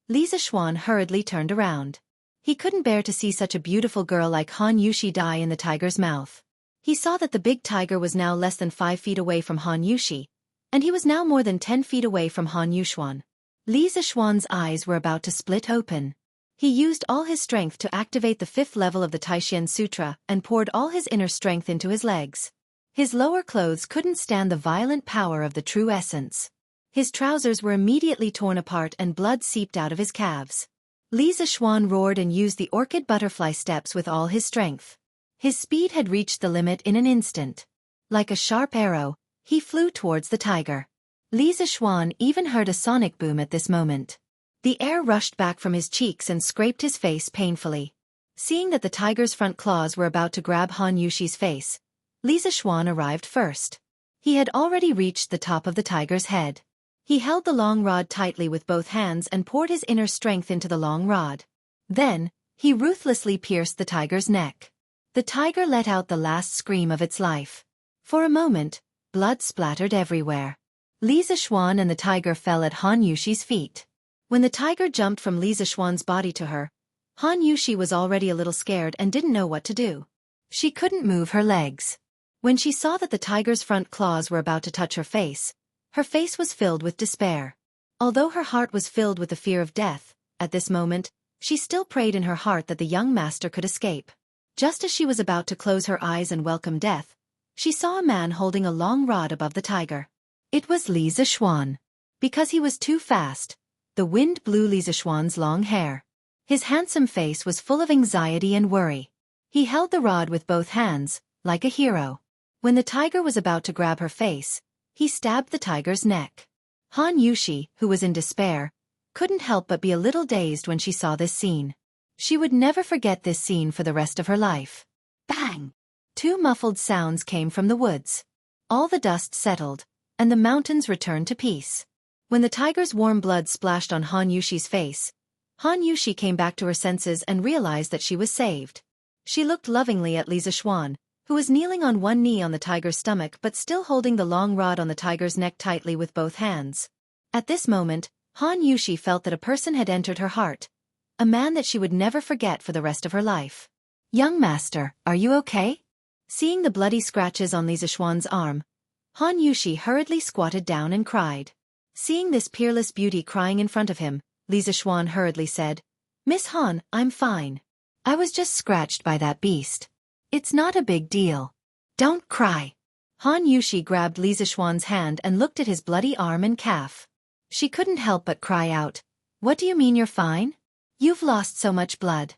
Li Zishuan hurriedly turned around. He couldn't bear to see such a beautiful girl like Han Yushi die in the tiger's mouth. He saw that the big tiger was now less than 5 feet away from Han Yushi, and he was now more than 10 feet away from Han Yushuan. Li Zishuan's eyes were about to split open. He used all his strength to activate the 5th level of the Taishan Sutra and poured all his inner strength into his legs. His lower clothes couldn't stand the violent power of the true essence. His trousers were immediately torn apart and blood seeped out of his calves. Li Zishuan roared and used the orchid butterfly steps with all his strength. His speed had reached the limit in an instant. Like a sharp arrow, he flew towards the tiger. Li Zishuan even heard a sonic boom at this moment. The air rushed back from his cheeks and scraped his face painfully. Seeing that the tiger's front claws were about to grab Han Yushi's face, Li Zishuan arrived first. He had already reached the top of the tiger's head. He held the long rod tightly with both hands and poured his inner strength into the long rod. Then, he ruthlessly pierced the tiger's neck. The tiger let out the last scream of its life. For a moment, blood splattered everywhere. Li Zishuan and the tiger fell at Han Yushi's feet. When the tiger jumped from Li Zishuan's body to her, Han Yushi was already a little scared and didn't know what to do. She couldn't move her legs. When she saw that the tiger's front claws were about to touch her face was filled with despair. Although her heart was filled with the fear of death, at this moment, she still prayed in her heart that the young master could escape. Just as she was about to close her eyes and welcome death, she saw a man holding a long rod above the tiger. It was Li Zishuan. Because he was too fast, the wind blew Li Zishuan's long hair. His handsome face was full of anxiety and worry. He held the rod with both hands, like a hero. When the tiger was about to grab her face, he stabbed the tiger's neck. Han Yushi, who was in despair, couldn't help but be a little dazed when she saw this scene. She would never forget this scene for the rest of her life. Bang! 2 muffled sounds came from the woods. All the dust settled, and the mountains returned to peace. When the tiger's warm blood splashed on Han Yushi's face, Han Yushi came back to her senses and realized that she was saved. She looked lovingly at Li Zishuan, who was kneeling on one knee on the tiger's stomach but still holding the long rod on the tiger's neck tightly with both hands. At this moment, Han Yushi felt that a person had entered her heart, a man that she would never forget for the rest of her life. "Young master, are you okay?" Seeing the bloody scratches on Li Zishuan's arm, Han Yushi hurriedly squatted down and cried. Seeing this peerless beauty crying in front of him, Li Zishuan hurriedly said, "Miss Han, I'm fine. I was just scratched by that beast. It's not a big deal. Don't cry." Han Yushi grabbed Li Zishuan's hand and looked at his bloody arm and calf. She couldn't help but cry out, "What do you mean you're fine? You've lost so much blood.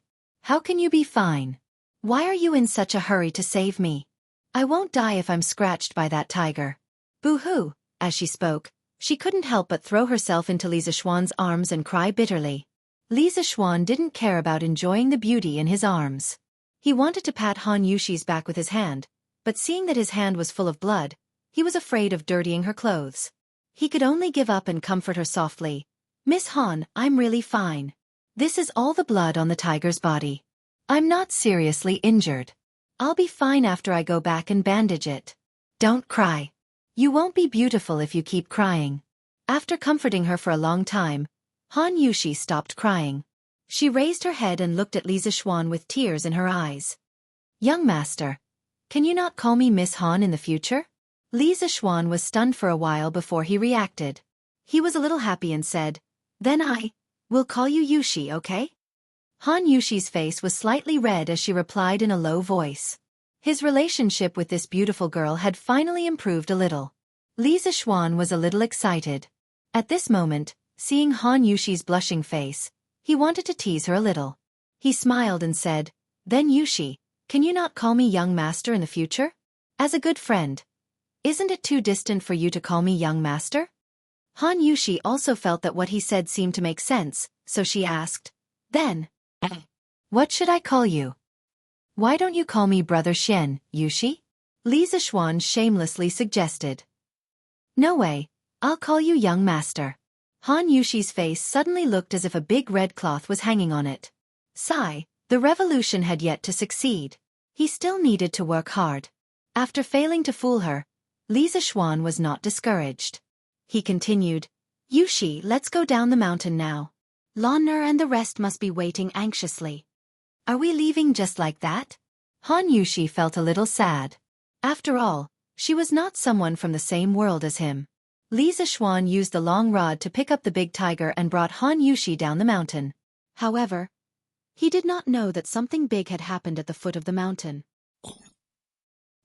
How can you be fine? Why are you in such a hurry to save me? I won't die if I'm scratched by that tiger." Boo-hoo. As she spoke, she couldn't help but throw herself into Li Zishuan's arms and cry bitterly. Li Zishuan didn't care about enjoying the beauty in his arms. He wanted to pat Han Yushi's back with his hand, but seeing that his hand was full of blood, he was afraid of dirtying her clothes. He could only give up and comfort her softly. "Miss Han, I'm really fine. This is all the blood on the tiger's body. I'm not seriously injured. I'll be fine after I go back and bandage it. Don't cry. You won't be beautiful if you keep crying." After comforting her for a long time, Han Yushi stopped crying. She raised her head and looked at Li Zishuan with tears in her eyes. "Young master, can you not call me Miss Han in the future?" Li Zishuan was stunned for a while before he reacted. He was a little happy and said, "Then I will call you Yushi, okay?" Han Yushi's face was slightly red as she replied in a low voice. His relationship with this beautiful girl had finally improved a little. Li Zishuan was a little excited. At this moment, seeing Han Yushi's blushing face, he wanted to tease her a little. He smiled and said, "Then Yushi, can you not call me young master in the future? As a good friend. Isn't it too distant for you to call me young master?" Han Yushi also felt that what he said seemed to make sense, so she asked, "Then, what should I call you? Why don't you call me Brother Xian, Yushi?" Li Zishuan shamelessly suggested. "No way, I'll call you young master." Han Yushi's face suddenly looked as if a big red cloth was hanging on it. Sigh, the revolution had yet to succeed. He still needed to work hard. After failing to fool her, Li Zishuan was not discouraged. He continued, "Yushi, let's go down the mountain now. Lanner and the rest must be waiting anxiously. Are we leaving just like that?" Han Yushi felt a little sad. After all, she was not someone from the same world as him. Li Zishuan used the long rod to pick up the big tiger and brought Han Yushi down the mountain. However, he did not know that something big had happened at the foot of the mountain.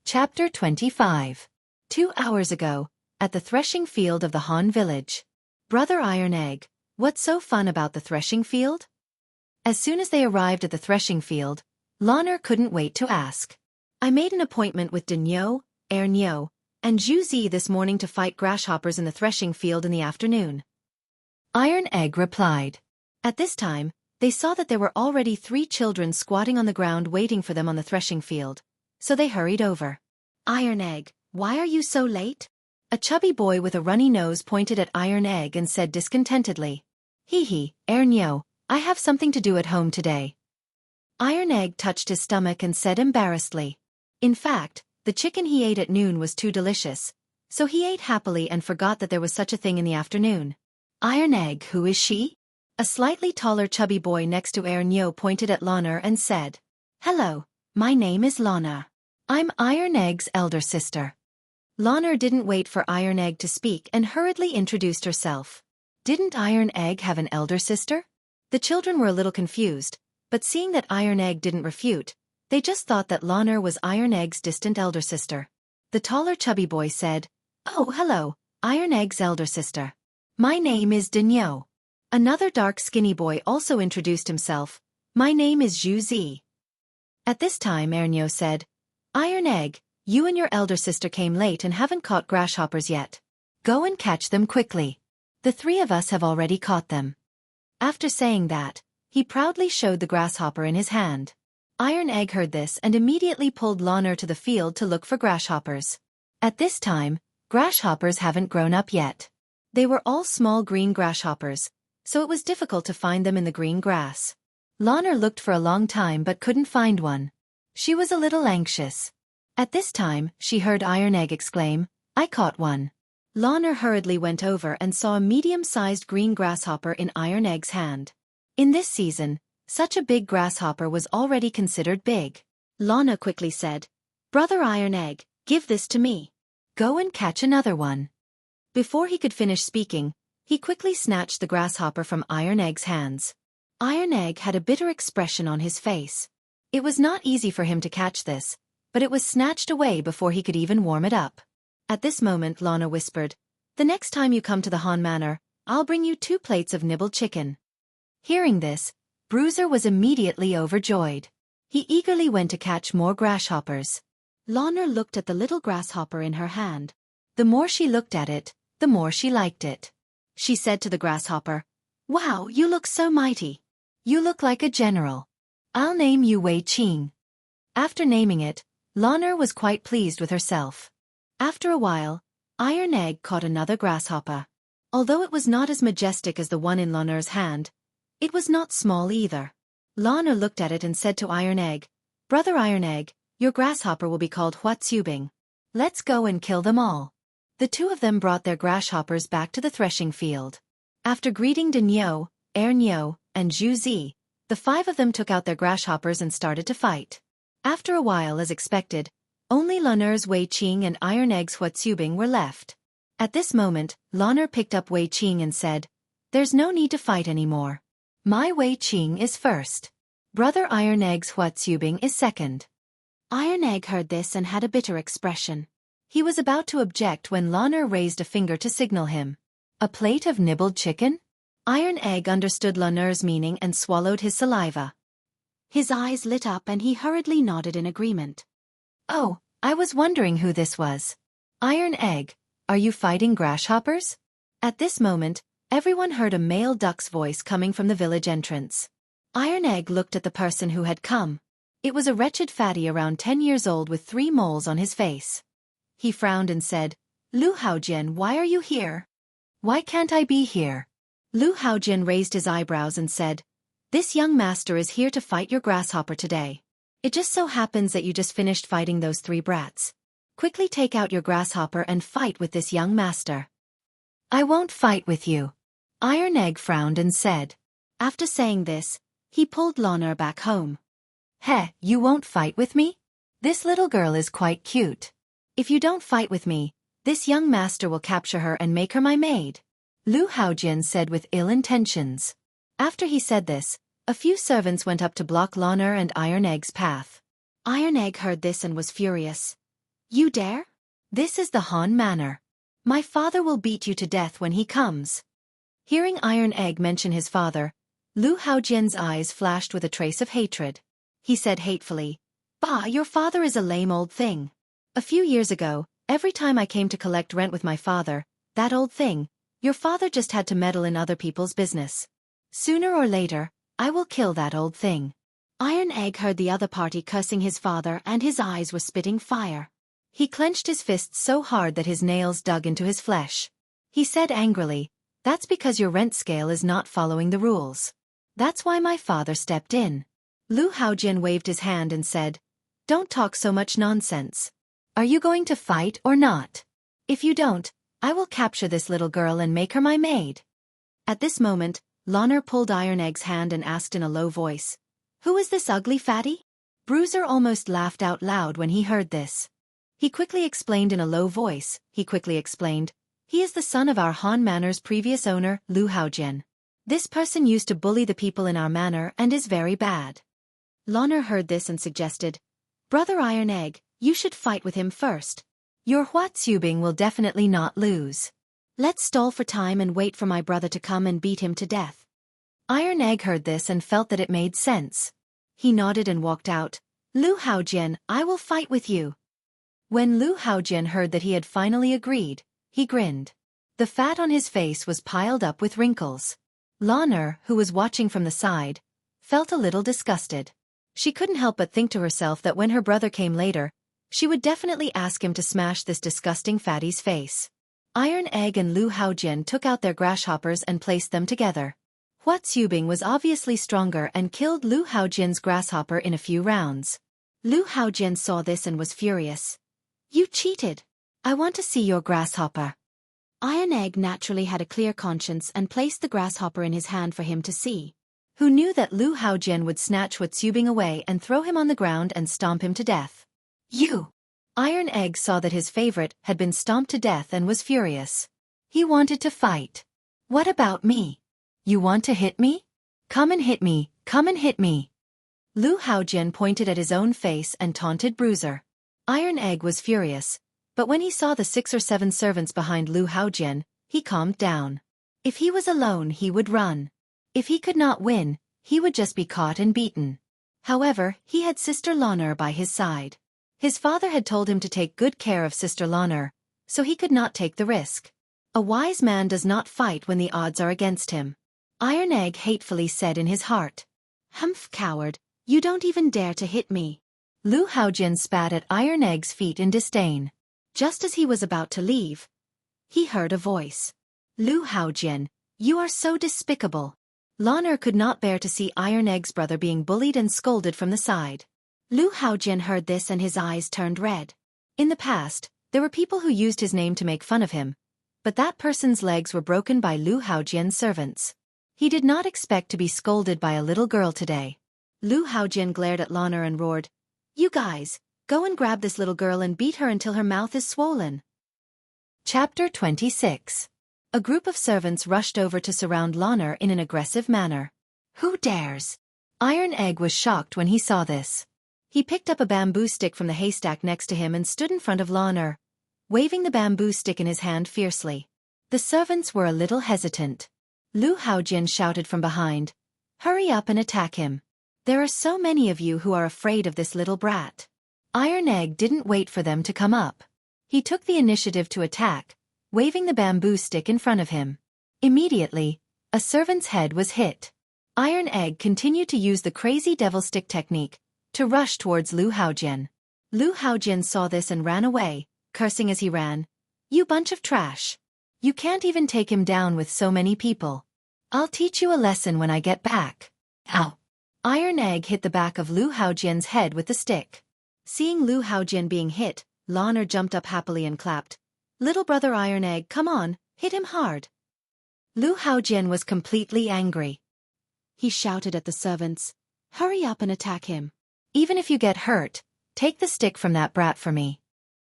Chapter 25. 2 hours ago, at the threshing field of the Han village. "Brother Iron Egg, what's so fun about the threshing field?" As soon as they arrived at the threshing field, Lanner couldn't wait to ask. "I made an appointment with Dinyo, Ernyo, and Zhu Zi this morning to fight grasshoppers in the threshing field in the afternoon," Iron Egg replied. At this time, they saw that there were already 3 children squatting on the ground waiting for them on the threshing field, so they hurried over. "Iron Egg, why are you so late?" A chubby boy with a runny nose pointed at Iron Egg and said discontentedly. "Hee, Ernyo, I have something to do at home today." Iron Egg touched his stomach and said embarrassedly. In fact, the chicken he ate at noon was too delicious, so he ate happily and forgot that there was such a thing in the afternoon. "Iron Egg, who is she?" A slightly taller chubby boy next to Ernyo pointed at Lanner and said, "Hello, my name is Lanner. I'm Iron Egg's elder sister." Lanner didn't wait for Iron Egg to speak and hurriedly introduced herself. Didn't Iron Egg have an elder sister? The children were a little confused, but seeing that Iron Egg didn't refute, they just thought that Lanner was Iron Egg's distant elder sister. The taller chubby boy said, "Oh, hello, Iron Egg's elder sister. My name is Dinyo." Another dark skinny boy also introduced himself. "My name is Zhu Zi." At this time Ernyo said, "Iron Egg, you and your elder sister came late and haven't caught grasshoppers yet. Go and catch them quickly. The 3 of us have already caught them." After saying that, he proudly showed the grasshopper in his hand. Iron Egg heard this and immediately pulled Lanner to the field to look for grasshoppers. At this time, grasshoppers haven't grown up yet. They were all small green grasshoppers, so it was difficult to find them in the green grass. Lana looked for a long time but couldn't find one. She was a little anxious. At this time, she heard Iron Egg exclaim, "I caught one." Lana hurriedly went over and saw a medium-sized green grasshopper in Iron Egg's hand. In this season, such a big grasshopper was already considered big. Lana quickly said, "Brother Iron Egg, give this to me. Go and catch another one." Before he could finish speaking, he quickly snatched the grasshopper from Iron Egg's hands. Iron Egg had a bitter expression on his face. It was not easy for him to catch this, but it was snatched away before he could even warm it up. At this moment Lana whispered, "The next time you come to the Han Manor, I'll bring you 2 plates of nibbled chicken." Hearing this, Bruiser was immediately overjoyed. He eagerly went to catch more grasshoppers. Lana looked at the little grasshopper in her hand. The more she looked at it, the more she liked it. She said to the grasshopper, "Wow, you look so mighty. You look like a general. I'll name you Wei Qing." After naming it, Lana was quite pleased with herself. After a while, Iron Egg caught another grasshopper. Although it was not as majestic as the one in Lana's hand, it was not small either. Lana looked at it and said to Iron Egg, "Brother Iron Egg, your grasshopper will be called Huatsubing. Let's go and kill them all." The 2 of them brought their grasshoppers back to the threshing field. After greeting De Nyo, Er Nyo, and Zhu Zi, the 5 of them took out their grasshoppers and started to fight. After a while, as expected, only Lanur's Wei Qing and Iron Egg's Huatsubing were left. At this moment, Lanur picked up Wei Qing and said, "There's no need to fight anymore. My Wei Qing is first. Brother Iron Egg's Huatsubing is second." Iron Egg heard this and had a bitter expression. He was about to object when Lanur raised a finger to signal him. "A plate of nibbled chicken?" Iron Egg understood Lanur's meaning and swallowed his saliva. His eyes lit up and he hurriedly nodded in agreement. "Oh, I was wondering who this was. Iron Egg, are you fighting grasshoppers?" At this moment, everyone heard a male duck's voice coming from the village entrance. Iron Egg looked at the person who had come. It was a wretched fatty around 10 years old with 3 moles on his face. He frowned and said, "Lu Haojian, why are you here?" "Why can't I be here?" Lu Haojian raised his eyebrows and said, "This young master is here to fight your grasshopper today. It just so happens that you just finished fighting those 3 brats. Quickly take out your grasshopper and fight with this young master." "I won't fight with you." Iron Egg frowned and said. After saying this, he pulled Lana back home. "Heh, you won't fight with me? This little girl is quite cute. If you don't fight with me, this young master will capture her and make her my maid," Lu Haojian said with ill intentions. After he said this, a few servants went up to block Lana and Iron Egg's path. Iron Egg heard this and was furious. "You dare? This is the Han Manor. My father will beat you to death when he comes." Hearing Iron Egg mention his father, Lu Haojian's eyes flashed with a trace of hatred. He said hatefully, "Bah, your father is a lame old thing. A few years ago, every time I came to collect rent with my father, that old thing, your father just had to meddle in other people's business. Sooner or later, I will kill that old thing." Iron Egg heard the other party cursing his father and his eyes were spitting fire. He clenched his fists so hard that his nails dug into his flesh. He said angrily, "That's because your rent scale is not following the rules. That's why my father stepped in." Lu Haojian waved his hand and said, "Don't talk so much nonsense. Are you going to fight or not? If you don't, I will capture this little girl and make her my maid." At this moment, Lana pulled Iron Egg's hand and asked in a low voice, "Who is this ugly fatty?" Bruiser almost laughed out loud when he heard this. He quickly explained in a low voice, "He is the son of our Han Manor's previous owner, Lu Haojian. This person used to bully the people in our manor and is very bad." Lana heard this and suggested, "Brother Iron Egg, you should fight with him first. Your Huatsubing will definitely not lose. Let's stall for time and wait for my brother to come and beat him to death." Iron Egg heard this and felt that it made sense. He nodded and walked out. "Lu Haojian, I will fight with you." When Lu Haojian heard that he had finally agreed, he grinned. The fat on his face was piled up with wrinkles. Lana, who was watching from the side, felt a little disgusted. She couldn't help but think to herself that when her brother came later, She would definitely ask him to smash this disgusting fatty's face. Iron Egg and Lu Haojian took out their grasshoppers and placed them together. Hua Zubing was obviously stronger and killed Lu Haojian's grasshopper in a few rounds. Lu Haojian saw this and was furious. You cheated! I want to see your grasshopper. Iron Egg naturally had a clear conscience and placed the grasshopper in his hand for him to see. Who knew that Lu Haojian would snatch Hua Zubing away and throw him on the ground and stomp him to death? You! Iron Egg saw that his favorite had been stomped to death and was furious. He wanted to fight. What about me? You want to hit me? Come and hit me, come and hit me. Lu Haojian pointed at his own face and taunted Bruiser. Iron Egg was furious, but when he saw the 6 or 7 servants behind Lu Haojian, he calmed down. If he was alone he would run. If he could not win, he would just be caught and beaten. However, he had Sister Lan'er by his side. His father had told him to take good care of Sister Lan'er, so he could not take the risk. A wise man does not fight when the odds are against him. Iron Egg hatefully said in his heart. Humph, coward, you don't even dare to hit me. Lu Haojian spat at Iron Egg's feet in disdain. Just as he was about to leave, he heard a voice. Lu Haojian, you are so despicable. Lan'er could not bear to see Iron Egg's brother being bullied and scolded from the side. Lu Haojian heard this and his eyes turned red. In the past, there were people who used his name to make fun of him, but that person's legs were broken by Lu Haojian's servants. He did not expect to be scolded by a little girl today. Lu Haojian glared at Lan'er and roared, You guys, go and grab this little girl and beat her until her mouth is swollen. Chapter 26. A group of servants rushed over to surround Lan'er in an aggressive manner. Who dares? Iron Egg was shocked when he saw this. He picked up a bamboo stick from the haystack next to him and stood in front of Lan'er, waving the bamboo stick in his hand fiercely. The servants were a little hesitant. Lu Haojian shouted from behind, Hurry up and attack him. There are so many of you who are afraid of this little brat. Iron Egg didn't wait for them to come up. He took the initiative to attack, waving the bamboo stick in front of him. Immediately, a servant's head was hit. Iron Egg continued to use the crazy devil stick technique to rush towards Lu Haojian. Lu Haojian saw this and ran away, cursing as he ran. You bunch of trash. You can't even take him down with so many people. I'll teach you a lesson when I get back. Ow! Iron Egg hit the back of Lu Haojian's head with the stick. Seeing Lu Haojian being hit, Lan'er jumped up happily and clapped. Little brother Iron Egg, come on, hit him hard. Lu Haojian was completely angry. He shouted at the servants, Hurry up and attack him. Even if you get hurt, take the stick from that brat for me.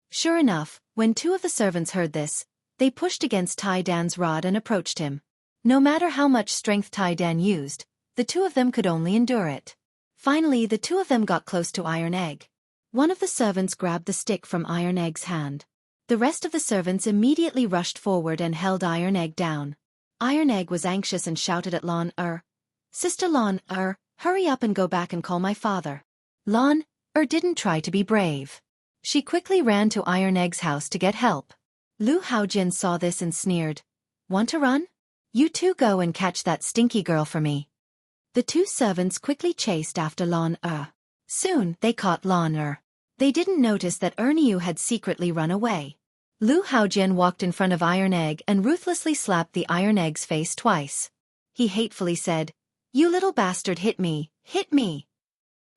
Sure enough, when 2 of the servants heard this, they pushed against Tai Dan's rod and approached him. No matter how much strength Tai Dan used, the 2 of them could only endure it. Finally, the 2 of them got close to Iron Egg. One of the servants grabbed the stick from Iron Egg's hand. The rest of the servants immediately rushed forward and held Iron Egg down. Iron Egg was anxious and shouted at Lan'er, Sister Lan'er, hurry up and go back and call my father. Lan'er didn't try to be brave. She quickly ran to Iron Egg's house to get help. Lu Haojian saw this and sneered. Want to run? You 2 go and catch that stinky girl for me. The 2 servants quickly chased after Lan'er. Soon, they caught Lan'er. They didn't notice that Erniu had secretly run away. Lu Haojian walked in front of Iron Egg and ruthlessly slapped the Iron Egg's face twice. He hatefully said, You little bastard, hit me, hit me.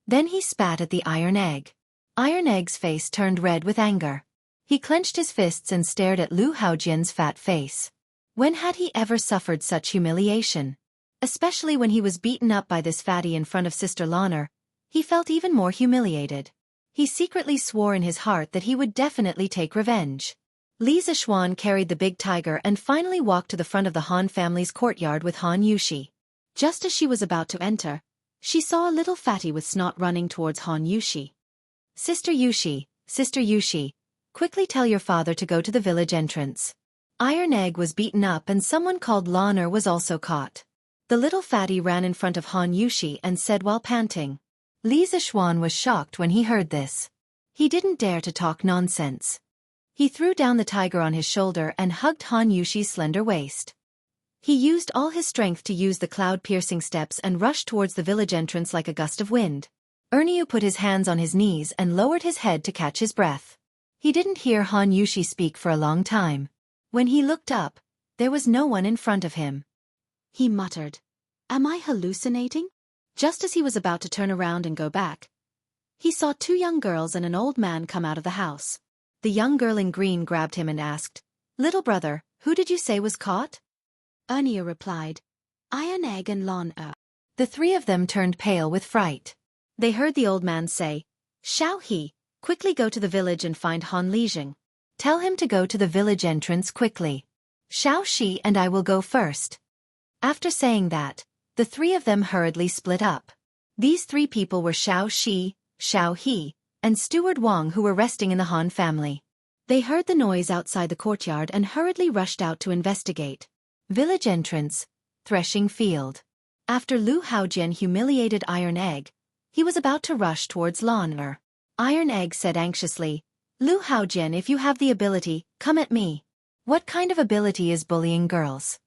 Then he spat at the Iron Egg. Iron Egg's face turned red with anger. He clenched his fists and stared at Lu Haojian's fat face. When had he ever suffered such humiliation? Especially when he was beaten up by this fatty in front of Sister Lan'er, he felt even more humiliated. He secretly swore in his heart that he would definitely take revenge. Li Zishuan carried the big tiger and finally walked to the front of the Han family's courtyard with Han Yushi. Just as she was about to enter, she saw a little fatty with snot running towards Han Yushi. Sister Yushi, quickly tell your father to go to the village entrance. Iron Egg was beaten up and someone called Lan'er was also caught. The little fatty ran in front of Han Yushi and said while panting. Li Zishuan was shocked when he heard this. He didn't dare to talk nonsense. He threw down the tiger on his shoulder and hugged Han Yushi's slender waist. He used all his strength to use the cloud-piercing steps and rushed towards the village entrance like a gust of wind. Erniu put his hands on his knees and lowered his head to catch his breath. He didn't hear Han Yushi speak for a long time. When he looked up, there was no one in front of him. He muttered, "Am I hallucinating?" Just as he was about to turn around and go back, he saw two young girls and an old man come out of the house. The young girl in green grabbed him and asked, "Little brother, who did you say was caught?" Erniu replied, "Iron Egg and Lon Er." The three of them turned pale with fright. They heard the old man say, "Xiao He, quickly go to the village and find Han Lijing. Tell him to go to the village entrance quickly. Xiao Shi and I will go first." After saying that, the three of them hurriedly split up. These three people were Xiao Shi, Xiao He, and Steward Wang, who were resting in the Han family. They heard the noise outside the courtyard and hurriedly rushed out to investigate. Village entrance, threshing field. After Lu Haojian humiliated Iron Egg, he was about to rush towards Lon Er. Iron Egg said anxiously, "Lu Haojian, if you have the ability, come at me." "What kind of ability is bullying girls?"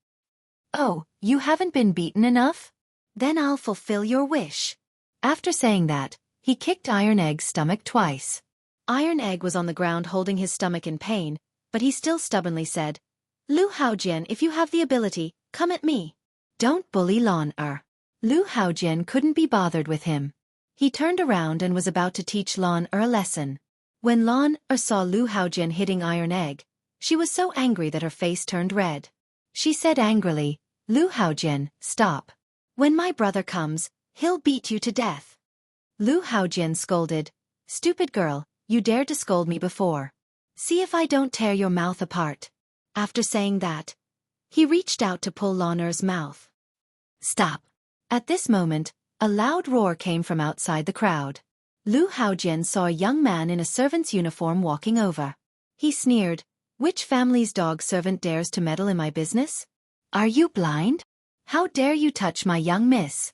"Oh, you haven't been beaten enough? Then I'll fulfill your wish." After saying that, he kicked Iron Egg's stomach twice. Iron Egg was on the ground holding his stomach in pain, but he still stubbornly said, "Lu Haojian, if you have the ability, come at me." "Don't bully Lon Er." Lu Haojian couldn't be bothered with him. He turned around and was about to teach Lon Er a lesson. When Lon Er saw Lu Haojian hitting Iron Egg, she was so angry that her face turned red. She said angrily, "Lu Haojian, stop. When my brother comes, he'll beat you to death." Lu Haojian scolded, "Stupid girl, you dared to scold me before. See if I don't tear your mouth apart." After saying that, he reached out to pull Lon Er's mouth. "Stop." At this moment, a loud roar came from outside the crowd. Lu Haojian saw a young man in a servant's uniform walking over. He sneered, "Which family's dog servant dares to meddle in my business? Are you blind? How dare you touch my young miss?"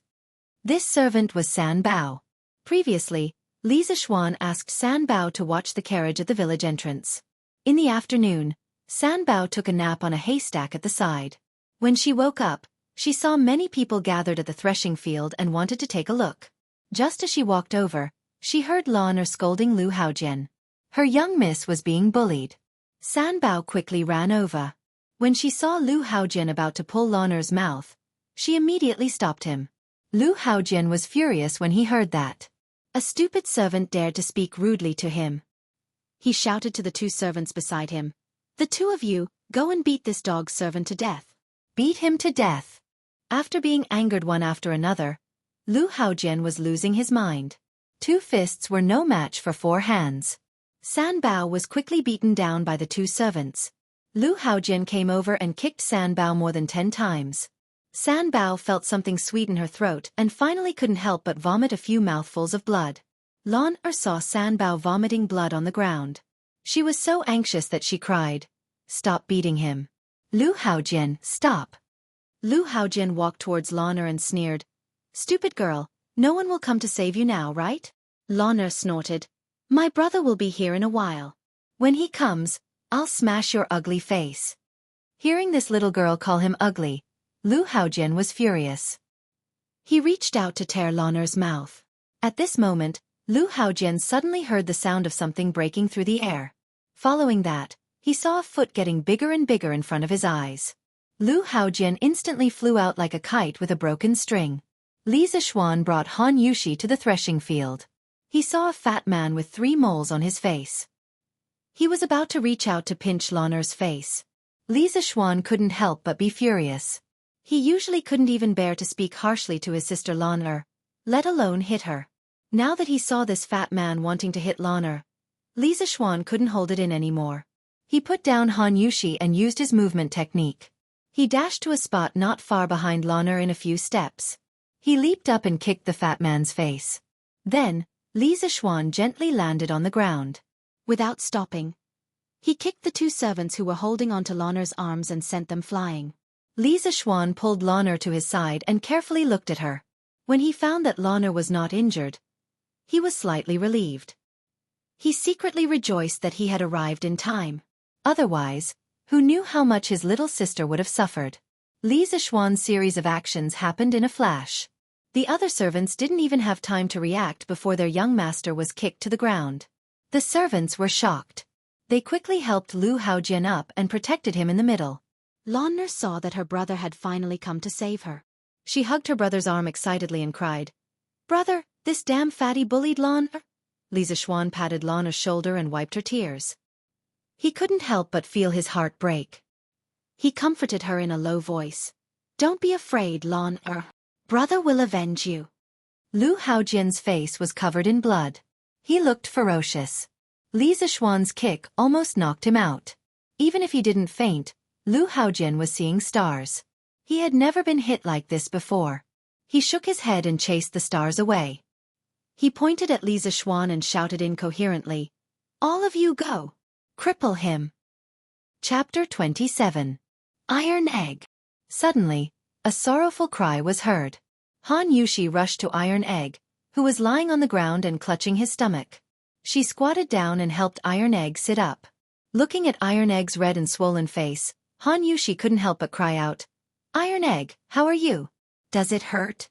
This servant was San Bao. Previously, Li Zixuan asked San Bao to watch the carriage at the village entrance. In the afternoon, San Bao took a nap on a haystack at the side. When she woke up, she saw many people gathered at the threshing field and wanted to take a look. Just as she walked over, she heard Lon Er scolding Lu Haojian. Her young miss was being bullied. San Bao quickly ran over. When she saw Lu Haojian about to pull Lon Er's mouth, she immediately stopped him. Lu Haojian was furious when he heard that. A stupid servant dared to speak rudely to him. He shouted to the two servants beside him, "The two of you, go and beat this dog servant to death. Beat him to death." After being angered one after another, Lu Haojian was losing his mind. 2 fists were no match for 4 hands. San Bao was quickly beaten down by the 2 servants. Lu Haojian came over and kicked San Bao more than 10 times. San Bao felt something sweet in her throat and finally couldn't help but vomit a few mouthfuls of blood. Lon Er saw San Bao vomiting blood on the ground. She was so anxious that she cried, "Stop beating him. Lu Haojian, stop." Lu Haojian walked towards Lon Er and sneered, "Stupid girl, no one will come to save you now, right?" Lon Er snorted, "My brother will be here in a while. When he comes, I'll smash your ugly face." Hearing this little girl call him ugly, Lu Haojian was furious. He reached out to tear Lon Er's mouth. At this moment, Lu Haojian suddenly heard the sound of something breaking through the air. Following that, he saw a foot getting bigger and bigger in front of his eyes. Lu Haojian instantly flew out like a kite with a broken string. Li Zixuan brought Han Yushi to the threshing field. He saw a fat man with 3 moles on his face. He was about to reach out to pinch Lon Er's face. Li Zixuan couldn't help but be furious. He usually couldn't even bear to speak harshly to his sister Lon Er, let alone hit her. Now that he saw this fat man wanting to hit Lon Er, Li Zixuan couldn't hold it in anymore. He put down Han Yushi and used his movement technique. He dashed to a spot not far behind Lon Er in a few steps. He leaped up and kicked the fat man's face. Then, Li Zixuan gently landed on the ground. Without stopping, he kicked the 2 servants who were holding onto Lon Er's arms and sent them flying. Li Zixuan pulled Lon Er to his side and carefully looked at her. When he found that Lon Er was not injured, he was slightly relieved. He secretly rejoiced that he had arrived in time. Otherwise, who knew how much his little sister would have suffered? Li Zixuan's series of actions happened in a flash. The other servants didn't even have time to react before their young master was kicked to the ground. The servants were shocked. They quickly helped Lu Haojian up and protected him in the middle. Lan Er saw that her brother had finally come to save her. She hugged her brother's arm excitedly and cried, "Brother, this damn fatty bullied Lan Er." Li Zishuan patted Lan Er's shoulder and wiped her tears. He couldn't help but feel his heart break. He comforted her in a low voice. "Don't be afraid, Lan Er. Brother will avenge you." Lu Haojian's face was covered in blood. He looked ferocious. Li Zishuan's kick almost knocked him out. Even if he didn't faint, Lu Haojian was seeing stars. He had never been hit like this before. He shook his head and chased the stars away. He pointed at Li Zishuan and shouted incoherently, "All of you go! Cripple him!" Chapter 27. Iron Egg. Suddenly, a sorrowful cry was heard. Han Yushi rushed to Iron Egg, who was lying on the ground and clutching his stomach. She squatted down and helped Iron Egg sit up. Looking at Iron Egg's red and swollen face, Han Yushi couldn't help but cry out, "Iron Egg, how are you? Does it hurt?"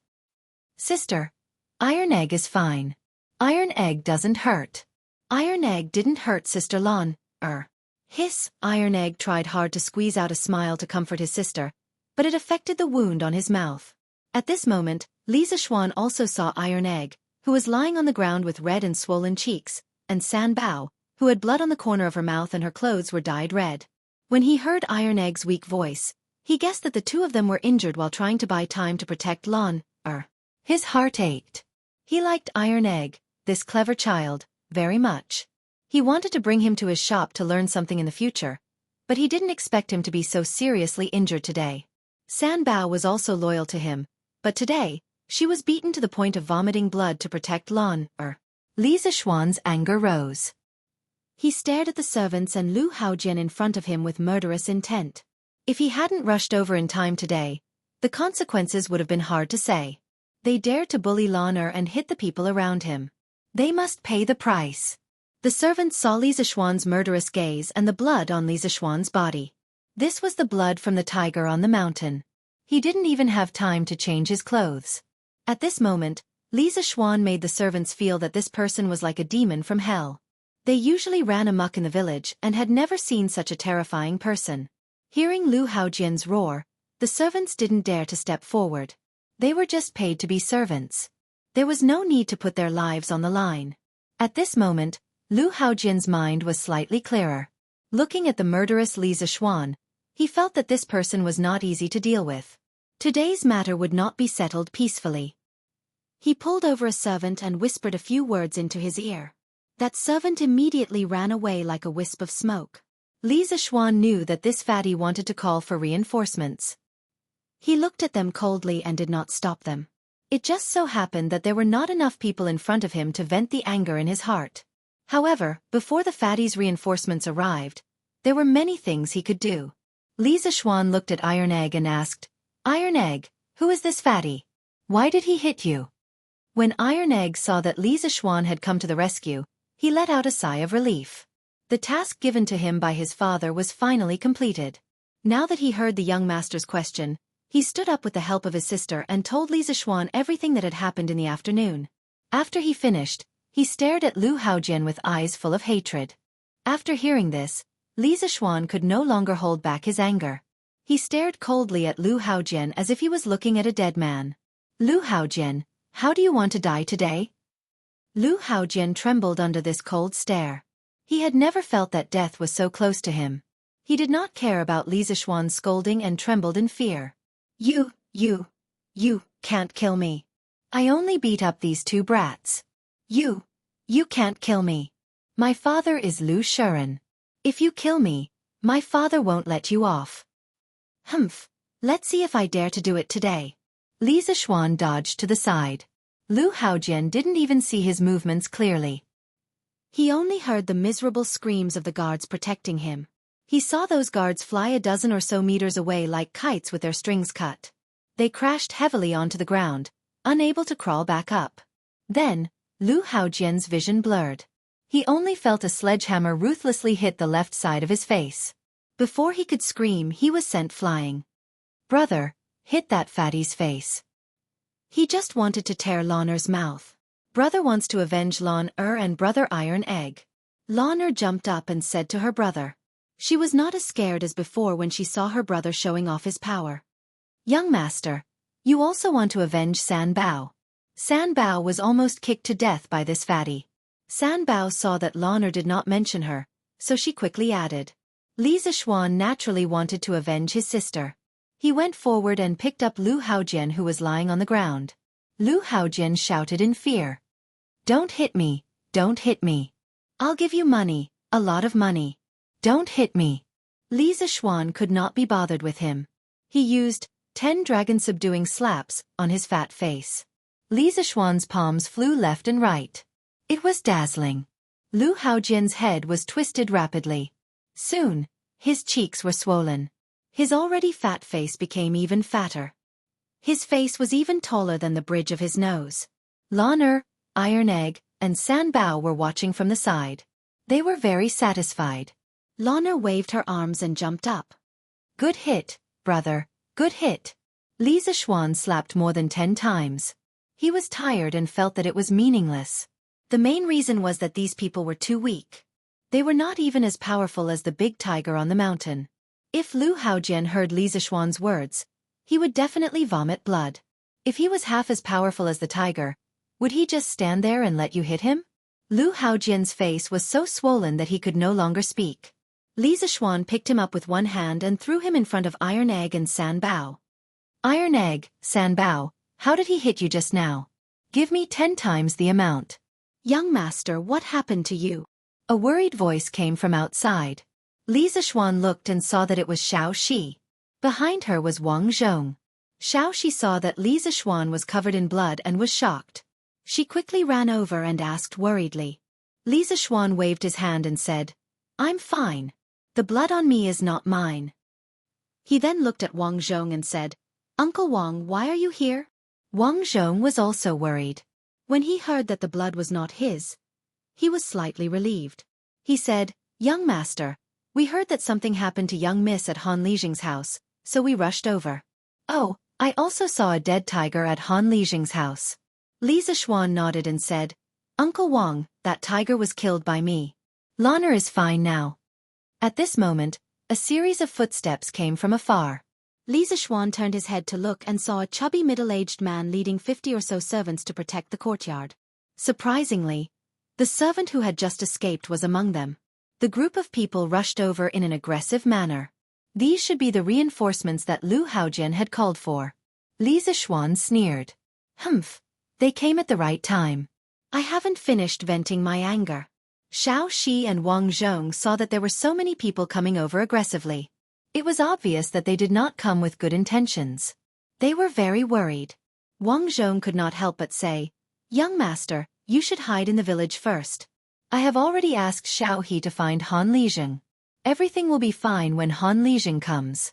"Sister, Iron Egg is fine. Iron Egg doesn't hurt." "Iron Egg didn't hurt Sister Lan Er." Hiss. Iron Egg tried hard to squeeze out a smile to comfort his sister, but it affected the wound on his mouth. At this moment, Li Zishuan also saw Iron Egg, who was lying on the ground with red and swollen cheeks, and San Bao, who had blood on the corner of her mouth and her clothes were dyed red. When he heard Iron Egg's weak voice, he guessed that the two of them were injured while trying to buy time to protect Lan Er. His heart ached. He liked Iron Egg, this clever child, very much. He wanted to bring him to his shop to learn something in the future, but he didn't expect him to be so seriously injured today. San Bao was also loyal to him, but today, she was beaten to the point of vomiting blood to protect Lan Er. Li Zishuan's anger rose. He stared at the servants and Lu Haojian in front of him with murderous intent. If he hadn't rushed over in time today, the consequences would have been hard to say. They dared to bully Lan Er and hit the people around him. They must pay the price. The servants saw Li Zishuan's murderous gaze and the blood on Li Zishuan's body. This was the blood from the tiger on the mountain. He didn't even have time to change his clothes. At this moment, Li Zishuan made the servants feel that this person was like a demon from hell. They usually ran amok in the village and had never seen such a terrifying person. Hearing Lu Haojian's roar, the servants didn't dare to step forward. They were just paid to be servants. There was no need to put their lives on the line. At this moment, Lu Haojian's mind was slightly clearer. Looking at the murderous Li Zishuan, he felt that this person was not easy to deal with. Today's matter would not be settled peacefully. He pulled over a servant and whispered a few words into his ear. That servant immediately ran away like a wisp of smoke. Li Zishuan knew that this fatty wanted to call for reinforcements. He looked at them coldly and did not stop them. It just so happened that there were not enough people in front of him to vent the anger in his heart. However, before the fatty's reinforcements arrived, there were many things he could do. Li Zishuan looked at Iron Egg and asked, "Iron Egg, who is this fatty? Why did he hit you?" When Iron Egg saw that Li Zishuan had come to the rescue, he let out a sigh of relief. The task given to him by his father was finally completed. Now that he heard the young master's question, he stood up with the help of his sister and told Li Zishuan everything that had happened in the afternoon. After he finished, he stared at Lu Haojian with eyes full of hatred. After hearing this, Li Zishuan could no longer hold back his anger. He stared coldly at Lu Haojian as if he was looking at a dead man. "Lu Haojian, how do you want to die today?" Lu Haojian trembled under this cold stare. He had never felt that death was so close to him. He did not care about Li Zishuan's scolding and trembled in fear. You can't kill me. I only beat up these two brats. You can't kill me. My father is Lu Shuren. If you kill me, my father won't let you off." "Humph, let's see if I dare to do it today." Li Zishuan dodged to the side. Lu Haojian didn't even see his movements clearly. He only heard the miserable screams of the guards protecting him. He saw those guards fly a dozen or so meters away like kites with their strings cut. They crashed heavily onto the ground, unable to crawl back up. Then, Lu Haojian's vision blurred. He only felt a sledgehammer ruthlessly hit the left side of his face. Before he could scream, he was sent flying. "Brother, hit that fatty's face." He just wanted to tear Lan'er's mouth. Brother wants to avenge Lan'er and brother Iron Egg. Lan'er jumped up and said to her brother. She was not as scared as before when she saw her brother showing off his power. Young master, you also want to avenge San Bao. San Bao was almost kicked to death by this fatty. San Bao saw that Lan'er did not mention her, so she quickly added. Li Zishuan naturally wanted to avenge his sister. He went forward and picked up Lu Haojian who was lying on the ground. Lu Haojian shouted in fear. Don't hit me, don't hit me. I'll give you money, a lot of money. Don't hit me. Li Zishuan could not be bothered with him. He used 10 dragon-subduing slaps on his fat face. Li Zishuan's palms flew left and right. It was dazzling. Lu Haojian's head was twisted rapidly. Soon, his cheeks were swollen. His already fat face became even fatter. His face was even taller than the bridge of his nose. Lan'er, Iron Egg, and San Bao were watching from the side. They were very satisfied. Lan'er waved her arms and jumped up. Good hit, brother, good hit. Li Zishuan slapped more than 10 times. He was tired and felt that it was meaningless. The main reason was that these people were too weak. They were not even as powerful as the big tiger on the mountain. If Lu Haojian heard Li Zishuan's words, he would definitely vomit blood. If he was half as powerful as the tiger, would he just stand there and let you hit him? Lu Haojian's face was so swollen that he could no longer speak. Li Zishuan picked him up with one hand and threw him in front of Iron Egg and San Bao. Iron Egg, San Bao, how did he hit you just now? Give me 10 times the amount. Young master, what happened to you? A worried voice came from outside. Li Zishuan looked and saw that it was Xiaoxi. Behind her was Wang Zhong. Xiaoxi saw that Li Zishuan was covered in blood and was shocked. She quickly ran over and asked worriedly. Li Zishuan waved his hand and said, I'm fine. The blood on me is not mine. He then looked at Wang Zhong and said, Uncle Wang, why are you here? Wang Zhong was also worried. When he heard that the blood was not his, he was slightly relieved. He said, Young master, we heard that something happened to young miss at Han Lijing's house, so we rushed over. Oh, I also saw a dead tiger at Han Lijing's house. Li Zishuan nodded and said, Uncle Wang, that tiger was killed by me. Lan'er is fine now. At this moment, a series of footsteps came from afar. Li Zishuan turned his head to look and saw a chubby middle-aged man leading 50 or so servants to protect the courtyard. Surprisingly, the servant who had just escaped was among them. The group of people rushed over in an aggressive manner. These should be the reinforcements that Lu Haojian had called for. Li Zishuan sneered. Humph, they came at the right time. I haven't finished venting my anger. Xiaoxi and Wang Zhong saw that there were so many people coming over aggressively. It was obvious that they did not come with good intentions. They were very worried. Wang Zhong could not help but say, Young master, you should hide in the village first. I have already asked Xiaohe to find Han Lijing. Everything will be fine when Han Lijing comes.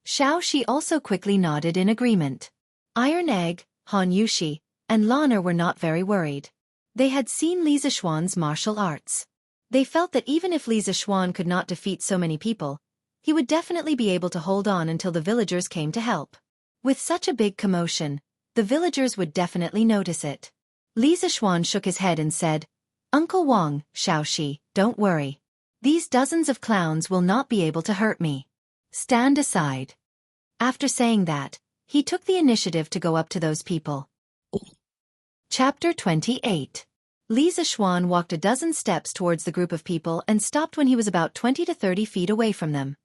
Xiaoxi also quickly nodded in agreement. Iron Egg, Han Yushi, and Lan'er were not very worried. They had seen Li Zishuan's martial arts. They felt that even if Li Zishuan could not defeat so many people, he would definitely be able to hold on until the villagers came to help. With such a big commotion, the villagers would definitely notice it. Li Zishuan shook his head and said, Uncle Wang, Xiaoxi, don't worry. These dozens of clowns will not be able to hurt me. Stand aside. After saying that, he took the initiative to go up to those people. Chapter 28. Li Zishuan walked a dozen steps towards the group of people and stopped when he was about 20 to 30 feet away from them.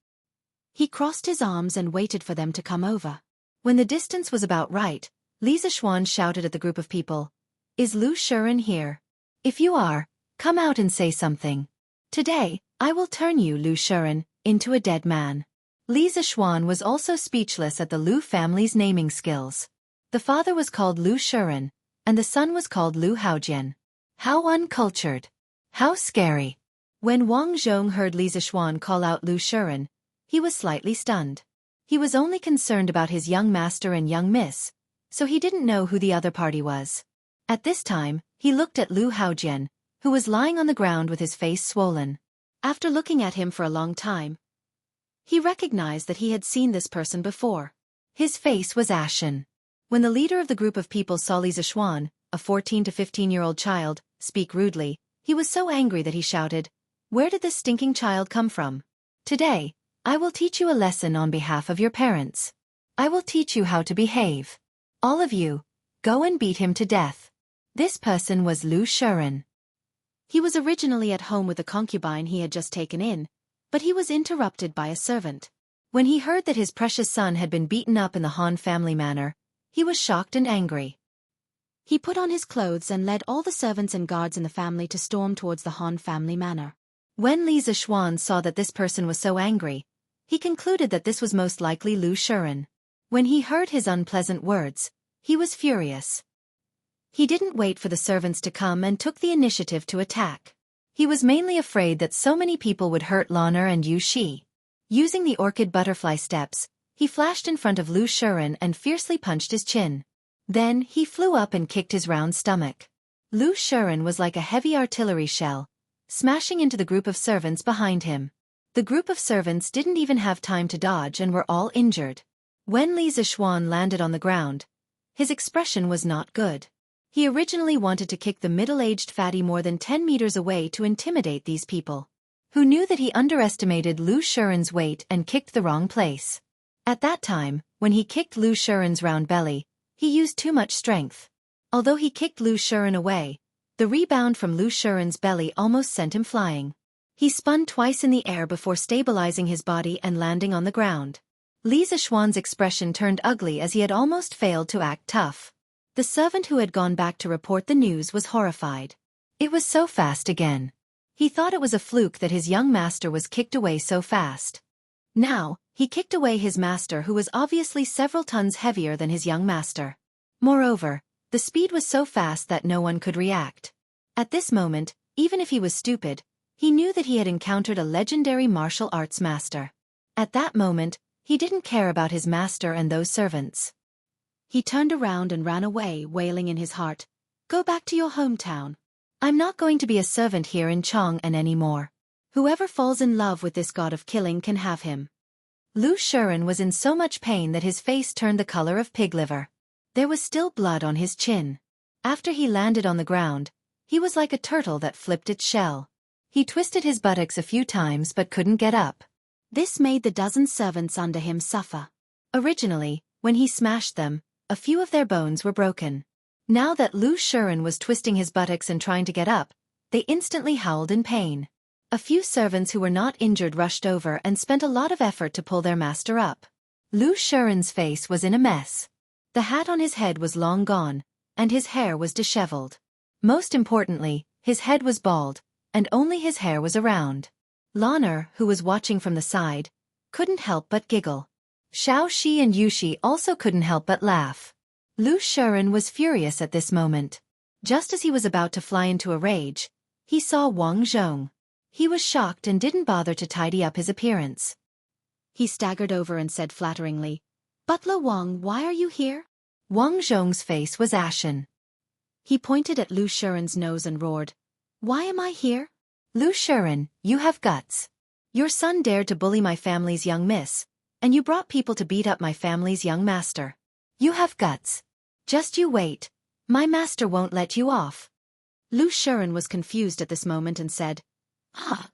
He crossed his arms and waited for them to come over. When the distance was about right, Li Zishuan shouted at the group of people, Is Lu Shiren here? If you are, come out and say something. Today, I will turn you, Lu Shiren, into a dead man. Li Zishuan was also speechless at the Lu family's naming skills. The father was called Lu Shiren, and the son was called Lu Haojian. How uncultured. How scary. When Wang Zhong heard Li Zishuan call out Lu Shiren, he was slightly stunned. He was only concerned about his young master and young miss, so he didn't know who the other party was. At this time, he looked at Lu Haojian, who was lying on the ground with his face swollen. After looking at him for a long time, he recognized that he had seen this person before. His face was ashen. When the leader of the group of people saw Li Zishuan, a 14 to 15-year-old child, speak rudely, he was so angry that he shouted, "Where did this stinking child come from? Today, I will teach you a lesson on behalf of your parents. I will teach you how to behave. All of you, go and beat him to death." This person was Lu Shiren. He was originally at home with the concubine he had just taken in, but he was interrupted by a servant. When he heard that his precious son had been beaten up in the Han family manor, he was shocked and angry. He put on his clothes and led all the servants and guards in the family to storm towards the Han family manor. When Li Zishuan saw that this person was so angry, he concluded that this was most likely Lu Shiren. When he heard his unpleasant words, he was furious. He didn't wait for the servants to come and took the initiative to attack. He was mainly afraid that so many people would hurt Lan'er and Yu Shi. Using the orchid butterfly steps, he flashed in front of Lu Shiren and fiercely punched his chin. Then he flew up and kicked his round stomach. Lu Shiren was like a heavy artillery shell, smashing into the group of servants behind him. The group of servants didn't even have time to dodge and were all injured. When Li Zishuan landed on the ground, his expression was not good. He originally wanted to kick the middle-aged fatty more than 10 meters away to intimidate these people, who knew that he underestimated Lu Shiren's weight and kicked the wrong place. At that time, when he kicked Lu Shiren's round belly, he used too much strength. Although he kicked Lu Shiren away, the rebound from Lu Shiren's belly almost sent him flying. He spun twice in the air before stabilizing his body and landing on the ground. Li Zishuan's expression turned ugly as he had almost failed to act tough. The servant who had gone back to report the news was horrified. It was so fast again. He thought it was a fluke that his young master was kicked away so fast. Now, he kicked away his master who was obviously several tons heavier than his young master. Moreover, the speed was so fast that no one could react. At this moment, even if he was stupid, he knew that he had encountered a legendary martial arts master. At that moment, he didn't care about his master and those servants. He turned around and ran away, wailing in his heart, "Go back to your hometown. I'm not going to be a servant here in Chang'an anymore. Whoever falls in love with this god of killing can have him." Lu Shiren was in so much pain that his face turned the color of pig liver. There was still blood on his chin. After he landed on the ground, he was like a turtle that flipped its shell. He twisted his buttocks a few times but couldn't get up. This made the dozen servants under him suffer. Originally, when he smashed them, a few of their bones were broken. Now that Lu Shiren was twisting his buttocks and trying to get up, they instantly howled in pain. A few servants who were not injured rushed over and spent a lot of effort to pull their master up. Lu Shiren's face was in a mess. The hat on his head was long gone, and his hair was disheveled. Most importantly, his head was bald, and only his hair was around. Lan'er, who was watching from the side, couldn't help but giggle. Xiaoxi and Yushi also couldn't help but laugh. Lu Shiren was furious at this moment. Just as he was about to fly into a rage, he saw Wang Zhong. He was shocked and didn't bother to tidy up his appearance. He staggered over and said flatteringly, "Butler Wang, why are you here?" Wang Zhong's face was ashen. He pointed at Lu Shiren's nose and roared, "Why am I here? Lu Shiren, you have guts. Your son dared to bully my family's young miss, and you brought people to beat up my family's young master. You have guts. Just you wait. My master won't let you off." Lu Shiren was confused at this moment and said,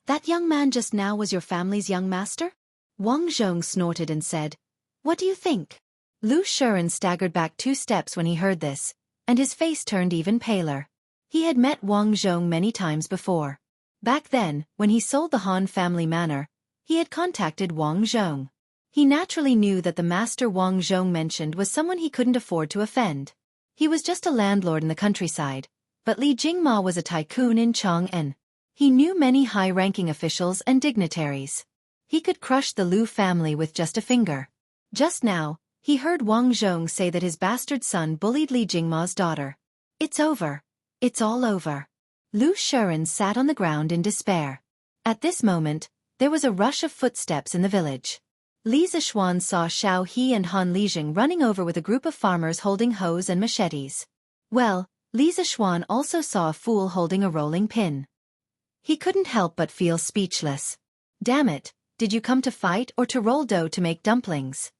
That young man just now was your family's young master?" Wang Zhong snorted and said, "What do you think?" Lu Shiren staggered back 2 steps when he heard this, and his face turned even paler. He had met Wang Zhong many times before. Back then, when he sold the Han family manor, he had contacted Wang Zhong. He naturally knew that the master Wang Zhong mentioned was someone he couldn't afford to offend. He was just a landlord in the countryside, but Li Jingma was a tycoon in Chang'an. He knew many high-ranking officials and dignitaries. He could crush the Lu family with just a finger. Just now, he heard Wang Zhong say that his bastard son bullied Li Jingma's daughter. It's over. It's all over. Lu Shiren sat on the ground in despair. At this moment, there was a rush of footsteps in the village. Li Zishuan saw Xiao He and Han Lijing running over with a group of farmers holding hoes and machetes. Well, Li Zishuan also saw a fool holding a rolling pin. He couldn't help but feel speechless. Damn it, did you come to fight or to roll dough to make dumplings?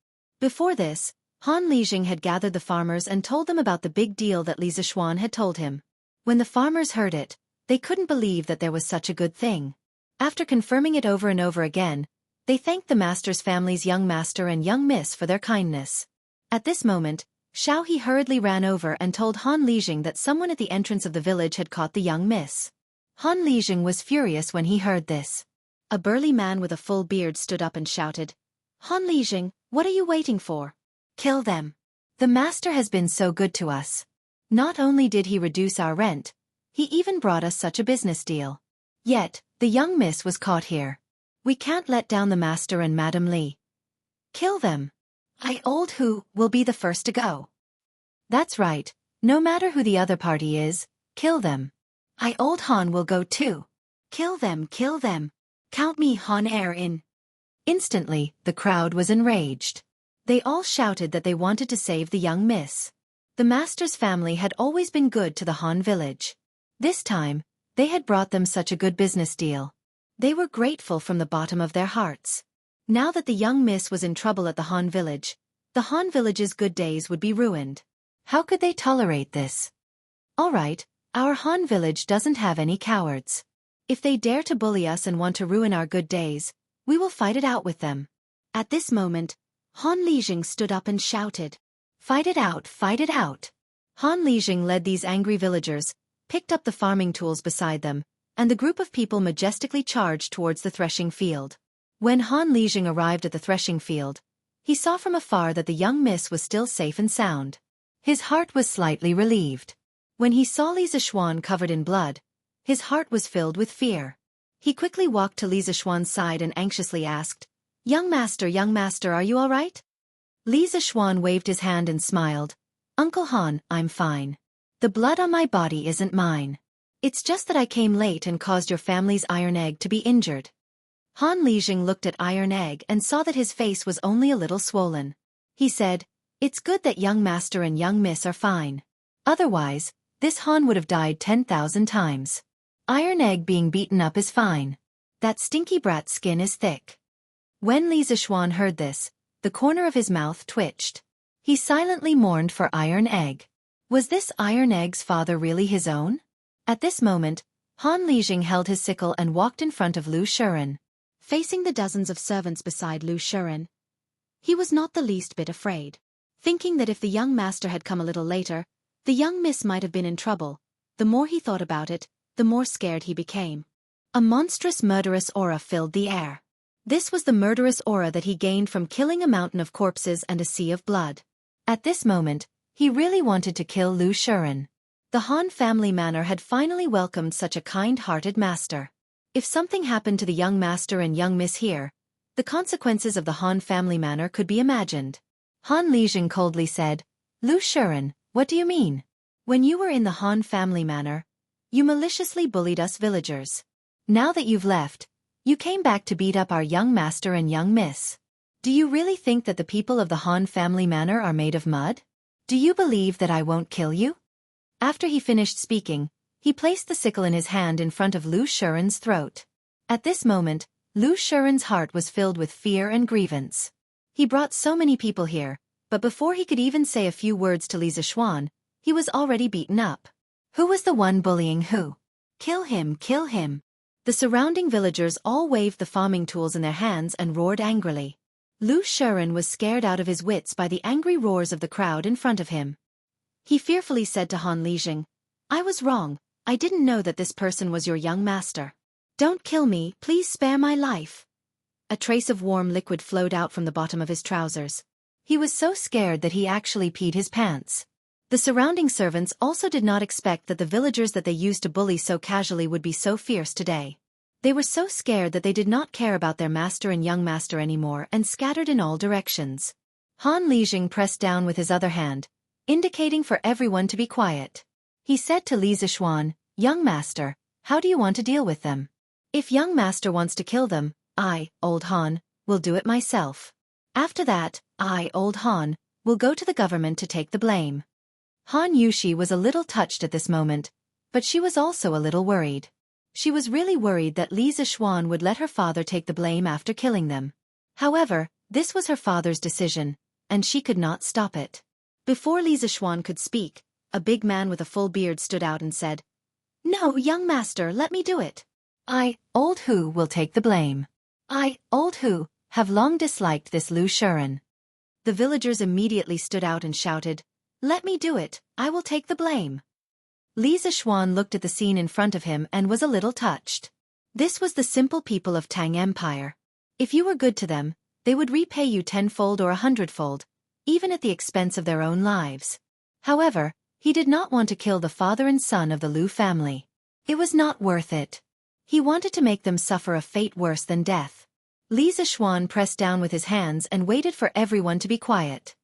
Before this, Han Lijing had gathered the farmers and told them about the big deal that Li Zishuan had told him. When the farmers heard it, they couldn't believe that there was such a good thing. After confirming it over and over again, they thanked the master's family's young master and young miss for their kindness. At this moment, Xiao He hurriedly ran over and told Han Lijing that someone at the entrance of the village had caught the young miss. Han Lijing was furious when he heard this. A burly man with a full beard stood up and shouted, "Han Lijing, what are you waiting for? Kill them. The master has been so good to us. Not only did he reduce our rent, he even brought us such a business deal. Yet, the young miss was caught here. We can't let down the master and Madam Li. Kill them. I old Hu will be the first to go." "That's right, no matter who the other party is, kill them. I old Han will go too. Kill them, kill them. Count me Han heir in." Instantly, the crowd was enraged. They all shouted that they wanted to save the young miss. The master's family had always been good to the Han village. This time, they had brought them such a good business deal. They were grateful from the bottom of their hearts. Now that the young miss was in trouble at the Han village, the Han village's good days would be ruined. How could they tolerate this? All right, our Han village doesn't have any cowards. If they dare to bully us and want to ruin our good days, we will fight it out with them. At this moment, Han Lijing stood up and shouted, "Fight it out, fight it out." Han Lijing led these angry villagers, picked up the farming tools beside them, and the group of people majestically charged towards the threshing field. When Han Lijing arrived at the threshing field, he saw from afar that the young miss was still safe and sound. His heart was slightly relieved. When he saw Li Zishuan covered in blood, his heart was filled with fear. He quickly walked to Li Zishuan's side and anxiously asked, young master, are you all right?" Li Zishuan waved his hand and smiled, "Uncle Han, I'm fine. The blood on my body isn't mine. It's just that I came late and caused your family's iron egg to be injured." Han Lijing looked at Iron Egg and saw that his face was only a little swollen. He said, "It's good that young master and young miss are fine. Otherwise, this Han would have died 10,000 times. Iron Egg being beaten up is fine. That stinky brat's skin is thick." When Li Zishuan heard this, the corner of his mouth twitched. He silently mourned for Iron Egg. Was this Iron Egg's father really his own? At this moment, Han Lijing held his sickle and walked in front of Lu Shiren. Facing the dozens of servants beside Lu Shiren, he was not the least bit afraid. Thinking that if the young master had come a little later, the young miss might have been in trouble, the more he thought about it, the more scared he became. A monstrous murderous aura filled the air. This was the murderous aura that he gained from killing a mountain of corpses and a sea of blood. At this moment, he really wanted to kill Lu Shiren. The Han family manor had finally welcomed such a kind-hearted master. If something happened to the young master and young miss here, the consequences of the Han family manor could be imagined. Han Lijing coldly said, "Lu Shiren, what do you mean? When you were in the Han family manor, you maliciously bullied us villagers. Now that you've left, you came back to beat up our young master and young miss. Do you really think that the people of the Han family manor are made of mud? Do you believe that I won't kill you?" After he finished speaking, he placed the sickle in his hand in front of Lu Shiren's throat. At this moment, Lu Shiren's heart was filled with fear and grievance. He brought so many people here, but before he could even say a few words to Li Zishuan, he was already beaten up. Who was the one bullying who? Kill him, kill him. The surrounding villagers all waved the farming tools in their hands and roared angrily. Lu Shiren was scared out of his wits by the angry roars of the crowd in front of him. He fearfully said to Han Lijing, "I was wrong. I didn't know that this person was your young master. Don't kill me, please spare my life." A trace of warm liquid flowed out from the bottom of his trousers. He was so scared that he actually peed his pants. The surrounding servants also did not expect that the villagers that they used to bully so casually would be so fierce today. They were so scared that they did not care about their master and young master anymore and scattered in all directions. Han Lijing pressed down with his other hand, indicating for everyone to be quiet. He said to Li Zishuan, "Young master, how do you want to deal with them? If young master wants to kill them, I, old Han, will do it myself. After that, I, old Han, will go to the government to take the blame." Han Yushi was a little touched at this moment, but she was also a little worried. She was really worried that Li Zishuan would let her father take the blame after killing them. However, this was her father's decision, and she could not stop it. Before Li Zixuan could speak, a big man with a full beard stood out and said, "No, young master, let me do it. I, old Hu, will take the blame. I, old Hu, have long disliked this Lu Shuren." The villagers immediately stood out and shouted, "Let me do it, I will take the blame." Li Zixuan looked at the scene in front of him and was a little touched. This was the simple people of Tang Empire. If you were good to them, they would repay you tenfold or 100-fold, even at the expense of their own lives. However, he did not want to kill the father and son of the Lu family. It was not worth it. He wanted to make them suffer a fate worse than death. Li Zixuan pressed down with his hands and waited for everyone to be quiet.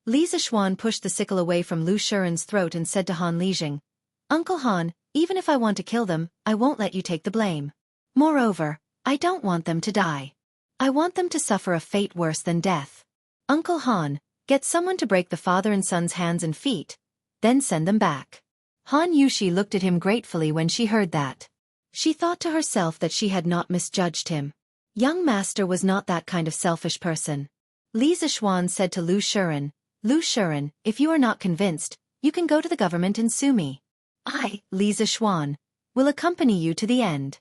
Li Zixuan pushed the sickle away from Lu Shuren's throat and said to Han Lijing, "Uncle Han, even if I want to kill them, I won't let you take the blame. Moreover, I don't want them to die. I want them to suffer a fate worse than death. Uncle Han, get someone to break the father and son's hands and feet, then send them back." Han Yushi looked at him gratefully when she heard that. She thought to herself that she had not misjudged him. Young master was not that kind of selfish person. Li Zixuan said to Lu Shuren, "Lu Shuren, if you are not convinced, you can go to the government and sue me. I, Li Zixuan, will accompany you to the end."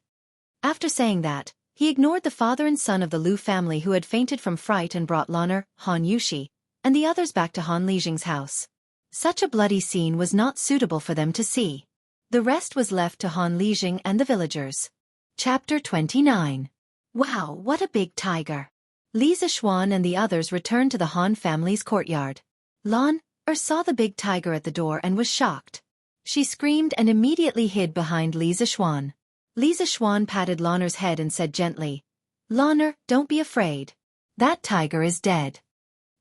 After saying that, he ignored the father and son of the Lu family who had fainted from fright and brought Lan'er, Han Yushi, and the others back to Han Lijing's house. Such a bloody scene was not suitable for them to see. The rest was left to Han Lijing and the villagers. Chapter 29. Wow, what a big tiger! Li Zixuan and the others returned to the Han family's courtyard. Lan'er saw the big tiger at the door and was shocked. She screamed and immediately hid behind Li Zixuan. Li Zixuan patted Lan'er's head and said gently, "Lan'er, don't be afraid. That tiger is dead."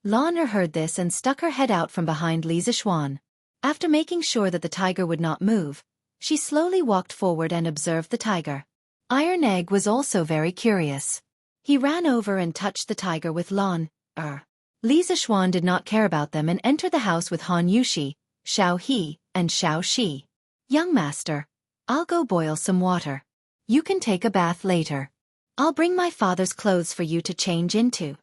Lan'er heard this and stuck her head out from behind Li Zixuan. After making sure that the tiger would not move, she slowly walked forward and observed the tiger. Iron Egg was also very curious. He ran over and touched the tiger with Lan'er. Li Zixuan did not care about them and entered the house with Han Yushi, Xiao He, and Xiao Shi. "Young master, I'll go boil some water. You can take a bath later. I'll bring my father's clothes for you to change into,"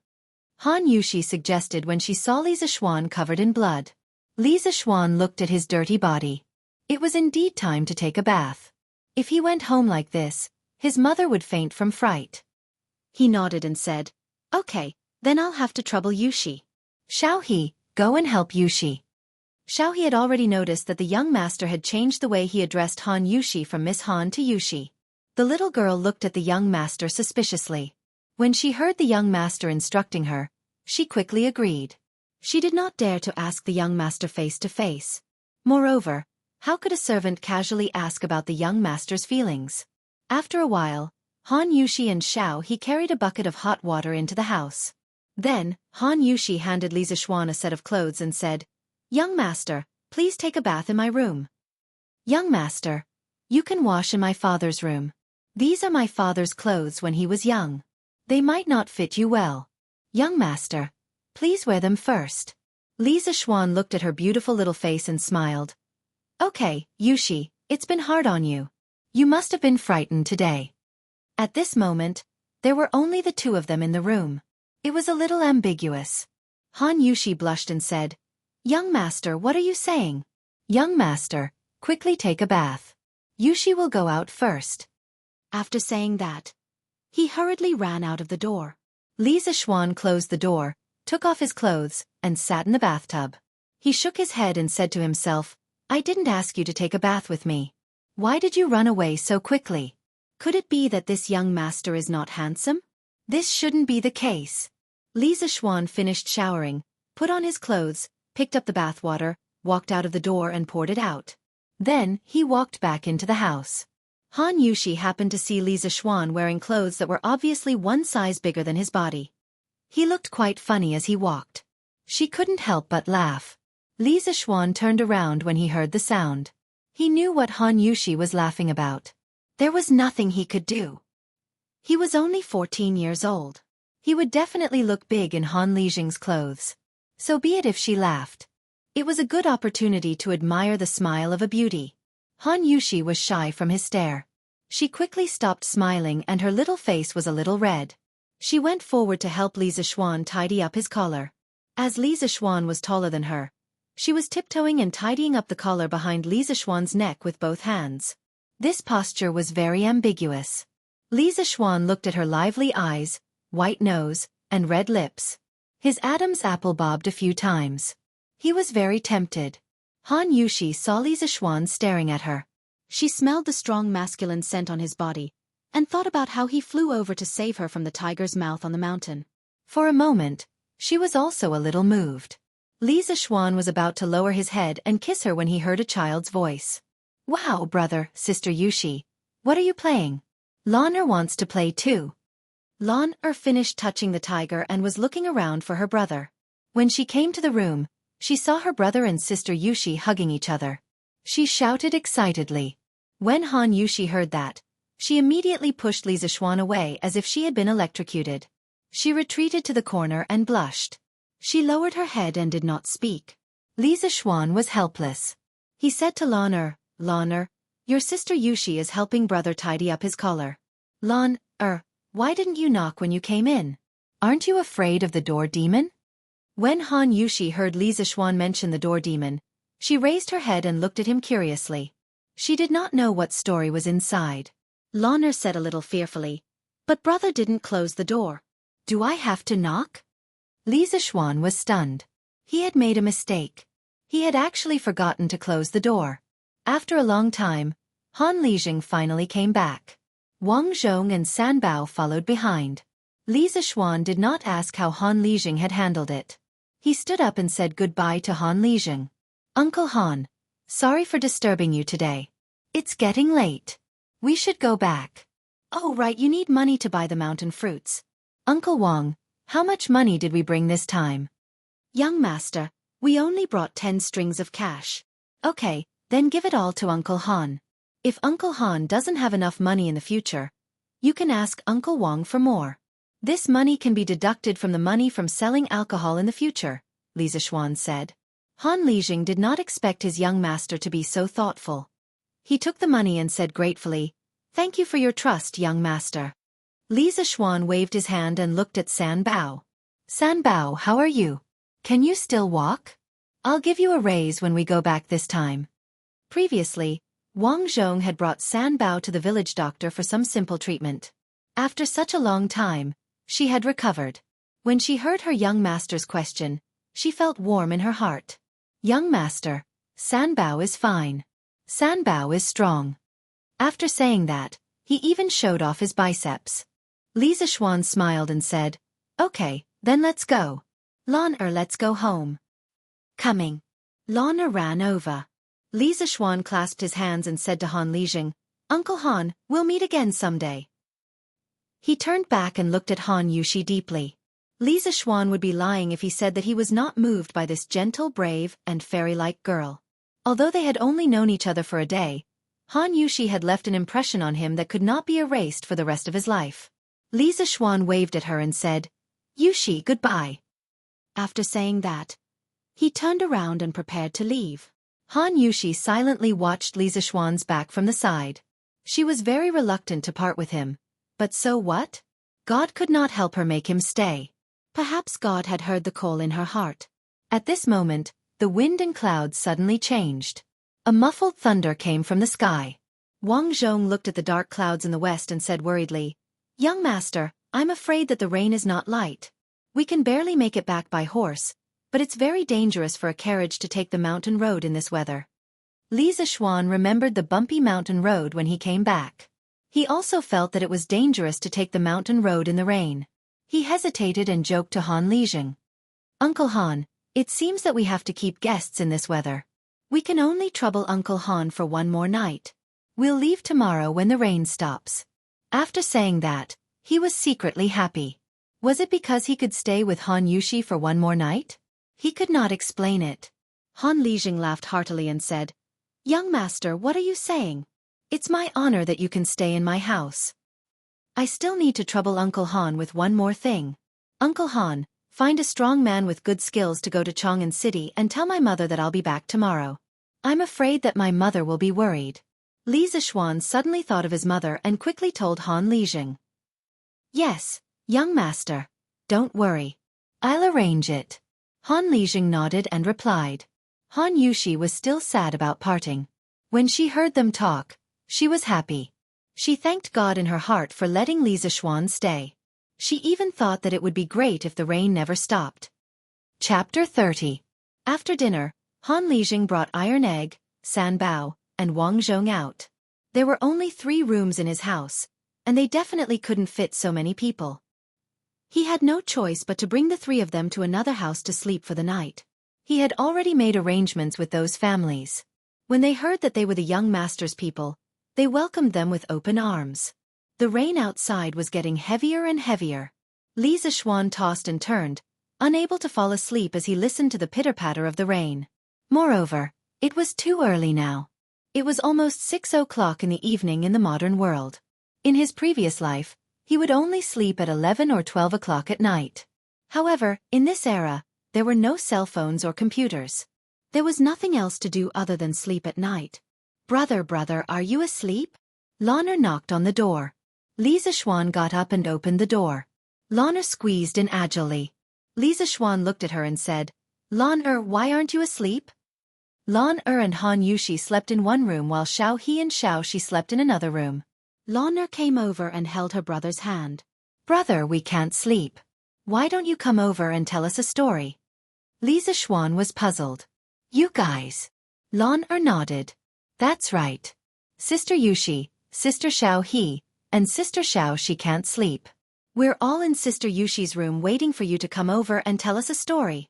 Han Yushi suggested when she saw Li Zixuan covered in blood. Li Zixuan looked at his dirty body. It was indeed time to take a bath. If he went home like this, his mother would faint from fright. He nodded and said, "Okay, then I'll have to trouble Yushi. Xiao He, go and help Yushi." Xiao He had already noticed that the young master had changed the way he addressed Han Yushi from Miss Han to Yushi. The little girl looked at the young master suspiciously. When she heard the young master instructing her, she quickly agreed. She did not dare to ask the young master face to face. Moreover, how could a servant casually ask about the young master's feelings? After a while, Han Yushi and Xiao He carried a bucket of hot water into the house. Then, Han Yushi handed Li Zixuan a set of clothes and said, "Young master, please take a bath in my room." "Young master, you can wash in my father's room. These are my father's clothes when he was young. They might not fit you well. Young master, please wear them first." Li Zixuan looked at her beautiful little face and smiled. "Okay, Yushi, it's been hard on you. You must have been frightened today." At this moment, there were only the two of them in the room. It was a little ambiguous. Han Yushi blushed and said, "Young master, what are you saying?" "Young master, quickly take a bath. Yushi will go out first." After saying that, he hurriedly ran out of the door. Li Zixuan closed the door, took off his clothes, and sat in the bathtub. He shook his head and said to himself, "I didn't ask you to take a bath with me. Why did you run away so quickly? Could it be that this young master is not handsome? This shouldn't be the case." Li Zixuan finished showering, put on his clothes, picked up the bathwater, walked out of the door and poured it out. Then, he walked back into the house. Han Yushi happened to see Li Zixuan wearing clothes that were obviously one size bigger than his body. He looked quite funny as he walked. She couldn't help but laugh. Li Zixuan turned around when he heard the sound. He knew what Han Yushi was laughing about. There was nothing he could do. He was only 14 years old. He would definitely look big in Han Lijing's clothes. So be it if she laughed. It was a good opportunity to admire the smile of a beauty. Han Yushi was shy from his stare. She quickly stopped smiling and her little face was a little red. She went forward to help Li Zixuan tidy up his collar. As Li Zixuan was taller than her, she was tiptoeing and tidying up the collar behind Li Zixuan's neck with both hands. This posture was very ambiguous. Li Zixuan looked at her lively eyes, white nose, and red lips. His Adam's apple bobbed a few times. He was very tempted. Han Yushi saw Li Zixuan staring at her. She smelled the strong masculine scent on his body, and thought about how he flew over to save her from the tiger's mouth on the mountain. For a moment, she was also a little moved. Li Zixuan was about to lower his head and kiss her when he heard a child's voice. Wow, brother, sister Yushi. What are you playing? Lan wants to play too. Lan finished touching the tiger and was looking around for her brother. When she came to the room, she saw her brother and sister Yushi hugging each other. She shouted excitedly. When Han Yushi heard that, she immediately pushed Li Zixuan away as if she had been electrocuted. She retreated to the corner and blushed. She lowered her head and did not speak. Li Zixuan was helpless. He said to Lan, your sister Yushi is helping brother tidy up his collar. Lan, why didn't you knock when you came in? Aren't you afraid of the door demon? When Han Yushi heard Li Zixuan mention the door demon, she raised her head and looked at him curiously. She did not know what story was inside. Lan said a little fearfully, but brother didn't close the door. Do I have to knock? Li Zixuan was stunned. He had made a mistake. He had actually forgotten to close the door. After a long time, Han Lijing finally came back. Wang Zhong and San Bao followed behind. Li Zixuan did not ask how Han Lijing had handled it. He stood up and said goodbye to Han Lijing. Uncle Han, sorry for disturbing you today. It's getting late. We should go back. Oh right, you need money to buy the mountain fruits. Uncle Wang, how much money did we bring this time? Young master, we only brought 10 strings of cash. Okay, then give it all to Uncle Han. If Uncle Han doesn't have enough money in the future, you can ask Uncle Wang for more. This money can be deducted from the money from selling alcohol in the future, Li Zixuan said. Han Lijing did not expect his young master to be so thoughtful. He took the money and said gratefully, Thank you for your trust, young master. Li Zixuan waved his hand and looked at San Bao. San Bao, how are you? Can you still walk? I'll give you a raise when we go back this time. Previously, Wang Zhong had brought San Bao to the village doctor for some simple treatment. After such a long time, she had recovered. When she heard her young master's question, she felt warm in her heart. Young master, San Bao is fine. San Bao is strong. After saying that, he even showed off his biceps. Li Zixuan smiled and said, Okay, then let's go. Lan let's go home. Coming. Lan ran over. Li Zixuan clasped his hands and said to Han Lijing, Uncle Han, we'll meet again someday. He turned back and looked at Han Yushi deeply. Li Zixuan would be lying if he said that he was not moved by this gentle, brave, and fairy-like girl. Although they had only known each other for a day, Han Yushi had left an impression on him that could not be erased for the rest of his life. Li Zixuan waved at her and said, Yushi, goodbye. After saying that, he turned around and prepared to leave. Han Yushi silently watched Li Zixuan's back from the side. She was very reluctant to part with him. But so what? God could not help her make him stay. Perhaps God had heard the call in her heart. At this moment, the wind and clouds suddenly changed. A muffled thunder came from the sky. Wang Zhong looked at the dark clouds in the west and said worriedly, Young master, I'm afraid that the rain is not light. We can barely make it back by horse, but it's very dangerous for a carriage to take the mountain road in this weather. Li Zixuan remembered the bumpy mountain road when he came back. He also felt that it was dangerous to take the mountain road in the rain. He hesitated and joked to Han Lijing. Uncle Han, it seems that we have to keep guests in this weather. We can only trouble Uncle Han for one more night. We'll leave tomorrow when the rain stops. After saying that, he was secretly happy. Was it because he could stay with Han Yushi for one more night? He could not explain it. Han Lijing laughed heartily and said, Young master, what are you saying? It's my honor that you can stay in my house. I still need to trouble Uncle Han with one more thing. Uncle Han, find a strong man with good skills to go to Chang'an City and tell my mother that I'll be back tomorrow. I'm afraid that my mother will be worried. Li Zixuan suddenly thought of his mother and quickly told Han Lijing. Yes, young master. Don't worry. I'll arrange it. Han Lijing nodded and replied. Han Yushi was still sad about parting. When she heard them talk, she was happy. She thanked God in her heart for letting Li Zixuan stay. She even thought that it would be great if the rain never stopped. Chapter 30. After dinner, Han Lijing brought Iron Egg, San Bao, and Wang Zhong out. There were only 3 rooms in his house, and they definitely couldn't fit so many people. He had no choice but to bring the 3 of them to another house to sleep for the night. He had already made arrangements with those families. When they heard that they were the young master's people, they welcomed them with open arms. The rain outside was getting heavier and heavier. Li Zixuan tossed and turned, unable to fall asleep as he listened to the pitter-patter of the rain. Moreover, it was too early now. It was almost 6 o'clock in the evening in the modern world. In his previous life, he would only sleep at 11 or 12 o'clock at night. However, in this era, there were no cell phones or computers. There was nothing else to do other than sleep at night. Brother, are you asleep? Lan'er knocked on the door. Li Zixuan got up and opened the door. Lan'er squeezed in agilely. Li Zixuan looked at her and said, Lan'er, why aren't you asleep? Lan'er and Han Yushi slept in one room while Xiaohe and Xiaoxi slept in another room. Lan'er came over and held her brother's hand. Brother, we can't sleep. Why don't you come over and tell us a story? Li Zixuan was puzzled. You guys. Lan'er nodded. That's right. Sister Yushi, Sister Xiaohe, and Sister Xiaoxi can't sleep. We're all in Sister Yushi's room waiting for you to come over and tell us a story.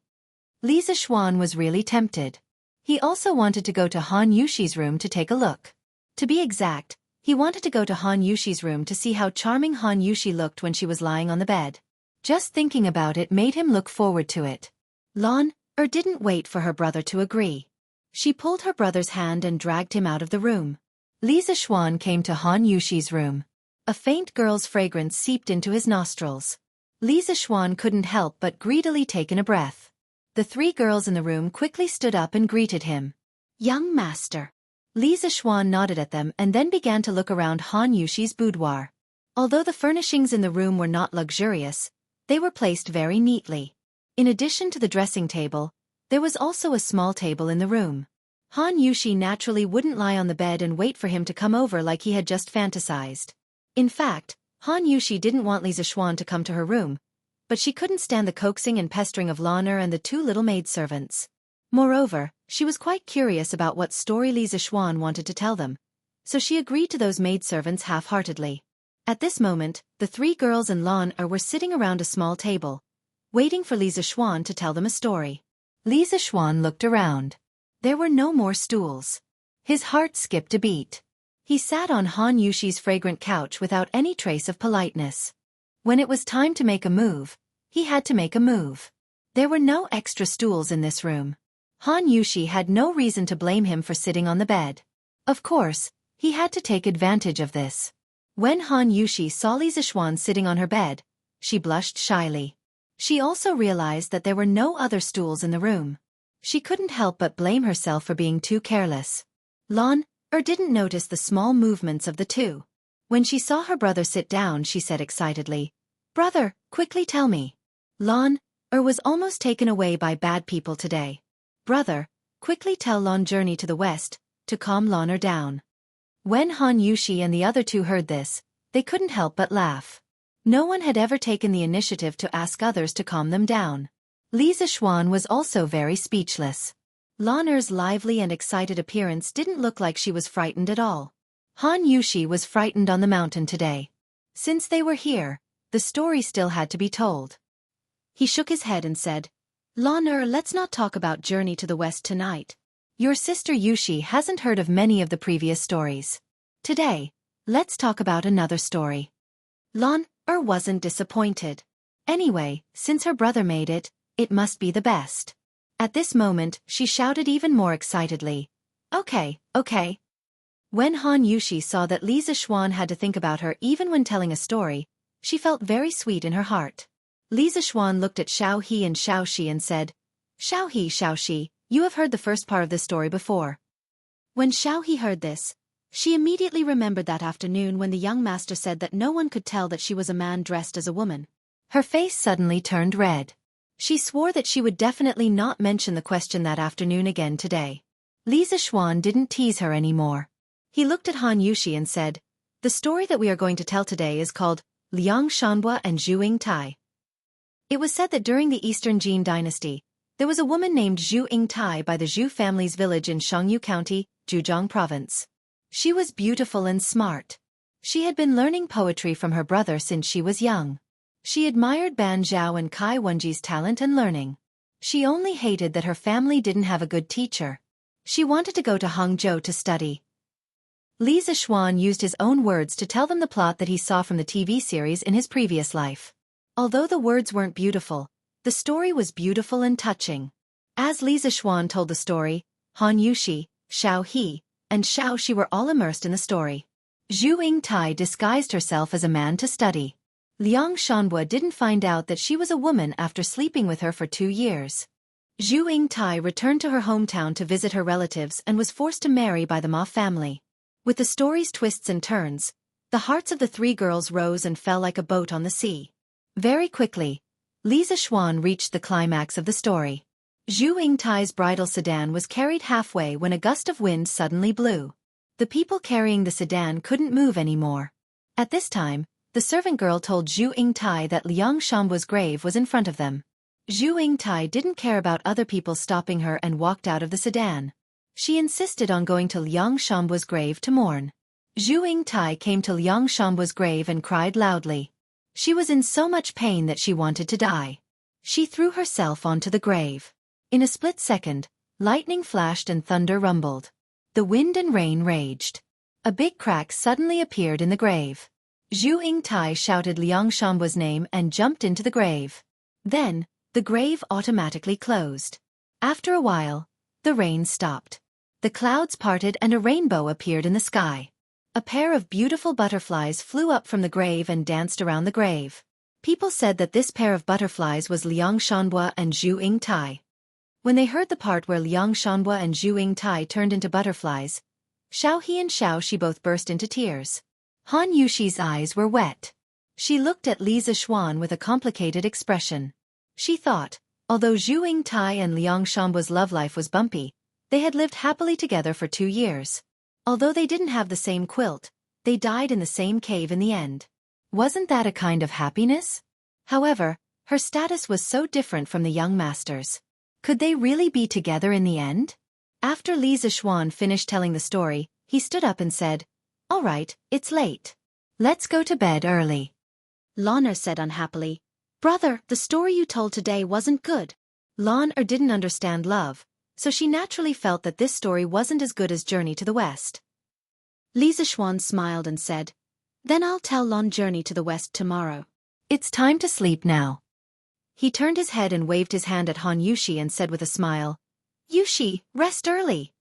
Li Zixuan was really tempted. He also wanted to go to Han Yushi's room to take a look. To be exact, he wanted to go to Han Yushi's room to see how charming Han Yushi looked when she was lying on the bed. Just thinking about it made him look forward to it. Lan'er didn't wait for her brother to agree. She pulled her brother's hand and dragged him out of the room. Li Zixuan came to Han Yushi's room. A faint girl's fragrance seeped into his nostrils. Li Zixuan couldn't help but greedily take in a breath. The 3 girls in the room quickly stood up and greeted him. Young master. Li Zixuan nodded at them and then began to look around Han Yushi's boudoir. Although the furnishings in the room were not luxurious, they were placed very neatly. In addition to the dressing table, there was also a small table in the room. Han Yushi naturally wouldn't lie on the bed and wait for him to come over like he had just fantasized. In fact, Han Yushi didn't want Li Zixuan to come to her room, but she couldn't stand the coaxing and pestering of Lan'er and the 2 little maidservants. Moreover, she was quite curious about what story Li Zixuan wanted to tell them, so she agreed to those maidservants half-heartedly. At this moment, the 3 girls and Lan'er were sitting around a small table, waiting for Li Zixuan to tell them a story. Li Zixuan looked around. There were no more stools. His heart skipped a beat. He sat on Han Yushi's fragrant couch without any trace of politeness. When it was time to make a move, he had to make a move. There were no extra stools in this room. Han Yushi had no reason to blame him for sitting on the bed. Of course, he had to take advantage of this. When Han Yushi saw Li Zixuan sitting on her bed, she blushed shyly. She also realized that there were no other stools in the room. She couldn't help but blame herself for being too careless. Lan'er didn't notice the small movements of the 2. When she saw her brother sit down, she said excitedly, Brother, quickly tell me. Lan'er was almost taken away by bad people today. Brother, quickly tell Lan'er journey to the west, to calm Lan'er down. When Han Yushi and the other 2 heard this, they couldn't help but laugh. No one had ever taken the initiative to ask others to calm them down. Li Zixuan was also very speechless. Lan'er's lively and excited appearance didn't look like she was frightened at all. Han Yushi was frightened on the mountain today. Since they were here, the story still had to be told. He shook his head and said, Lan'er, let's not talk about Journey to the West tonight. Your sister Yushi hasn't heard of many of the previous stories. Today, let's talk about another story. Lan'er wasn't disappointed. Anyway, since her brother made it, it must be the best. At this moment, she shouted even more excitedly, Okay. When Han Yushi saw that Li Zixuan had to think about her even when telling a story, she felt very sweet in her heart. Li Zixuan looked at Xiaohe and Xiaoxi and said, Xiaoxi, you have heard the first part of this story before. When Xiaohe heard this, she immediately remembered that afternoon when the young master said that no one could tell that she was a man dressed as a woman. Her face suddenly turned red. She swore that she would definitely not mention the question that afternoon again today. Li Zishuan didn't tease her anymore. He looked at Han Yushi and said, "The story that we are going to tell today is called Liang Shanhua and Zhu Yingtai." It was said that during the Eastern Jin dynasty, there was a woman named Zhu Yingtai by the Zhu family's village in Xianghu County, Zhejiang Province. She was beautiful and smart. She had been learning poetry from her brother since she was young. She admired Ban Zhao and Kai Wenji's talent and learning. She only hated that her family didn't have a good teacher. She wanted to go to Hangzhou to study. Li Zishuan used his own words to tell them the plot that he saw from the TV series in his previous life. Although the words weren't beautiful, the story was beautiful and touching. As Li Zishuan told the story, Han Yushi, Xiao He, and Xiao Shi were all immersed in the story. Zhu Yingtai disguised herself as a man to study. Liang Shanhua didn't find out that she was a woman after sleeping with her for 2 years. Zhu Yingtai returned to her hometown to visit her relatives and was forced to marry by the Ma family. With the story's twists and turns, the hearts of the 3 girls rose and fell like a boat on the sea. Very quickly, Li Zishuan reached the climax of the story. Zhu Yingtai's bridal sedan was carried halfway when a gust of wind suddenly blew. The people carrying the sedan couldn't move anymore. At this time, the servant girl told Zhu Yingtai that Liang Shanhua's grave was in front of them. Zhu Yingtai didn't care about other people stopping her and walked out of the sedan. She insisted on going to Liang Shanhua's grave to mourn. Zhu Yingtai came to Liang Shanhua's grave and cried loudly. She was in so much pain that she wanted to die. She threw herself onto the grave. In a split second, lightning flashed and thunder rumbled. The wind and rain raged. A big crack suddenly appeared in the grave. Zhu Yingtai shouted Liang Shanhua's name and jumped into the grave. Then, the grave automatically closed. After a while, the rain stopped. The clouds parted and a rainbow appeared in the sky. A pair of beautiful butterflies flew up from the grave and danced around the grave. People said that this pair of butterflies was Liang Shanhua and Zhu Yingtai. When they heard the part where Liang Shanhua and Zhu Yingtai turned into butterflies, Xiao He and Xiao Shi both burst into tears. Han Yushi's eyes were wet. She looked at Li Zishuan with a complicated expression. She thought, although Zhu Yingtai and Liang Shanhua's love life was bumpy, they had lived happily together for 2 years. Although they didn't have the same quilt, they died in the same cave in the end. Wasn't that a kind of happiness? However, her status was so different from the young masters. Could they really be together in the end? After Li Zishuan finished telling the story, he stood up and said, "All right, it's late. Let's go to bed early." Lan said unhappily, "Brother, the story you told today wasn't good." Lan didn't understand love, so she naturally felt that this story wasn't as good as Journey to the West. Li Zishuan smiled and said, "Then I'll tell Lan Journey to the West tomorrow. It's time to sleep now." He turned his head and waved his hand at Han Yushi and said with a smile, "Yushi, rest early."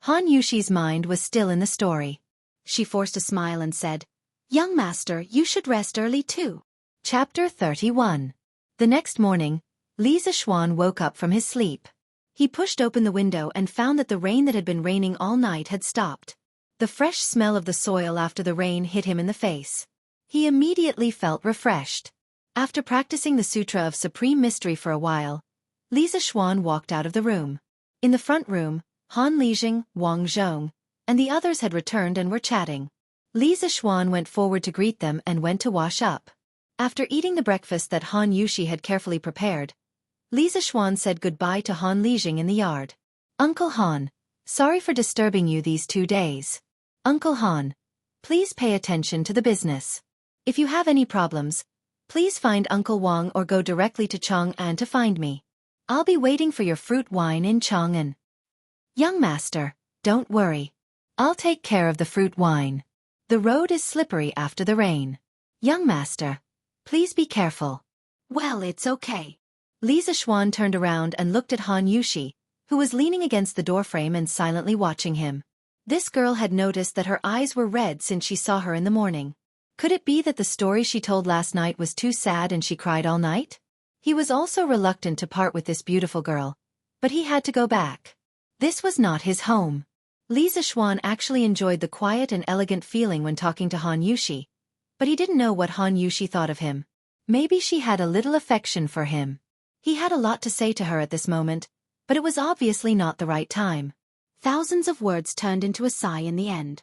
Han Yushi's mind was still in the story. She forced a smile and said, "Young master, you should rest early too." Chapter 31. The next morning, Li Zishuan woke up from his sleep. He pushed open the window and found that the rain that had been raining all night had stopped. The fresh smell of the soil after the rain hit him in the face. He immediately felt refreshed. After practicing the Sutra of Supreme Mystery for a while, Li Zishuan walked out of the room. In the front room, Han Lijing, Wang Zhong, and the others had returned and were chatting. Li Zishuan went forward to greet them and went to wash up. After eating the breakfast that Han Yushi had carefully prepared, Li Zishuan said goodbye to Han Lijing in the yard. "Uncle Han, sorry for disturbing you these 2 days. Uncle Han, please pay attention to the business. If you have any problems, please find Uncle Wang or go directly to Chang'an to find me. I'll be waiting for your fruit wine in Chang'an." "Young master, don't worry. I'll take care of the fruit wine. The road is slippery after the rain. Young master, please be careful." "Well, it's okay." Li Zishuan turned around and looked at Han Yushi, who was leaning against the doorframe and silently watching him. This girl had noticed that her eyes were red since she saw her in the morning. Could it be that the story she told last night was too sad and she cried all night? He was also reluctant to part with this beautiful girl, but he had to go back. This was not his home. Li Zishuan actually enjoyed the quiet and elegant feeling when talking to Han Yushi, but he didn't know what Han Yushi thought of him. Maybe she had a little affection for him. He had a lot to say to her at this moment, but it was obviously not the right time. Thousands of words turned into a sigh in the end.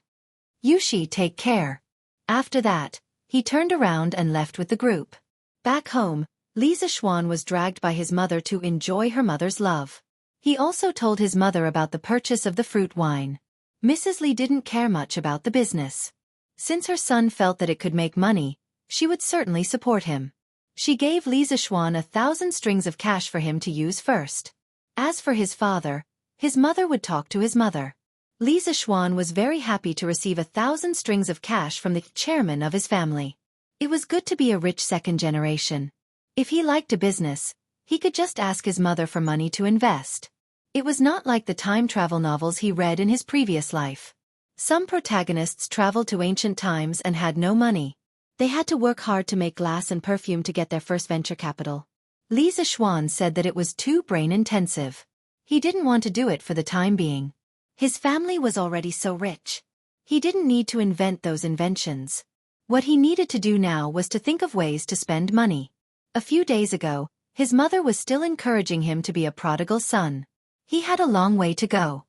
Yushi, take care. After that, he turned around and left with the group. Back home, Li Zixuan was dragged by his mother to enjoy her mother's love. He also told his mother about the purchase of the fruit wine. Mrs. Li didn't care much about the business. Since her son felt that it could make money, she would certainly support him. She gave Li Zixuan 1,000 strings of cash for him to use first. As for his father, his mother would talk to his mother. Li Zixuan was very happy to receive 1,000 strings of cash from the chairman of his family. It was good to be a rich second generation. If he liked a business, he could just ask his mother for money to invest. It was not like the time travel novels he read in his previous life. Some protagonists traveled to ancient times and had no money. They had to work hard to make glass and perfume to get their first venture capital. Li Zixuan said that it was too brain-intensive. He didn't want to do it for the time being. His family was already so rich. He didn't need to invent those inventions. What he needed to do now was to think of ways to spend money. A few days ago, his mother was still encouraging him to be a prodigal son. He had a long way to go.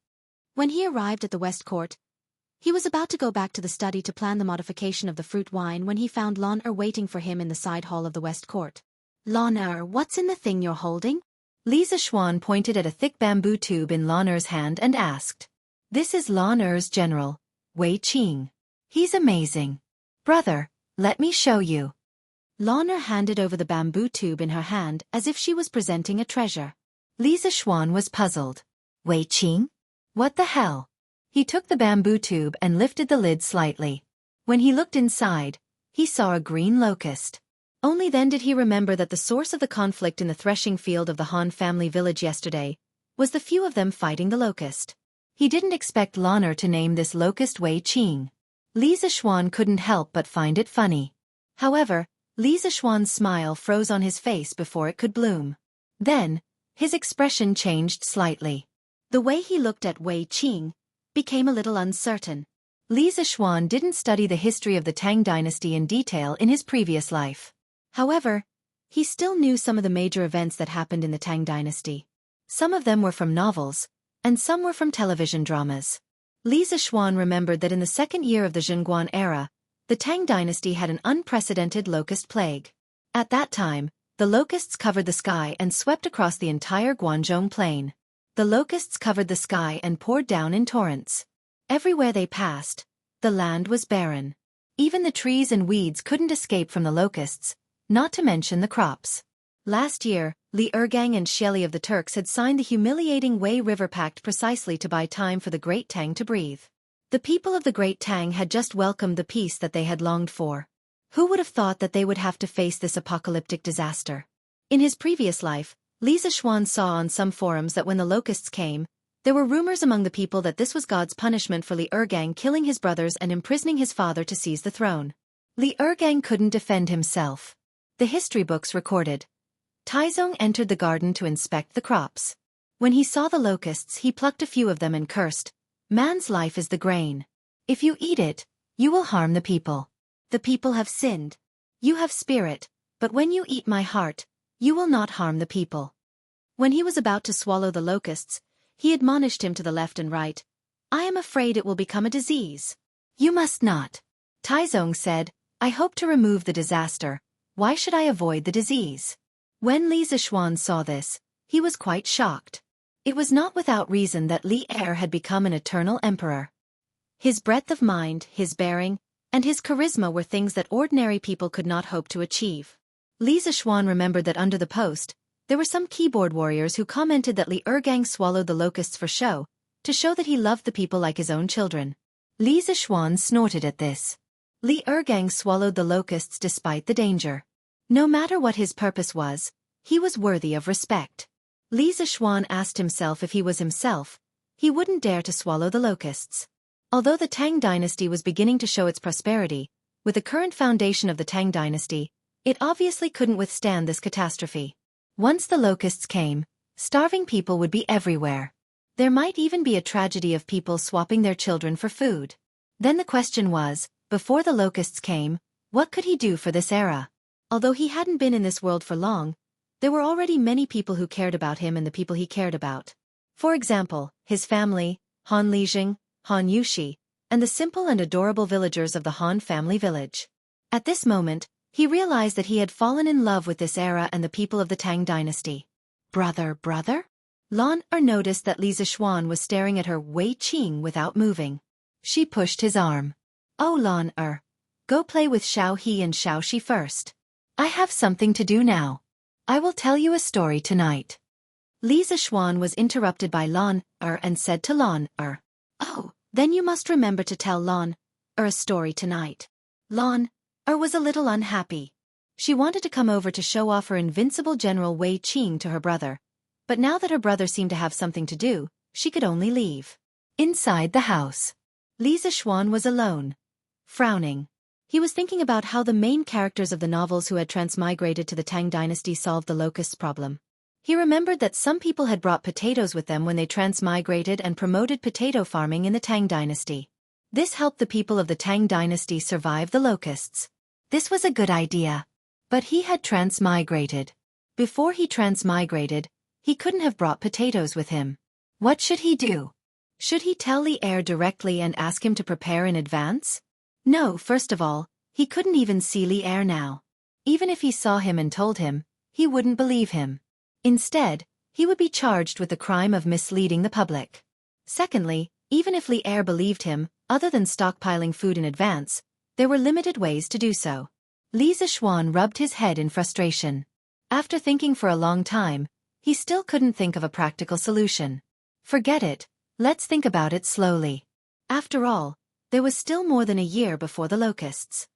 When he arrived at the West Court, he was about to go back to the study to plan the modification of the fruit wine when he found Lan waiting for him in the side hall of the West Court. Lan, what's in the thing you're holding? Li Zixuan pointed at a thick bamboo tube in Lan hand and asked. This is Lan general, Wei Qing. He's amazing. Brother, let me show you. Lan handed over the bamboo tube in her hand as if she was presenting a treasure. Li Zixuan was puzzled. Wei Qing? What the hell? He took the bamboo tube and lifted the lid slightly. When he looked inside, he saw a green locust. Only then did he remember that the source of the conflict in the threshing field of the Han family village yesterday was the few of them fighting the locust. He didn't expect Lan to name this locust Wei Qing. Li Zixuan couldn't help but find it funny. However, Li Zixuan's smile froze on his face before it could bloom. Then, his expression changed slightly. The way he looked at Wei Qing became a little uncertain. Li Zixuan didn't study the history of the Tang dynasty in detail in his previous life. However, he still knew some of the major events that happened in the Tang dynasty. Some of them were from novels, and some were from television dramas. Li Zixuan remembered that in the second year of the Zhenguan era, the Tang dynasty had an unprecedented locust plague. At that time, the locusts covered the sky and swept across the entire Guanzhong plain. The locusts covered the sky and poured down in torrents. Everywhere they passed, the land was barren. Even the trees and weeds couldn't escape from the locusts, not to mention the crops. Last year, Li Ergang and Xieli of the Turks had signed the humiliating Wei River Pact precisely to buy time for the Great Tang to breathe. The people of the Great Tang had just welcomed the peace that they had longed for. Who would have thought that they would have to face this apocalyptic disaster? In his previous life, Li Zixuan saw on some forums that when the locusts came, there were rumors among the people that this was God's punishment for Li Ergang killing his brothers and imprisoning his father to seize the throne. Li Ergang couldn't defend himself. The history books recorded. Taizong entered the garden to inspect the crops. When he saw the locusts, he plucked a few of them and cursed, "Man's life is the grain. If you eat it, you will harm the people. The people have sinned. You have spirit, but when you eat my heart, you will not harm the people." When he was about to swallow the locusts, he admonished him to the left and right. "I am afraid it will become a disease." "You must not." Taizong said, "I hope to remove the disaster. Why should I avoid the disease?" When Li Zixuan saw this, he was quite shocked. It was not without reason that Li Er had become an eternal emperor. His breadth of mind, his bearing, and his charisma were things that ordinary people could not hope to achieve. Li Zixuan remembered that under the post, there were some keyboard warriors who commented that Li Ergang swallowed the locusts for show, to show that he loved the people like his own children. Li Zixuan snorted at this. Li Ergang swallowed the locusts despite the danger. No matter what his purpose was, he was worthy of respect. Li Zixuan asked himself if he was himself, he wouldn't dare to swallow the locusts. Although the Tang dynasty was beginning to show its prosperity, with the current foundation of the Tang dynasty, it obviously couldn't withstand this catastrophe. Once the locusts came, starving people would be everywhere. There might even be a tragedy of people swapping their children for food. Then the question was, before the locusts came, what could he do for this era? Although he hadn't been in this world for long, There were already many people who cared about him and the people he cared about. For example, his family, Han Lijing, Han Yushi, and the simple and adorable villagers of the Han family village. At this moment, he realized that he had fallen in love with this era and the people of the Tang dynasty. Brother? Lan Er noticed that Li Zixuan was staring at her Wei Qing without moving. She pushed his arm. Oh Lan Er, go play with Xiao He and Xiao Shi first. I have something to do now. I will tell you a story tonight. Li Zixuan was interrupted by Lan Er and said to Lan Er, oh, then you must remember to tell Lan Er a story tonight. Lan Er was a little unhappy. She wanted to come over to show off her invincible General Wei Qing to her brother, but now that her brother seemed to have something to do, she could only leave. Inside the house, Li Zixuan was alone, frowning. He was thinking about how the main characters of the novels who had transmigrated to the Tang dynasty solved the locusts problem. He remembered that some people had brought potatoes with them when they transmigrated and promoted potato farming in the Tang dynasty. This helped the people of the Tang dynasty survive the locusts. This was a good idea. But he had transmigrated. Before he transmigrated, he couldn't have brought potatoes with him. What should he do? Should he tell Li Er directly and ask him to prepare in advance? No, first of all, he couldn't even see Li Er now. Even if he saw him and told him, he wouldn't believe him. Instead, he would be charged with the crime of misleading the public. Secondly, even if Li Er believed him, other than stockpiling food in advance, there were limited ways to do so. Li Zixuan rubbed his head in frustration. After thinking for a long time, he still couldn't think of a practical solution. Forget it, let's think about it slowly. After all, there was still more than a year before the locusts.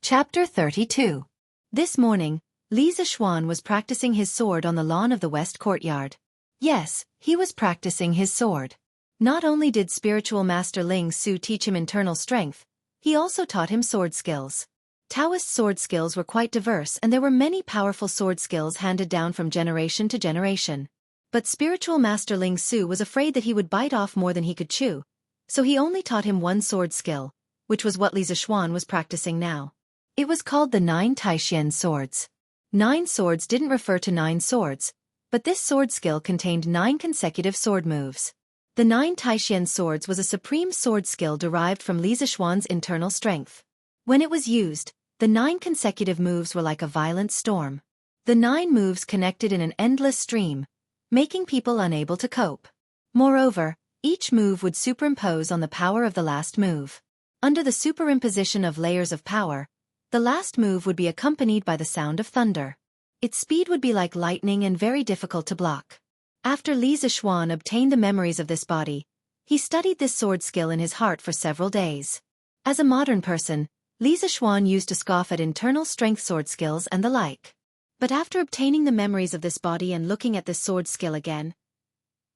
Chapter 32. This morning, Li Zixuan was practicing his sword on the lawn of the West Courtyard. Yes, he was practicing his sword. Not only did spiritual master Ling Su teach him internal strength, he also taught him sword skills. Taoist sword skills were quite diverse and there were many powerful sword skills handed down from generation to generation. But spiritual master Ling Su was afraid that he would bite off more than he could chew, so he only taught him one sword skill, which was what Li Zixuan was practicing now. It was called the 9 Taishan swords. 9 swords didn't refer to 9 swords, but this sword skill contained 9 consecutive sword moves. The 9 Taishan swords was a supreme sword skill derived from Li Zixuan's internal strength. When it was used, the 9 consecutive moves were like a violent storm. The 9 moves connected in an endless stream, making people unable to cope. Moreover, each move would superimpose on the power of the last move. Under the superimposition of layers of power, the last move would be accompanied by the sound of thunder. Its speed would be like lightning and very difficult to block. After Li Zixuan obtained the memories of this body, he studied this sword skill in his heart for several days. As a modern person, Li Zixuan used to scoff at internal strength sword skills and the like. But after obtaining the memories of this body and looking at this sword skill again,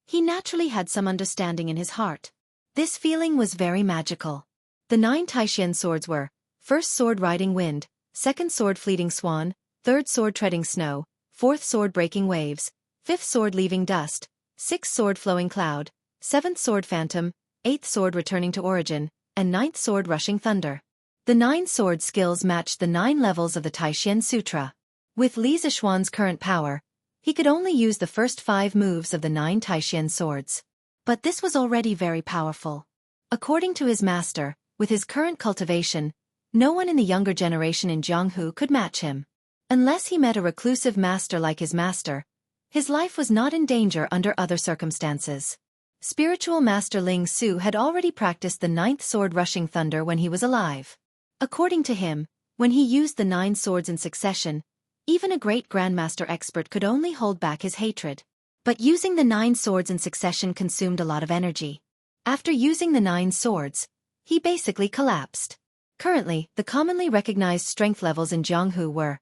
he naturally had some understanding in his heart. This feeling was very magical. The 9 Taishan swords were: first sword riding wind, second sword fleeting swan, third sword treading snow, fourth sword breaking waves, fifth sword leaving dust, sixth sword flowing cloud, seventh sword phantom, eighth sword returning to origin, and ninth sword rushing thunder. The 9 sword skills matched the 9 levels of the Taishan Sutra. With Li Zixuan's current power, he could only use the first 5 moves of the 9 Taishan swords. But this was already very powerful. According to his master, with his current cultivation, no one in the younger generation in Jianghu could match him. Unless he met a reclusive master like his master, his life was not in danger under other circumstances. Spiritual master Ling Su had already practiced the 9th sword rushing thunder when he was alive. According to him, when he used the 9 swords in succession, even a great grandmaster expert could only hold back his hatred. But using the 9 swords in succession consumed a lot of energy. After using the 9 swords, he basically collapsed. Currently, the commonly recognized strength levels in Jianghu were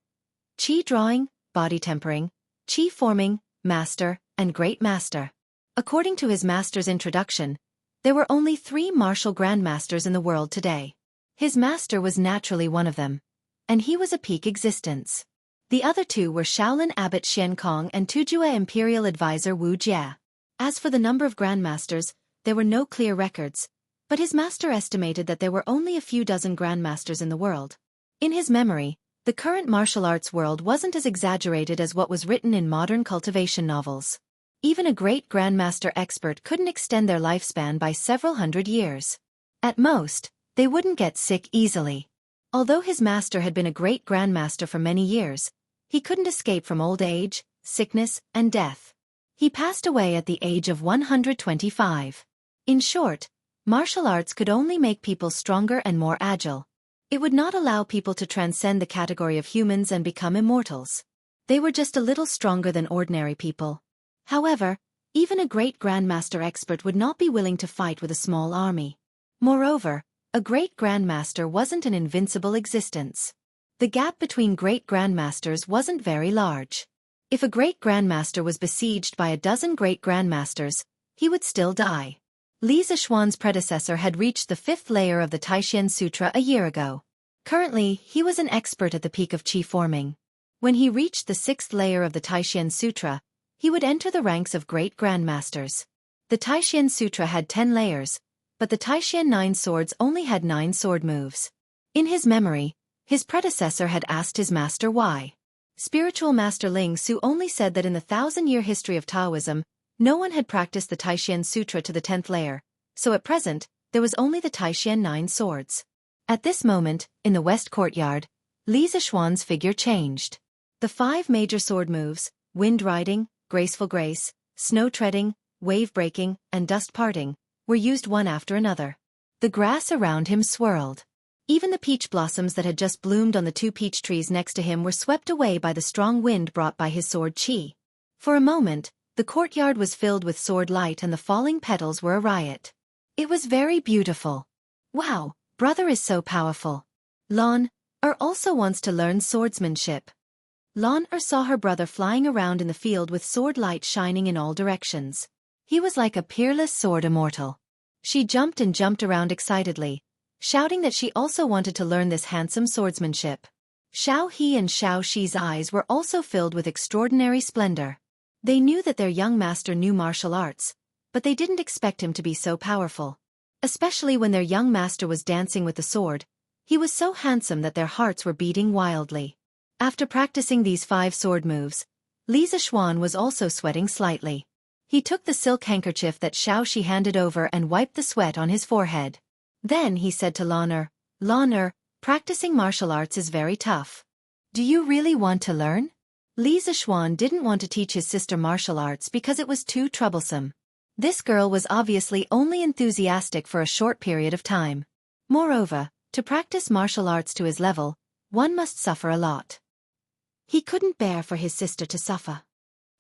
Qi drawing, body tempering, Qi forming, master, and great master. According to his master's introduction, there were only 3 martial grandmasters in the world today. His master was naturally one of them, and he was a peak existence. The other 2 were Shaolin Abbot Xian Kong and Tujue Imperial Advisor Wuxia. As for the number of grandmasters, there were no clear records, but his master estimated that there were only a few dozen grandmasters in the world. In his memory, The current martial arts world wasn't as exaggerated as what was written in modern cultivation novels. Even a great grandmaster expert couldn't extend their lifespan by several hundred years. At most, they wouldn't get sick easily. Although his master had been a great grandmaster for many years, he couldn't escape from old age, sickness, and death. He passed away at the age of 125. In short, martial arts could only make people stronger and more agile. It would not allow people to transcend the category of humans and become immortals. They were just a little stronger than ordinary people. However, even a great grandmaster expert would not be willing to fight with a small army. Moreover, a great grandmaster wasn't an invincible existence. The gap between great grandmasters wasn't very large. If a great grandmaster was besieged by a dozen great grandmasters, he would still die. Li Zishuan's predecessor had reached the 5th layer of the Taishan Sutra a year ago. Currently, he was an expert at the peak of qi forming. When he reached the 6th layer of the Taishan Sutra, he would enter the ranks of great grandmasters. The Taishan Sutra had 10 layers, but the Taishan 9 swords only had 9 sword moves. In his memory, his predecessor had asked his master why. Spiritual Master Ling Su only said that in the 1,000-year history of Taoism, no one had practiced the Taishan Sutra to the 10th layer, so at present, there was only the Taishan 9 swords. At this moment, in the west courtyard, Li Zishuan's figure changed. The 5 major sword moves, wind riding, graceful grace, snow treading, wave breaking, and dust parting, were used one after another. The grass around him swirled. Even the peach blossoms that had just bloomed on the 2 peach trees next to him were swept away by the strong wind brought by his sword qi. For a moment, the courtyard was filled with sword light and the falling petals were a riot. It was very beautiful. Wow, brother is so powerful. Lan also wants to learn swordsmanship. Lan saw her brother flying around in the field with sword light shining in all directions. He was like a peerless sword immortal. She jumped and jumped around excitedly, shouting that she also wanted to learn this handsome swordsmanship. Xiao He and Xiao Shi's eyes were also filled with extraordinary splendor. They knew that their young master knew martial arts, but they didn't expect him to be so powerful. Especially when their young master was dancing with the sword, he was so handsome that their hearts were beating wildly. After practicing these 5 sword moves, Li Zishuan was also sweating slightly. He took the silk handkerchief that Xiao Shi handed over and wiped the sweat on his forehead. Then he said to Lan, practicing martial arts is very tough. Do you really want to learn? Li Zishuan didn't want to teach his sister martial arts because it was too troublesome. This girl was obviously only enthusiastic for a short period of time. Moreover, to practice martial arts to his level, one must suffer a lot. He couldn't bear for his sister to suffer.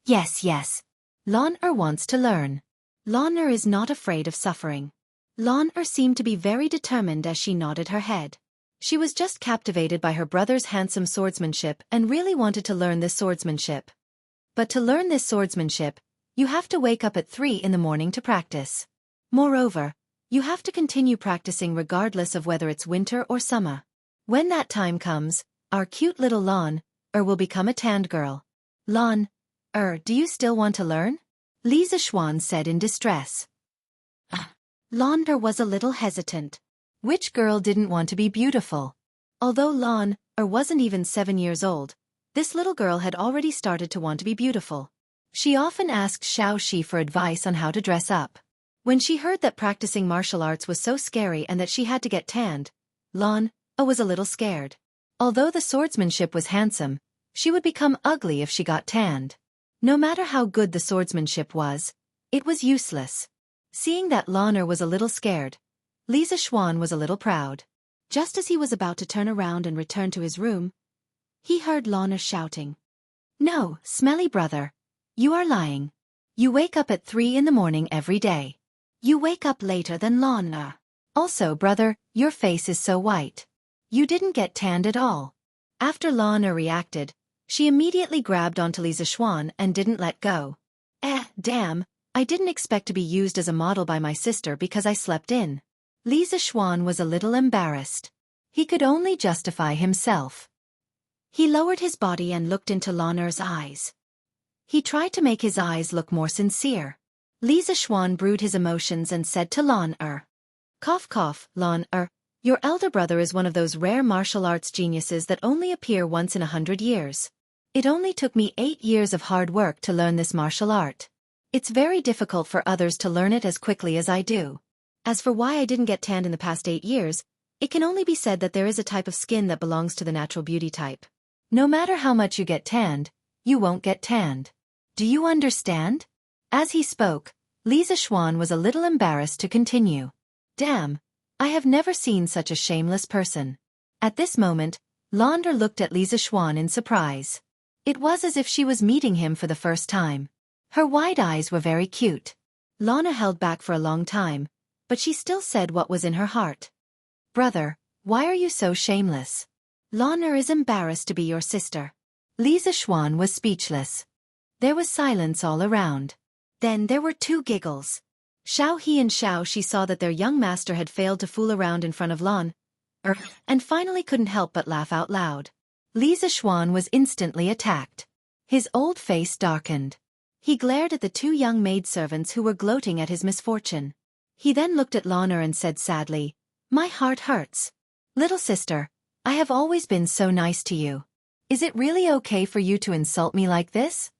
Yes. Lan wants to learn. Lan is not afraid of suffering. Lan seemed to be very determined as she nodded her head. She was just captivated by her brother's handsome swordsmanship and really wanted to learn this swordsmanship. But to learn this swordsmanship, you have to wake up at 3 in the morning to practice. Moreover, you have to continue practicing regardless of whether it's winter or summer. When that time comes, our cute little Lan will become a tanned girl. Lan, do you still want to learn? Li Zishuan said in distress. Lan was a little hesitant. Which girl didn't want to be beautiful? Although Lan wasn't even 7 years old, this little girl had already started to want to be beautiful. She often asked Xiao Shi for advice on how to dress up. When she heard that practicing martial arts was so scary and that she had to get tanned, Lan was a little scared. Although the swordsmanship was handsome, she would become ugly if she got tanned. No matter how good the swordsmanship was, it was useless. Seeing that Lan was a little scared, Li Zishuan was a little proud. Just as he was about to turn around and return to his room, he heard Lan shouting. No, smelly brother. You are lying. You wake up at 3 in the morning every day. You wake up later than Lan. Also, brother, your face is so white. You didn't get tanned at all. After Lan reacted, she immediately grabbed onto Li Zishuan and didn't let go. Damn, I didn't expect to be used as a model by my sister because I slept in. Li Zishuan was a little embarrassed. He could only justify himself. He lowered his body and looked into Lan's eyes. He tried to make his eyes look more sincere. Li Zishuan brewed his emotions and said to Lan, Cough cough, Lan, Your elder brother is one of those rare martial arts geniuses that only appear once in 100 years. It only took me 8 years of hard work to learn this martial art. It's very difficult for others to learn it as quickly as I do. As for why I didn't get tanned in the past 8 years, it can only be said that there is a type of skin that belongs to the natural beauty type. No matter how much you get tanned, you won't get tanned. Do you understand? As he spoke, Li Zishuan was a little embarrassed to continue. Damn, I have never seen such a shameless person. At this moment, Launder looked at Li Zishuan in surprise. It was as if she was meeting him for the first time. Her wide eyes were very cute. Lana held back for a long time, but she still said what was in her heart. Brother, why are you so shameless? Lana is embarrassed to be your sister. Li Zishuan was speechless. There was silence all around. Then there were 2 giggles. Xiao He and Xiao Shi saw that their young master had failed to fool around in front of Lan, and finally couldn't help but laugh out loud. Li Zishuan was instantly attacked. His old face darkened. He glared at the 2 young maidservants who were gloating at his misfortune. He then looked at Lana and said sadly, "My heart hurts. Little sister, I have always been so nice to you. Is it really okay for you to insult me like this?"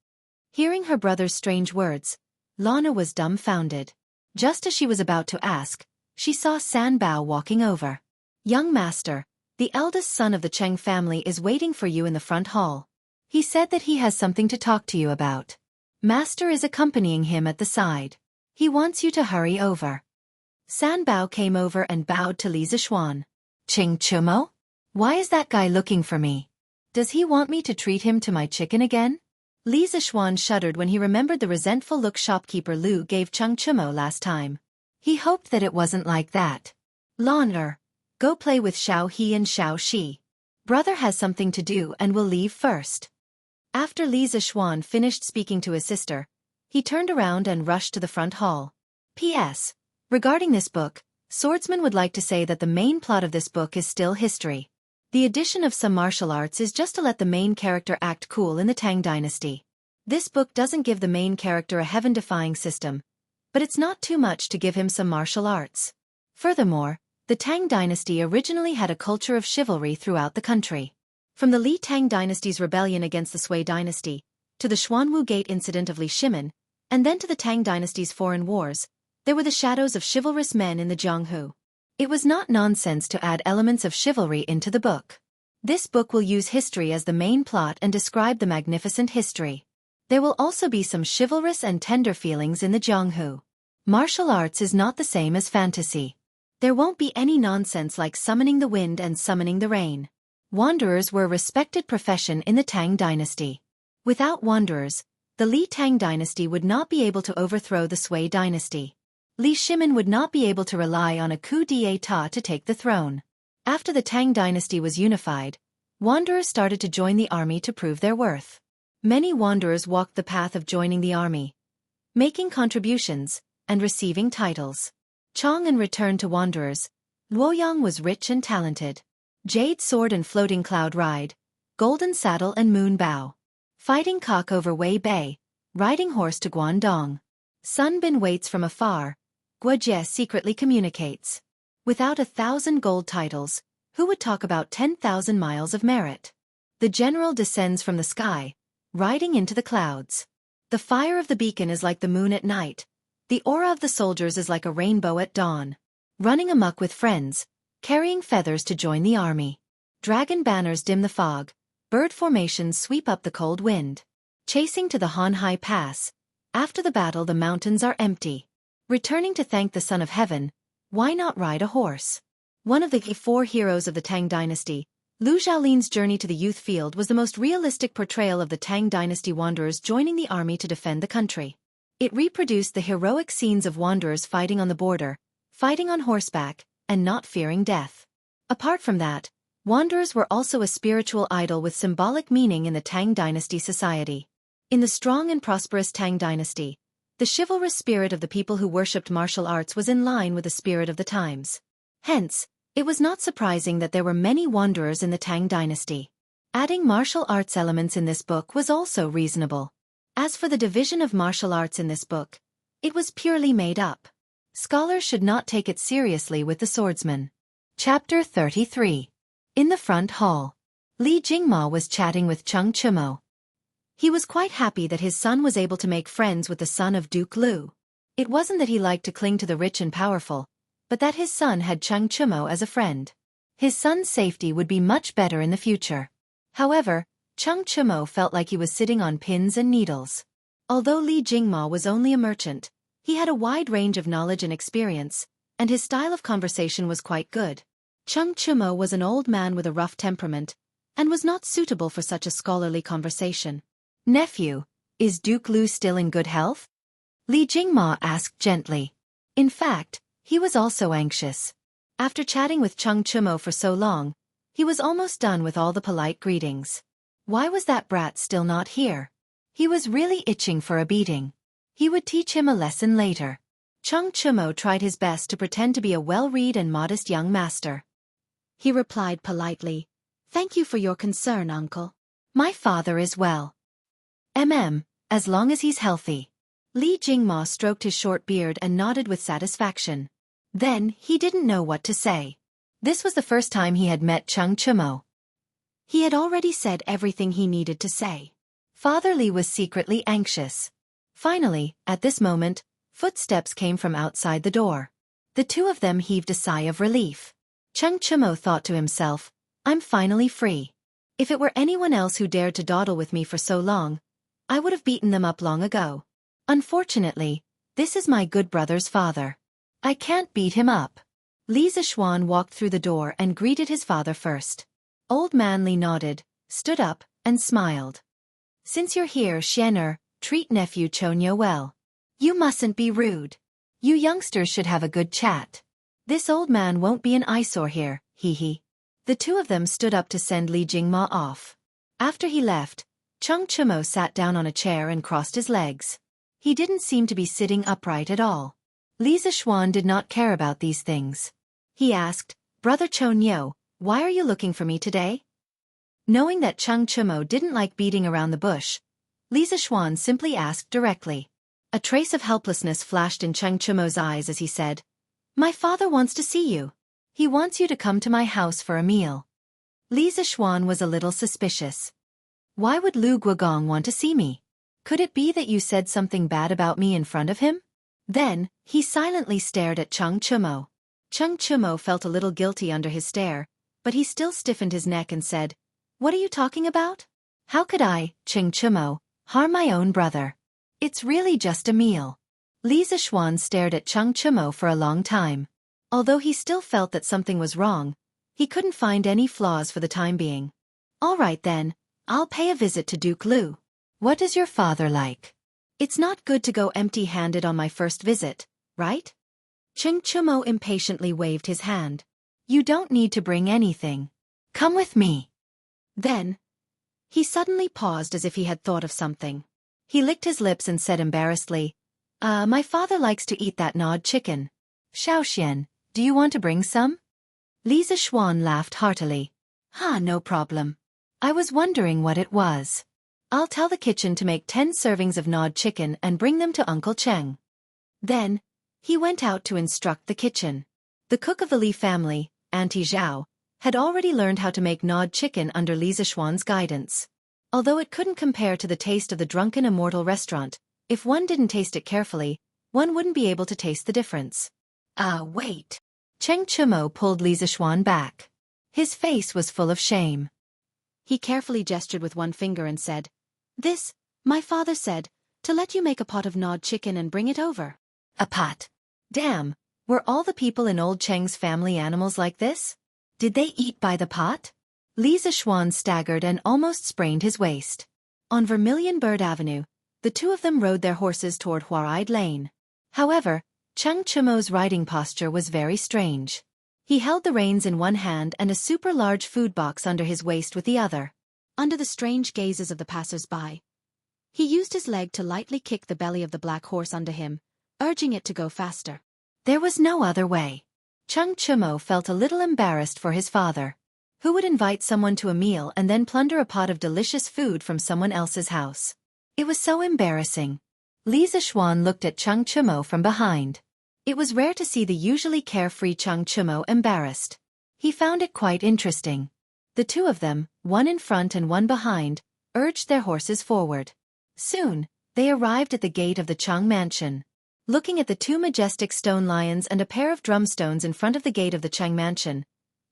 Hearing her brother's strange words, Lana was dumbfounded. Just as she was about to ask, she saw San Bao walking over. "Young master, the eldest son of the Cheng family is waiting for you in the front hall. He said that he has something to talk to you about. Master is accompanying him at the side. He wants you to hurry over." San Bao came over and bowed to Li Zishuan. "Ching Chumo? Why is that guy looking for me? Does he want me to treat him to my chicken again?" Li Zishuan shuddered when he remembered the resentful look shopkeeper Lu gave Cheng Chumo last time. He hoped that it wasn't like that. "Launder, go play with Xiao He and Xiao Shi. Brother has something to do and will leave first." After Li Zishuan finished speaking to his sister, he turned around and rushed to the front hall. P.S. Regarding this book, Swordsman would like to say that the main plot of this book is still history. The addition of some martial arts is just to let the main character act cool in the Tang dynasty. This book doesn't give the main character a heaven-defying system, but it's not too much to give him some martial arts. Furthermore, the Tang dynasty originally had a culture of chivalry throughout the country. From the Li Tang dynasty's rebellion against the Sui dynasty, to the Xuanwu Gate incident of Li Shimin, and then to the Tang dynasty's foreign wars, there were the shadows of chivalrous men in the Jianghu. It was not nonsense to add elements of chivalry into the book. This book will use history as the main plot and describe the magnificent history. There will also be some chivalrous and tender feelings in the Jianghu. Martial arts is not the same as fantasy. There won't be any nonsense like summoning the wind and summoning the rain. Wanderers were a respected profession in the Tang dynasty. Without wanderers, the Li Tang dynasty would not be able to overthrow the Sui dynasty. Li Shimin would not be able to rely on a coup d'état to take the throne. After the Tang dynasty was unified, wanderers started to join the army to prove their worth. Many wanderers walked the path of joining the army, making contributions, and receiving titles. Chang'an returned to wanderers. Luoyang was rich and talented. Jade sword and floating cloud ride, golden saddle and moon bow. Fighting cock over Wei Bei, riding horse to Guangdong. Sun Bin waits from afar. Guojie secretly communicates. Without 1,000 gold titles, who would talk about 10,000 miles of merit? The general descends from the sky, riding into the clouds. The fire of the beacon is like the moon at night. The aura of the soldiers is like a rainbow at dawn. Running amok with friends, carrying feathers to join the army. Dragon banners dim the fog. Bird formations sweep up the cold wind. Chasing to the Hanhai Pass. After the battle the mountains are empty. Returning to thank the Son of Heaven, why not ride a horse? One of the 4 heroes of the Tang dynasty, Lu Xiaolin's journey to the youth field was the most realistic portrayal of the Tang dynasty wanderers joining the army to defend the country. It reproduced the heroic scenes of wanderers fighting on the border, fighting on horseback, and not fearing death. Apart from that, wanderers were also a spiritual idol with symbolic meaning in the Tang dynasty society. In the strong and prosperous Tang dynasty, the chivalrous spirit of the people who worshipped martial arts was in line with the spirit of the times. Hence, it was not surprising that there were many wanderers in the Tang dynasty. Adding martial arts elements in this book was also reasonable. As for the division of martial arts in this book, it was purely made up. Scholars should not take it seriously with the swordsman. Chapter 33. In the front hall. Li Jingma was chatting with Cheng Chimo. He was quite happy that his son was able to make friends with the son of Duke Lu. It wasn't that he liked to cling to the rich and powerful, but that his son had Cheng Chimo as a friend. His son's safety would be much better in the future. However, Cheng Chimo felt like he was sitting on pins and needles. Although Li Jingma was only a merchant, he had a wide range of knowledge and experience, and his style of conversation was quite good. Cheng Chimo was an old man with a rough temperament, and was not suitable for such a scholarly conversation. "Nephew, is Duke Lu still in good health?" Li Jingma asked gently. In fact, he was also anxious. After chatting with Cheng Chimo for so long, he was almost done with all the polite greetings. Why was that brat still not here? He was really itching for a beating. He would teach him a lesson later. Cheng Chimo tried his best to pretend to be a well-read and modest young master. He replied politely, "Thank you for your concern, uncle. My father is well. As long as he's healthy." Li Jingma stroked his short beard and nodded with satisfaction. Then, he didn't know what to say. This was the first time he had met Cheng Chimo. He had already said everything he needed to say. Father Li was secretly anxious. Finally, at this moment, footsteps came from outside the door. The two of them heaved a sigh of relief. Cheng Chimo thought to himself, "I'm finally free. If it were anyone else who dared to dawdle with me for so long, I would have beaten them up long ago. Unfortunately, this is my good brother's father. I can't beat him up." Li Zishuan walked through the door and greeted his father first. Old man Li nodded, stood up, and smiled. "Since you're here, Xianxia, treat nephew Chonyo well. You mustn't be rude. You youngsters should have a good chat. This old man won't be an eyesore here, hee. The two of them stood up to send Li Jingma off. After he left, Cheng Chimo sat down on a chair and crossed his legs. He didn't seem to be sitting upright at all. Li Zishuan did not care about these things. He asked, "Brother Chonyo, why are you looking for me today?" Knowing that Cheng Chimo didn't like beating around the bush, Li Zishuan simply asked directly. A trace of helplessness flashed in Cheng Chimo's eyes as he said, "My father wants to see you. He wants you to come to my house for a meal." Li Zishuan was a little suspicious. "Why would Lu Guogong want to see me? Could it be that you said something bad about me in front of him?" Then, he silently stared at Cheng Chimo. Cheng Chimo felt a little guilty under his stare, but he still stiffened his neck and said, "What are you talking about? How could I, Cheng Chimo, harm my own brother? It's really just a meal." Li Zishuan stared at Cheng Chimo for a long time. Although he still felt that something was wrong, he couldn't find any flaws for the time being. "All right then, I'll pay a visit to Duke Lu. What does your father like? It's not good to go empty-handed on my first visit, right?" Cheng Chimo impatiently waved his hand. "You don't need to bring anything. Come with me." Then, he suddenly paused as if he had thought of something. He licked his lips and said embarrassedly, My father likes to eat that gnawed chicken. Xiaoxian, do you want to bring some?" Li Zishuan laughed heartily. No problem. I was wondering what it was. I'll tell the kitchen to make 10 servings of gnawed chicken and bring them to Uncle Cheng." Then, he went out to instruct the kitchen. The cook of the Li family, Auntie Zhao, had already learned how to make gnawed chicken under Li Zishuan's guidance. Although it couldn't compare to the taste of the drunken immortal restaurant, if one didn't taste it carefully, one wouldn't be able to taste the difference. Wait. Cheng Chimo pulled Li Zishuan back. His face was full of shame. He carefully gestured with one finger and said, "This, my father said, to let you make a pot of gnawed chicken and bring it over." A pot. Damn, were all the people in old Cheng's family animals like this? Did they eat by the pot? Li Zishuan staggered and almost sprained his waist. On Vermilion Bird Avenue, the two of them rode their horses toward Huaride Lane. However, Cheng Chimo's riding posture was very strange. He held the reins in one hand and a super-large food box under his waist with the other. Under the strange gazes of the passers-by, he used his leg to lightly kick the belly of the black horse under him, urging it to go faster. There was no other way. Cheng Chimo felt a little embarrassed for his father. Who would invite someone to a meal and then plunder a pot of delicious food from someone else's house? It was so embarrassing. Li Zishuan looked at Cheng Chimo from behind. It was rare to see the usually carefree Cheng Chimo embarrassed. He found it quite interesting. The two of them, one in front and one behind, urged their horses forward. Soon, they arrived at the gate of the Chang mansion. Looking at the two majestic stone lions and a pair of drumstones in front of the gate of the Chang mansion,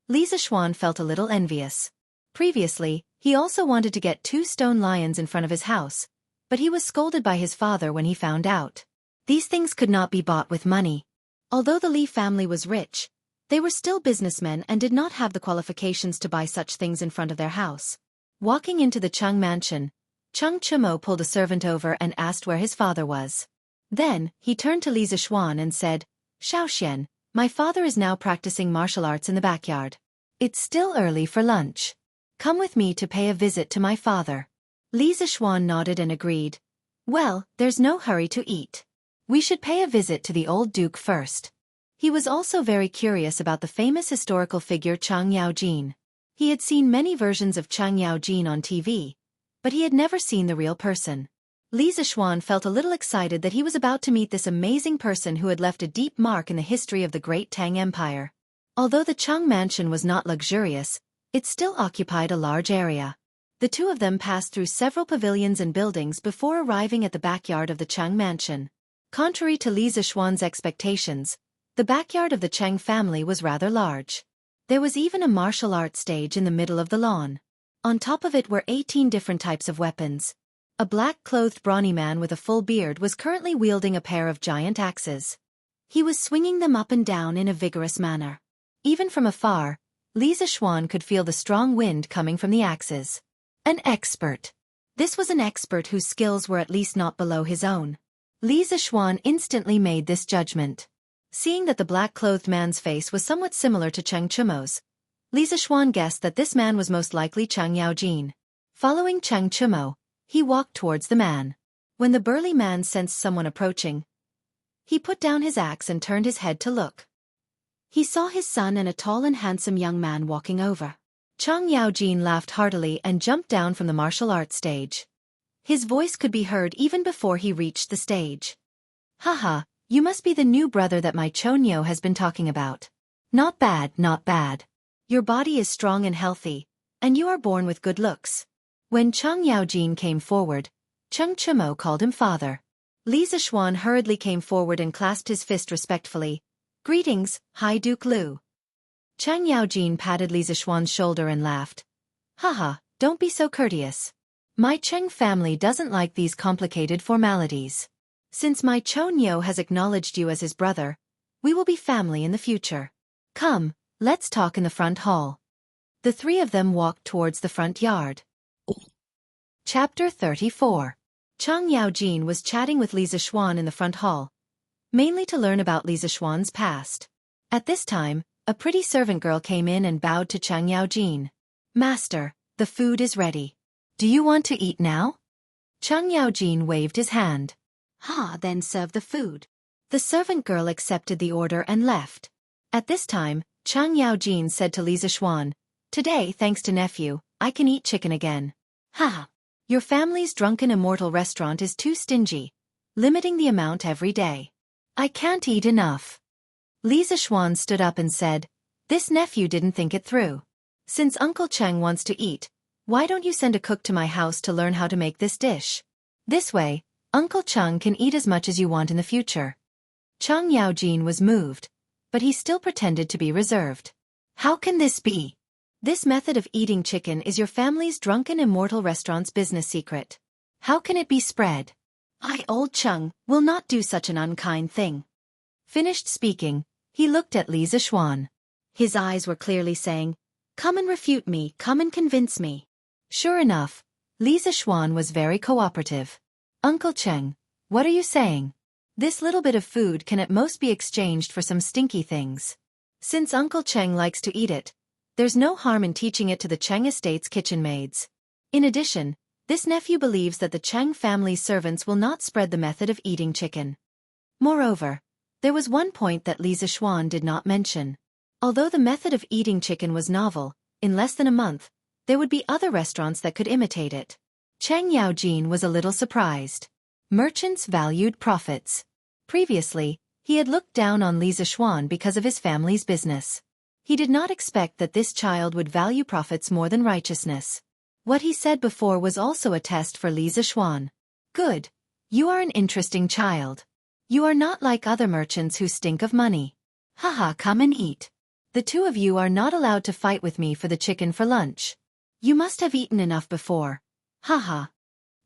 Li Zixuan felt a little envious. Previously, he also wanted to get 2 stone lions in front of his house, but he was scolded by his father when he found out. These things could not be bought with money. Although the Li family was rich, they were still businessmen and did not have the qualifications to buy such things in front of their house. Walking into the Chang mansion, Cheng Chumo pulled a servant over and asked where his father was. Then, he turned to Li Zixuan and said, "Xiaoxian, my father is now practicing martial arts in the backyard. It's still early for lunch. Come with me to pay a visit to my father." Li Zixuan nodded and agreed. "Well, there's no hurry to eat. We should pay a visit to the old duke first." He was also very curious about the famous historical figure Chang Yaojin. He had seen many versions of Chang Yaojin on TV, but he had never seen the real person. Li Zixuan felt a little excited that he was about to meet this amazing person who had left a deep mark in the history of the great Tang Empire. Although the Chang mansion was not luxurious, it still occupied a large area. The two of them passed through several pavilions and buildings before arriving at the backyard of the Chang mansion. Contrary to Li Zixuan's expectations, the backyard of the Chang family was rather large. There was even a martial arts stage in the middle of the lawn. On top of it were 18 different types of weapons. A black-clothed brawny man with a full beard was currently wielding a pair of giant axes. He was swinging them up and down in a vigorous manner. Even from afar, Li Zixuan could feel the strong wind coming from the axes. An expert. This was an expert whose skills were at least not below his own. Li Zixuan instantly made this judgment. Seeing that the black-clothed man's face was somewhat similar to Cheng Chumo's, Li Zixuan guessed that this man was most likely Chang Yaojin. Following Cheng Chumo, he walked towards the man. When the burly man sensed someone approaching, he put down his axe and turned his head to look. He saw his son and a tall and handsome young man walking over. Chang Yaojin laughed heartily and jumped down from the martial arts stage. His voice could be heard even before he reached the stage. "Haha, you must be the new brother that my Chonyo has been talking about. Not bad, not bad. Your body is strong and healthy, and you are born with good looks." When Chang Yaojin came forward, Cheng Chumo called him father. Li Zixuan hurriedly came forward and clasped his fist respectfully. "Greetings, High Duke Lu." Chang Yaojin patted Li Zixuan's shoulder and laughed. "Haha, don't be so courteous. My Cheng family doesn't like these complicated formalities. Since my Chonyo has acknowledged you as his brother, we will be family in the future. Come, let's talk in the front hall." The three of them walked towards the front yard. Chapter 34. Chang Yaojin was chatting with Li Zixuan in the front hall, mainly to learn about Li Zixuan's past. At this time, a pretty servant girl came in and bowed to Chang Yaojin. "Master, the food is ready. Do you want to eat now?" Chang Yaojin waved his hand. Then serve the food." The servant girl accepted the order and left. At this time, Chang Yaojin said to Li Zixuan, "Today, thanks to nephew, I can eat chicken again." "Ha! Your family's drunken immortal restaurant is too stingy, limiting the amount every day. I can't eat enough." Li Zixuan stood up and said, "This nephew didn't think it through. Since Uncle Cheng wants to eat, why don't you send a cook to my house to learn how to make this dish? This way, Uncle Cheng can eat as much as you want in the future." Chang Yaojin was moved, but he still pretended to be reserved. "How can this be? This method of eating chicken is your family's drunken immortal restaurant's business secret. How can it be spread? I, old Cheng, will not do such an unkind thing." Finished speaking, he looked at Li Zixuan. His eyes were clearly saying, "Come and refute me, come and convince me." Sure enough, Li Zixuan was very cooperative. "Uncle Cheng, what are you saying? This little bit of food can at most be exchanged for some stinky things. Since Uncle Cheng likes to eat it, there's no harm in teaching it to the Cheng estate's kitchen maids. In addition, this nephew believes that the Cheng family's servants will not spread the method of eating chicken." Moreover, there was one point that Li Zixuan did not mention. Although the method of eating chicken was novel, in less than a month, there would be other restaurants that could imitate it. Cheng Yaojin was a little surprised. Merchants valued profits. Previously, he had looked down on Li Zixuan because of his family's business. He did not expect that this child would value profits more than righteousness. What he said before was also a test for Li Zishuan. Good. You are an interesting child. You are not like other merchants who stink of money. Haha, come and eat. The two of you are not allowed to fight with me for the chicken for lunch. You must have eaten enough before. Haha.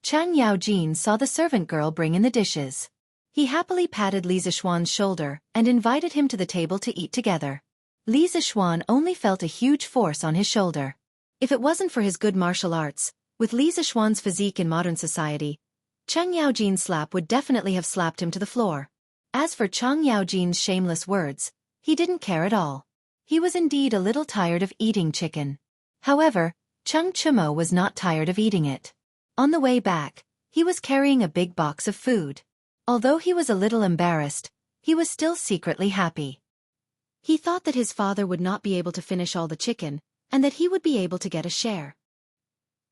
Chang Yaojin saw the servant girl bring in the dishes. He happily patted Li Zishuan's shoulder and invited him to the table to eat together. Li Zishuan only felt a huge force on his shoulder. If it wasn't for his good martial arts, with Li Zishuan's physique in modern society, Chang Yaojin's slap would definitely have slapped him to the floor. As for Chang Yaojin's shameless words, he didn't care at all. He was indeed a little tired of eating chicken. However, Cheng Chumo was not tired of eating it. On the way back, he was carrying a big box of food. Although he was a little embarrassed, he was still secretly happy. He thought that his father would not be able to finish all the chicken, and that he would be able to get a share.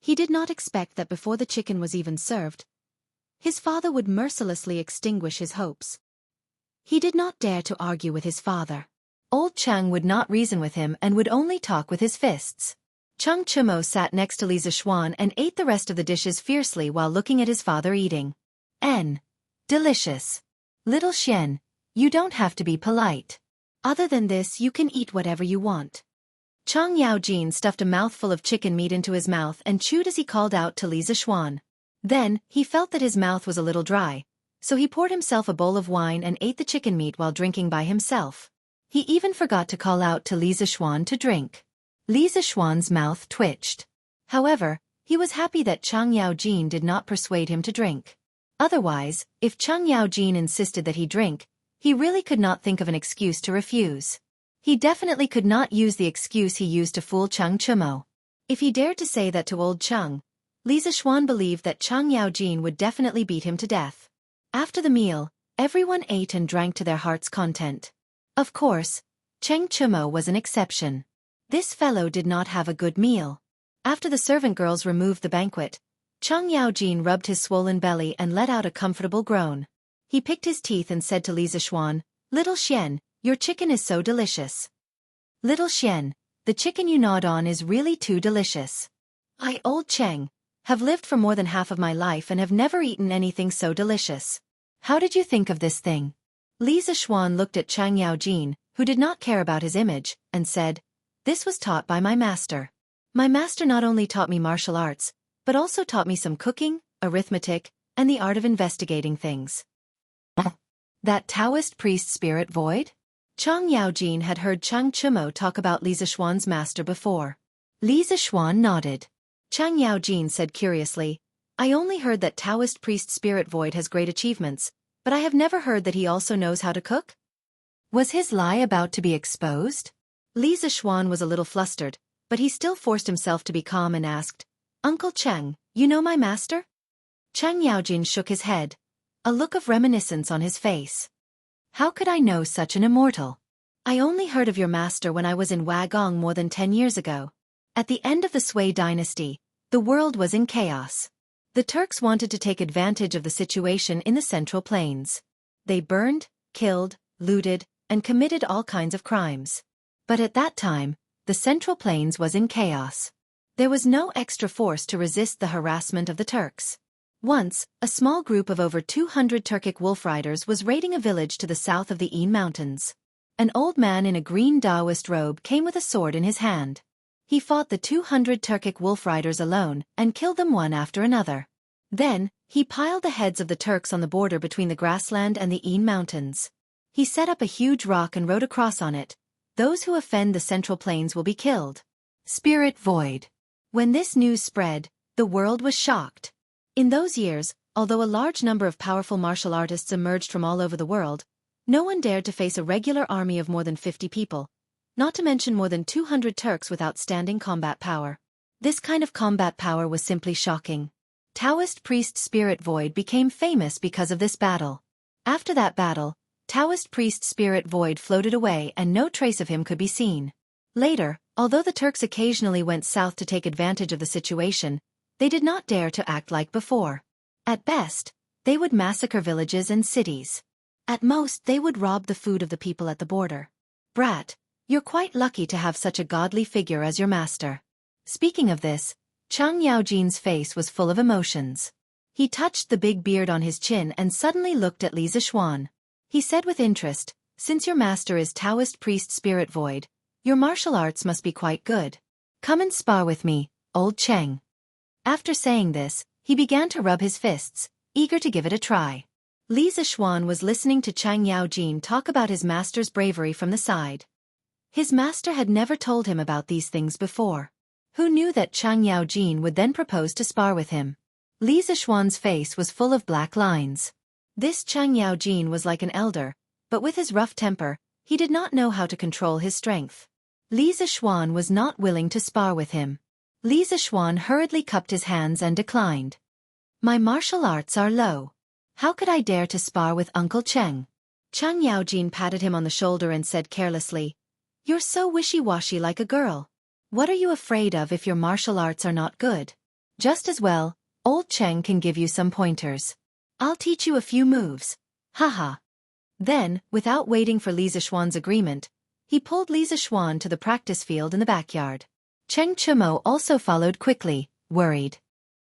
He did not expect that before the chicken was even served, his father would mercilessly extinguish his hopes. He did not dare to argue with his father. Old Chang would not reason with him and would only talk with his fists. Cheng Chumo sat next to Li Zishuan and ate the rest of the dishes fiercely while looking at his father eating. Delicious. Little Xian, you don't have to be polite. Other than this, you can eat whatever you want. Chang Yaojin stuffed a mouthful of chicken meat into his mouth and chewed as he called out to Li Zishuan. Then, he felt that his mouth was a little dry, so he poured himself a bowl of wine and ate the chicken meat while drinking by himself. He even forgot to call out to Li Zishuan to drink. Li Zishuan's mouth twitched. However, he was happy that Chang Yaojin did not persuade him to drink. Otherwise, if Chang Yaojin insisted that he drink, he really could not think of an excuse to refuse. He definitely could not use the excuse he used to fool Cheng Chumo. If he dared to say that to old Cheng, Li Zishuan believed that Chang Yaojin would definitely beat him to death. After the meal, everyone ate and drank to their heart's content. Of course, Cheng Chumo was an exception. This fellow did not have a good meal. After the servant girls removed the banquet, Chang Yaojin rubbed his swollen belly and let out a comfortable groan. He picked his teeth and said to Li Zishuan, "Little Xian, your chicken is so delicious. Little Xian, the chicken you gnawed on is really too delicious. I, old Cheng, have lived for more than half of my life and have never eaten anything so delicious. How did you think of this thing?" Li Zishuan looked at Chang Yaojin, who did not care about his image, and said, "This was taught by my master. My master not only taught me martial arts, but also taught me some cooking, arithmetic, and the art of investigating things." That Taoist priest spirit void? Chang Yaojin had heard Cheng Chumo talk about Li Zishuan's master before. Li Zishuan nodded. Chang Yaojin said curiously, "I only heard that Taoist priest spirit void has great achievements, but I have never heard that he also knows how to cook." Was his lie about to be exposed? Li Zishuan was a little flustered, but he still forced himself to be calm and asked, "Uncle Cheng, you know my master?" Chang Yaojin shook his head, a look of reminiscence on his face. "How could I know such an immortal? I only heard of your master when I was in Wagong more than 10 years ago. At the end of the Sui dynasty, the world was in chaos. The Turks wanted to take advantage of the situation in the Central Plains. They burned, killed, looted, and committed all kinds of crimes. But at that time, the Central Plains was in chaos. There was no extra force to resist the harassment of the Turks. Once, a small group of over 200 Turkic wolf riders was raiding a village to the south of the Ain Mountains. An old man in a green Taoist robe came with a sword in his hand. He fought the 200 Turkic wolf riders alone and killed them one after another. Then, he piled the heads of the Turks on the border between the grassland and the Ain Mountains. He set up a huge rock and wrote a cross on it, "Those who offend the Central Plains will be killed." Spirit void. When this news spread, the world was shocked. In those years, although a large number of powerful martial artists emerged from all over the world, no one dared to face a regular army of more than 50 people, not to mention more than 200 Turks with outstanding combat power. This kind of combat power was simply shocking. Taoist priest Spirit Void became famous because of this battle. After that battle, Taoist priest Spirit Void floated away and no trace of him could be seen. Later, although the Turks occasionally went south to take advantage of the situation, they did not dare to act like before. At best, they would massacre villages and cities. At most, they would rob the food of the people at the border. "Brat, You're quite lucky to have such a godly figure as your master. Speaking of this, Chang Yaojin's face was full of emotions. He touched the big beard on his chin and suddenly looked at Li Zishuan. He said with interest, since your master is Taoist priest Spirit Void, your martial arts must be quite good. Come and spar with me, old Cheng. After saying this, he began to rub his fists, eager to give it a try. Li Zishuan was listening to Chang Yaojin talk about his master's bravery from the side. His master had never told him about these things before. Who knew that Chang Yaojin would then propose to spar with him? Li Zishuan's face was full of black lines. This Chang Yaojin was like an elder, but with his rough temper, he did not know how to control his strength. Li Zishuan was not willing to spar with him. Li Zishuan hurriedly cupped his hands and declined. My martial arts are low. How could I dare to spar with Uncle Cheng? Chang Yaojin patted him on the shoulder and said carelessly, You're so wishy-washy like a girl. What are you afraid of if your martial arts are not good? Just as well, old Cheng can give you some pointers. I'll teach you a few moves. Haha. Then, without waiting for Li Zishuan's agreement, he pulled Li Zishuan to the practice field in the backyard. Cheng Chumo also followed quickly, worried.